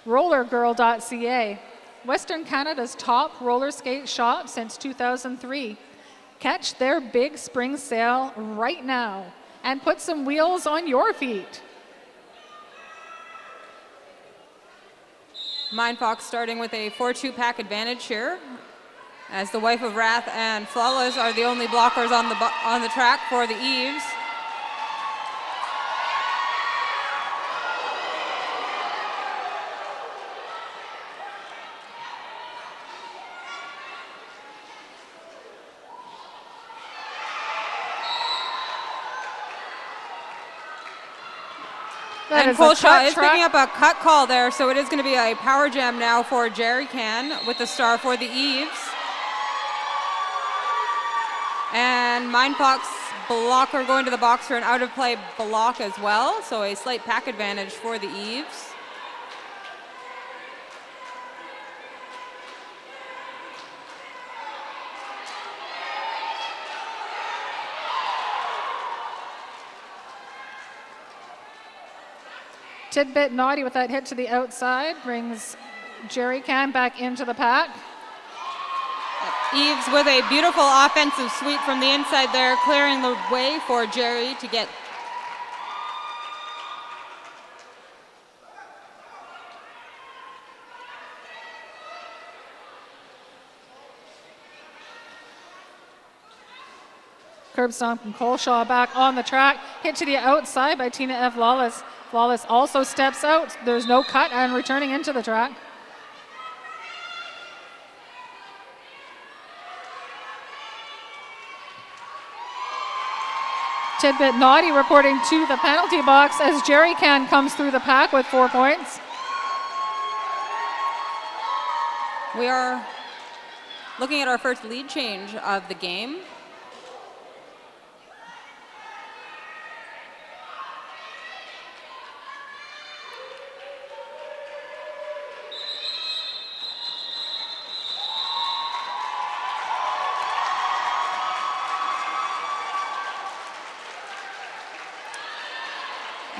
A: Rollergirl.ca. Western Canada's top roller skate shop since 2003. Catch their big spring sale right now and put some wheels on your feet.
D: Mindfox starting with a 4-2 pack advantage here, as the Wife of Wrath and Flawless are the only blockers on the track for the Eves.
A: That
D: And
A: is a
D: Coleshaw
A: cut
D: is
A: truck.
D: picking up a cut call there, so it is going to be a power jam now for Jerry Can with the star for the Eves. And Mindfox blocker going to the box for an out of play block as well, so a slight pack advantage for the Eves.
A: Tidbit naughty with that hit to the outside brings Jerry Can back into the pack.
D: Eves with a beautiful offensive sweep from the inside there, clearing the way for Jerry to get.
A: Curb stomp from Coleshaw back on the track. Hit to the outside by Tina F. Lawless. Lawless also steps out. There's no cut and returning into the track. Tidbit naughty reporting to the penalty box as Jerry Can comes through the pack with 4 points.
D: We are looking at our first lead change of the game.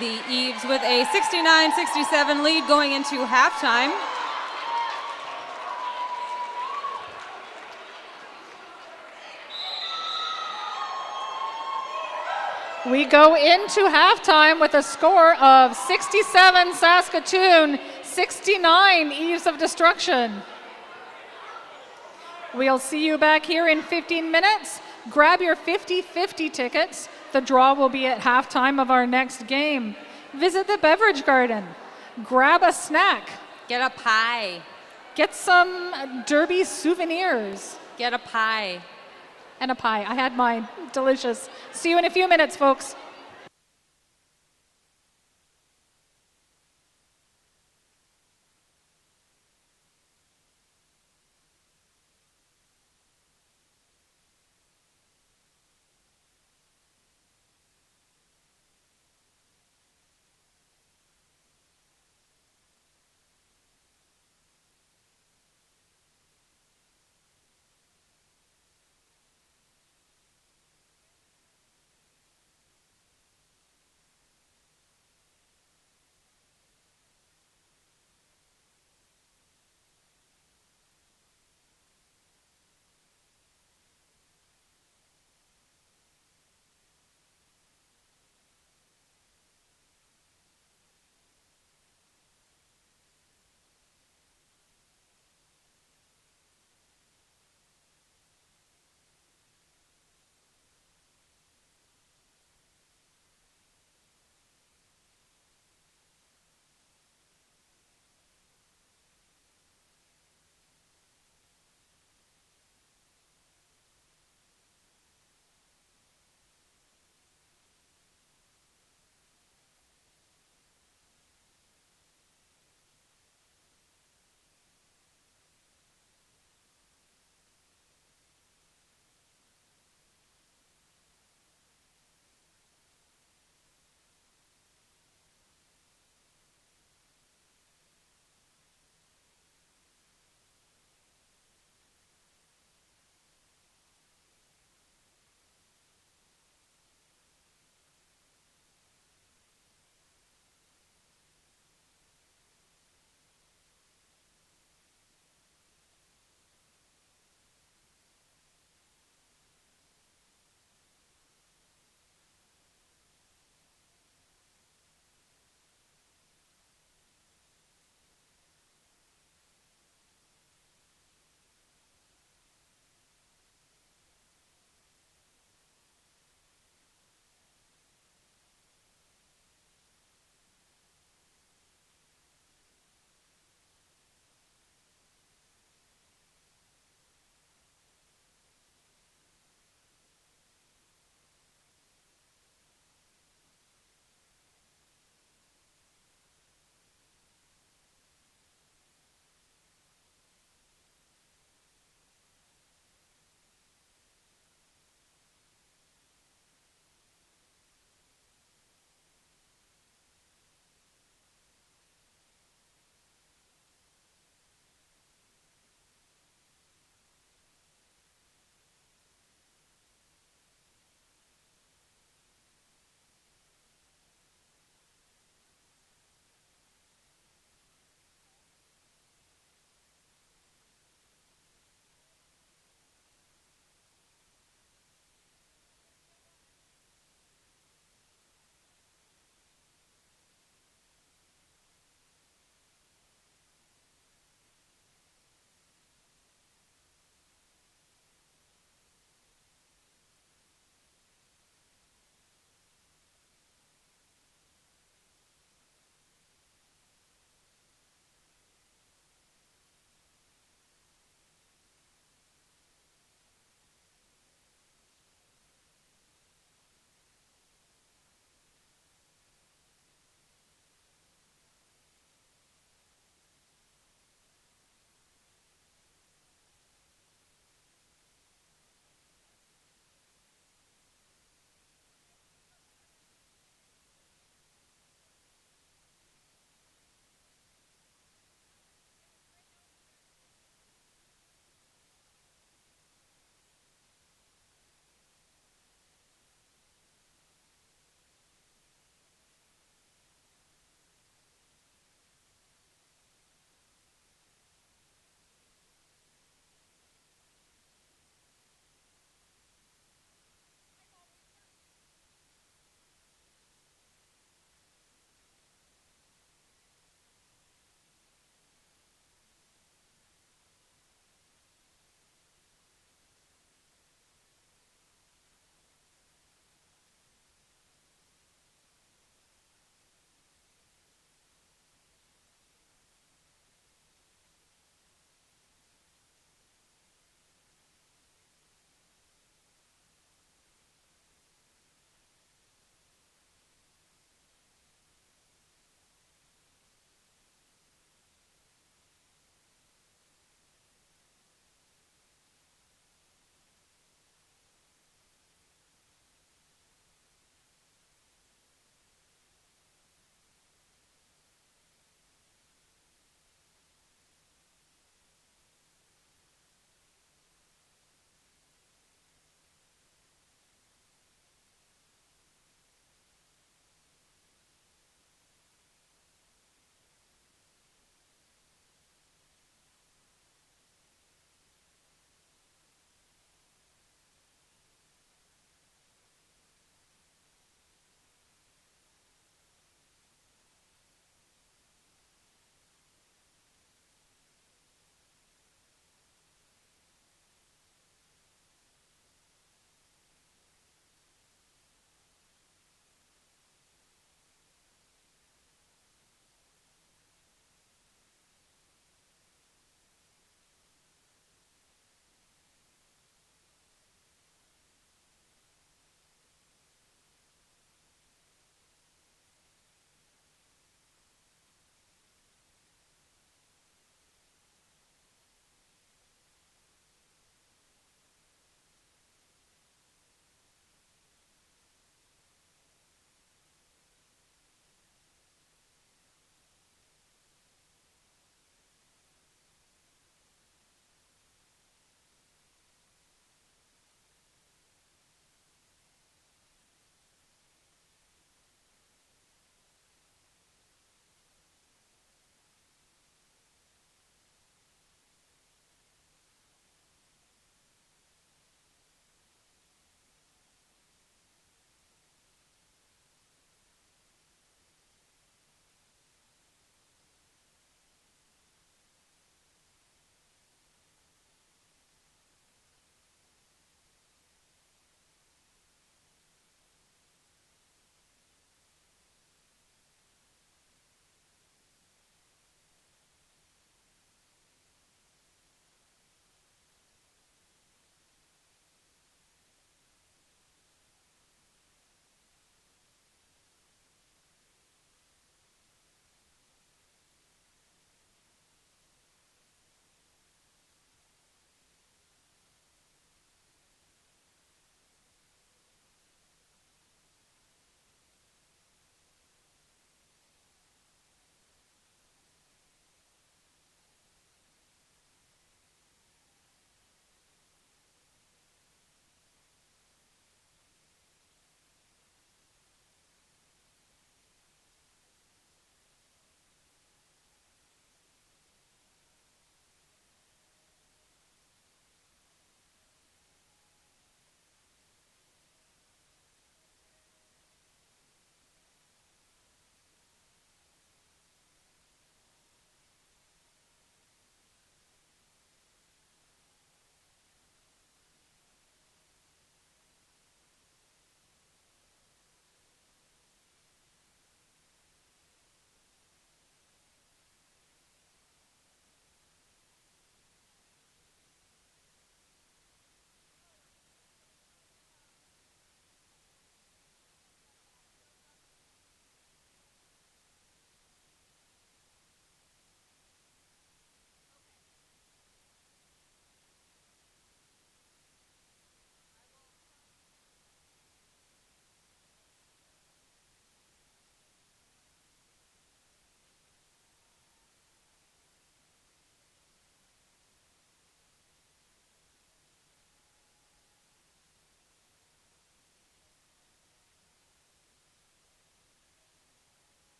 D: The Eves with a 69-67 lead going into halftime.
A: We go into halftime with a score of 67 Saskatoon, 69 Eves of Destruction. We'll see you back here in 15 minutes. Grab your 50-50 tickets. The draw will be at halftime of our next game. Visit the beverage garden. Grab a snack.
D: Get a pie.
A: Get some Derby souvenirs.
D: Get a pie.
A: And a pie. I had mine. Delicious. See you in a few minutes, folks.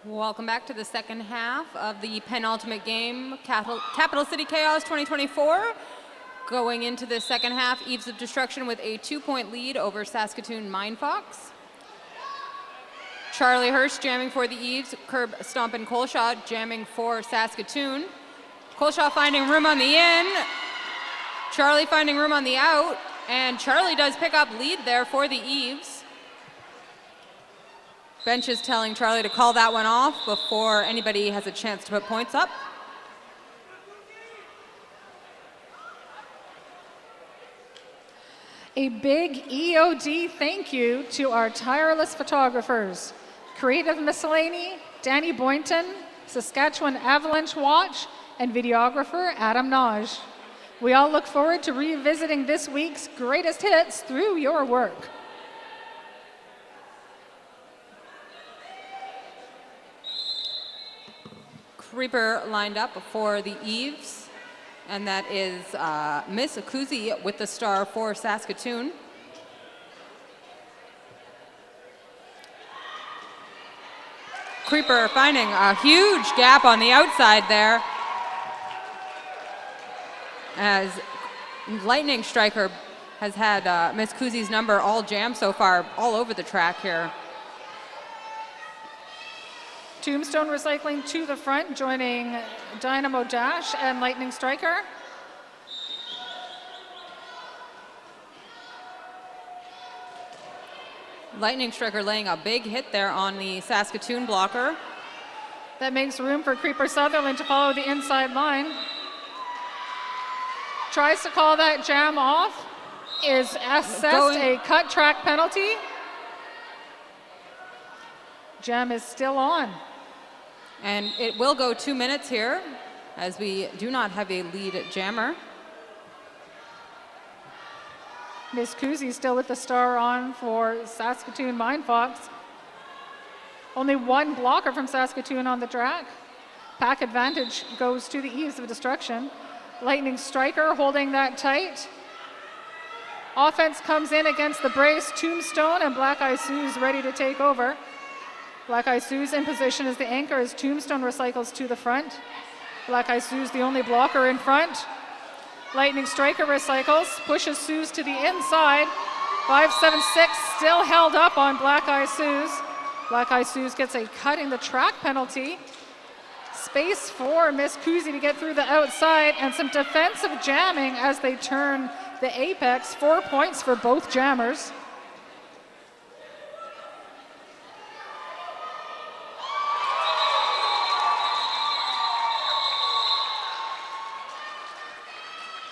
D: Welcome back to the second half of the penultimate game, Capital City Chaos 2024. Going into the second half, Eves of Destruction with a 2-point lead over Saskatoon Mindfox. Charlie Hirsch jamming for the Eves, Curb Stomp and Coleshaw jamming for Saskatoon. Coleshaw finding room on the in, Charlie finding room on the out, and Charlie does pick up lead there for the Eves. Bench is telling Charlie to call that one off before anybody has a chance to put points up.
A: A big EOD thank you to our tireless photographers, Creative Miscellany, Danny Boynton, Saskatchewan Avalanche Watch, and videographer Adam Naj. We all look forward to revisiting this week's greatest hits through your work.
D: Creeper lined up for the Eves, and that is Miss Akuzi with the star for Saskatoon. Creeper finding a huge gap on the outside there, as Lightning Striker has had Miss Kuzi's number all jammed so far, all over the track here.
A: Tombstone Recycling to the front, joining Dynamo Dash and Lightning Striker.
D: Lightning Striker laying a big hit there on the Saskatoon blocker.
A: That makes room for Creeper Sutherland to follow the inside line. Tries to call that jam off, is assessed a cut track penalty. Jam is still on.
D: And it will go 2 minutes here, as we do not have a lead jammer.
A: Miss Kuzi still with the star on for Saskatoon Mindfox. Only one blocker from Saskatoon on the track. Pack advantage goes to the Eves of Destruction. Lightning Striker holding that tight. Offense comes in against the brace. Tombstone and Black Eye Sue's ready to take over. Black Eye Sue's in position as the anchor as Tombstone recycles to the front. Black Eye Sue's the only blocker in front. Lightning Striker recycles, pushes Sue's to the inside. 5-7-6 still held up on Black Eye Sue's. Black Eye Sue's gets a cutting the track penalty. Space for Miss Kuzi to get through the outside, and some defensive jamming as they turn the apex. 4 points for both jammers.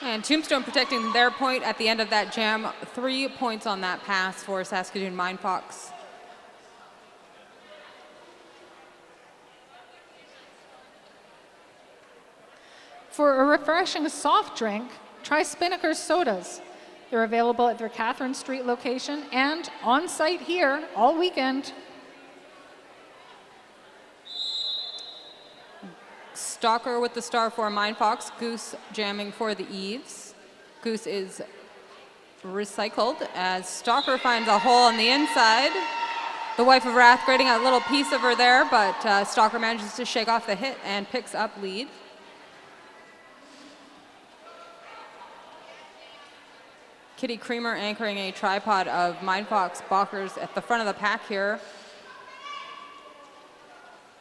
D: And Tombstone protecting their point at the end of that jam. 3 points on that pass for Saskatoon Mindfox.
A: For a refreshing soft drink, try Spinnaker's sodas. They're available at their Catherine Street location and on site here all weekend.
D: Stalker with the star for Mindfox. Goose jamming for the Eves. Goose is recycled as Stalker finds a hole on the inside. The Wife of Wrath getting a little piece of her there, but Stalker manages to shake off the hit and picks up lead. Kitty Creamer anchoring a tripod of Mindfox blockers at the front of the pack here,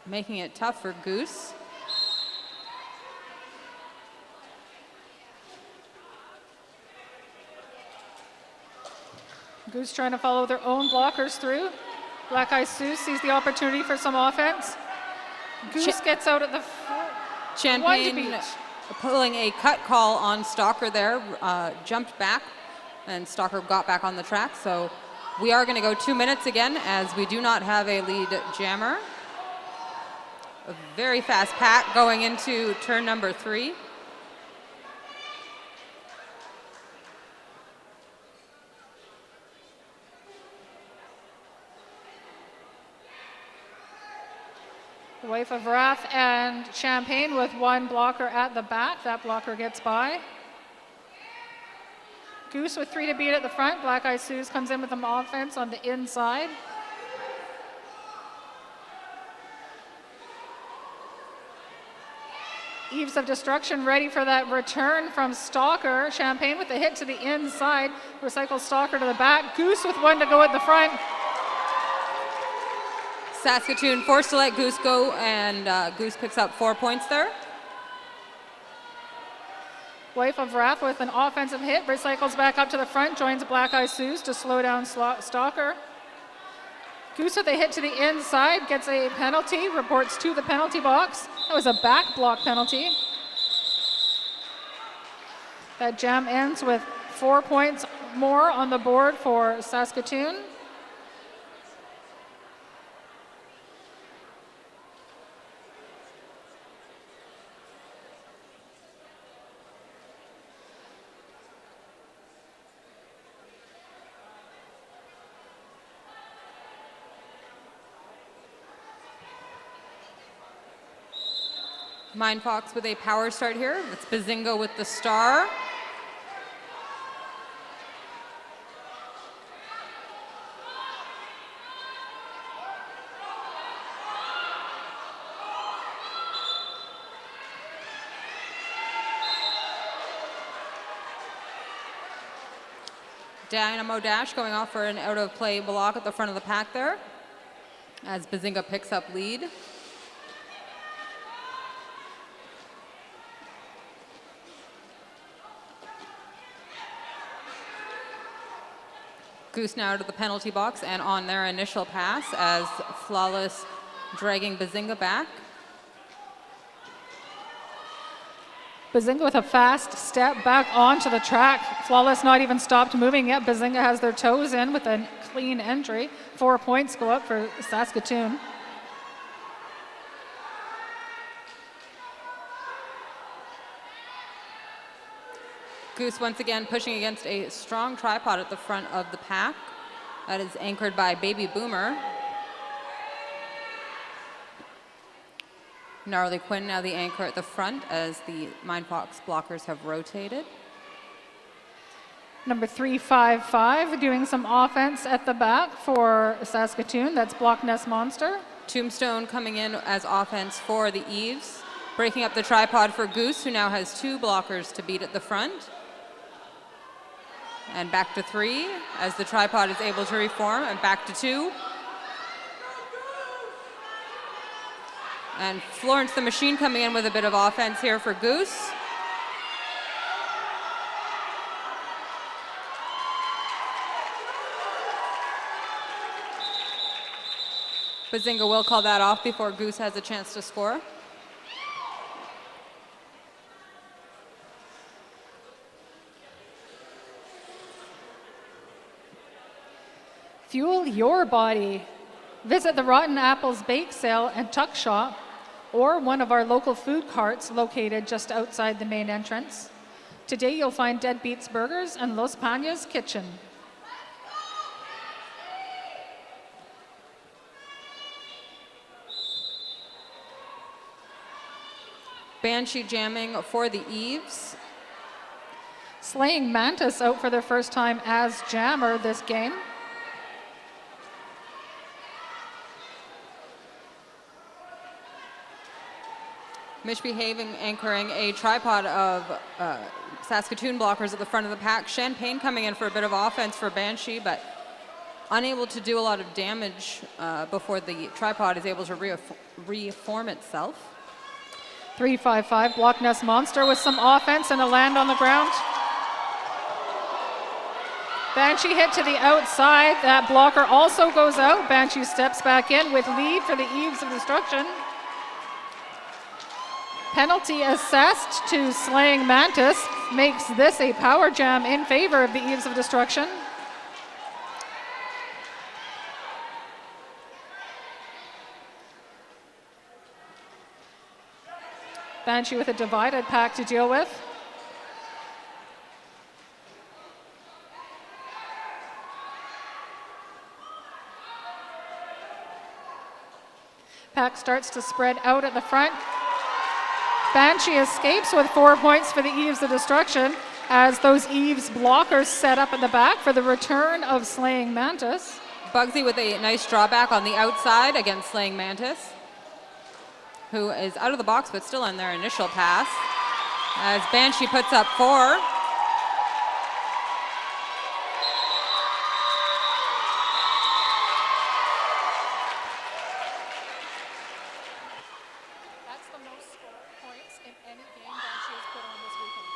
D: making it tough for Goose.
A: Goose trying to follow their own blockers through. Black Eye Sue sees the opportunity for some offense. Goose gets out at the
D: Champagne pulling a cut call on Stalker there, jumped back, and Stalker got back on the track. So we are going to go 2 minutes again, as we do not have a lead jammer. A very fast pack going into turn number 3.
A: The Wife of Wrath and Champagne with one blocker at the back. That blocker gets by. Goose with 3 to beat at the front. Black Eye Sue's comes in with some offense on the inside. Eves of Destruction ready for that return from Stalker. Champagne with the hit to the inside. Recycles Stalker to the back. Goose with one to go at the front.
D: Saskatoon forced to let Goose go, and Goose picks up 4 points there.
A: Wife of Wrath with an offensive hit. Recycles back up to the front. Joins Black Eye Suze to slow down Stalker. Goose with a hit to the inside. Gets a penalty. Reports to the penalty box. That was a back block penalty. That jam ends with 4 points more on the board for Saskatoon.
D: Mindfox with a power start here. It's Bazinga with the star. Dynamo Dash going off for an out-of-play block at the front of the pack there as Bazinga picks up lead. Goose now to the penalty box and on their initial pass as Flawless dragging Bazinga back.
A: Bazinga with a fast step back onto the track. Flawless not even stopped moving yet. Bazinga has their toes in with a clean entry. 4 points go up for Saskatoon.
D: Goose once again pushing against a strong tripod at the front of the pack. That is anchored by Baby Boomer. Gnarly Quinn now the anchor at the front as the Mindfox blockers have rotated.
A: Number 355 doing some offense at the back for Saskatoon. That's Block Nest Monster.
D: Tombstone coming in as offense for the Eves. Breaking up the tripod for Goose, who now has 2 blockers to beat at the front. And back to 3 as the tripod is able to reform, and back to 2. And Florence the Machine coming in with a bit of offense here for Goose. Bazinga will call that off before Goose has a chance to score.
A: Fuel your body. Visit the Rotten Apples Bake Sale and Tuck Shop or one of our local food carts located just outside the main entrance. Today you'll find Deadbeats Burgers and Los Pañas Kitchen.
D: Banshee jamming for the Eves.
A: Slaying Mantis out for their first time as jammer this game.
D: Misbehaving, anchoring a tripod of Saskatoon blockers at the front of the pack. Champagne coming in for a bit of offense for Banshee, but unable to do a lot of damage before the tripod is able to reform itself.
A: 355 Block Nest Monster with some offense and a land on the ground. Banshee hit to the outside. That blocker also goes out. Banshee steps back in with lead for the Eves of Destruction. Penalty assessed to Slaying Mantis makes this a power jam in favor of the Eves of Destruction. Banshee with a divided pack to deal with. Pack starts to spread out at the front. Banshee escapes with 4 points for the Eves of Destruction as those Eves blockers set up at the back for the return of Slaying Mantis.
D: Bugsy with a nice drawback on the outside against Slaying Mantis, who is out of the box but still in their initial pass. As Banshee puts up 4.
A: That's the most points in any game Banshee has put on this weekend.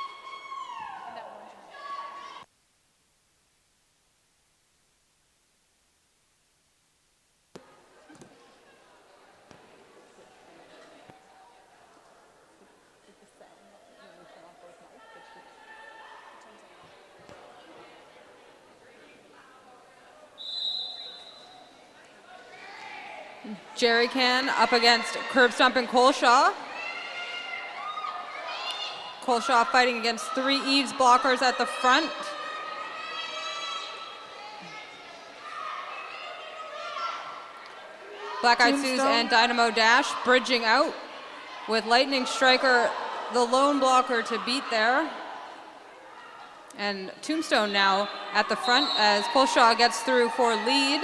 A: In that one term.
D: Jerry Can up against Curb Stomp and Colshaw. Colshaw fighting against 3 Eves blockers at the front. Black Eyed Sues
A: Tombstone.
D: and Dynamo Dash bridging out with Lightning Striker, the lone blocker to beat there. And Tombstone now at the front as Colshaw gets through for lead.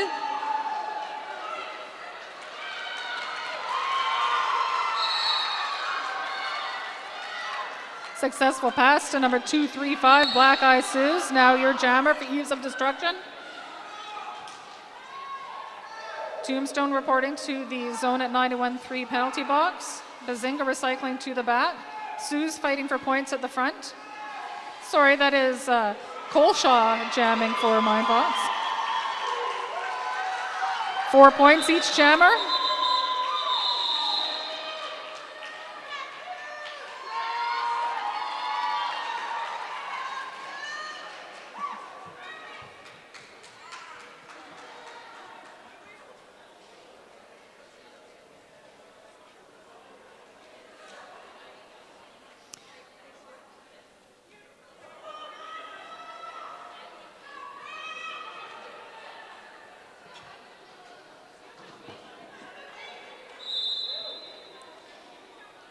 A: Successful pass to number 235, Black Eye Suze. Now your jammer for Eves of Destruction. Tombstone reporting to the zone at 91-3 penalty box. Bazinga recycling to the back. Suze fighting for points at the front. Sorry, that is Colshaw jamming for Mindfox. 4 points each jammer.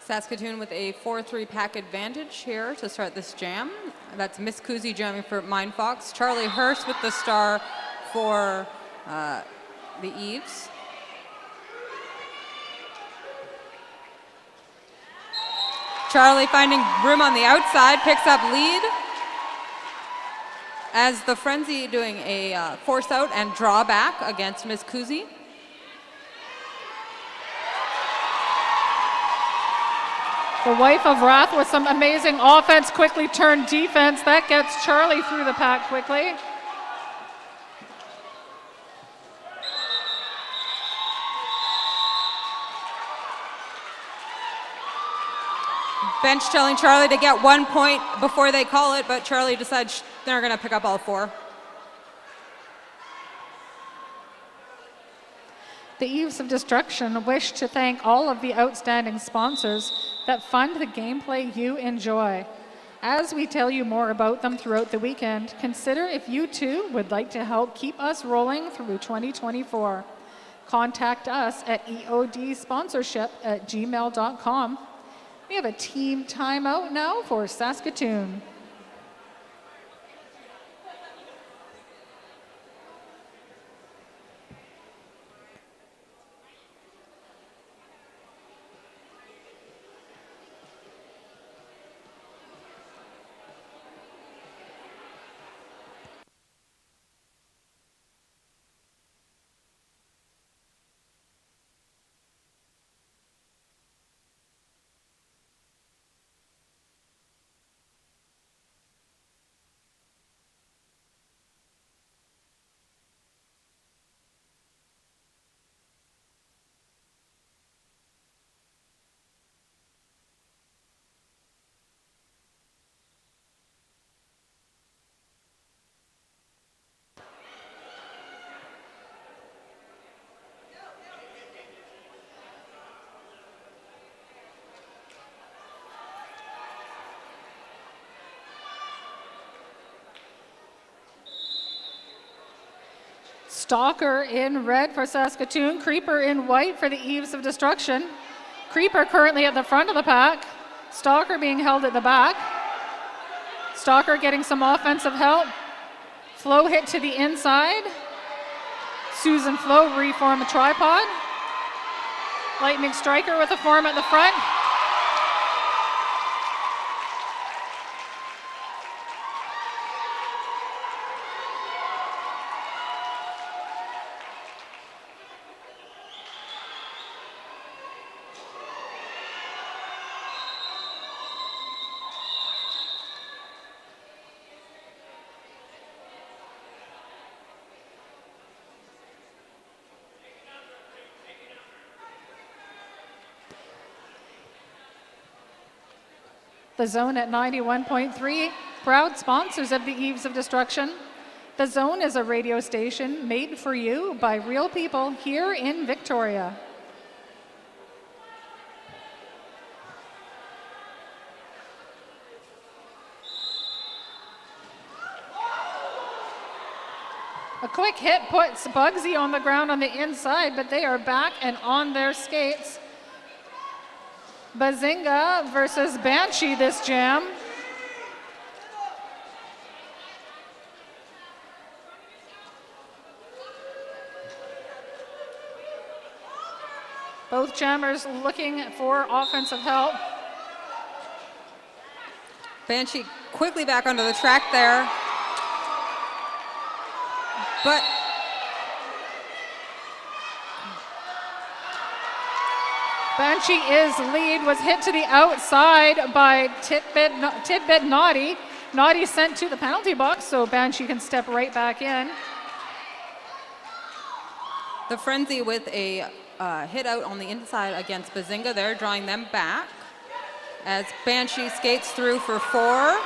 D: Saskatoon with a 4-3 pack advantage here to start this jam. That's Miss Kuzi jamming for Mindfox. Charlie Hurst with the star for the Eves. Charlie finding room on the outside, picks up lead. As the Frenzy doing a force out and draw back against Miss Kuzi.
A: The Wife of Wrath with some amazing offense, quickly turned defense. That gets Charlie through the pack quickly.
D: Bench telling Charlie to get 1 point before they call it, but Charlie decides they're going to pick up all 4.
A: The Eves of Destruction wish to thank all of the outstanding sponsors that fund the gameplay you enjoy. As we tell you more about them throughout the weekend, consider if you too would like to help keep us rolling through 2024. Contact us at eodsponsorship@gmail.com. We have a team timeout now for Saskatoon. Stalker in red for Saskatoon, Creeper in white for the Eves of Destruction. Creeper currently at the front of the pack, Stalker being held at the back. Stalker getting some offensive help. Flo hit to the inside. Susan Flo reform a tripod. Lightning Striker with a form at the front. The Zone at 91.3, proud sponsors of the Eves of Destruction. The Zone is a radio station made for you by real people here in Victoria. A quick hit puts Bugsy on the ground on the inside, but they are back and on their skates. Bazinga versus Banshee this jam. Both jammers looking for offensive help.
D: Banshee quickly back onto the track there. But
A: Banshee's lead was hit to the outside by Tidbit Naughty. Naughty sent to the penalty box, so Banshee can step right back in.
D: the Frenzy with a hit out on the inside against Bazinga there, drawing them back. As Banshee skates through for 4.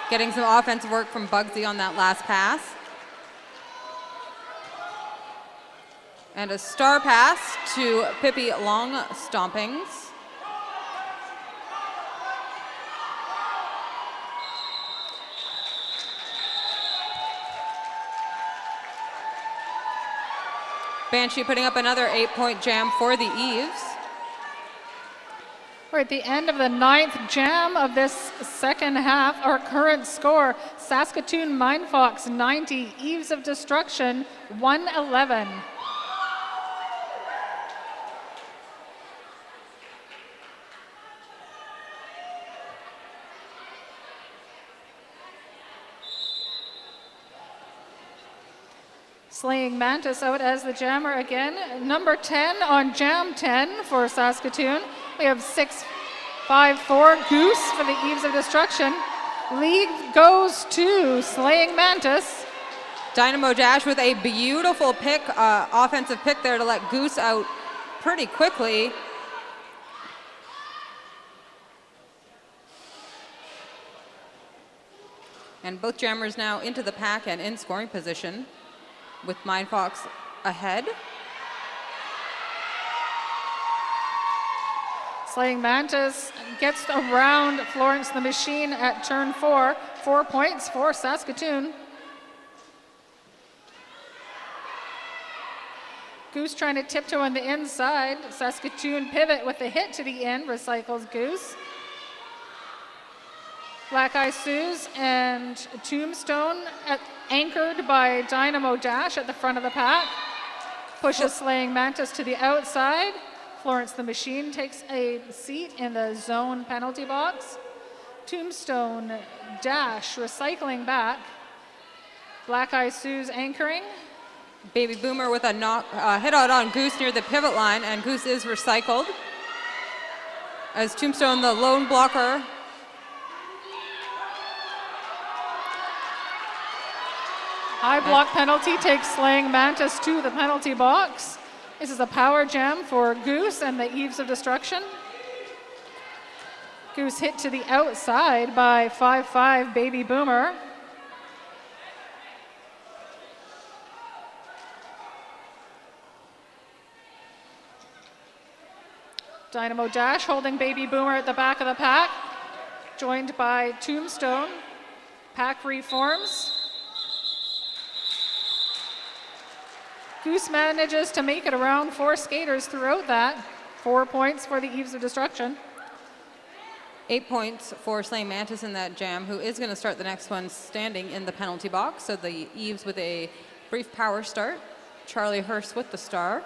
D: Getting some offensive work from Bugsy on that last pass. And a star pass to Pippi Long Stompings. Banshee putting up another 8-point jam for the Eves.
A: We're at the end of the 9th jam of this second half. Our current score, Saskatoon Mindfox 90, Eves of Destruction 111. Slaying Mantis out as the jammer again. Number 10 on jam 10 for Saskatoon. We have 6-5-4 Goose for the Eves of Destruction. Lead goes to Slaying Mantis.
D: Dynamo Dash with a beautiful pick, offensive pick there to let Goose out pretty quickly. And both jammers now into the pack and in scoring position, with Mindfox ahead.
A: Slaying Mantis gets around Florence the Machine at turn 4. 4 points for Saskatoon. Goose trying to tiptoe on the inside. Saskatoon pivot with a hit to the end, recycles Goose. Black Eye Suze and Tombstone anchored by Dynamo Dash at the front of the pack. Pushes Slaying Mantis to the outside. Florence the Machine takes a seat in the zone penalty box. Tombstone Dash recycling back. Black Eye Suze anchoring.
D: Baby Boomer with a hit out on Goose near the pivot line, and Goose is recycled. As Tombstone, the lone blocker,
A: high block penalty takes Slaying Mantis to the penalty box. This is a power jam for Goose and the Eves of Destruction. Goose hit to the outside by 5-5 Baby Boomer. Dynamo Dash holding Baby Boomer at the back of the pack, joined by Tombstone. Pack reforms. Goose manages to make it around 4 skaters throughout that. 4 points for the Eves of Destruction.
D: 8 points for Slaying Mantis in that jam, who is going to start the next one standing in the penalty box. So the Eves with a brief power start. Charlie Hurst with the star.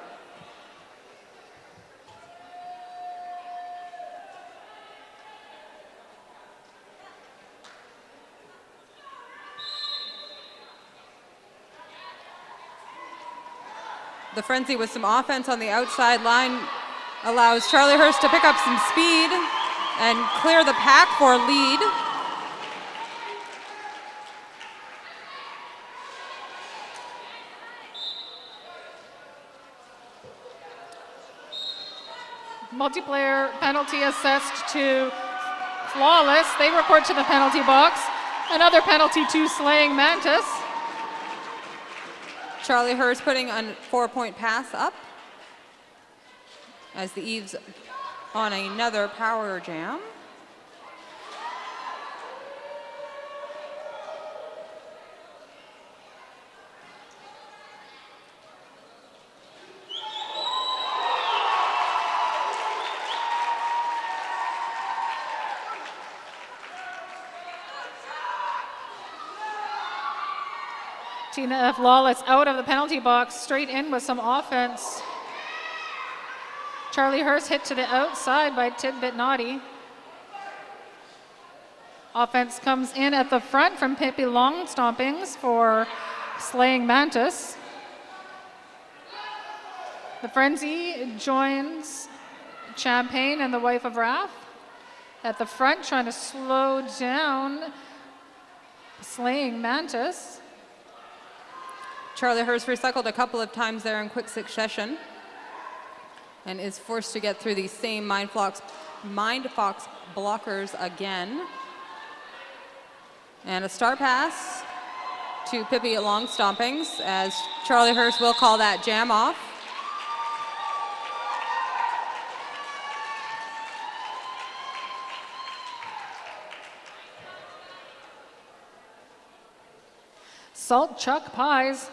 D: The frenzy with some offense on the outside line allows Charliehurst to pick up some speed and clear the pack for lead.
A: Multiplayer penalty assessed to Flawless. They report to the penalty box. Another penalty to Slaying Mantis.
D: Charliehurst putting a 4-point pass up as the Eves on another power jam.
A: Tina Flawless out of the penalty box, straight in with some offense. Charliehurst hit to the outside by Tidbit Naughty. Offense comes in at the front from Pippi Longstompings for Slaying Mantis. The Frenzy joins Champagne and the Wife of Wrath at the front, trying to slow down Slaying Mantis.
D: Charliehurst recycled a couple of times there in quick succession and is forced to get through these same Mindfox blockers again. And a star pass to Pippi Longstompings as Charliehurst will call that jam off.
A: Salt Chuck Pies.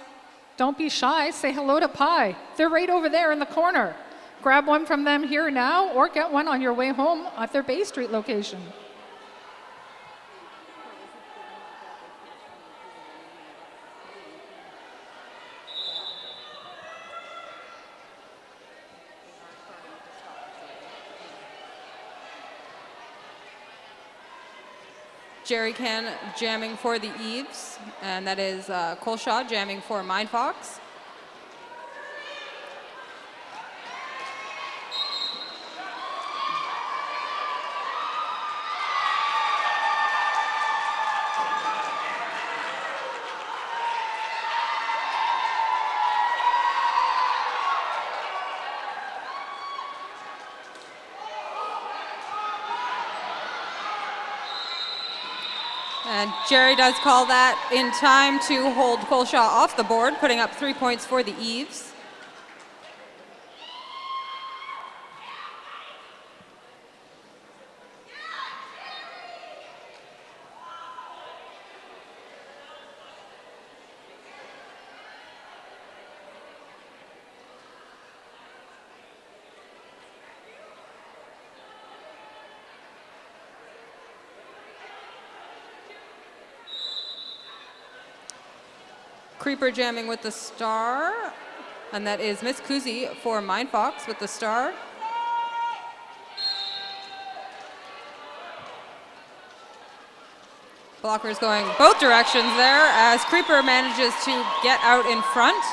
A: Don't be shy, say hello to Pie. They're right over there in the corner. Grab one from them here now or get one on your way home at their Bay Street location.
D: Jerry Can jamming for the Eves, and that is Colshaw jamming for Mindfox. And Jerry does call that in time to hold Colshaw off the board, putting up 3 points for the Eves. Creeper jamming with the star, and that is Miss Kuzi for Mindfox with the star. Blockers going both directions there as Creeper manages to get out in front.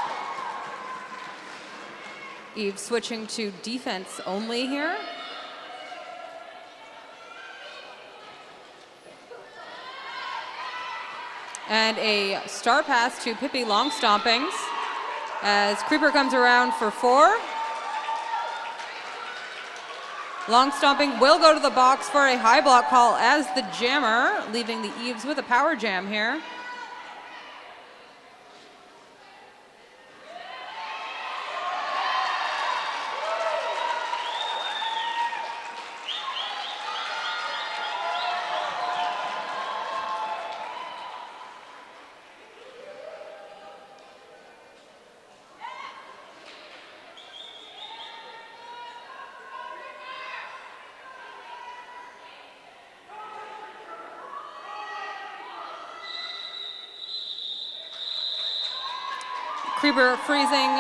D: Eve switching to defense only here. And a star pass to Pippi Longstompings as Creeper comes around for 4. Longstomping will go to the box for a high block call as the jammer, leaving the Eves with a power jam here. Creeper freezing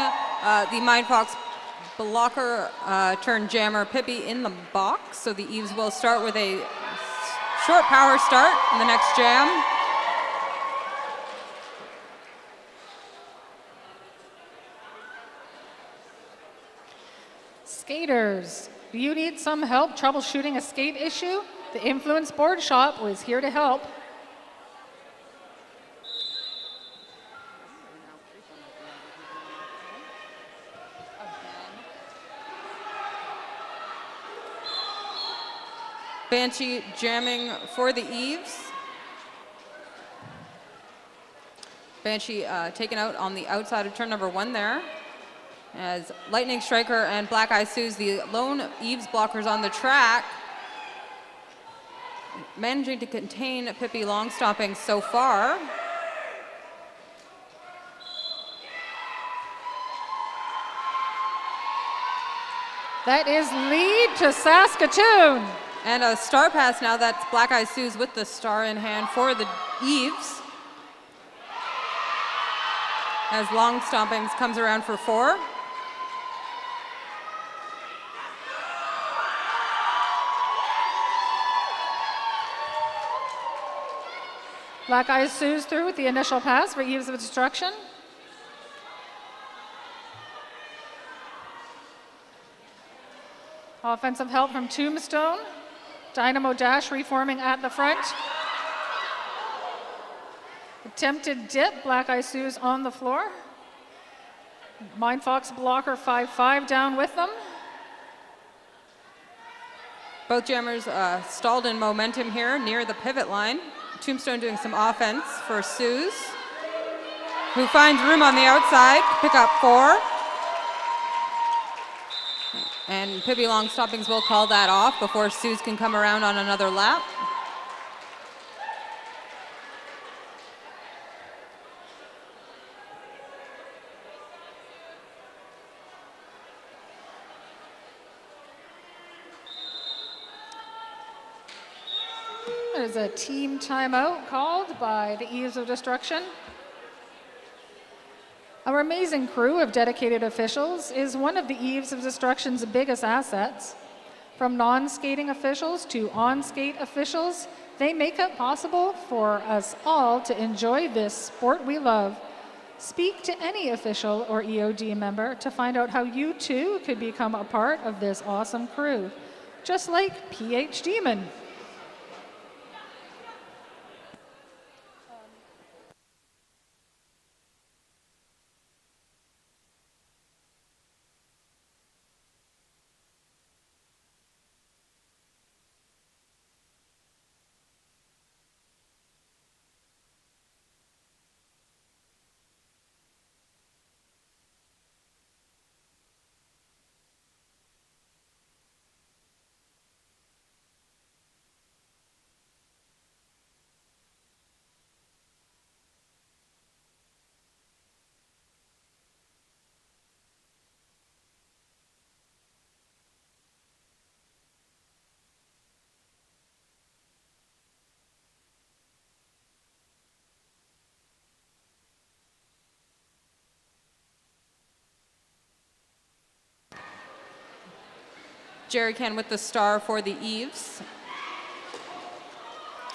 D: the Mindfox blocker turn jammer Pippi in the box. So the Eves will start with a short power start in the next jam.
A: Skaters, do you need some help troubleshooting a skate issue? The Influence Board Shop was here to help.
D: Banshee jamming for the eaves. Banshee taken out on the outside of turn number 1 there. As Lightning Striker and Black Eye Sue's the lone eaves blockers on the track. Managing to contain Pippi Longstopping so far.
A: That is lead to Saskatoon.
D: And a star pass now. That's Black Eye Sue's with the star in hand for the eaves. As Long Stompings comes around for 4.
A: Black Eye Sue's through with the initial pass for Eaves of Destruction. Offensive help from Tombstone. Dynamo Dash reforming at the front. Attempted dip, Black Eye Sue's on the floor. Mindfox blocker 5-5 down with them.
D: Both jammers stalled in momentum here near the pivot line. Tombstone doing some offense for Suze, who finds room on the outside to pick up 4. And Pippi Longstoppings will call that off before Suze can come around on another lap.
A: There's a team timeout called by the Eaves of Destruction. Our amazing crew of dedicated officials is one of the Eaves of Destruction's biggest assets. From non-skating officials to on-skate officials, they make it possible for us all to enjoy this sport we love. Speak to any official or EOD member to find out how you too could become a part of this awesome crew, just like PH Demon.
D: Jerrycan with the star for the Eaves.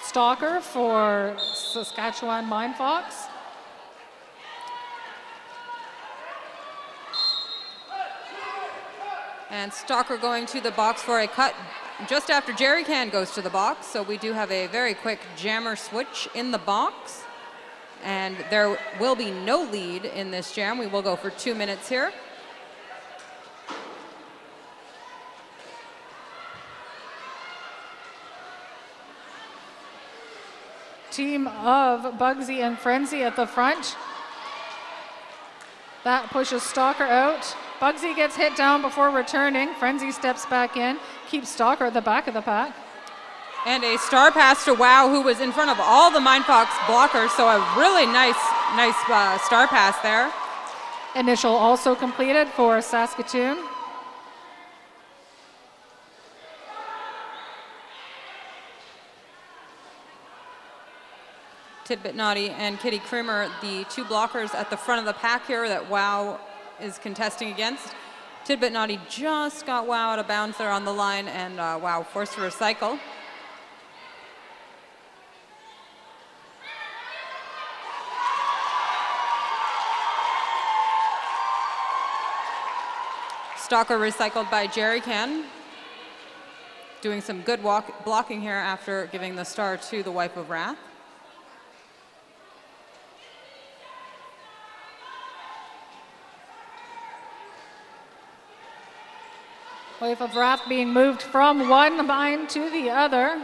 A: Stalker for Saskatchewan Mindfox.
D: And Stalker going to the box for a cut just after Jerrycan goes to the box. So we do have a very quick jammer switch in the box. And there will be no lead in this jam. We will go for 2 minutes here.
A: Team of Bugsy and Frenzy at the front. That pushes Stalker out. Bugsy gets hit down before returning. Frenzy steps back in, keeps Stalker at the back of the pack.
D: And a star pass to Wow, who was in front of all the Mindfox blockers. So a really nice star pass there.
A: Initial also completed for Saskatoon.
D: Tidbit Naughty and Kitty Creamer, the 2 blockers at the front of the pack here that Wow is contesting against. Tidbit Naughty just got Wow out of bounds there on the line, and Wow forced to recycle. Stalker recycled by Jerry Can. Doing some good blocking here after giving the star to the Wife of Wrath.
A: Wife of Wrath being moved from one mine to the other.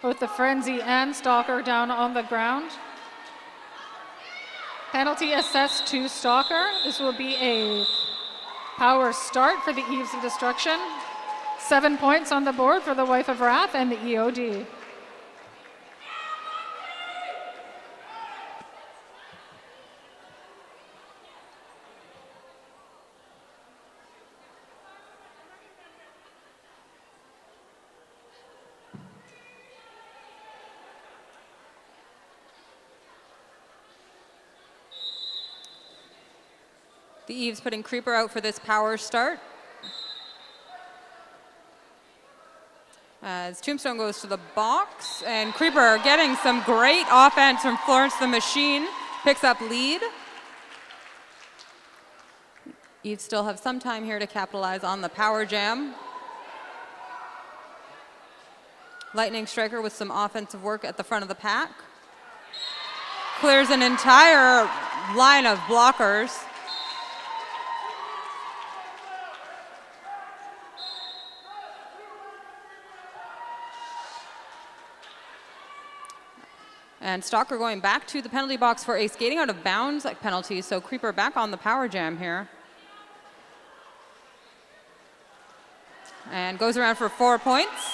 A: Both the Frenzy and Stalker down on the ground. Penalty assessed to Stalker. This will be a power start for the Eves of Destruction. 7 points on the board for the Wife of Wrath and the EOD.
D: The Eves putting Creeper out for this power start. As Tombstone goes to the box, and Creeper getting some great offense from Florence the Machine, picks up lead. Eves still have some time here to capitalize on the power jam. Lightning Striker with some offensive work at the front of the pack. Clears an entire line of blockers. And Stalker going back to the penalty box for a skating out of bounds penalty, so Creeper back on the power jam here. And goes around for 4 points.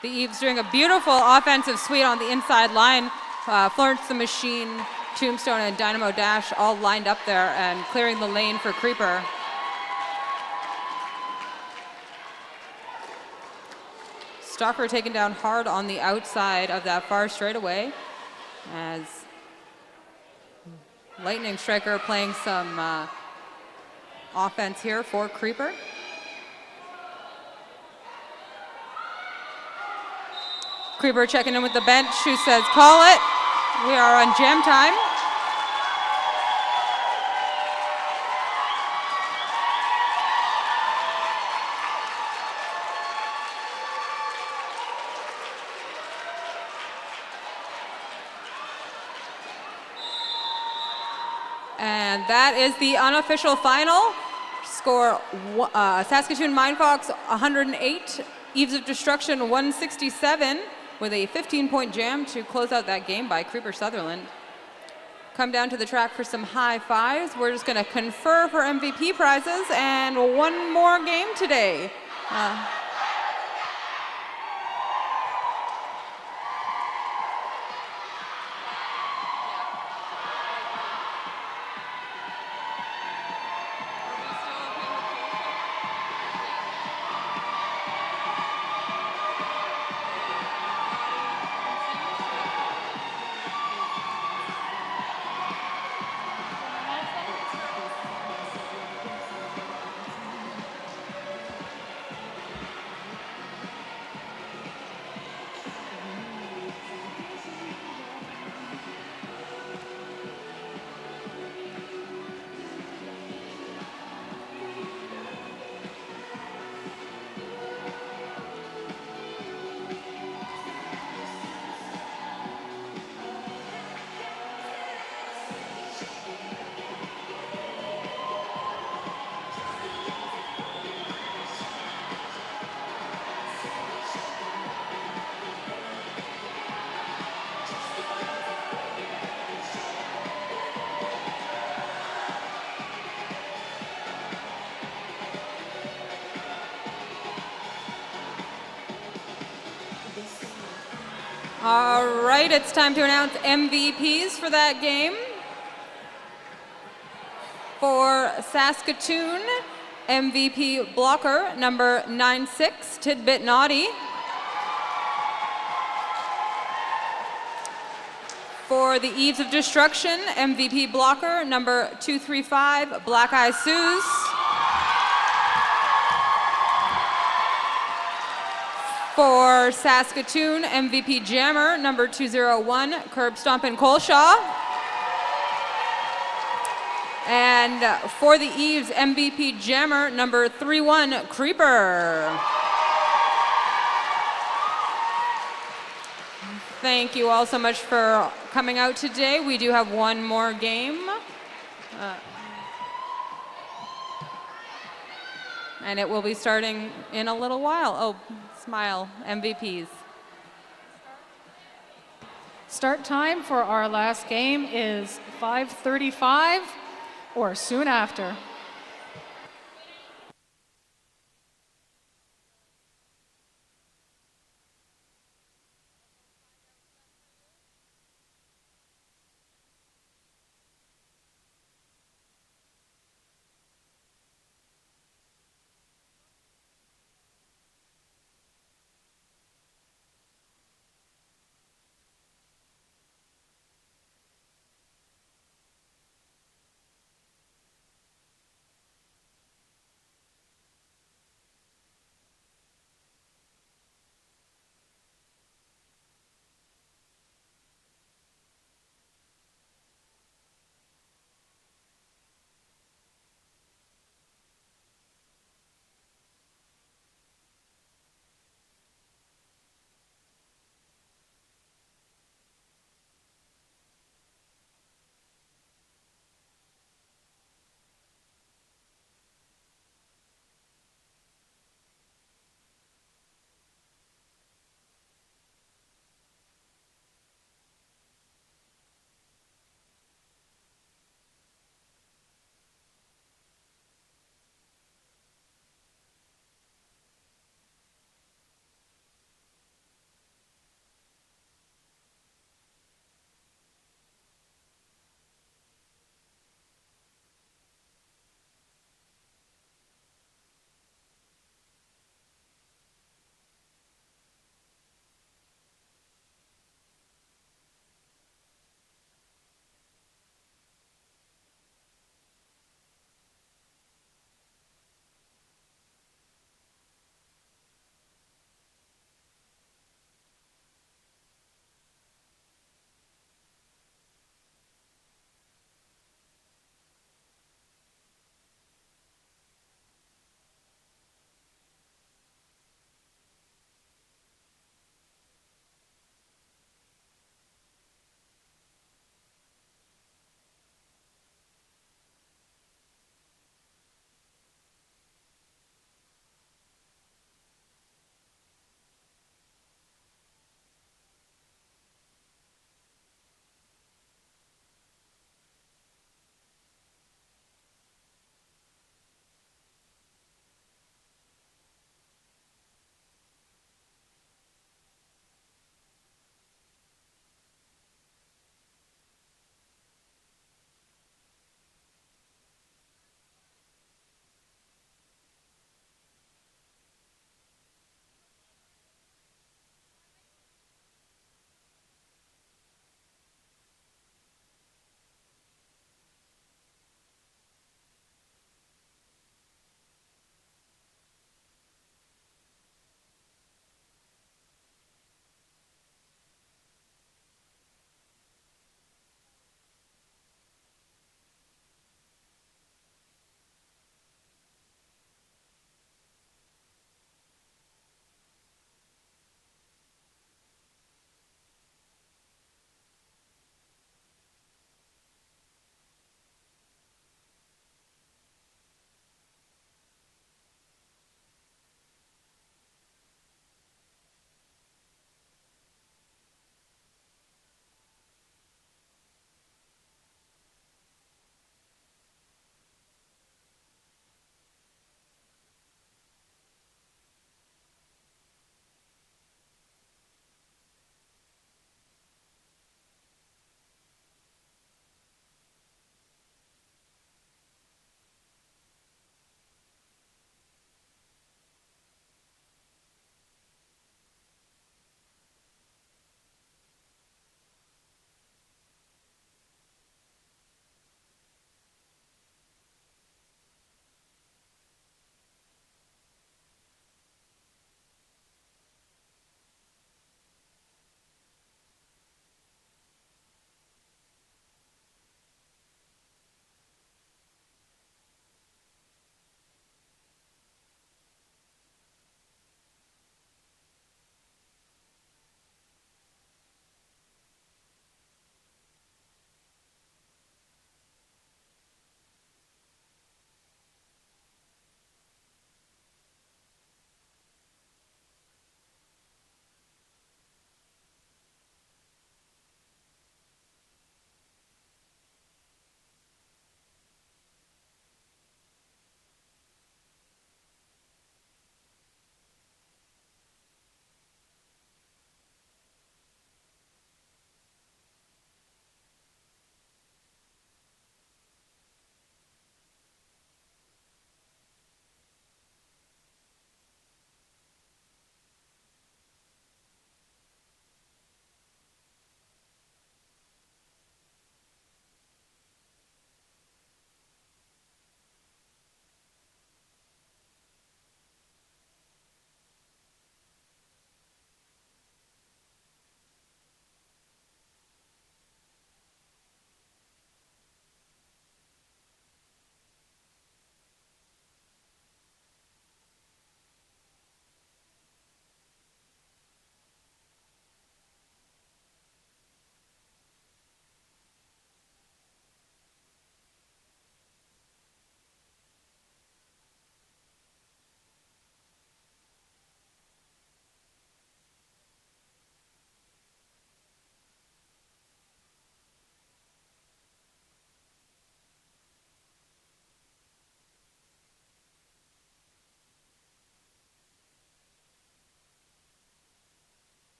D: The Eves doing a beautiful offensive sweep on the inside line. Florence the Machine, Tombstone, and Dynamo Dash all lined up there and clearing the lane for Creeper. Stalker taken down hard on the outside of that far straightaway as Lightning Striker playing some offense here for Creeper. Creeper checking in with the bench, who says, call it. We are on jam time. And that is the unofficial final. Score, Saskatoon Mindfox 108, Eves of Destruction 167. With a 15-point jam to close out that game by Creeper Sutherland. Come down to the track for some high fives. We're just going to confer for MVP prizes and one more game today. All right, it's time to announce MVPs for that game. For Saskatoon, MVP blocker number 96, Tidbit Naughty. For the Eves of Destruction, MVP blocker number 235, Black Eye Suze. For Saskatoon, MVP jammer number 201, Curb Stompin' Colshaw. And for the Eves, MVP jammer number 31, Creeper. Thank you all so much for coming out today. We do have one more game. And it will be starting in a little while. Oh, smile, MVPs.
A: Start time for our last game is 5:35 or soon after.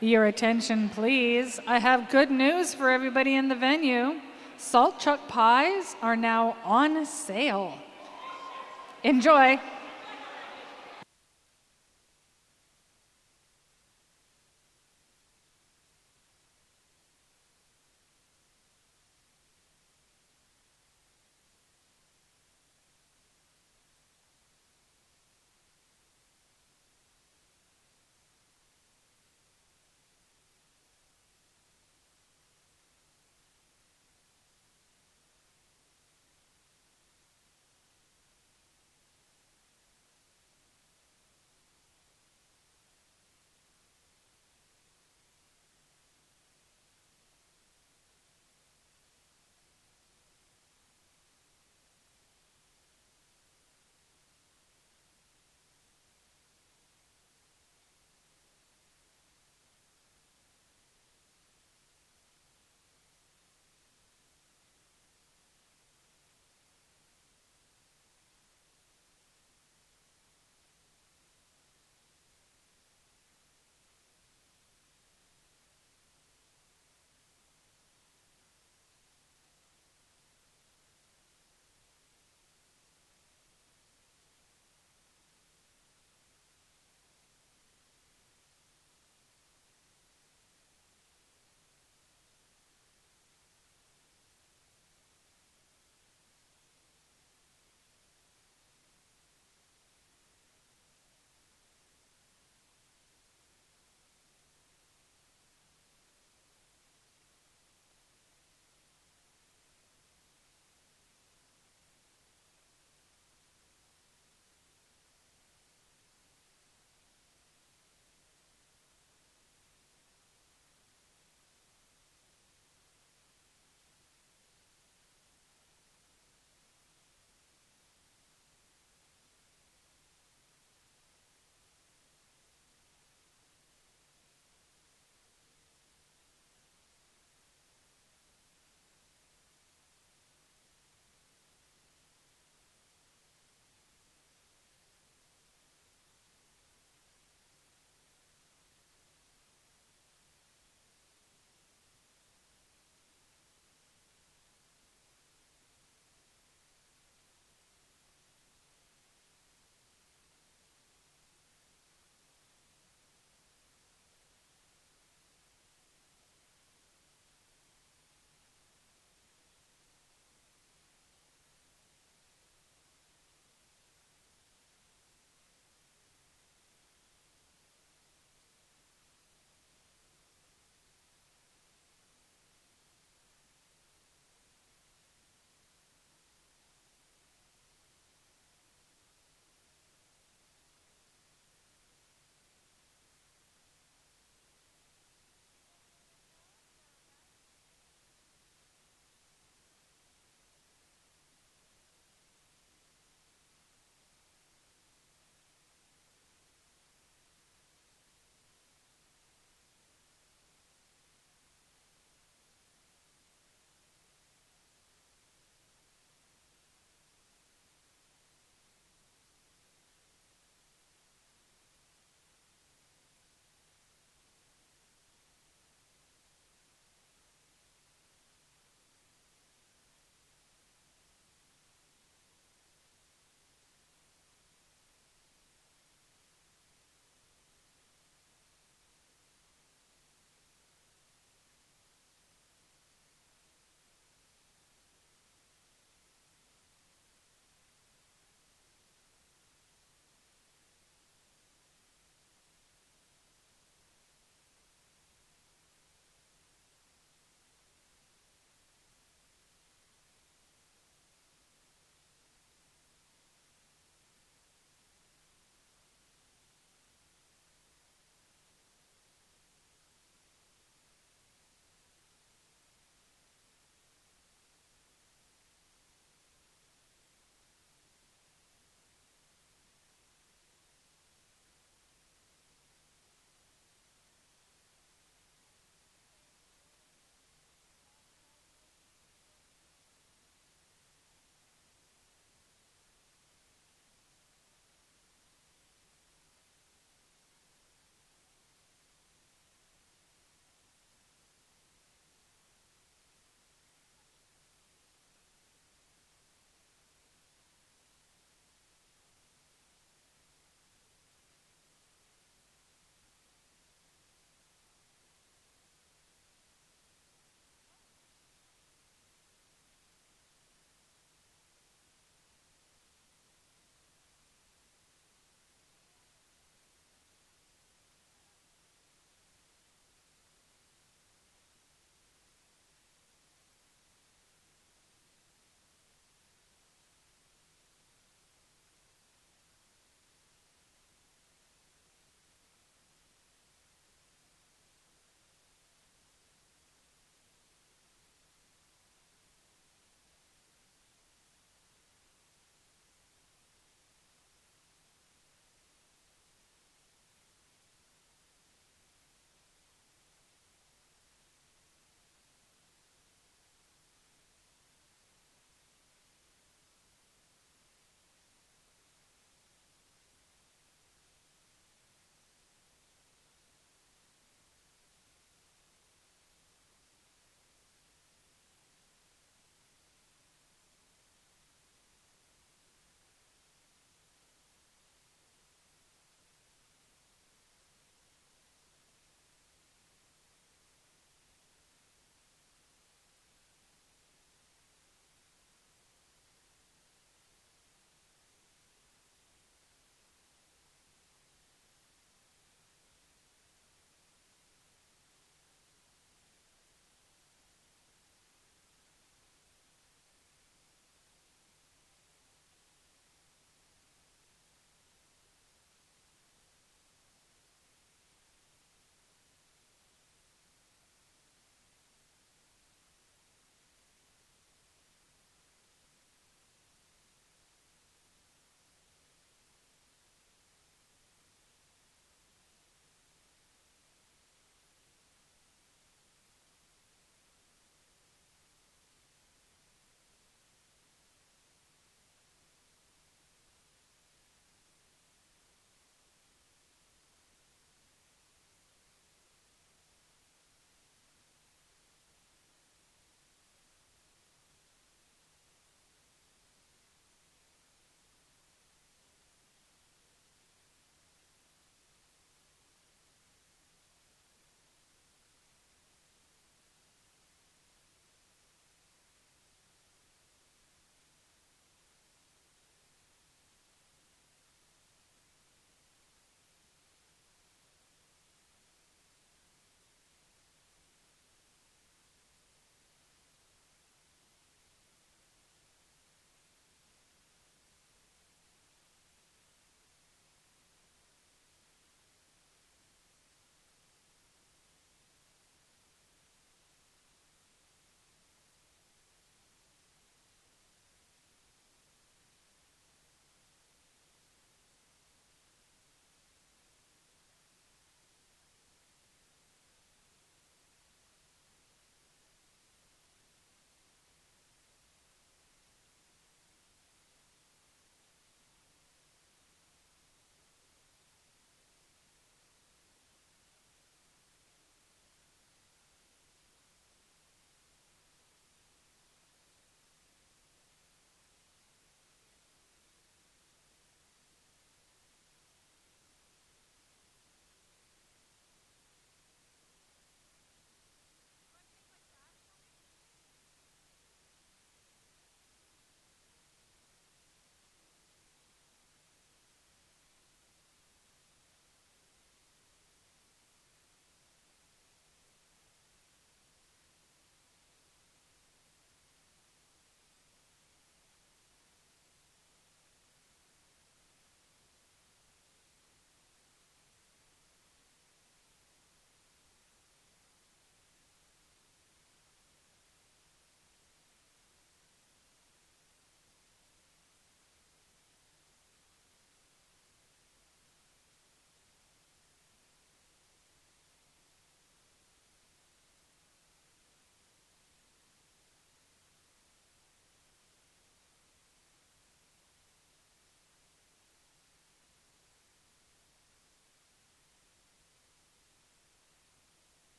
A: Your attention, please. I have good news for everybody in the venue. Salt chuck pies are now on sale. Enjoy.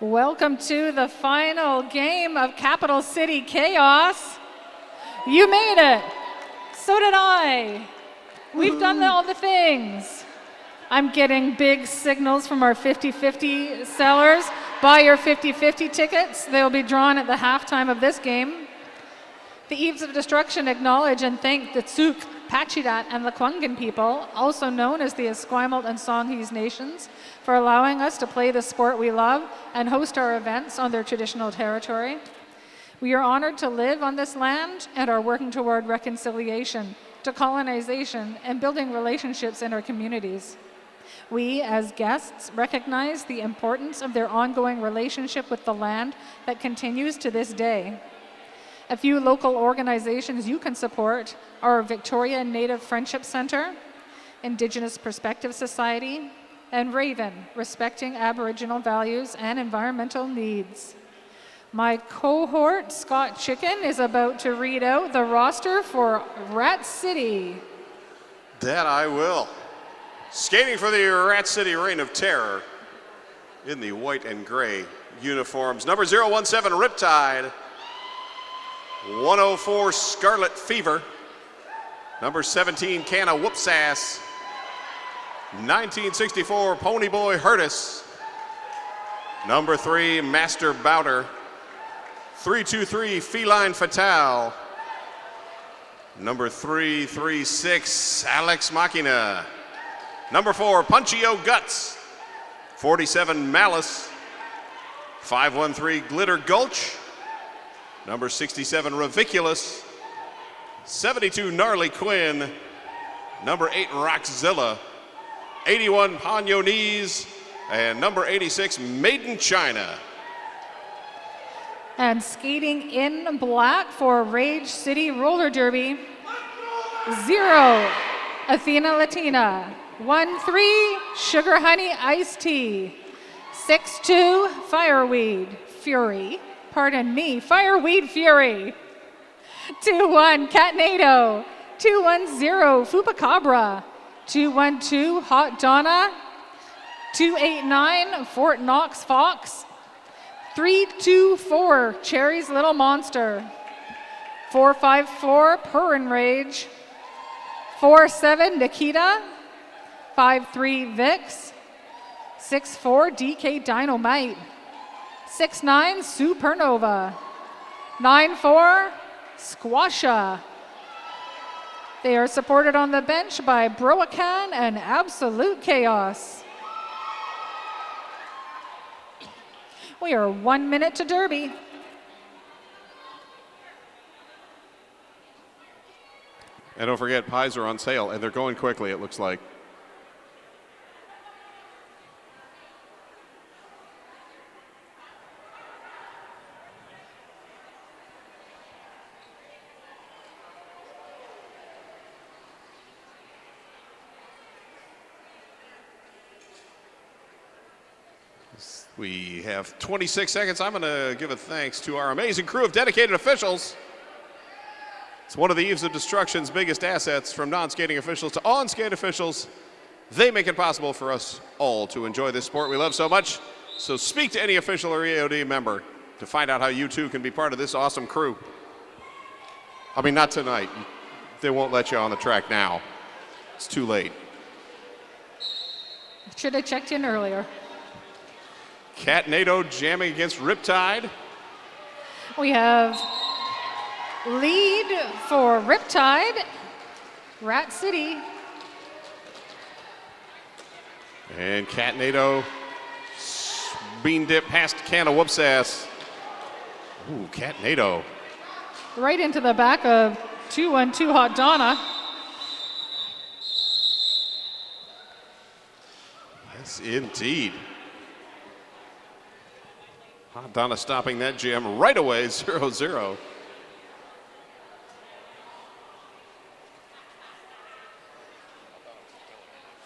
A: Welcome to the final game of Capital City Chaos. You made it. So did I. We've done all the things. I'm getting big signals from our 50-50 sellers. Buy your 50-50 tickets. They'll be drawn at the halftime of this game. The Eves of Destruction acknowledge and thank the Tsuk, Pachidat, and Lekwungen people, also known as the Esquimalt and Songhees nations, for allowing us to play the sport we love and host our events on their traditional territory. We are honored to live on this land and are working toward reconciliation, decolonization, and building relationships in our communities. We, as guests, recognize the importance of their ongoing relationship with the land that continues to this day. A few local organizations you can support are Victoria Native Friendship Center, Indigenous Perspective Society, and Raven, Respecting Aboriginal Values and Environmental Needs. My cohort, Scott Chicken, is about to read out the roster for Rat City.
C: That I will. Skating for the Rat City Reign of Terror in the white and gray uniforms. Number 017, Riptide. 104, Scarlet Fever. Number 17, Canna Whoopsass. 1964, Ponyboy Hurtis. Number 3, Master Bowder. 323, Feline Fatale. Number 336, Alex Machina. Number 4, Punchio Guts. 47, Malice. 513, Glitter Gulch. Number 67, Reviculous. 72, Gnarly Quinn. Number 8, Rockzilla. 81, Ponyo Knees. And number 86, Maiden China.
A: And skating in black for Rage City Roller Derby, 0, Athena Latina. 1-3, Sugar Honey Iced Tea. 6-2, Fireweed Fury. Pardon me, Fireweed Fury. 2-1, Catnado. 2-1-0, Fupacabra. 2-1-2, Hot Donna. 2-8-9, Fort Knox Fox. 3-2-4, Cherry's Little Monster. 4-5-4, Purrin Rage. 4-7, Nikita. 5-3, Vix. 6-4, DK Dynamite. 6-9, Supernova. 9-4, Squasha. They are supported on the bench by Broacan and Absolute Chaos. We are 1 minute to Derby.
C: And don't forget, pies are on sale, and they're going quickly, it looks like. We have 26 seconds. I'm going to give a thanks to our amazing crew of dedicated officials. It's one of the Eves of Destruction's biggest assets, from non-skating officials to on-skate officials. They make it possible for us all to enjoy this sport we love so much. So speak to any official or EOD member to find out how you too can be part of this awesome crew. I mean, not tonight. They won't let you on the track now. It's too late.
A: Should have checked in earlier.
C: Catnado jamming against Riptide.
A: We have lead for Riptide, Rat City.
C: And Catnado bean dip past Canna Whoopsass. Ooh, Catnado.
A: Right into the back of 2-1-2 Hot Donna.
C: Yes, indeed. Hot Donna stopping that jam right away, 0-0.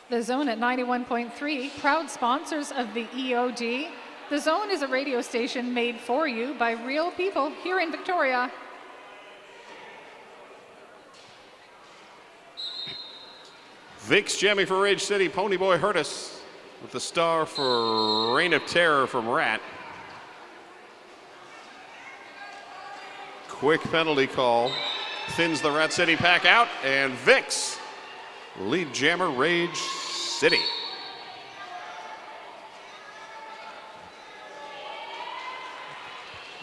A: The Zone at 91.3, proud sponsors of the EOD. The Zone is a radio station made for you by real people here in Victoria.
C: Vix jamming for Rage City, Ponyboy Hurtis with the star for Reign of Terror from Rat. Quick penalty call. Thins the Rat City pack out, and Vix lead jammer Rage City.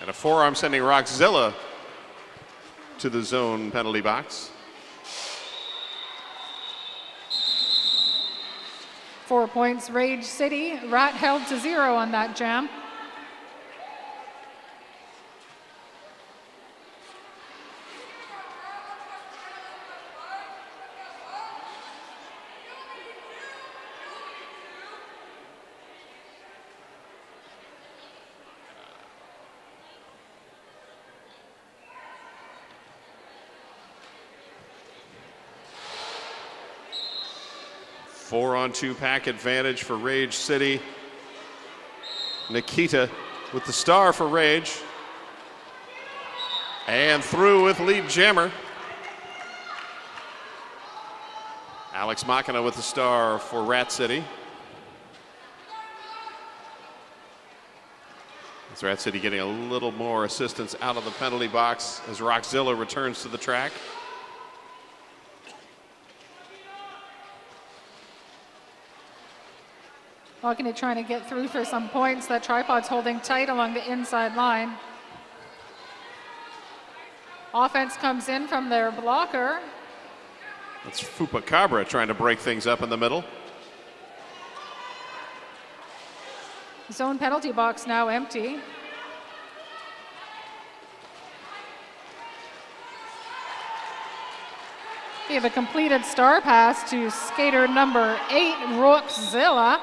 C: And a forearm sending Rockzilla to the zone penalty box.
A: 4 points, Rage City. Rat held to 0 on that jam.
C: Four-on-two pack advantage for Rage City. Nikita with the star for Rage. And through with lead jammer. Alex Machina with the star for Rat City. As Rat City getting a little more assistance out of the penalty box as Rockzilla returns to the track.
A: Machina trying to get through for some points. That tripod's holding tight along the inside line. Offense comes in from their blocker.
C: That's Fupacabra trying to break things up in the middle.
A: Zone penalty box now empty. We have a completed star pass to skater number 8, Rookzilla.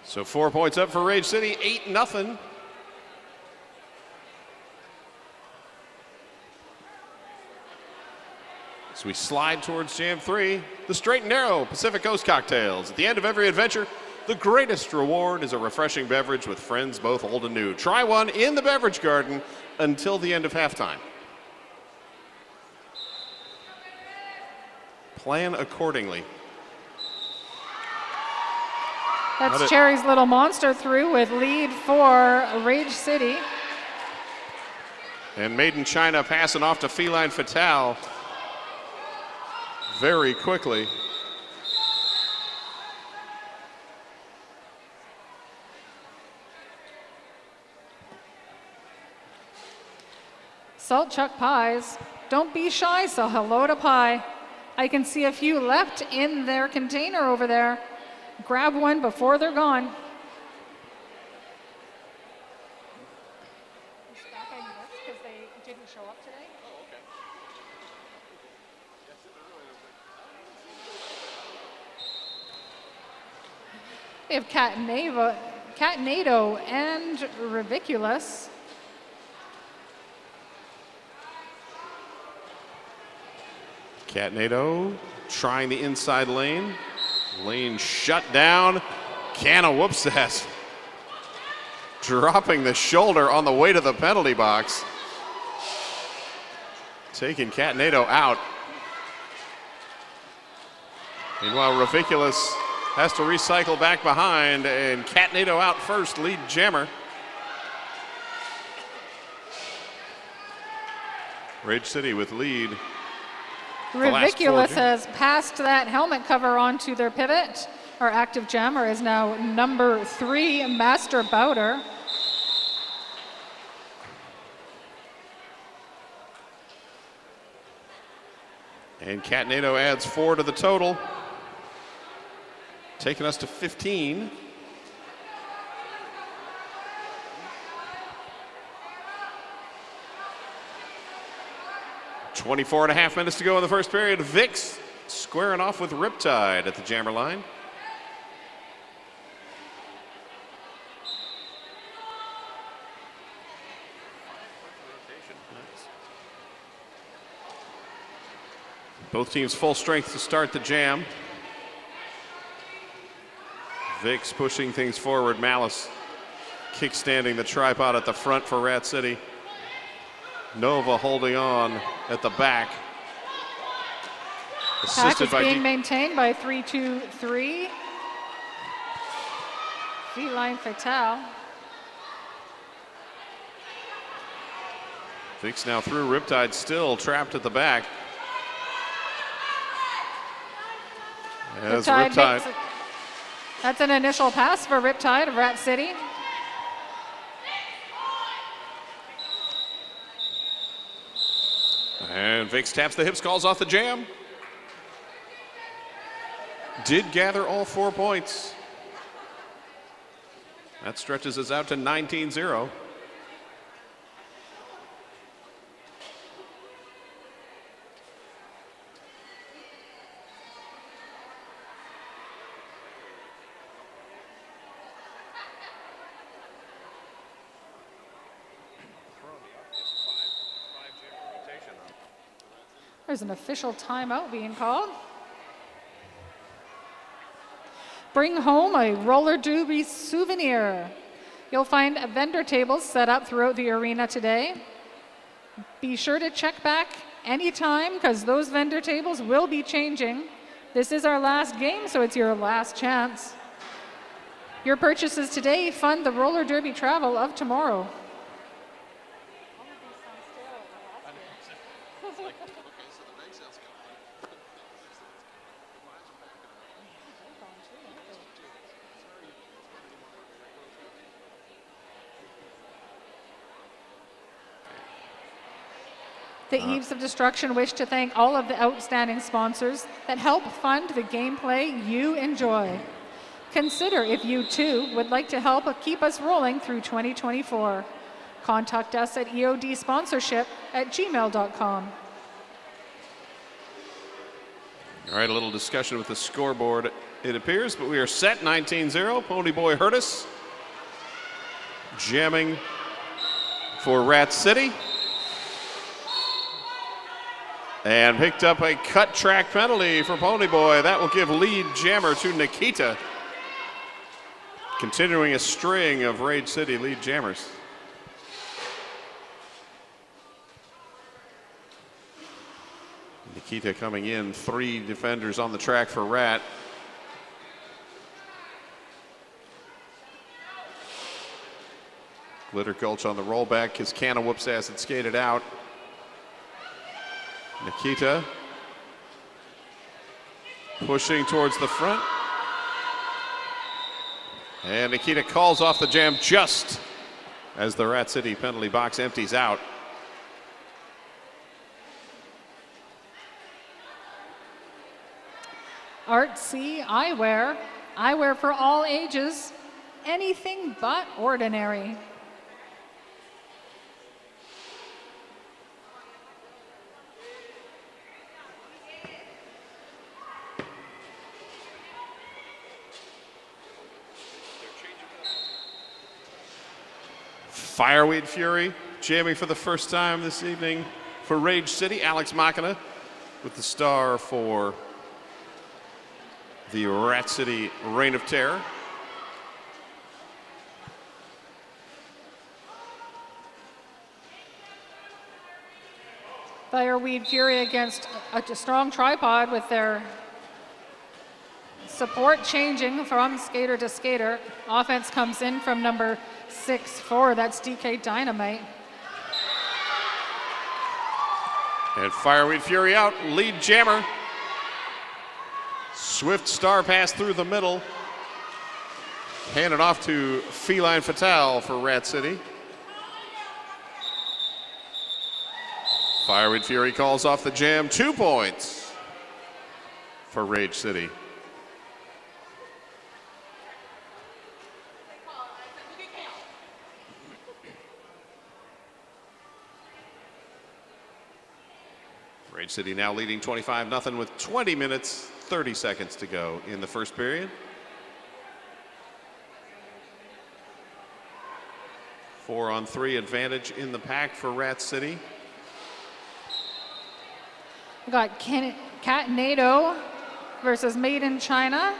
C: So 4 points up for Rage City, 8-0. As we slide towards Jam 3, the Straight and Narrow Pacific Coast Cocktails. At the end of every adventure, the greatest reward is a refreshing beverage with friends both old and new. Try one in the beverage garden until the end of halftime. Plan accordingly.
A: That's Cherry's Little Monster through with lead for Rage City.
C: And Made in China passing off to Feline Fatale very quickly.
A: Salt Chuck Pies. Don't be shy, so hello to pie. I can see a few left in their container over there. Grab one before they're gone. Because they didn't show up today.
C: Oh, okay.
A: We have Catanado and Ridiculous.
C: Catanado trying the inside lane. Lane shut down. Canna whoops ass. Dropping the shoulder on the way to the penalty box. Taking Catanado out. Meanwhile, Ridiculous has to recycle back behind, and Catanado out first, lead jammer. Rage City with lead.
A: Ridiculous has passed that helmet cover onto their pivot. Our active jammer is now number 3, Master Bowder.
C: And Catanado adds 4 to the total, taking us to 15. .24.5 minutes to go in the first period. Vix squaring off with Riptide at the jammer line. Both teams full strength to start the jam. Vix pushing things forward. Malice kickstanding the tripod at the front for Rat City. Nova holding on at the back.
A: Pack is being maintained by 3-2-3. Feline Fatale.
C: Vix now through. Riptide still trapped at the back. As Riptide.
A: That's an initial pass for Riptide of Rat City.
C: And Vix taps the hips, calls off the jam. Did gather all 4 points. That stretches us out to 19-0.
A: There's an official timeout being called. Bring home a roller derby souvenir. You'll find vendor tables set up throughout the arena today. Be sure to check back anytime because those vendor tables will be changing. This is our last game, so it's your last chance. Your purchases today fund the roller derby travel of tomorrow. The Eves of Destruction wish to thank all of the outstanding sponsors that help fund the gameplay you enjoy. Consider if you too would like to help keep us rolling through 2024. Contact us at eodsponsorship@gmail.com.
C: All right, a little discussion with the scoreboard, it appears, but we are set 19-0. Ponyboy Hurtis jamming for Rat City. And picked up a cut track penalty for Ponyboy. That will give lead jammer to Nikita. Continuing a string of Rage City lead jammers. Nikita coming in, 3 defenders on the track for Rat. Glitter Gulch on the rollback. His Canna whoops ass and skated out. Nikita pushing towards the front. And Nikita calls off the jam just as the Rat City penalty box empties out.
A: Artsy Eyewear. Eyewear for all ages. Anything but ordinary.
C: Fireweed Fury jamming for the first time this evening for Rage City. Alex Machina with the star for the Rat City Reign of Terror.
A: Fireweed Fury against a strong tripod with their support changing from skater to skater. Offense comes in from number 6'4", that's DK Dynamite.
C: And Fireweed Fury out, lead jammer. Swift star pass through the middle. Handed off to Feline Fatale for Rat City. Fireweed Fury calls off the jam, 2 points for Rage City. Rage City now leading 25-0 with 20 minutes, 30 seconds to go in the first period. 4-on-3 advantage in the pack for Rat City.
A: We got Cat NATO versus Made in China.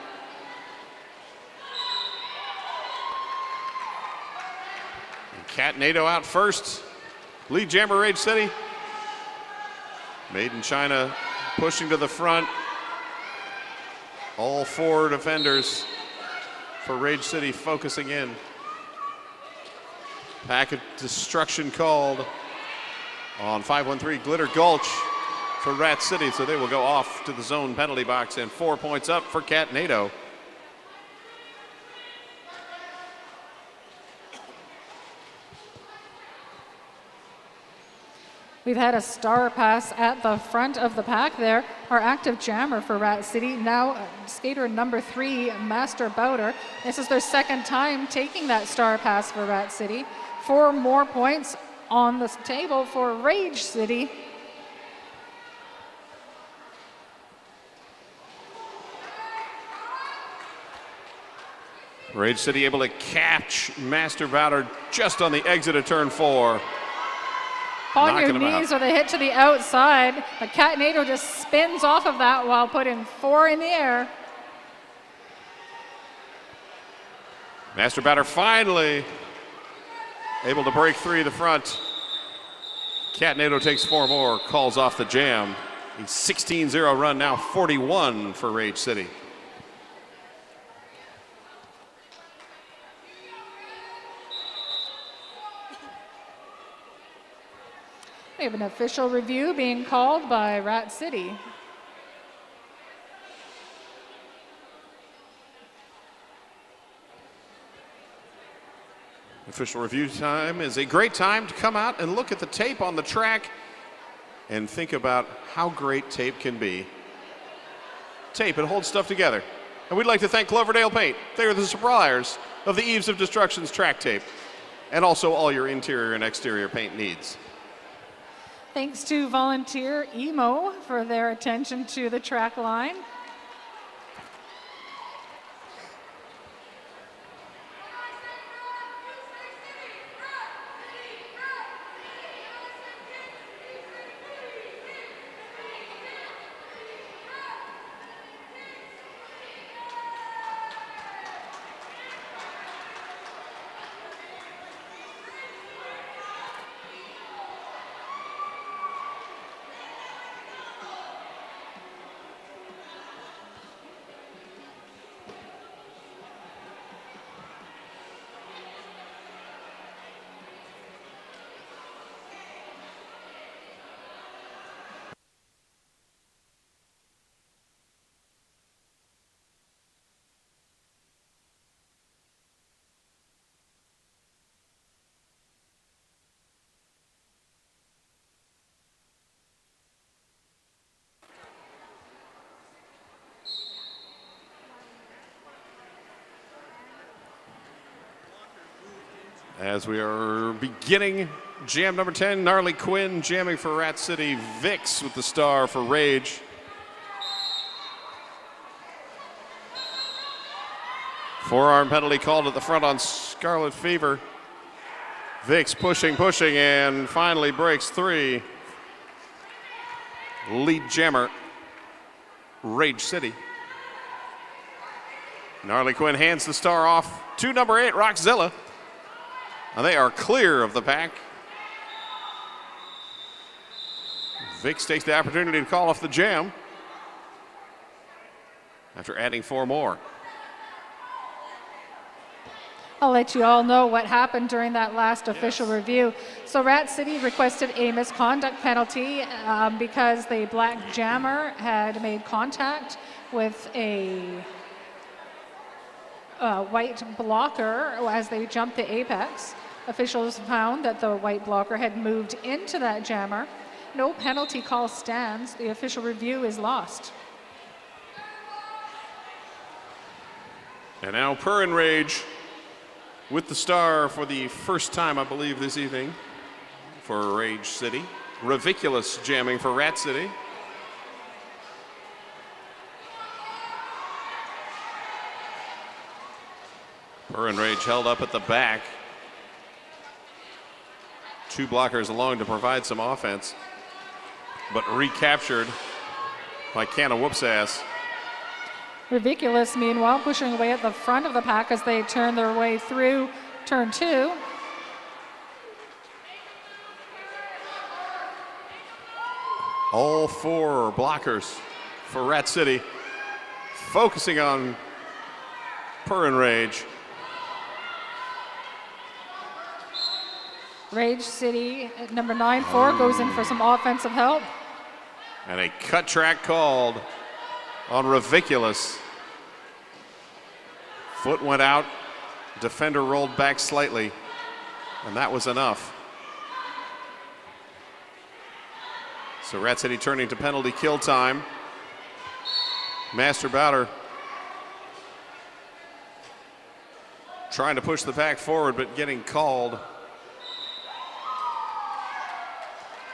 C: Cat NATO out first. Lead jammer Rage City. Made in China pushing to the front. All 4 defenders for Rage City focusing in. Pack of destruction called on 513 Glitter Gulch for Rat City, so they will go off to the zone penalty box, and 4 points up for Catnado.
A: We've had a star pass at the front of the pack there. Our active jammer for Rat City, now skater number 3, Master Bowder. This is their second time taking that star pass for Rat City. 4 more points on the table for Rage City.
C: Rage City able to catch Master Bowder just on the exit of turn 4.
A: On your
C: Knocking him out.
A: knees with a hit to the outside. But Catnado just spins off of that while putting 4 in the air.
C: Master Bowder finally able to break 3 to the front. Catnado takes 4 more, calls off the jam. A 16-0 run, now 41 for Rage City.
A: We have an official review being called by Rat City.
C: Official review time is a great time to come out and look at the tape on the track and think about how great tape can be. Tape, it holds stuff together. And we'd like to thank Cloverdale Paint. They are the suppliers of the Eves of Destruction's track tape, and also all your interior and exterior paint needs.
A: Thanks to Volunteer Emo for their attention to the track line.
C: As we are beginning jam number 10, Gnarly Quinn jamming for Rat City, Vix with the star for Rage. Forearm penalty called at the front on Scarlet Fever. Vix pushing, and finally breaks 3. Lead jammer, Rage City. Gnarly Quinn hands the star off to number 8, Rockzilla. And they are clear of the pack. Vix takes the opportunity to call off the jam after adding 4 more.
A: I'll let you all know what happened during that last official review. So Rat City requested a misconduct penalty because the black jammer had made contact with a white blocker as they jumped the apex. Officials found that the white blocker had moved into that jammer. No penalty call stands. The official review is lost.
C: And now Purr Rage with the star for the first time, I believe, this evening for Rage City. Ridiculous jamming for Rat City. Purr Rage held up at the back. 2 blockers along to provide some offense, but recaptured by Canna Whoops Ass.
A: Ridiculous, meanwhile, pushing away at the front of the pack as they turn their way through turn 2.
C: All 4 blockers for Rat City, focusing on per Enrage.
A: Rage City at number 9-4 goes in for some offensive help.
C: And a cut track called on Reviculous. Foot went out, defender rolled back slightly, and that was enough. So Rat City turning to penalty kill time. Master Bowder trying to push the pack forward, but getting called.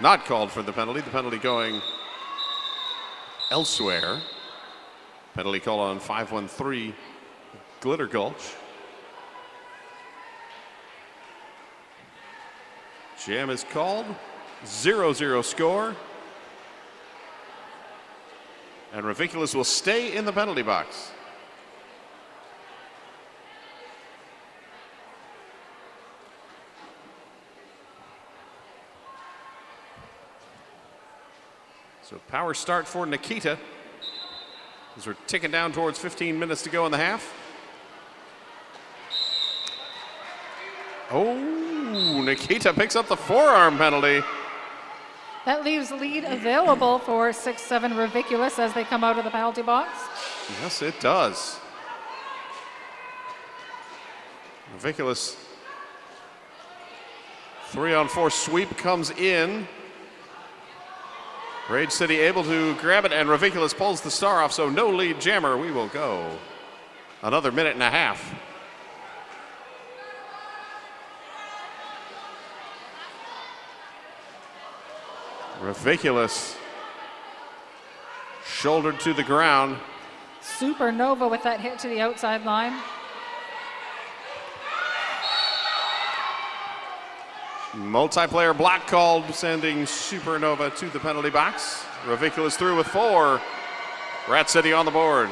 C: Not called for the penalty going elsewhere. Penalty call on 513 Glitter Gulch. Jam is called, 0-0 score. And Reviculous will stay in the penalty box. So power start for Nikita as we're ticking down towards 15 minutes to go in the half. Oh, Nikita picks up the forearm penalty.
A: That leaves lead available for 6-7 Reviculous as they come out of the penalty box.
C: Yes, it does. Reviculous 3-on-4 sweep comes in. Rage City able to grab it, and Reviculous pulls the star off, so no lead jammer. We will go another minute and a half. Reviculous shouldered to the ground.
A: Supernova with that hit to the outside line.
C: Multiplayer block called, sending Supernova to the penalty box. Reviculous through with 4. Rat City on the board.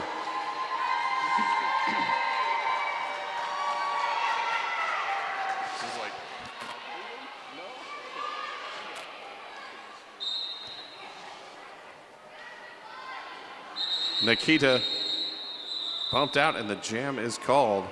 C: Nikita bumped out and the jam is called.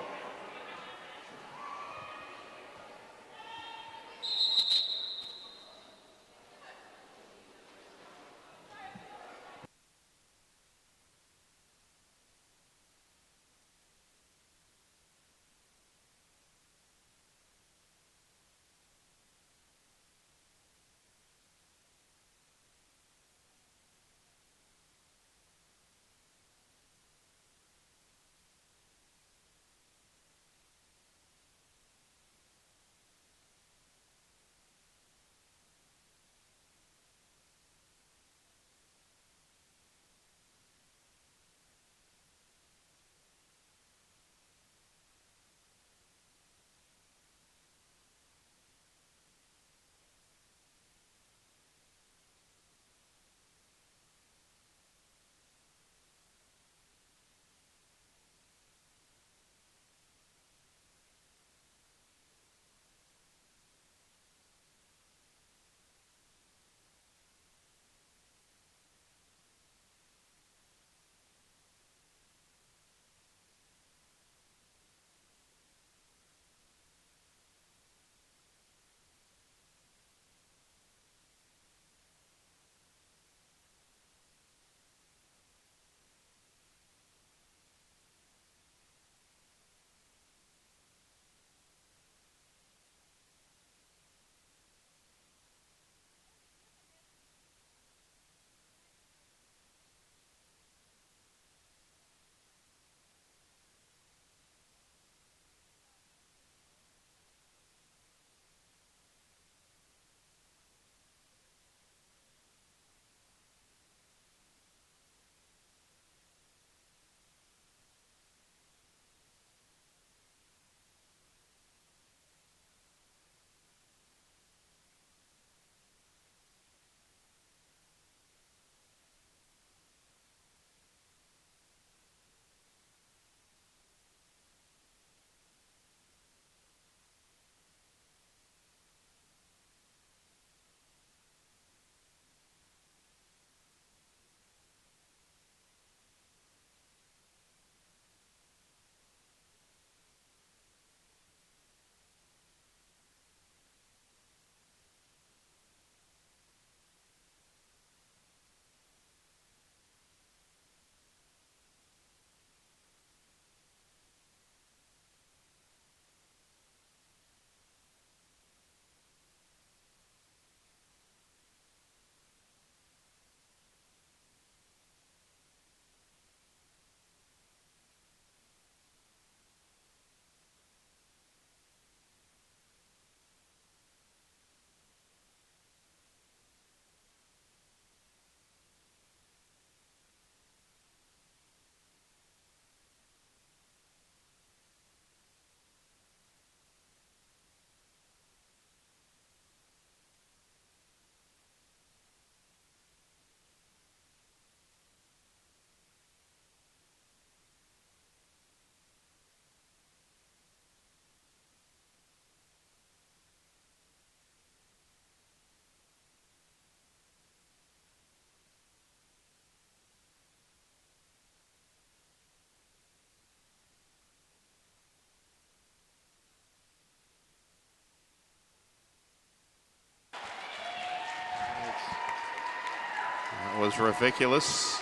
C: goes Ridiculous.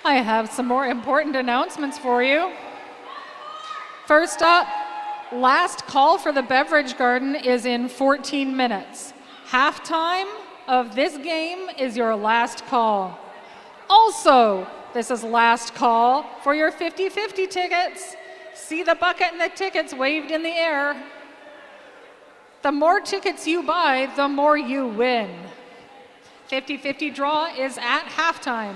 A: I have some more important announcements for you. First up, last call for the beverage garden is in 14 minutes. Halftime of this game is your last call. Also, this is last call for your 50-50 tickets. See the bucket and the tickets waved in the air. The more tickets you buy, the more you win. 50-50 draw is at halftime.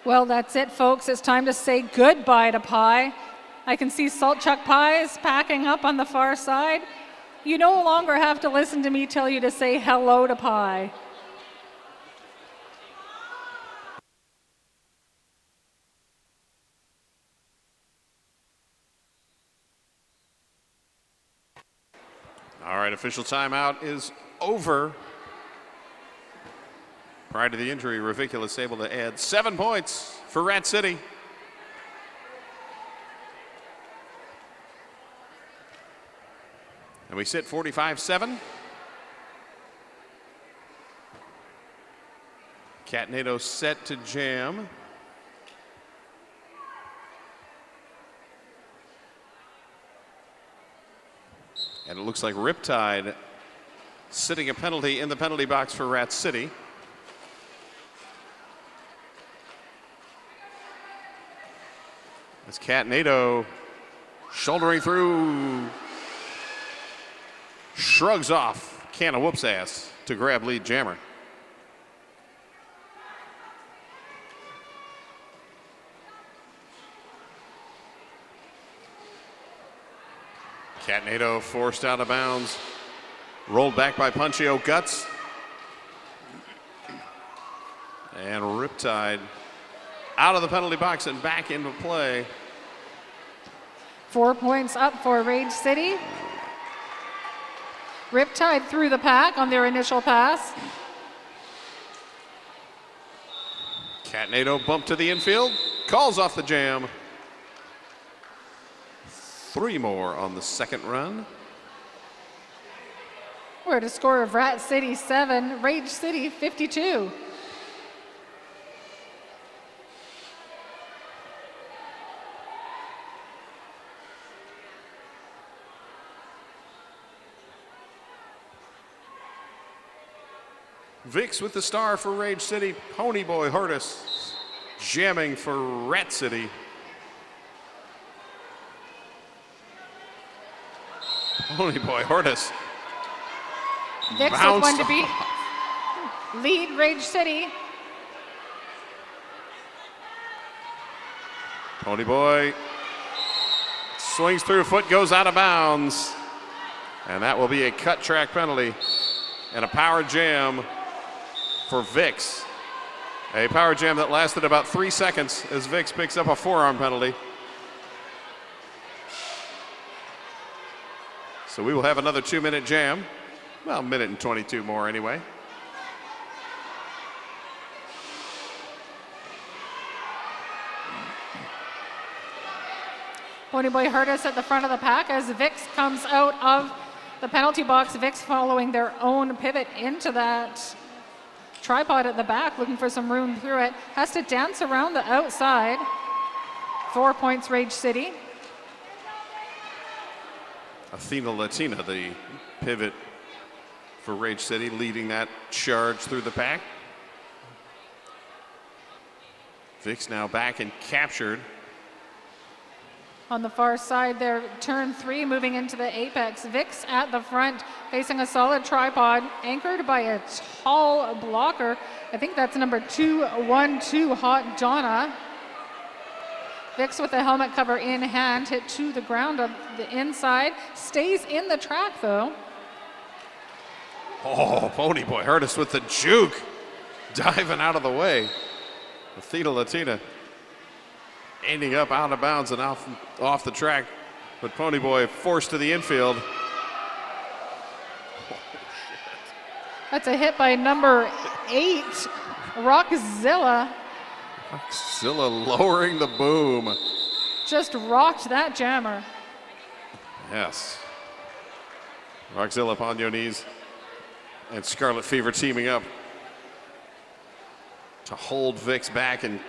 A: Well, that's it, folks. It's time to say goodbye to pie. I can see Salt Chuck Pies packing up on the far side. You no longer have to listen to me tell you to say hello to pie.
C: All right, official timeout is over. Prior to the injury, Ridiculous able to add 7 points for Rat City. And we sit 45-7. Catanado set to jam. And it looks like Riptide sitting a penalty in the penalty box for Rat City. As Catanado shouldering through, shrugs off can of whoops ass to grab lead jammer. Catanado forced out of bounds, rolled back by Punchio Guts. And Riptide out of the penalty box and back into play.
A: 4 points up for Rage City. Riptide through the pack on their initial pass.
C: Catanado bumped to the infield, calls off the jam. 3 more on the second run.
A: We're at a score of Rat City 7, Rage City 52.
C: Vix with the star for Rage City. Ponyboy Hortus jamming for Rat City. Ponyboy Hortus.
A: Vix with one to beat. Lead Rage City.
C: Ponyboy swings through, foot goes out of bounds. And that will be a cut track penalty and a power jam for Vix. A power jam that lasted about 3 seconds as Vix picks up a forearm penalty. So we will have another 2-minute jam. Well, 1 minute and 22 more anyway.
A: Ponyboy Hortus at the front of the pack as Vix comes out of the penalty box. Vix following their own pivot into that tripod at the back, looking for some room through it. Has to dance around the outside. 4 points, Rage City.
C: Athena Latina, the pivot for Rage City, leading that charge through the pack. Vix now back and captured.
A: On the far side there, turn 3 moving into the apex. Vix at the front, facing a solid tripod, anchored by a tall blocker. I think that's number 212, Hot Donna. Vix with the helmet cover in hand, hit to the ground on the inside. Stays in the track though.
C: Oh, Ponyboy hurt us with the juke. Diving out of the way. Athena Latina ending up out of bounds and off the track. But Ponyboy forced to the infield.
A: That's a hit by number 8, Rockzilla.
C: Rockzilla lowering the boom.
A: Just rocked that jammer.
C: Yes. Rockzilla up on your knees. And Scarlet Fever teaming up to hold Vix back and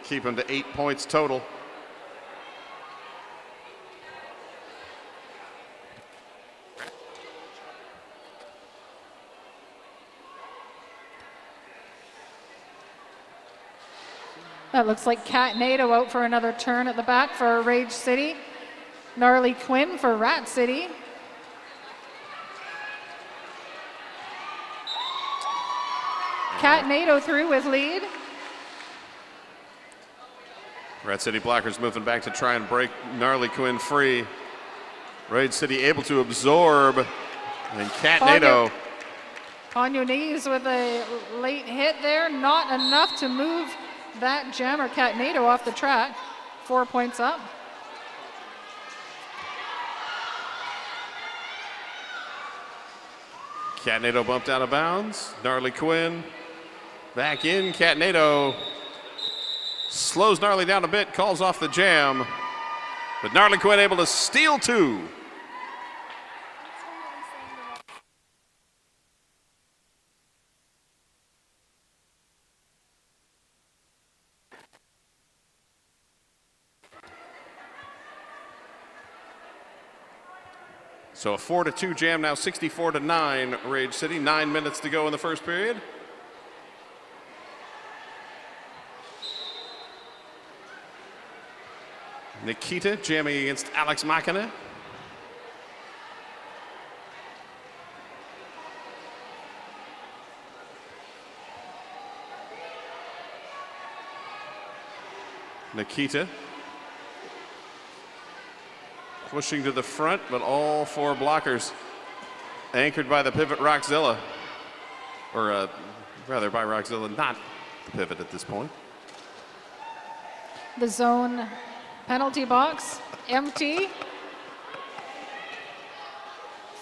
C: keep him to 8 points total.
A: That looks like Catnado out for another turn at the back for Rage City. Gnarly Quinn for Rat City. Catnado through with lead.
C: Rat City blockers moving back to try and break Gnarly Quinn free. Rage City able to absorb. And Catnado.
A: On your knees with a late hit there. Not enough to move that jammer Catnado off the track. 4 points up.
C: Catnado bumped out of bounds. Gnarly Quinn back in. Catnado slows Gnarly down a bit, calls off the jam. But Gnarly Quinn able to steal 2. So a 4-2 jam, now 64-9 Rage City. 9 minutes to go in the first period. Nikita jamming against Alex Machina. Nikita pushing to the front, but all 4 blockers anchored by the pivot Rockzilla. Or rather by Rockzilla, not the pivot at this point.
A: The zone penalty box empty.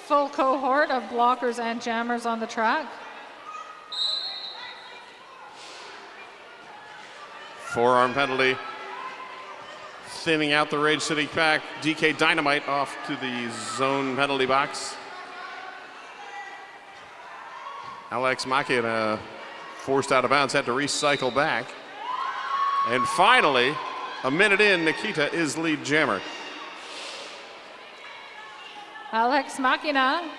A: Full cohort of blockers and jammers on the track.
C: Forearm penalty. Thinning out the Rage City pack. DK Dynamite off to the zone penalty box. Alex Machina forced out of bounds, had to recycle back. And finally, a minute in, Nikita is lead jammer.
A: Alex Machina,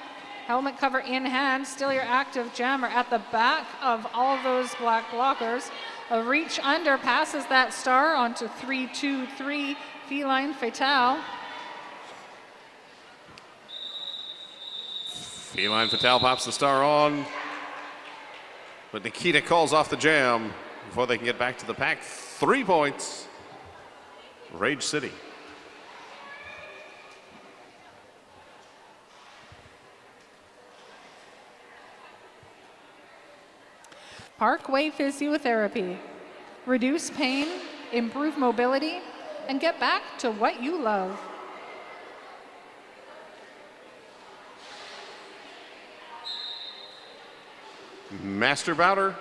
A: helmet cover in hand, still your active jammer at the back of all those black blockers. A reach under passes that star onto 3-2-3 Feline Fatale.
C: Feline Fatale pops the star on. But Nikita calls off the jam before they can get back to the pack. 3 points. Rage City.
A: Parkway Physiotherapy. Reduce pain, improve mobility, and get back to what you love.
C: Master Bowder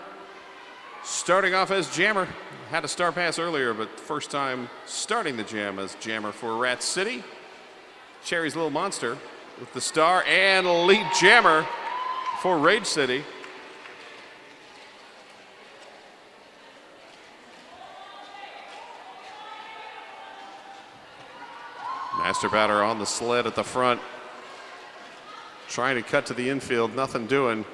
C: starting off as jammer. Had a star pass earlier, but first time starting the jam as jammer for Rat City. Cherry's Little Monster with the star and lead jammer for Rage City. Master Batter on the sled at the front. trying to cut to the infield, nothing doing.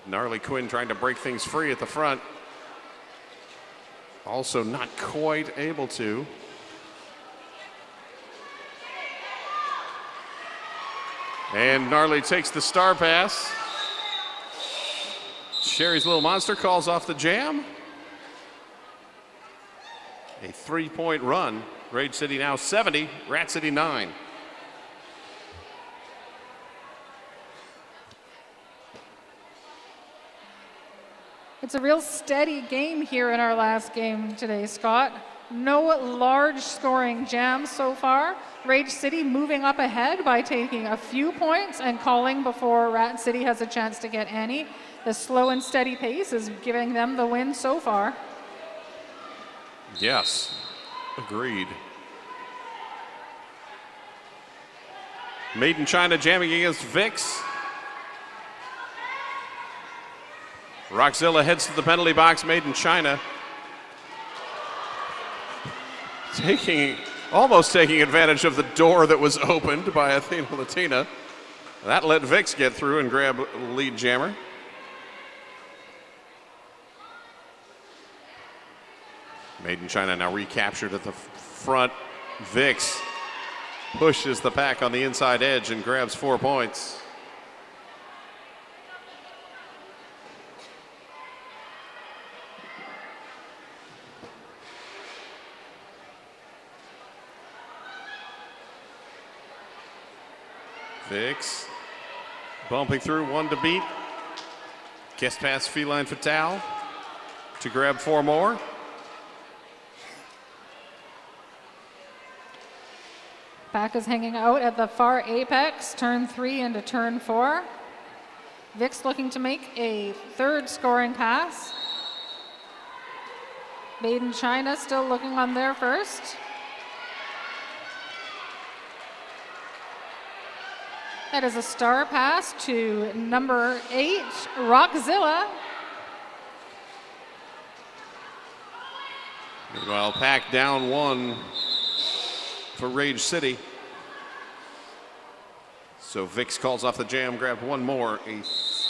C: Gnarly Quinn trying to break things free at the front. Also not quite able to. And Gnarly takes the star pass. Sherry's Little Monster calls off the jam. A 3-point run. Rage City now 70, Rat City 9.
A: It's a real steady game here in our last game today, Scott. No large scoring jams so far. Rage City moving up ahead by taking a few points and calling before Rat City has a chance to get any. The slow and steady pace is giving them the win so far.
C: Yes, agreed. Made in China jamming against Vix. Rockzilla heads to the penalty box, Made in China. Almost taking advantage of the door that was opened by Athena Latina. That let Vix get through and grab lead jammer. Made in China now recaptured at the front. Vix pushes the pack on the inside edge and grabs 4 points. Vix bumping through, 1 to beat. Guest pass Feline Fatale to grab 4 more.
A: Pack is hanging out at the far apex, turn 3 into turn 4. Vix looking to make a 3rd scoring pass. Made in China still looking on their first. That is a star pass to number 8, Rockzilla.
C: Meanwhile, Pack down 1 for Rage City. So Vix calls off the jam, grabbed 1 more, a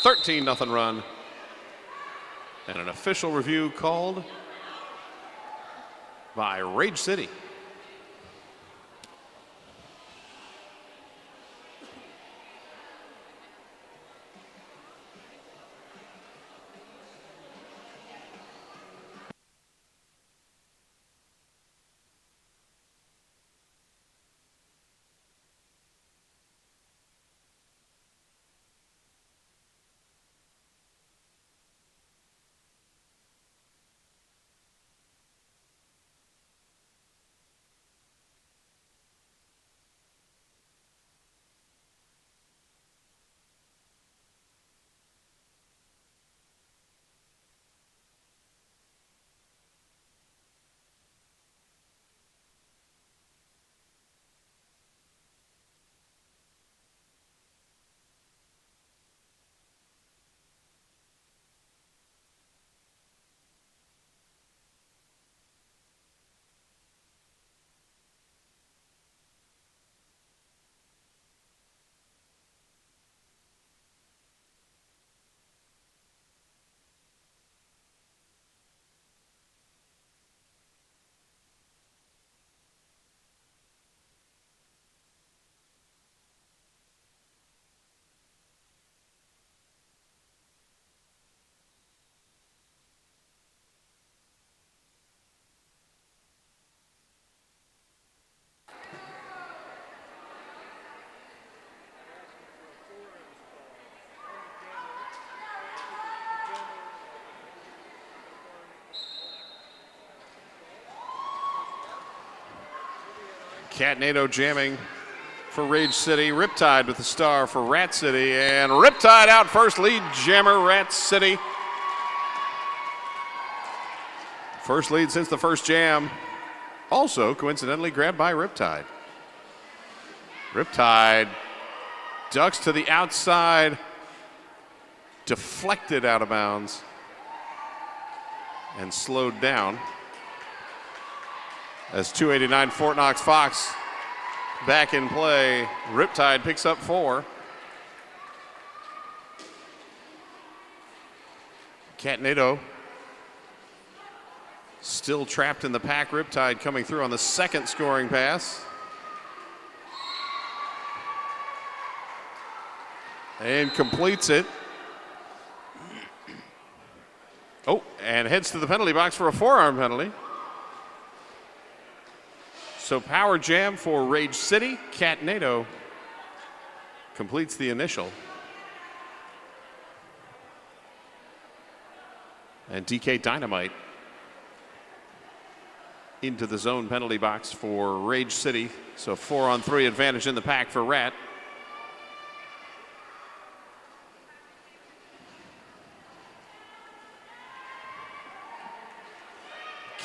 C: 13-0 run. And an official review called by Rage City. Catnado jamming for Rage City. Riptide with the star for Rat City. And Riptide out first, lead jammer, Rat City. First lead since the first jam. Also, coincidentally, grabbed by Riptide. Riptide ducks to the outside. Deflected out of bounds. And slowed down. As 289 Fort Knox Fox back in play. Riptide picks up 4. Catanado still trapped in the pack. Riptide coming through on the second scoring pass. And completes it. Oh, and heads to the penalty box for a forearm penalty. So power jam for Rage City. Catanado completes the initial. And DK Dynamite into the zone penalty box for Rage City. So 4-on-3 advantage in the pack for Rat.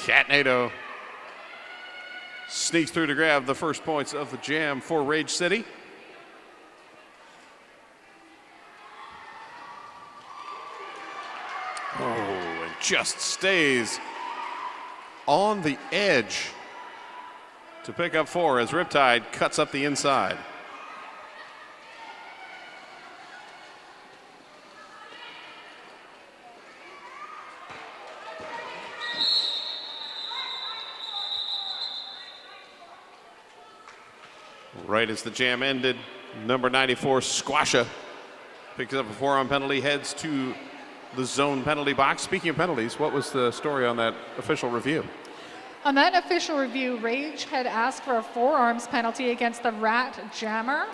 C: Catanado sneaks through to grab the first points of the jam for Rage City. Oh, and just stays on the edge to pick up 4 as Riptide cuts up the inside. Right as the jam ended, number 94, Squasha, picks up a forearm penalty, heads to the zone penalty box. Speaking of penalties, what was the story on that official review?
A: On that official review, Rage had asked for a forearms penalty against the Rat Jammer.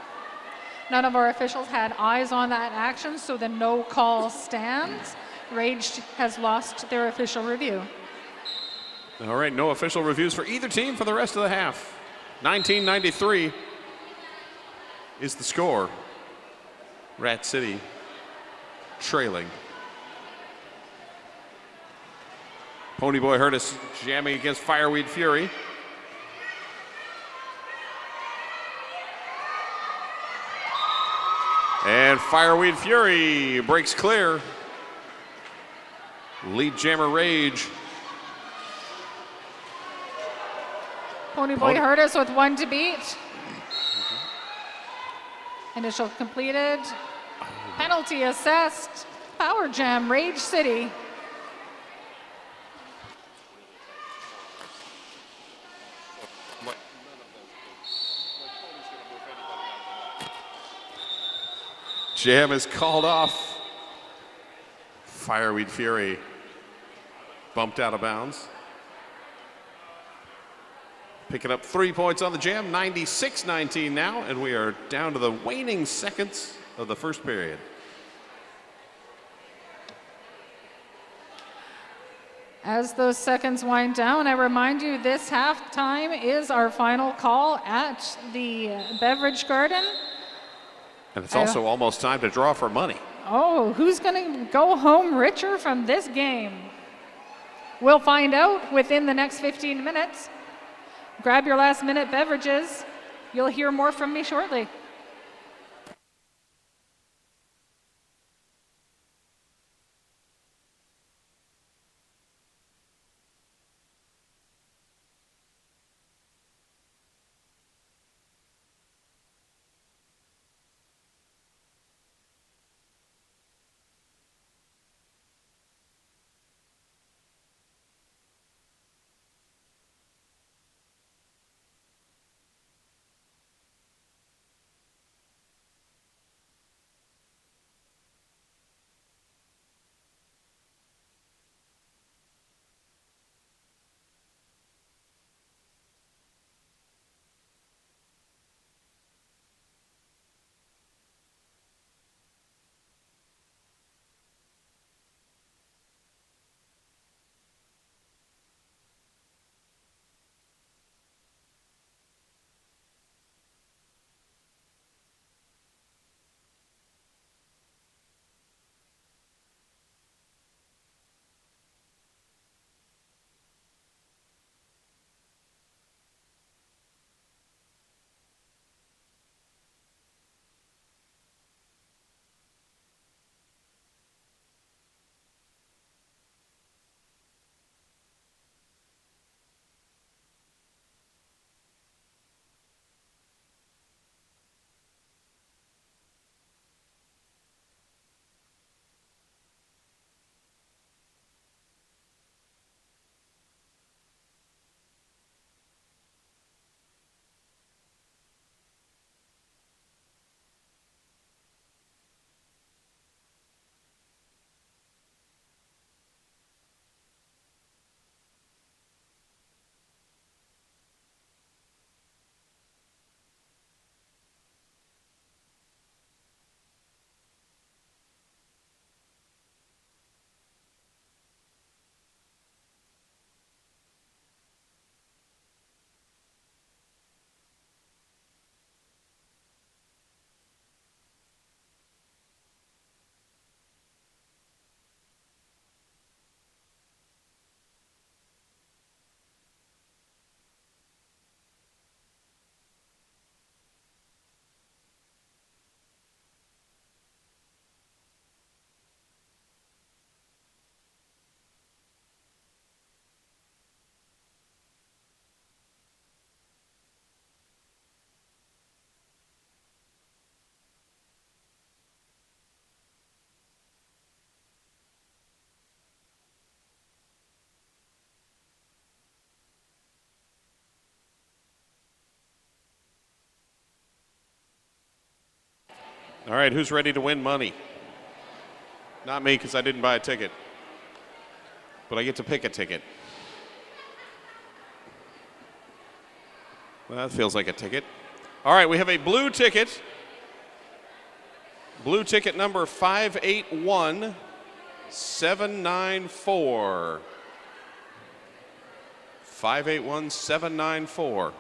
A: None of our officials had eyes on that action, so the no call stands. Rage has lost their official review.
C: All right, no official reviews for either team for the rest of the half. 1993 is the score. Rat City trailing. Ponyboy Hurtis jamming against Fireweed Fury. And Fireweed Fury breaks clear. Lead jammer Rage.
A: Ponyboy Hurtis with 1 to beat. Initial completed. Penalty assessed. Power jam, Rage City.
C: Jam is called off. Fireweed Fury bumped out of bounds. Picking up 3 points on the jam, 96-19 now, and we are down to the waning seconds of the first period.
A: As those seconds wind down, I remind you this halftime is our final call at the Beverage Garden.
C: And it's also almost time to draw for money.
A: Oh, who's going to go home richer from this game? We'll find out within the next 15 minutes. Grab your last minute beverages. You'll hear more from me shortly.
C: All right, who's ready to win money? Not me, because I didn't buy a ticket. But I get to pick a ticket. Well, that feels like a ticket. All right, we have a blue ticket. Blue ticket number 581794. 581794.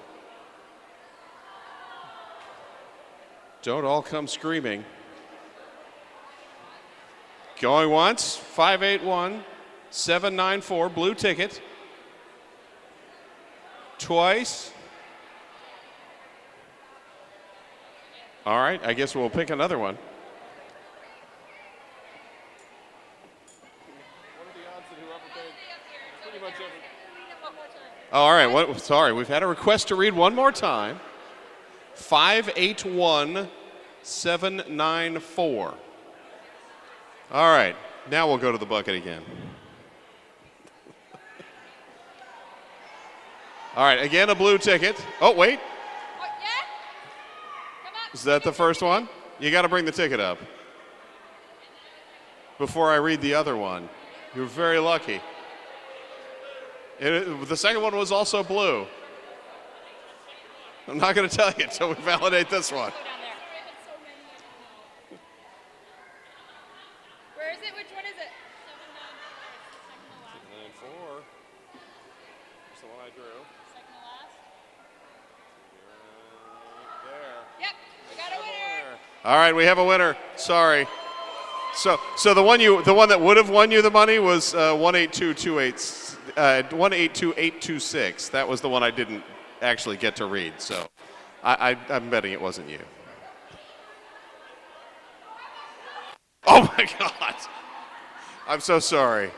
C: Don't all come screaming. Going once, 581794, blue ticket. Twice. All right, I guess we'll pick another one. What are the odds that whoever paid pretty much every... All right, sorry, we've had a request to read one more time. 581794. All right, now we'll go to the bucket again. All right, again a blue ticket. Oh, wait. Is that the first one? You got to bring the ticket up before I read the other one. You're very lucky. The second one was also blue. I'm not going to tell you until we validate this one.
D: Where is it? Which one is it?
C: 794. That's the one I drew.
D: Second to last.
C: There.
D: Yep, we got a winner.
C: All right, we have a winner. Sorry. So the one that would have won you the money was 182826. That was the one I didn't actually get to read. So I'm betting it wasn't you. Oh my God! I'm so sorry.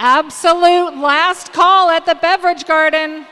A: Absolute last call at the Beverage Garden.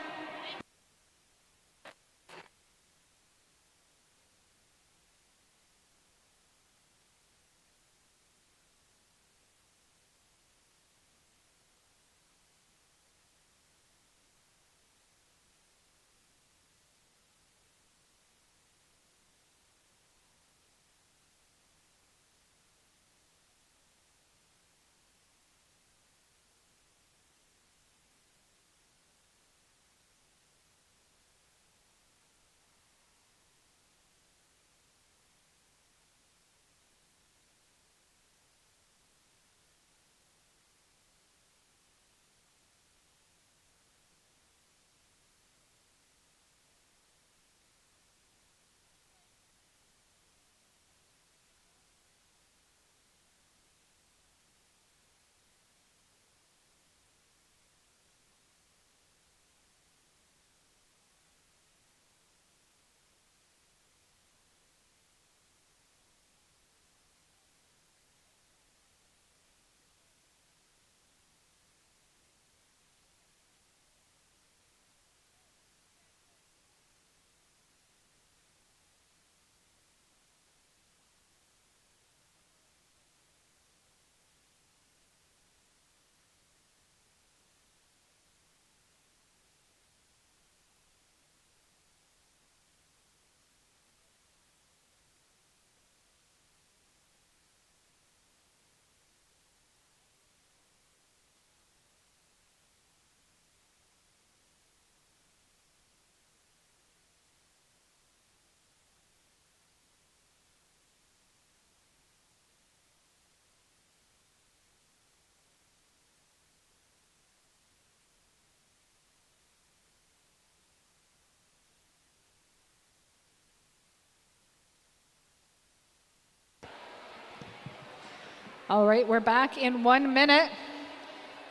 A: All right, we're back in 1 minute.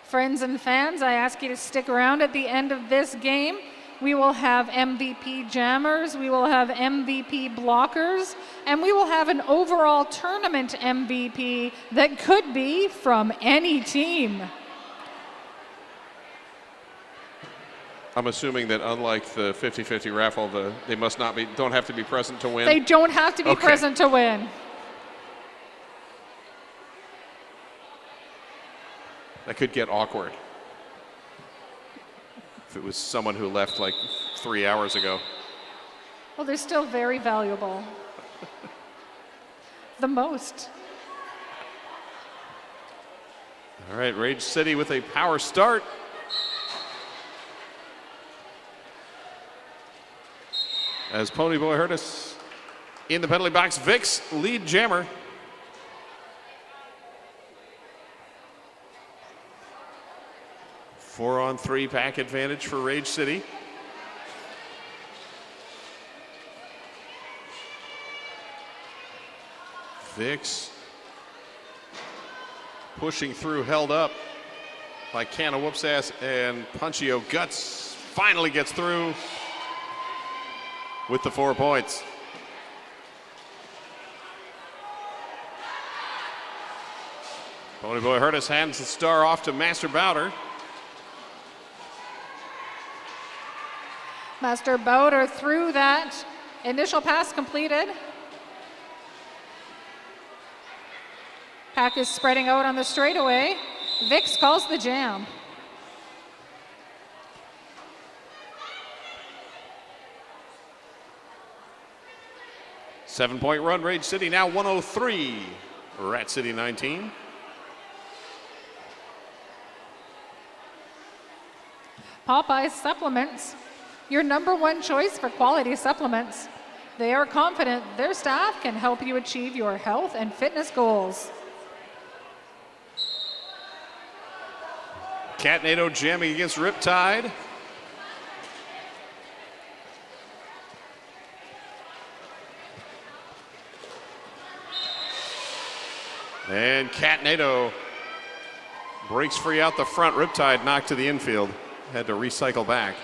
A: Friends and fans, I ask you to stick around at the end of this game. We will have MVP jammers, we will have MVP blockers, and we will have an overall tournament MVP that could be from any team.
C: I'm assuming that unlike the 50-50 raffle, they don't have to be present to win.
A: They don't have to be present to win.
C: That could get awkward if it was someone who left like 3 hours ago.
A: Well, they're still very valuable. The most.
C: All right, Rage City with a power start. As Ponyboy Hurtis in the penalty box, Vix lead jammer. Four-on-three pack advantage for Rage City. Vix pushing through, held up by Canna Whoopsass, and Punchio Guts finally gets through with the 4 points. Ponyboy Hurtis hands the star off to Master Bowder.
A: Master Bowder through that initial pass completed. Pack is spreading out on the straightaway. Vix calls the jam.
C: Seven-point run, Rage City now 103. Rat City 19.
A: Popeyes Supplements, your #1 choice for quality supplements. They are confident their staff can help you achieve your health and fitness goals.
C: Catnado jamming against Riptide. And Catnado breaks free out the front. Riptide knocked to the infield. Had to recycle back.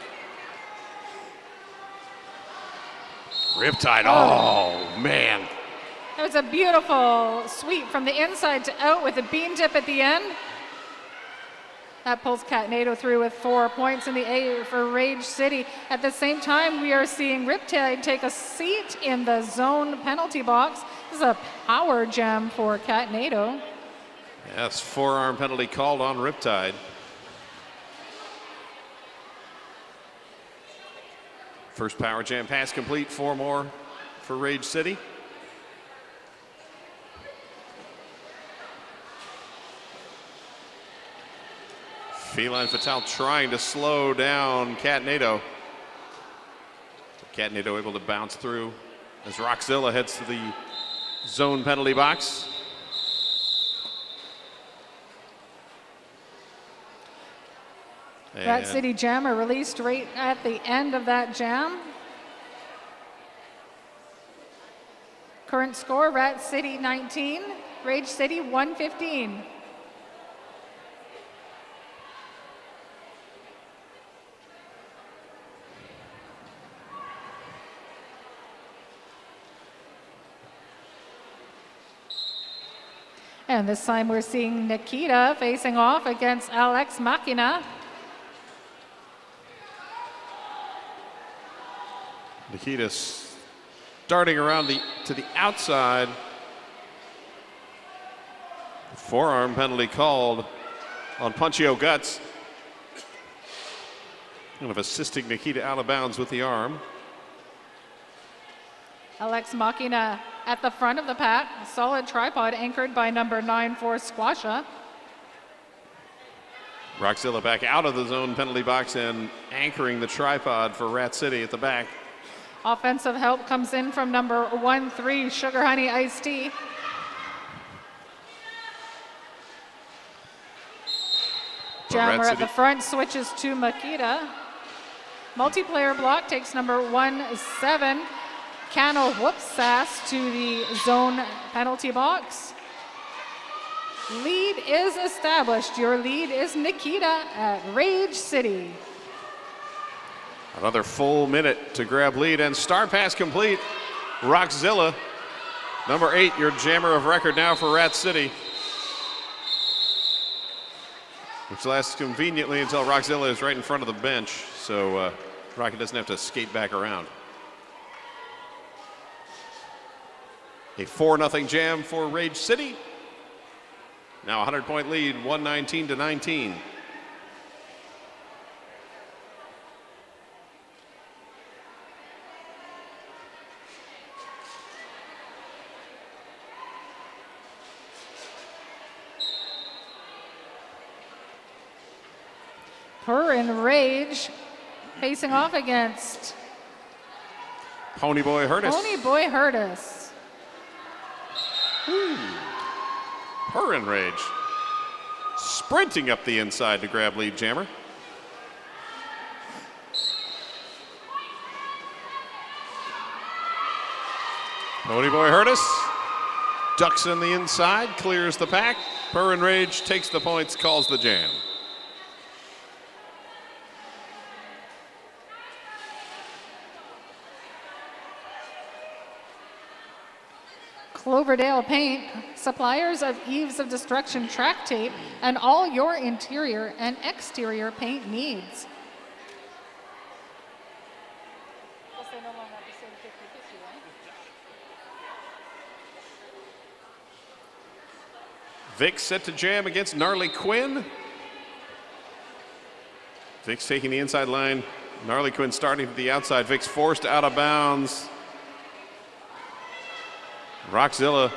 C: Riptide, oh man.
A: That was a beautiful sweep from the inside to out with a bean tip at the end. That pulls Catnado through with 4 points in the A for Rage City. At the same time, we are seeing Riptide take a seat in the zone penalty box. This is a power jam for Catnado.
C: Yes, forearm penalty called on Riptide. First power jam pass complete, 4 more for Rage City. Feline Fatale trying to slow down Catnado. Catnado able to bounce through as Rockzilla heads to the zone penalty box.
A: Rat City Jammer released right at the end of that jam. Current score, Rat City 19, Rage City 115. And this time we're seeing Nikita facing off against Alex Machina.
C: Nikita starting around to the outside. Forearm penalty called on Punchio Guts. Kind of assisting Nikita out of bounds with the arm.
A: Alex Machina at the front of the pack, solid tripod anchored by number 9 for Squasha.
C: Rockzilla back out of the zone penalty box and anchoring the tripod for Rat City at the back.
A: Offensive help comes in from number 1-3, Sugar Honey Iced Tea. Jammer at the front switches to Makita. Multiplayer block takes number 1-7, Cano Whoopsass to the zone penalty box. Lead is established. Your lead is Nikita at Rage City.
C: Another full minute to grab lead and star pass complete. Rockzilla, number 8, your jammer of record now for Rat City. Which lasts conveniently until Rockzilla is right in front of the bench, so Rocket doesn't have to skate back around. A 4-0 jam for Rage City. Now a 100-point lead, 119-19.
A: Purr and Rage facing off against
C: Ponyboy Hurtis.
A: Ponyboy Hurtis.
C: Purr and Rage. Sprinting up the inside to grab lead jammer. Ponyboy Hurtis ducks in the inside, clears the pack. Purr and Rage takes the points, calls the jam.
A: Cloverdale Paint, suppliers of Eves of Destruction track tape and all your interior and exterior paint needs.
C: Vic set to jam against Gnarly Quinn. Vic's taking the inside line. Gnarly Quinn starting to the outside. Vic's forced out of bounds. Rockzilla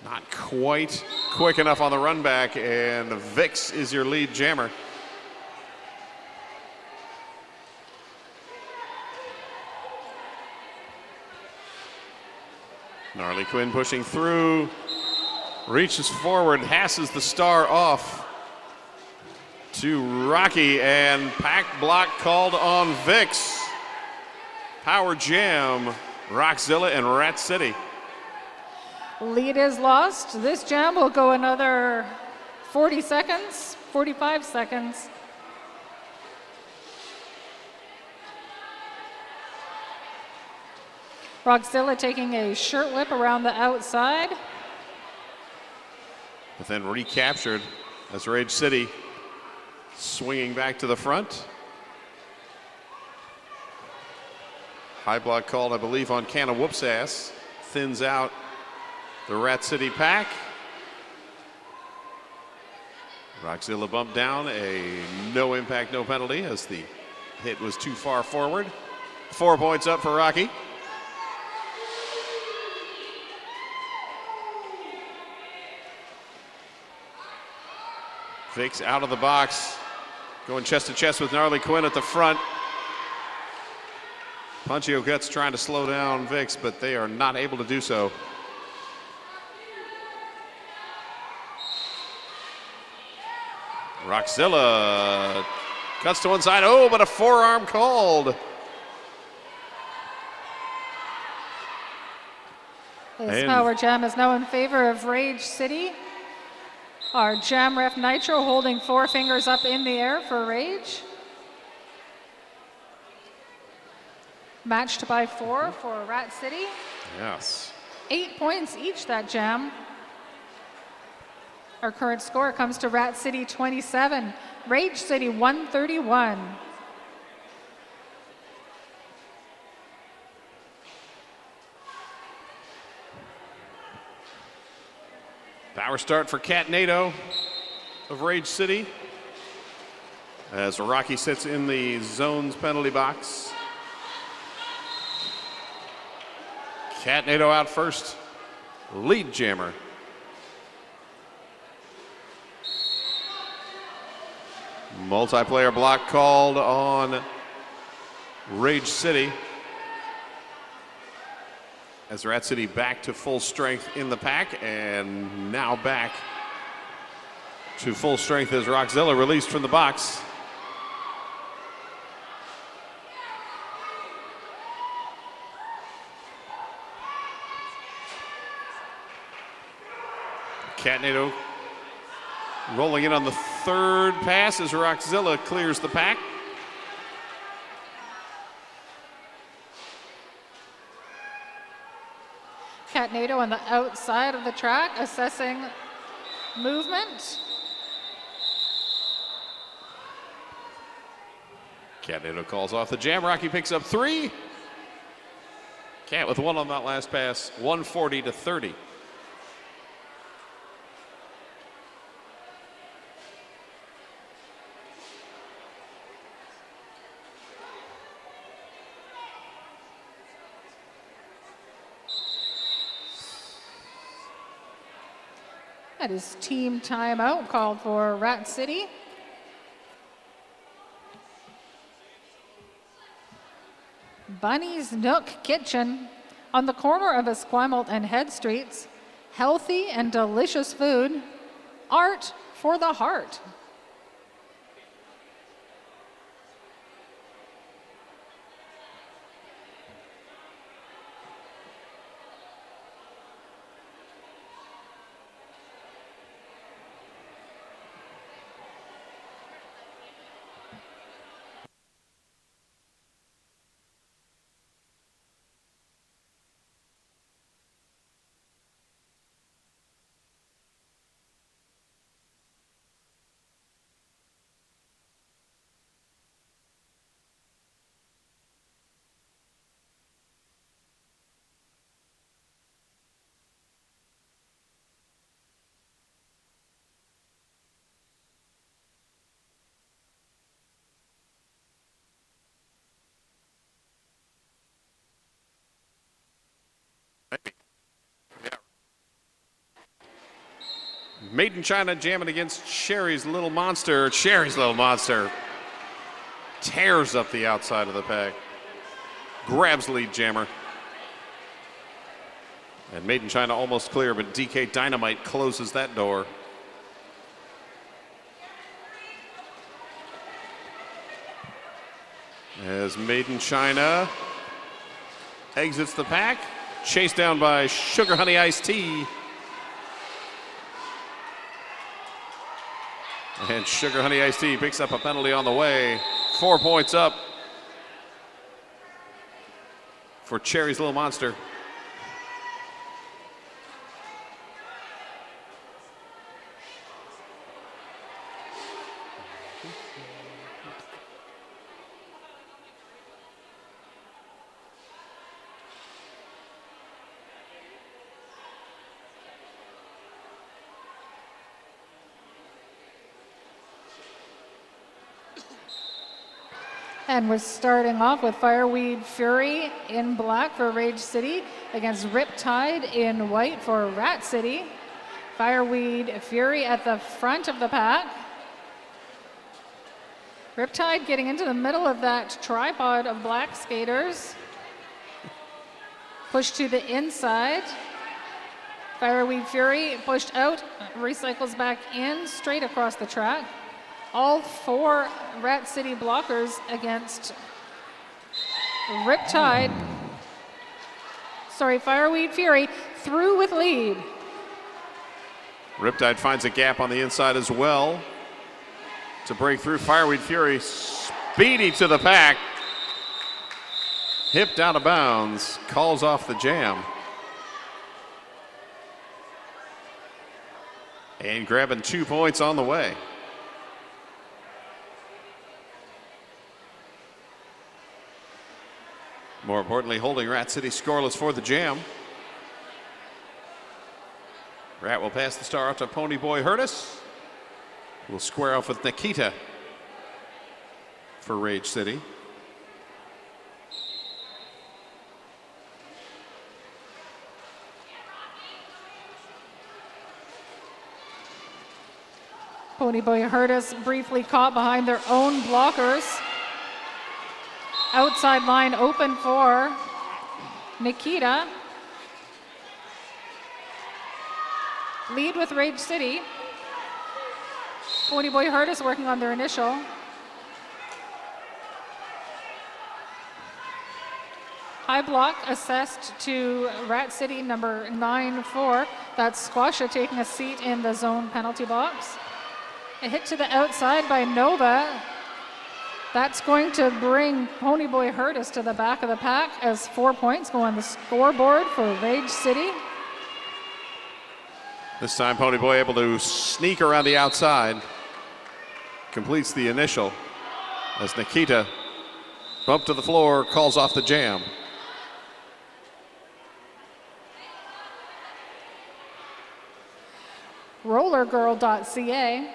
C: not quite quick enough on the run back, and Vix is your lead jammer. Gnarly Quinn pushing through, reaches forward, passes the star off to Rocky, and pack block called on Vix. Power jam. Rockzilla and Rat City.
A: Lead is lost. This jam will go another 40 seconds, 45 seconds. Rockzilla taking a shirt whip around the outside.
C: But then recaptured as Rage City swinging back to the front. High block called, I believe, on Canna Whoop's ass. Thins out the Rat City pack. Rockzilla bumped down, a no impact, no penalty as the hit was too far forward. 4 points up for Rocky. Vix out of the box, going chest to chest with Gnarly Quinn at the front. Punchio Guts trying to slow down Vix, but they are not able to do so. Rockzilla cuts to one side. Oh, but a forearm called.
A: This power jam is now in favor of Rage City. Our jam ref Nitro holding 4 fingers up in the air for Rage. Matched by 4 for Rat City.
C: Yes.
A: 8 points each, that jam. Our current score comes to Rat City 27, Rage City 131.
C: Power start for Catnado of Rage City as Rocky sits in the zones penalty box. Catnado out first, lead jammer. Multiplayer block called on Rage City as Rat City back to full strength in the pack, and now back to full strength as Rockzilla released from the box. Catnado rolling in on the third pass as Rockzilla clears the pack.
A: Catnado on the outside of the track, assessing movement.
C: Catnado calls off the jam. Rocky picks up 3. Cat with 1 on that last pass, 140 to 30.
A: That is team timeout called for Rat City. Bunny's Nook Kitchen on the corner of Esquimalt and Head Streets. Healthy and delicious food. Art for the heart.
C: Made in China jamming against Sherry's Little Monster. Sherry's Little Monster tears up the outside of the pack. Grabs lead jammer. And Made in China almost clear, but DK Dynamite closes that door. As Made in China exits the pack, chased down by Sugar Honey Iced Tea. And Sugar Honey Iced Tea picks up a penalty on the way. 4 points up for Cherry's Little Monster.
A: And we're starting off with Fireweed Fury in black for Rage City against Riptide in white for Rat City. Fireweed Fury at the front of the pack. Riptide getting into the middle of that tripod of black skaters. Push to the inside. Fireweed Fury pushed out, recycles back in, straight across the track. All 4 Rat City blockers against Riptide. Sorry, Fireweed Fury through with lead.
C: Riptide finds a gap on the inside as well to break through. Fireweed Fury speedy to the pack. Hipped out of bounds, calls off the jam. And grabbing 2 points on the way. More importantly, holding Rat City scoreless for the jam. Rat will pass the star off to Ponyboy Hurtis. We'll square off with Nikita for Rage City.
A: Ponyboy Hurtis briefly caught behind their own blockers. Outside line open for Nikita. Lead with Rage City. Ponyboy Hurtis working on their initial. High block assessed to Rat City number 9-4. That's Squasha taking a seat in the zone penalty box. A hit to the outside by Nova. That's going to bring Ponyboy Hurtis to the back of the pack as 4 points go on the scoreboard for Rage City.
C: This time Ponyboy able to sneak around the outside. Completes the initial as Nikita bump to the floor, calls off the jam.
A: Rollergirl.ca,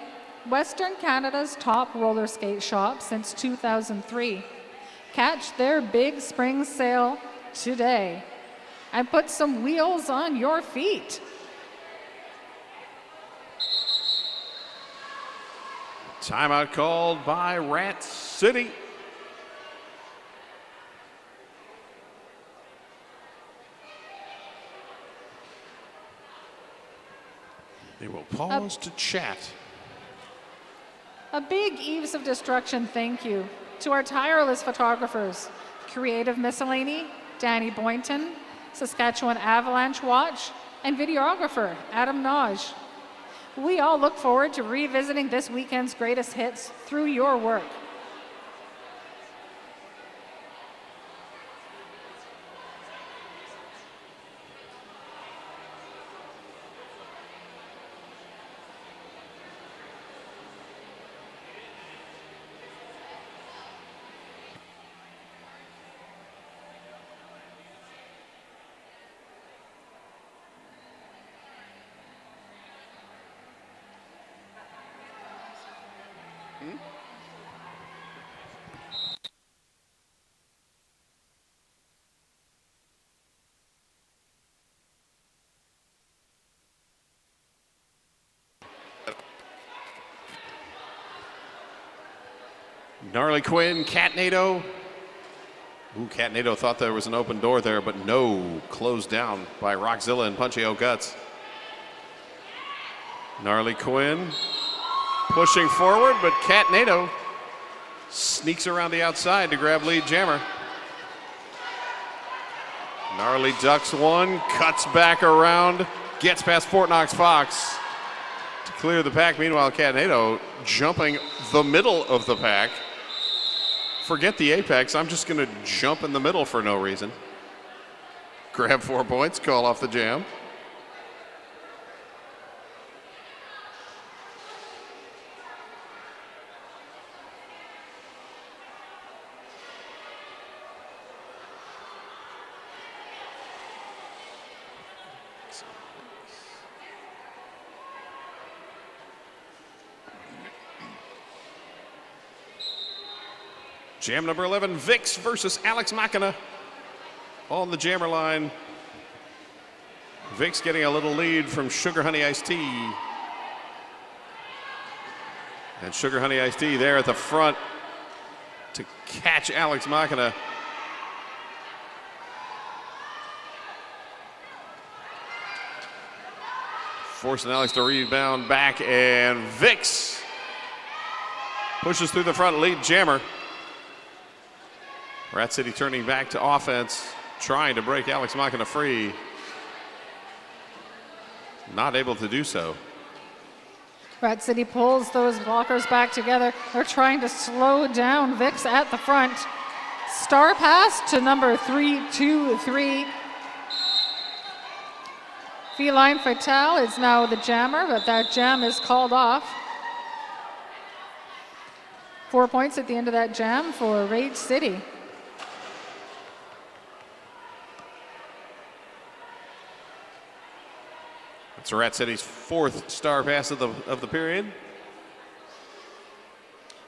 A: Western Canada's top roller skate shop since 2003. Catch their big spring sale today and put some wheels on your feet.
C: Timeout called by Rat City. They will pause to chat.
A: A big Eves of Destruction thank you to our tireless photographers, Creative Miscellany, Danny Boynton, Saskatchewan Avalanche Watch, and videographer Adam Naj. We all look forward to revisiting this weekend's greatest hits through your work.
C: Gnarly Quinn, Catnado. Ooh, Catnado thought there was an open door there, but no. Closed down by Rockzilla and Punchy Guts. Gnarly Quinn pushing forward, but Catnado sneaks around the outside to grab lead jammer. Gnarly ducks one, cuts back around, gets past Fort Knox Fox to clear the pack. Meanwhile, Catnado jumping the middle of the pack. Forget the apex, I'm just gonna jump in the middle for no reason. Grab 4 points, call off the jam. Jam number 11, Vix versus Alex Machina on the jammer line. Vix getting a little lead from Sugar Honey Iced Tea. And Sugar Honey Iced Tea there at the front to catch Alex Machina. Forcing Alex to rebound back, and Vix pushes through the front, lead jammer. Rat City turning back to offense, trying to break Alex Machina free. Not able to do so.
A: Rat City pulls those blockers back together. They're trying to slow down Vix at the front. Star pass to number 323. Feline Fatale is now the jammer, but that jam is called off. 4 points at the end of that jam for Rage City.
C: That's Rat City's 4th star pass of the period.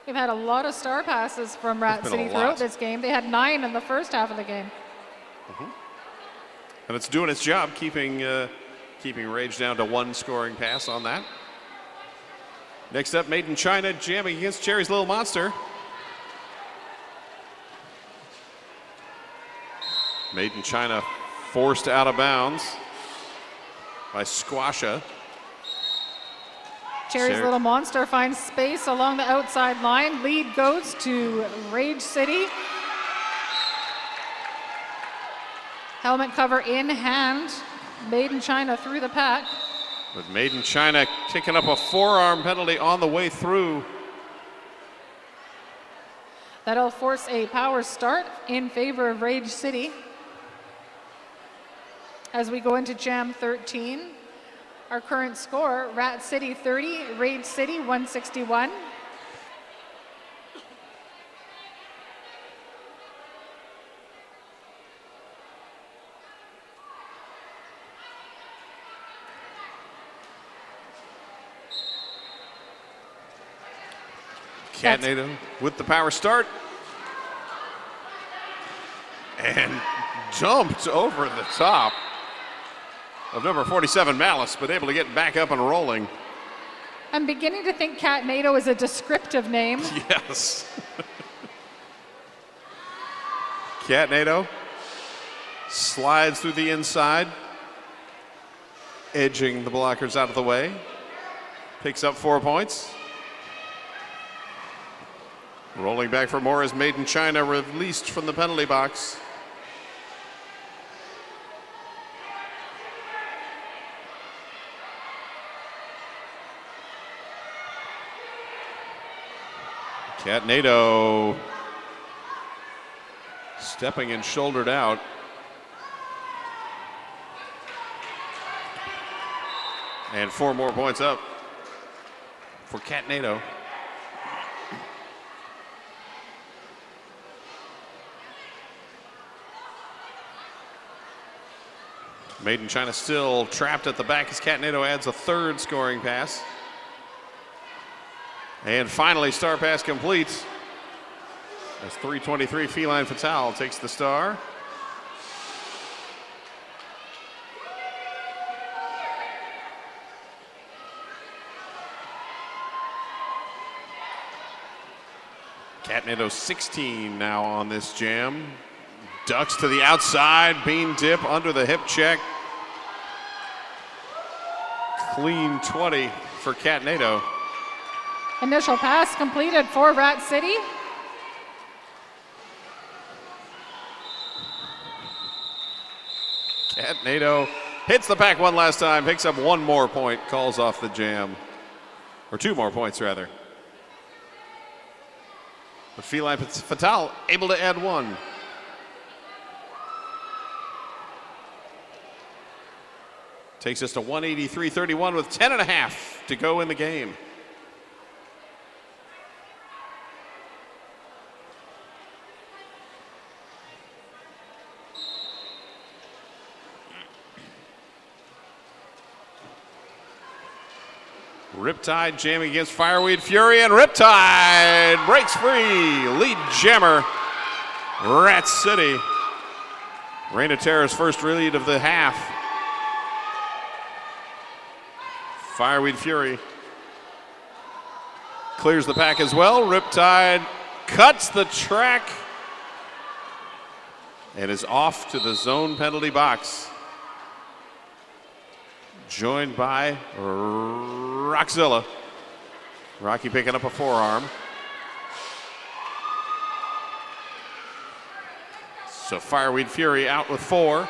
A: We've had a lot of star passes from Rat City throughout this game. They had 9 in the first half of the game.
C: And it's doing its job, keeping Rage down to 1 scoring pass on that. Next up, Made in China jamming against Cherry's Little Monster. Made in China forced out of bounds by Squasha.
A: Cherry's Little Monster finds space along the outside line. Lead goes to Rage City. Helmet cover in hand. Made in China through the pack.
C: But Made in China kicking up a forearm penalty on the way through.
A: That'll force a power start in favor of Rage City. As we go into Jam 13, our current score, Rat City 30, Rage City 161.
C: Catnado with the power start. And dumped over the top of number 47, Malice, but able to get back up and rolling.
A: I'm beginning to think Catnado is a descriptive name.
C: Yes. Catnado slides through the inside, edging the blockers out of the way. Picks up 4 points. Rolling back for more is Made in China, released from the penalty box. Catnado stepping and shouldered out. And 4 more points up for Catnado. Made in China still trapped at the back as Catnado adds a 3rd scoring pass. And finally, star pass complete as 323 Feline Fatale takes the star. Catnado 16 now on this jam. Ducks to the outside, bean dip under the hip check. Clean 20 for Catnado.
A: Initial pass completed for Rat City.
C: Catnado hits the pack one last time, picks up 1 more point, calls off the jam. Or 2 more points, rather. But Feline Fatale able to add 1. Takes us to 183-31 with 10.5 to go in the game. Riptide jamming against Fireweed Fury, and Riptide breaks free. Lead jammer, Rat City. Reign of Terror's first lead of the half. Fireweed Fury clears the pack as well. Riptide cuts the track and is off to the zone penalty box. Joined by Rockzilla. Rocky picking up a forearm. So Fireweed Fury out with 4.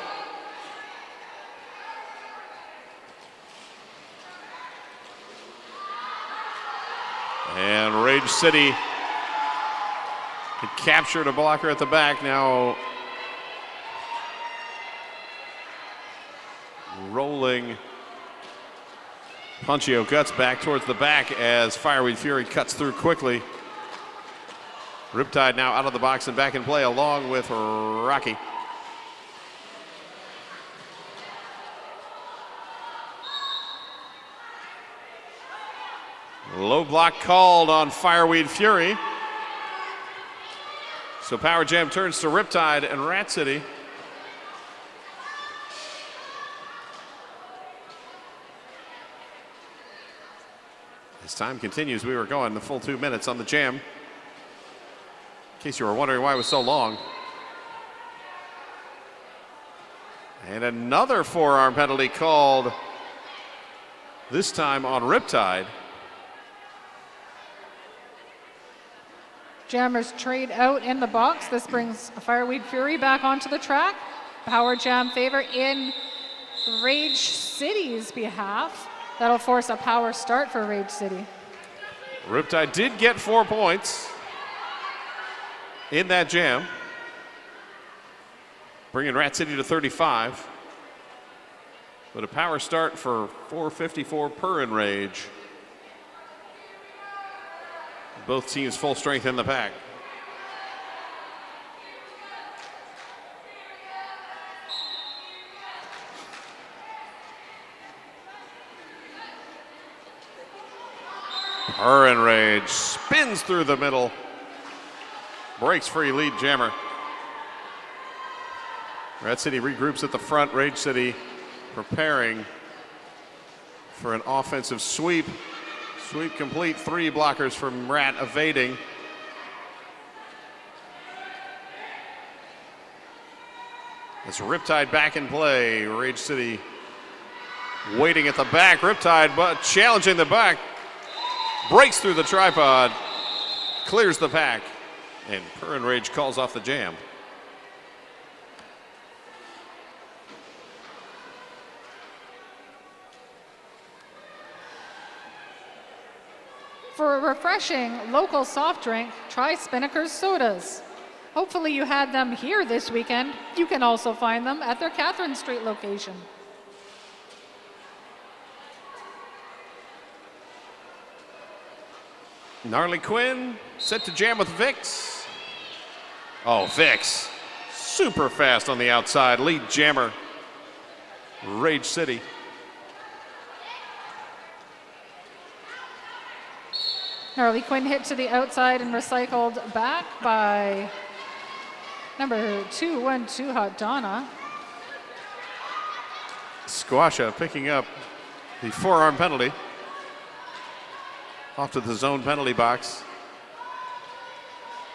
C: And Rage City had captured a blocker at the back. Now rolling Punchio Guts back towards the back as Fireweed Fury cuts through quickly. Riptide now out of the box and back in play along with Rocky. Low block called on Fireweed Fury. So Power Jam turns to Riptide and Rat City. As time continues, we were going the full 2 minutes on the Jam. In case you were wondering why it was so long. And another forearm penalty called, this time on Riptide.
A: Jammers trade out in the box. This brings Fireweed Fury back onto the track. Power Jam favor in Rage City's behalf. That'll force a power start for Rage City.
C: Riptide did get 4 points in that jam, bringing Rat City to 35. But a power start for 454 per in Rage. Both teams full strength in the pack. Her Enrage spins through the middle, breaks free lead jammer. Rat City regroups at the front. Rage City preparing for an offensive sweep. Sweep complete, 3 blockers from Rat evading. It's Riptide back in play. Rage City waiting at the back. Riptide but challenging the back. Breaks through the tripod, clears the pack, and Purr Rage calls off the jam.
A: For a refreshing local soft drink, try Spinnaker's sodas. Hopefully you had them here this weekend. You can also find them at their Catherine Street location.
C: Gnarly Quinn set to jam with Vix. Oh, Vix, super fast on the outside. Lead jammer, Rage City.
A: Gnarly Quinn hit to the outside and recycled back by number 212, Hot Donna.
C: Squasha picking up the forearm penalty. Off to the zone penalty box.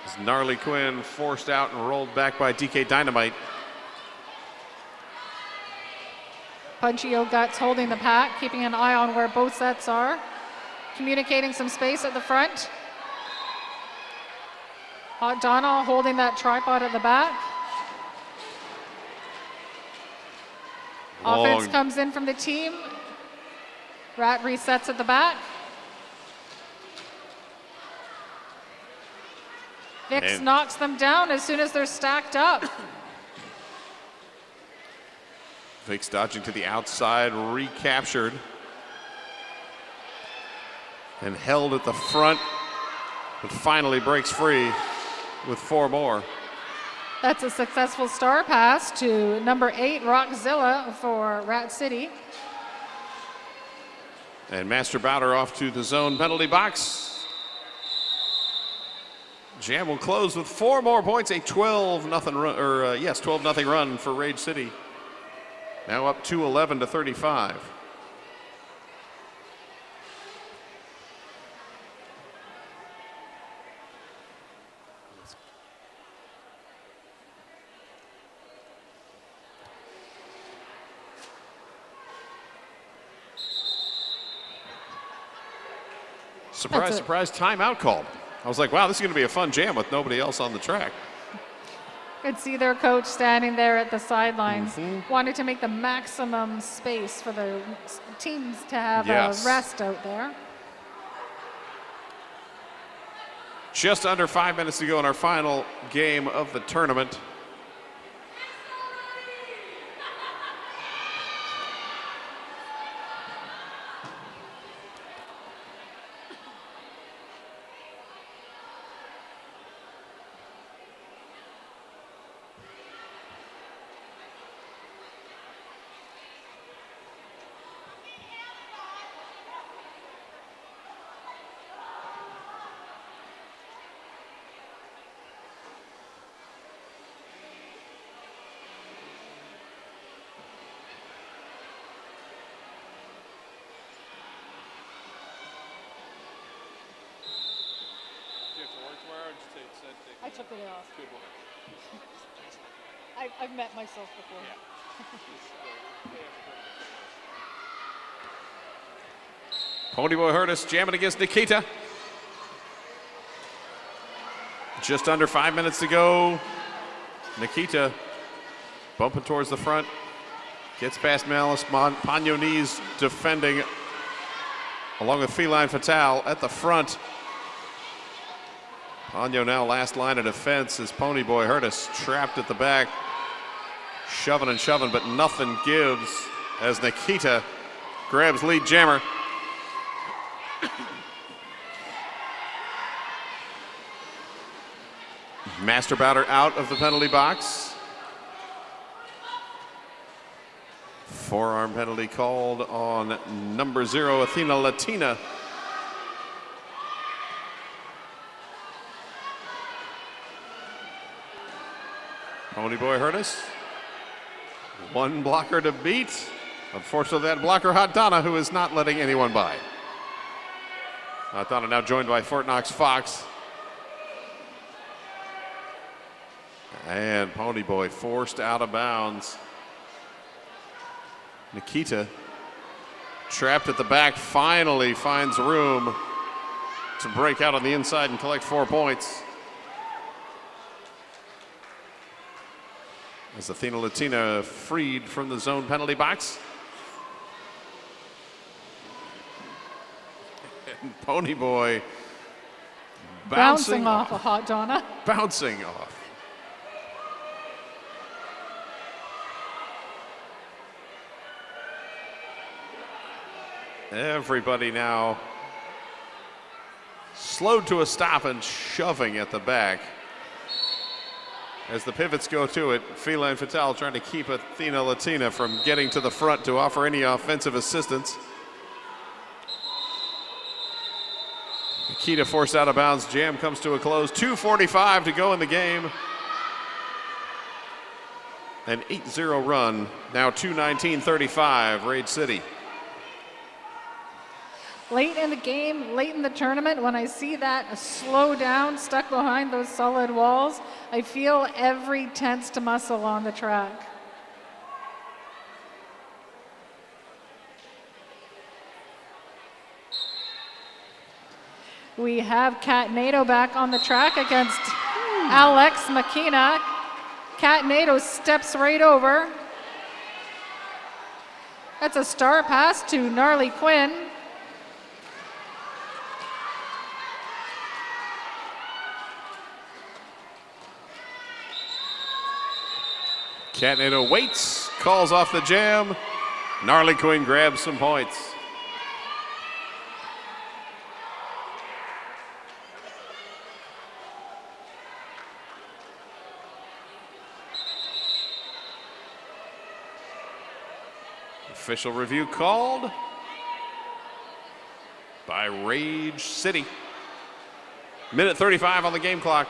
C: As Gnarly Quinn forced out and rolled back by DK Dynamite.
A: Punchio Guts holding the pack, keeping an eye on where both sets are. Communicating some space at the front. Hot Donna holding that tripod at the back. Offense comes in from the team. Rat resets at the back. Vix knocks them down as soon as they're stacked up.
C: Vix dodging to the outside, recaptured. And held at the front, but finally breaks free with 4 more.
A: That's a successful star pass to number 8, Rockzilla for Rat City.
C: And Master Bowder off to the zone penalty box. Jam will close with 4 more points, a 12-0 run, 12-0 run for Rage City. Now up to 11-35. Surprise, surprise, timeout called. I was like, wow, this is going to be a fun jam with nobody else on the track.
A: Could see their coach standing there at the sidelines, wanting to make the maximum space for the teams to have a rest out there.
C: Just under 5 minutes to go in our final game of the tournament.
A: I took it off. I've met myself before.
C: Ponyboy Hurtis jamming against Nikita. Just under 5 minutes to go. Nikita bumping towards the front. Gets past Malice. Pagnoni's defending along with Feline Fatale at the front. Pagno now last line of defense as Ponyboy Hurtis trapped at the back. Shoving and shoving, but nothing gives as Nikita grabs lead jammer. Master Bowder out of the penalty box. Forearm penalty called on number 0, Athena Latina. Ponyboy Hurtis. One blocker to beat. Unfortunately, that blocker, Hot Donna, who is not letting anyone by. Hot Donna now joined by Fort Knox Fox. And Ponyboy forced out of bounds. Nikita, trapped at the back, finally finds room to break out on the inside and collect 4 points. As Athena Latina freed from the zone penalty box. And Ponyboy
A: bouncing off a Hot Donna.
C: Bouncing off. Everybody now slowed to a stop and shoving at the back. As the pivots go to it, Feline Fatale trying to keep Athena Latina from getting to the front to offer any offensive assistance. Nikita forced out of bounds. Jam comes to a close. 2:45 to go in the game. An 8-0 run. Now 2:19:35, Rage City.
A: Late in the game, late in the tournament, when I see that slow down, stuck behind those solid walls, I feel every tensed muscle on the track. We have Kat Nato back on the track against Alex Makina. Kat Nato steps right over. That's a star pass to Gnarly Quinn.
C: Kat Nato waits, calls off the jam. Gnarly Quinn grabs some points. Official review called. by Rage City. Minute 35 on the game clock.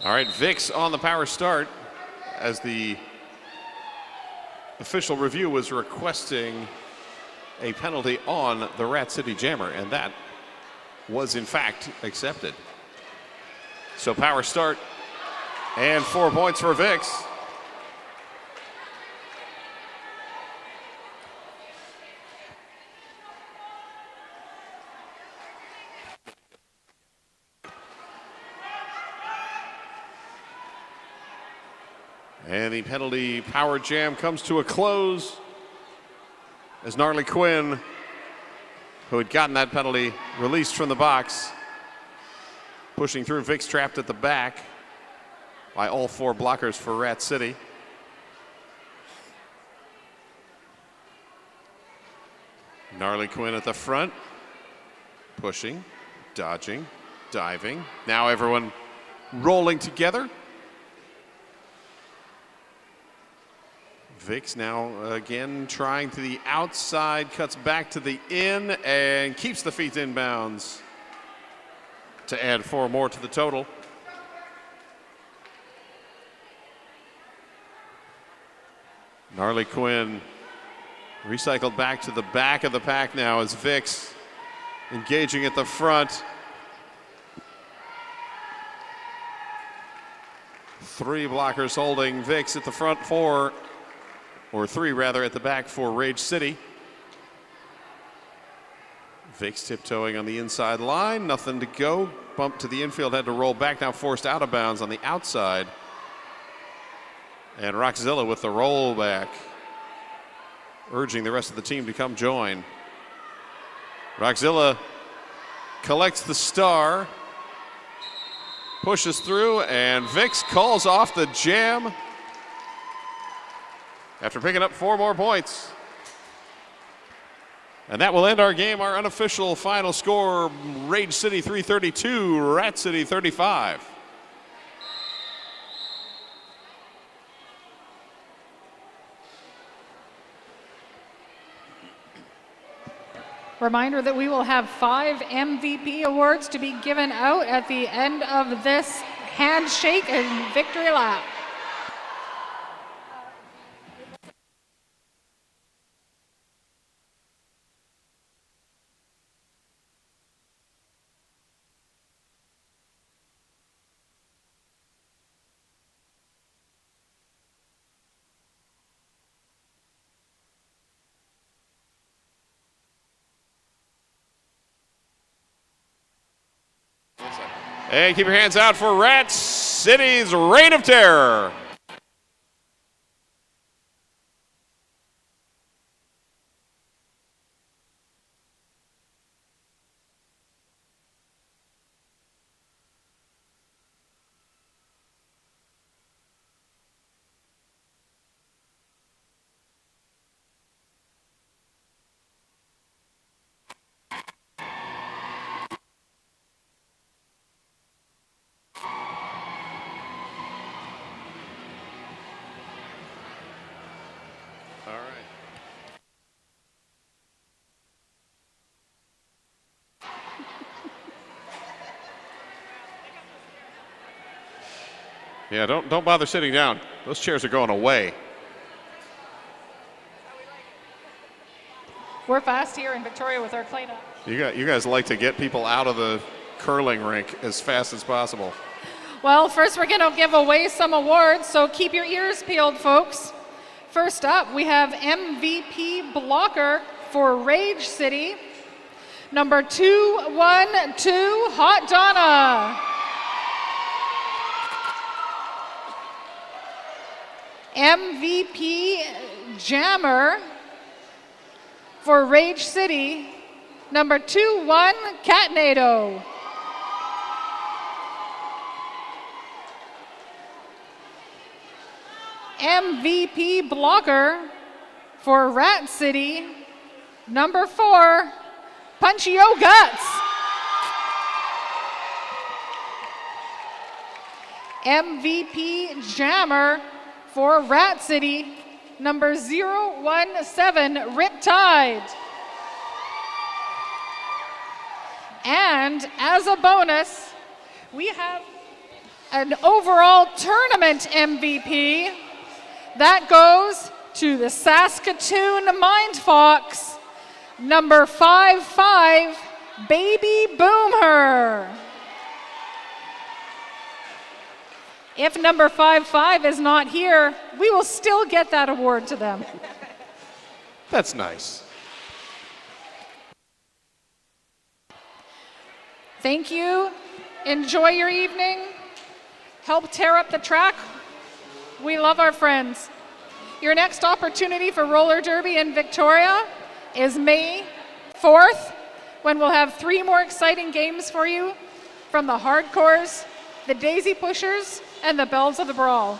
C: All right, Vix on the power start as the official review was requesting a penalty on the Rat City Jammer, and that was in fact accepted. So power start and 4 points for Vix. And the penalty power jam comes to a close as Gnarly Quinn, who had gotten that penalty, released from the box, pushing through. Vix trapped at the back by all 4 blockers for Rat City. Gnarly Quinn at the front, pushing, dodging, diving. Now everyone rolling together. Vix now again trying to the outside, cuts back to the in and keeps the feet inbounds to add 4 more to the total. Gnarly Quinn recycled back to the back of the pack now as Vix engaging at the front. 3 blockers holding Vix at the front 4. Or 3 rather at the back for Rage City. Vix tiptoeing on the inside line, nothing to go. Bump to the infield, had to roll back, now forced out of bounds on the outside. And Rockzilla with the rollback, urging the rest of the team to come join. Rockzilla collects the star, pushes through, and Vix calls off the jam after picking up 4 more points. And that will end our game. Our unofficial final score, Rage City 332, Rat City 35.
A: Reminder that we will have 5 MVP awards to be given out at the end of this handshake and victory lap.
C: And keep your hands out for Rat City's Reign of Terror. All right. Yeah, don't bother sitting down. Those chairs are going away.
A: We're fast here in Victoria with our cleanup.
C: You guys like to get people out of the curling rink as fast as possible.
A: Well, first we're going to give away some awards, so keep your ears peeled, folks. First up, we have MVP blocker for Rage City, number 212, Hot Donna. MVP jammer for Rage City, number 21, Catnado. MVP blocker for Rat City, number 4, Punchy O Guts. MVP jammer for Rat City, number 017, Riptide. And as a bonus, we have an overall tournament MVP. That goes to the Saskatoon Mindfox, number 55, Baby Boomer. If number 55 is not here, we will still get that award to them.
C: That's nice.
A: Thank you. Enjoy your evening. Help tear up the track. We love our friends. Your next opportunity for roller derby in Victoria is May 4th, when we'll have 3 more exciting games for you from the Hardcores, the Daisy Pushers, and the Bells of the Brawl.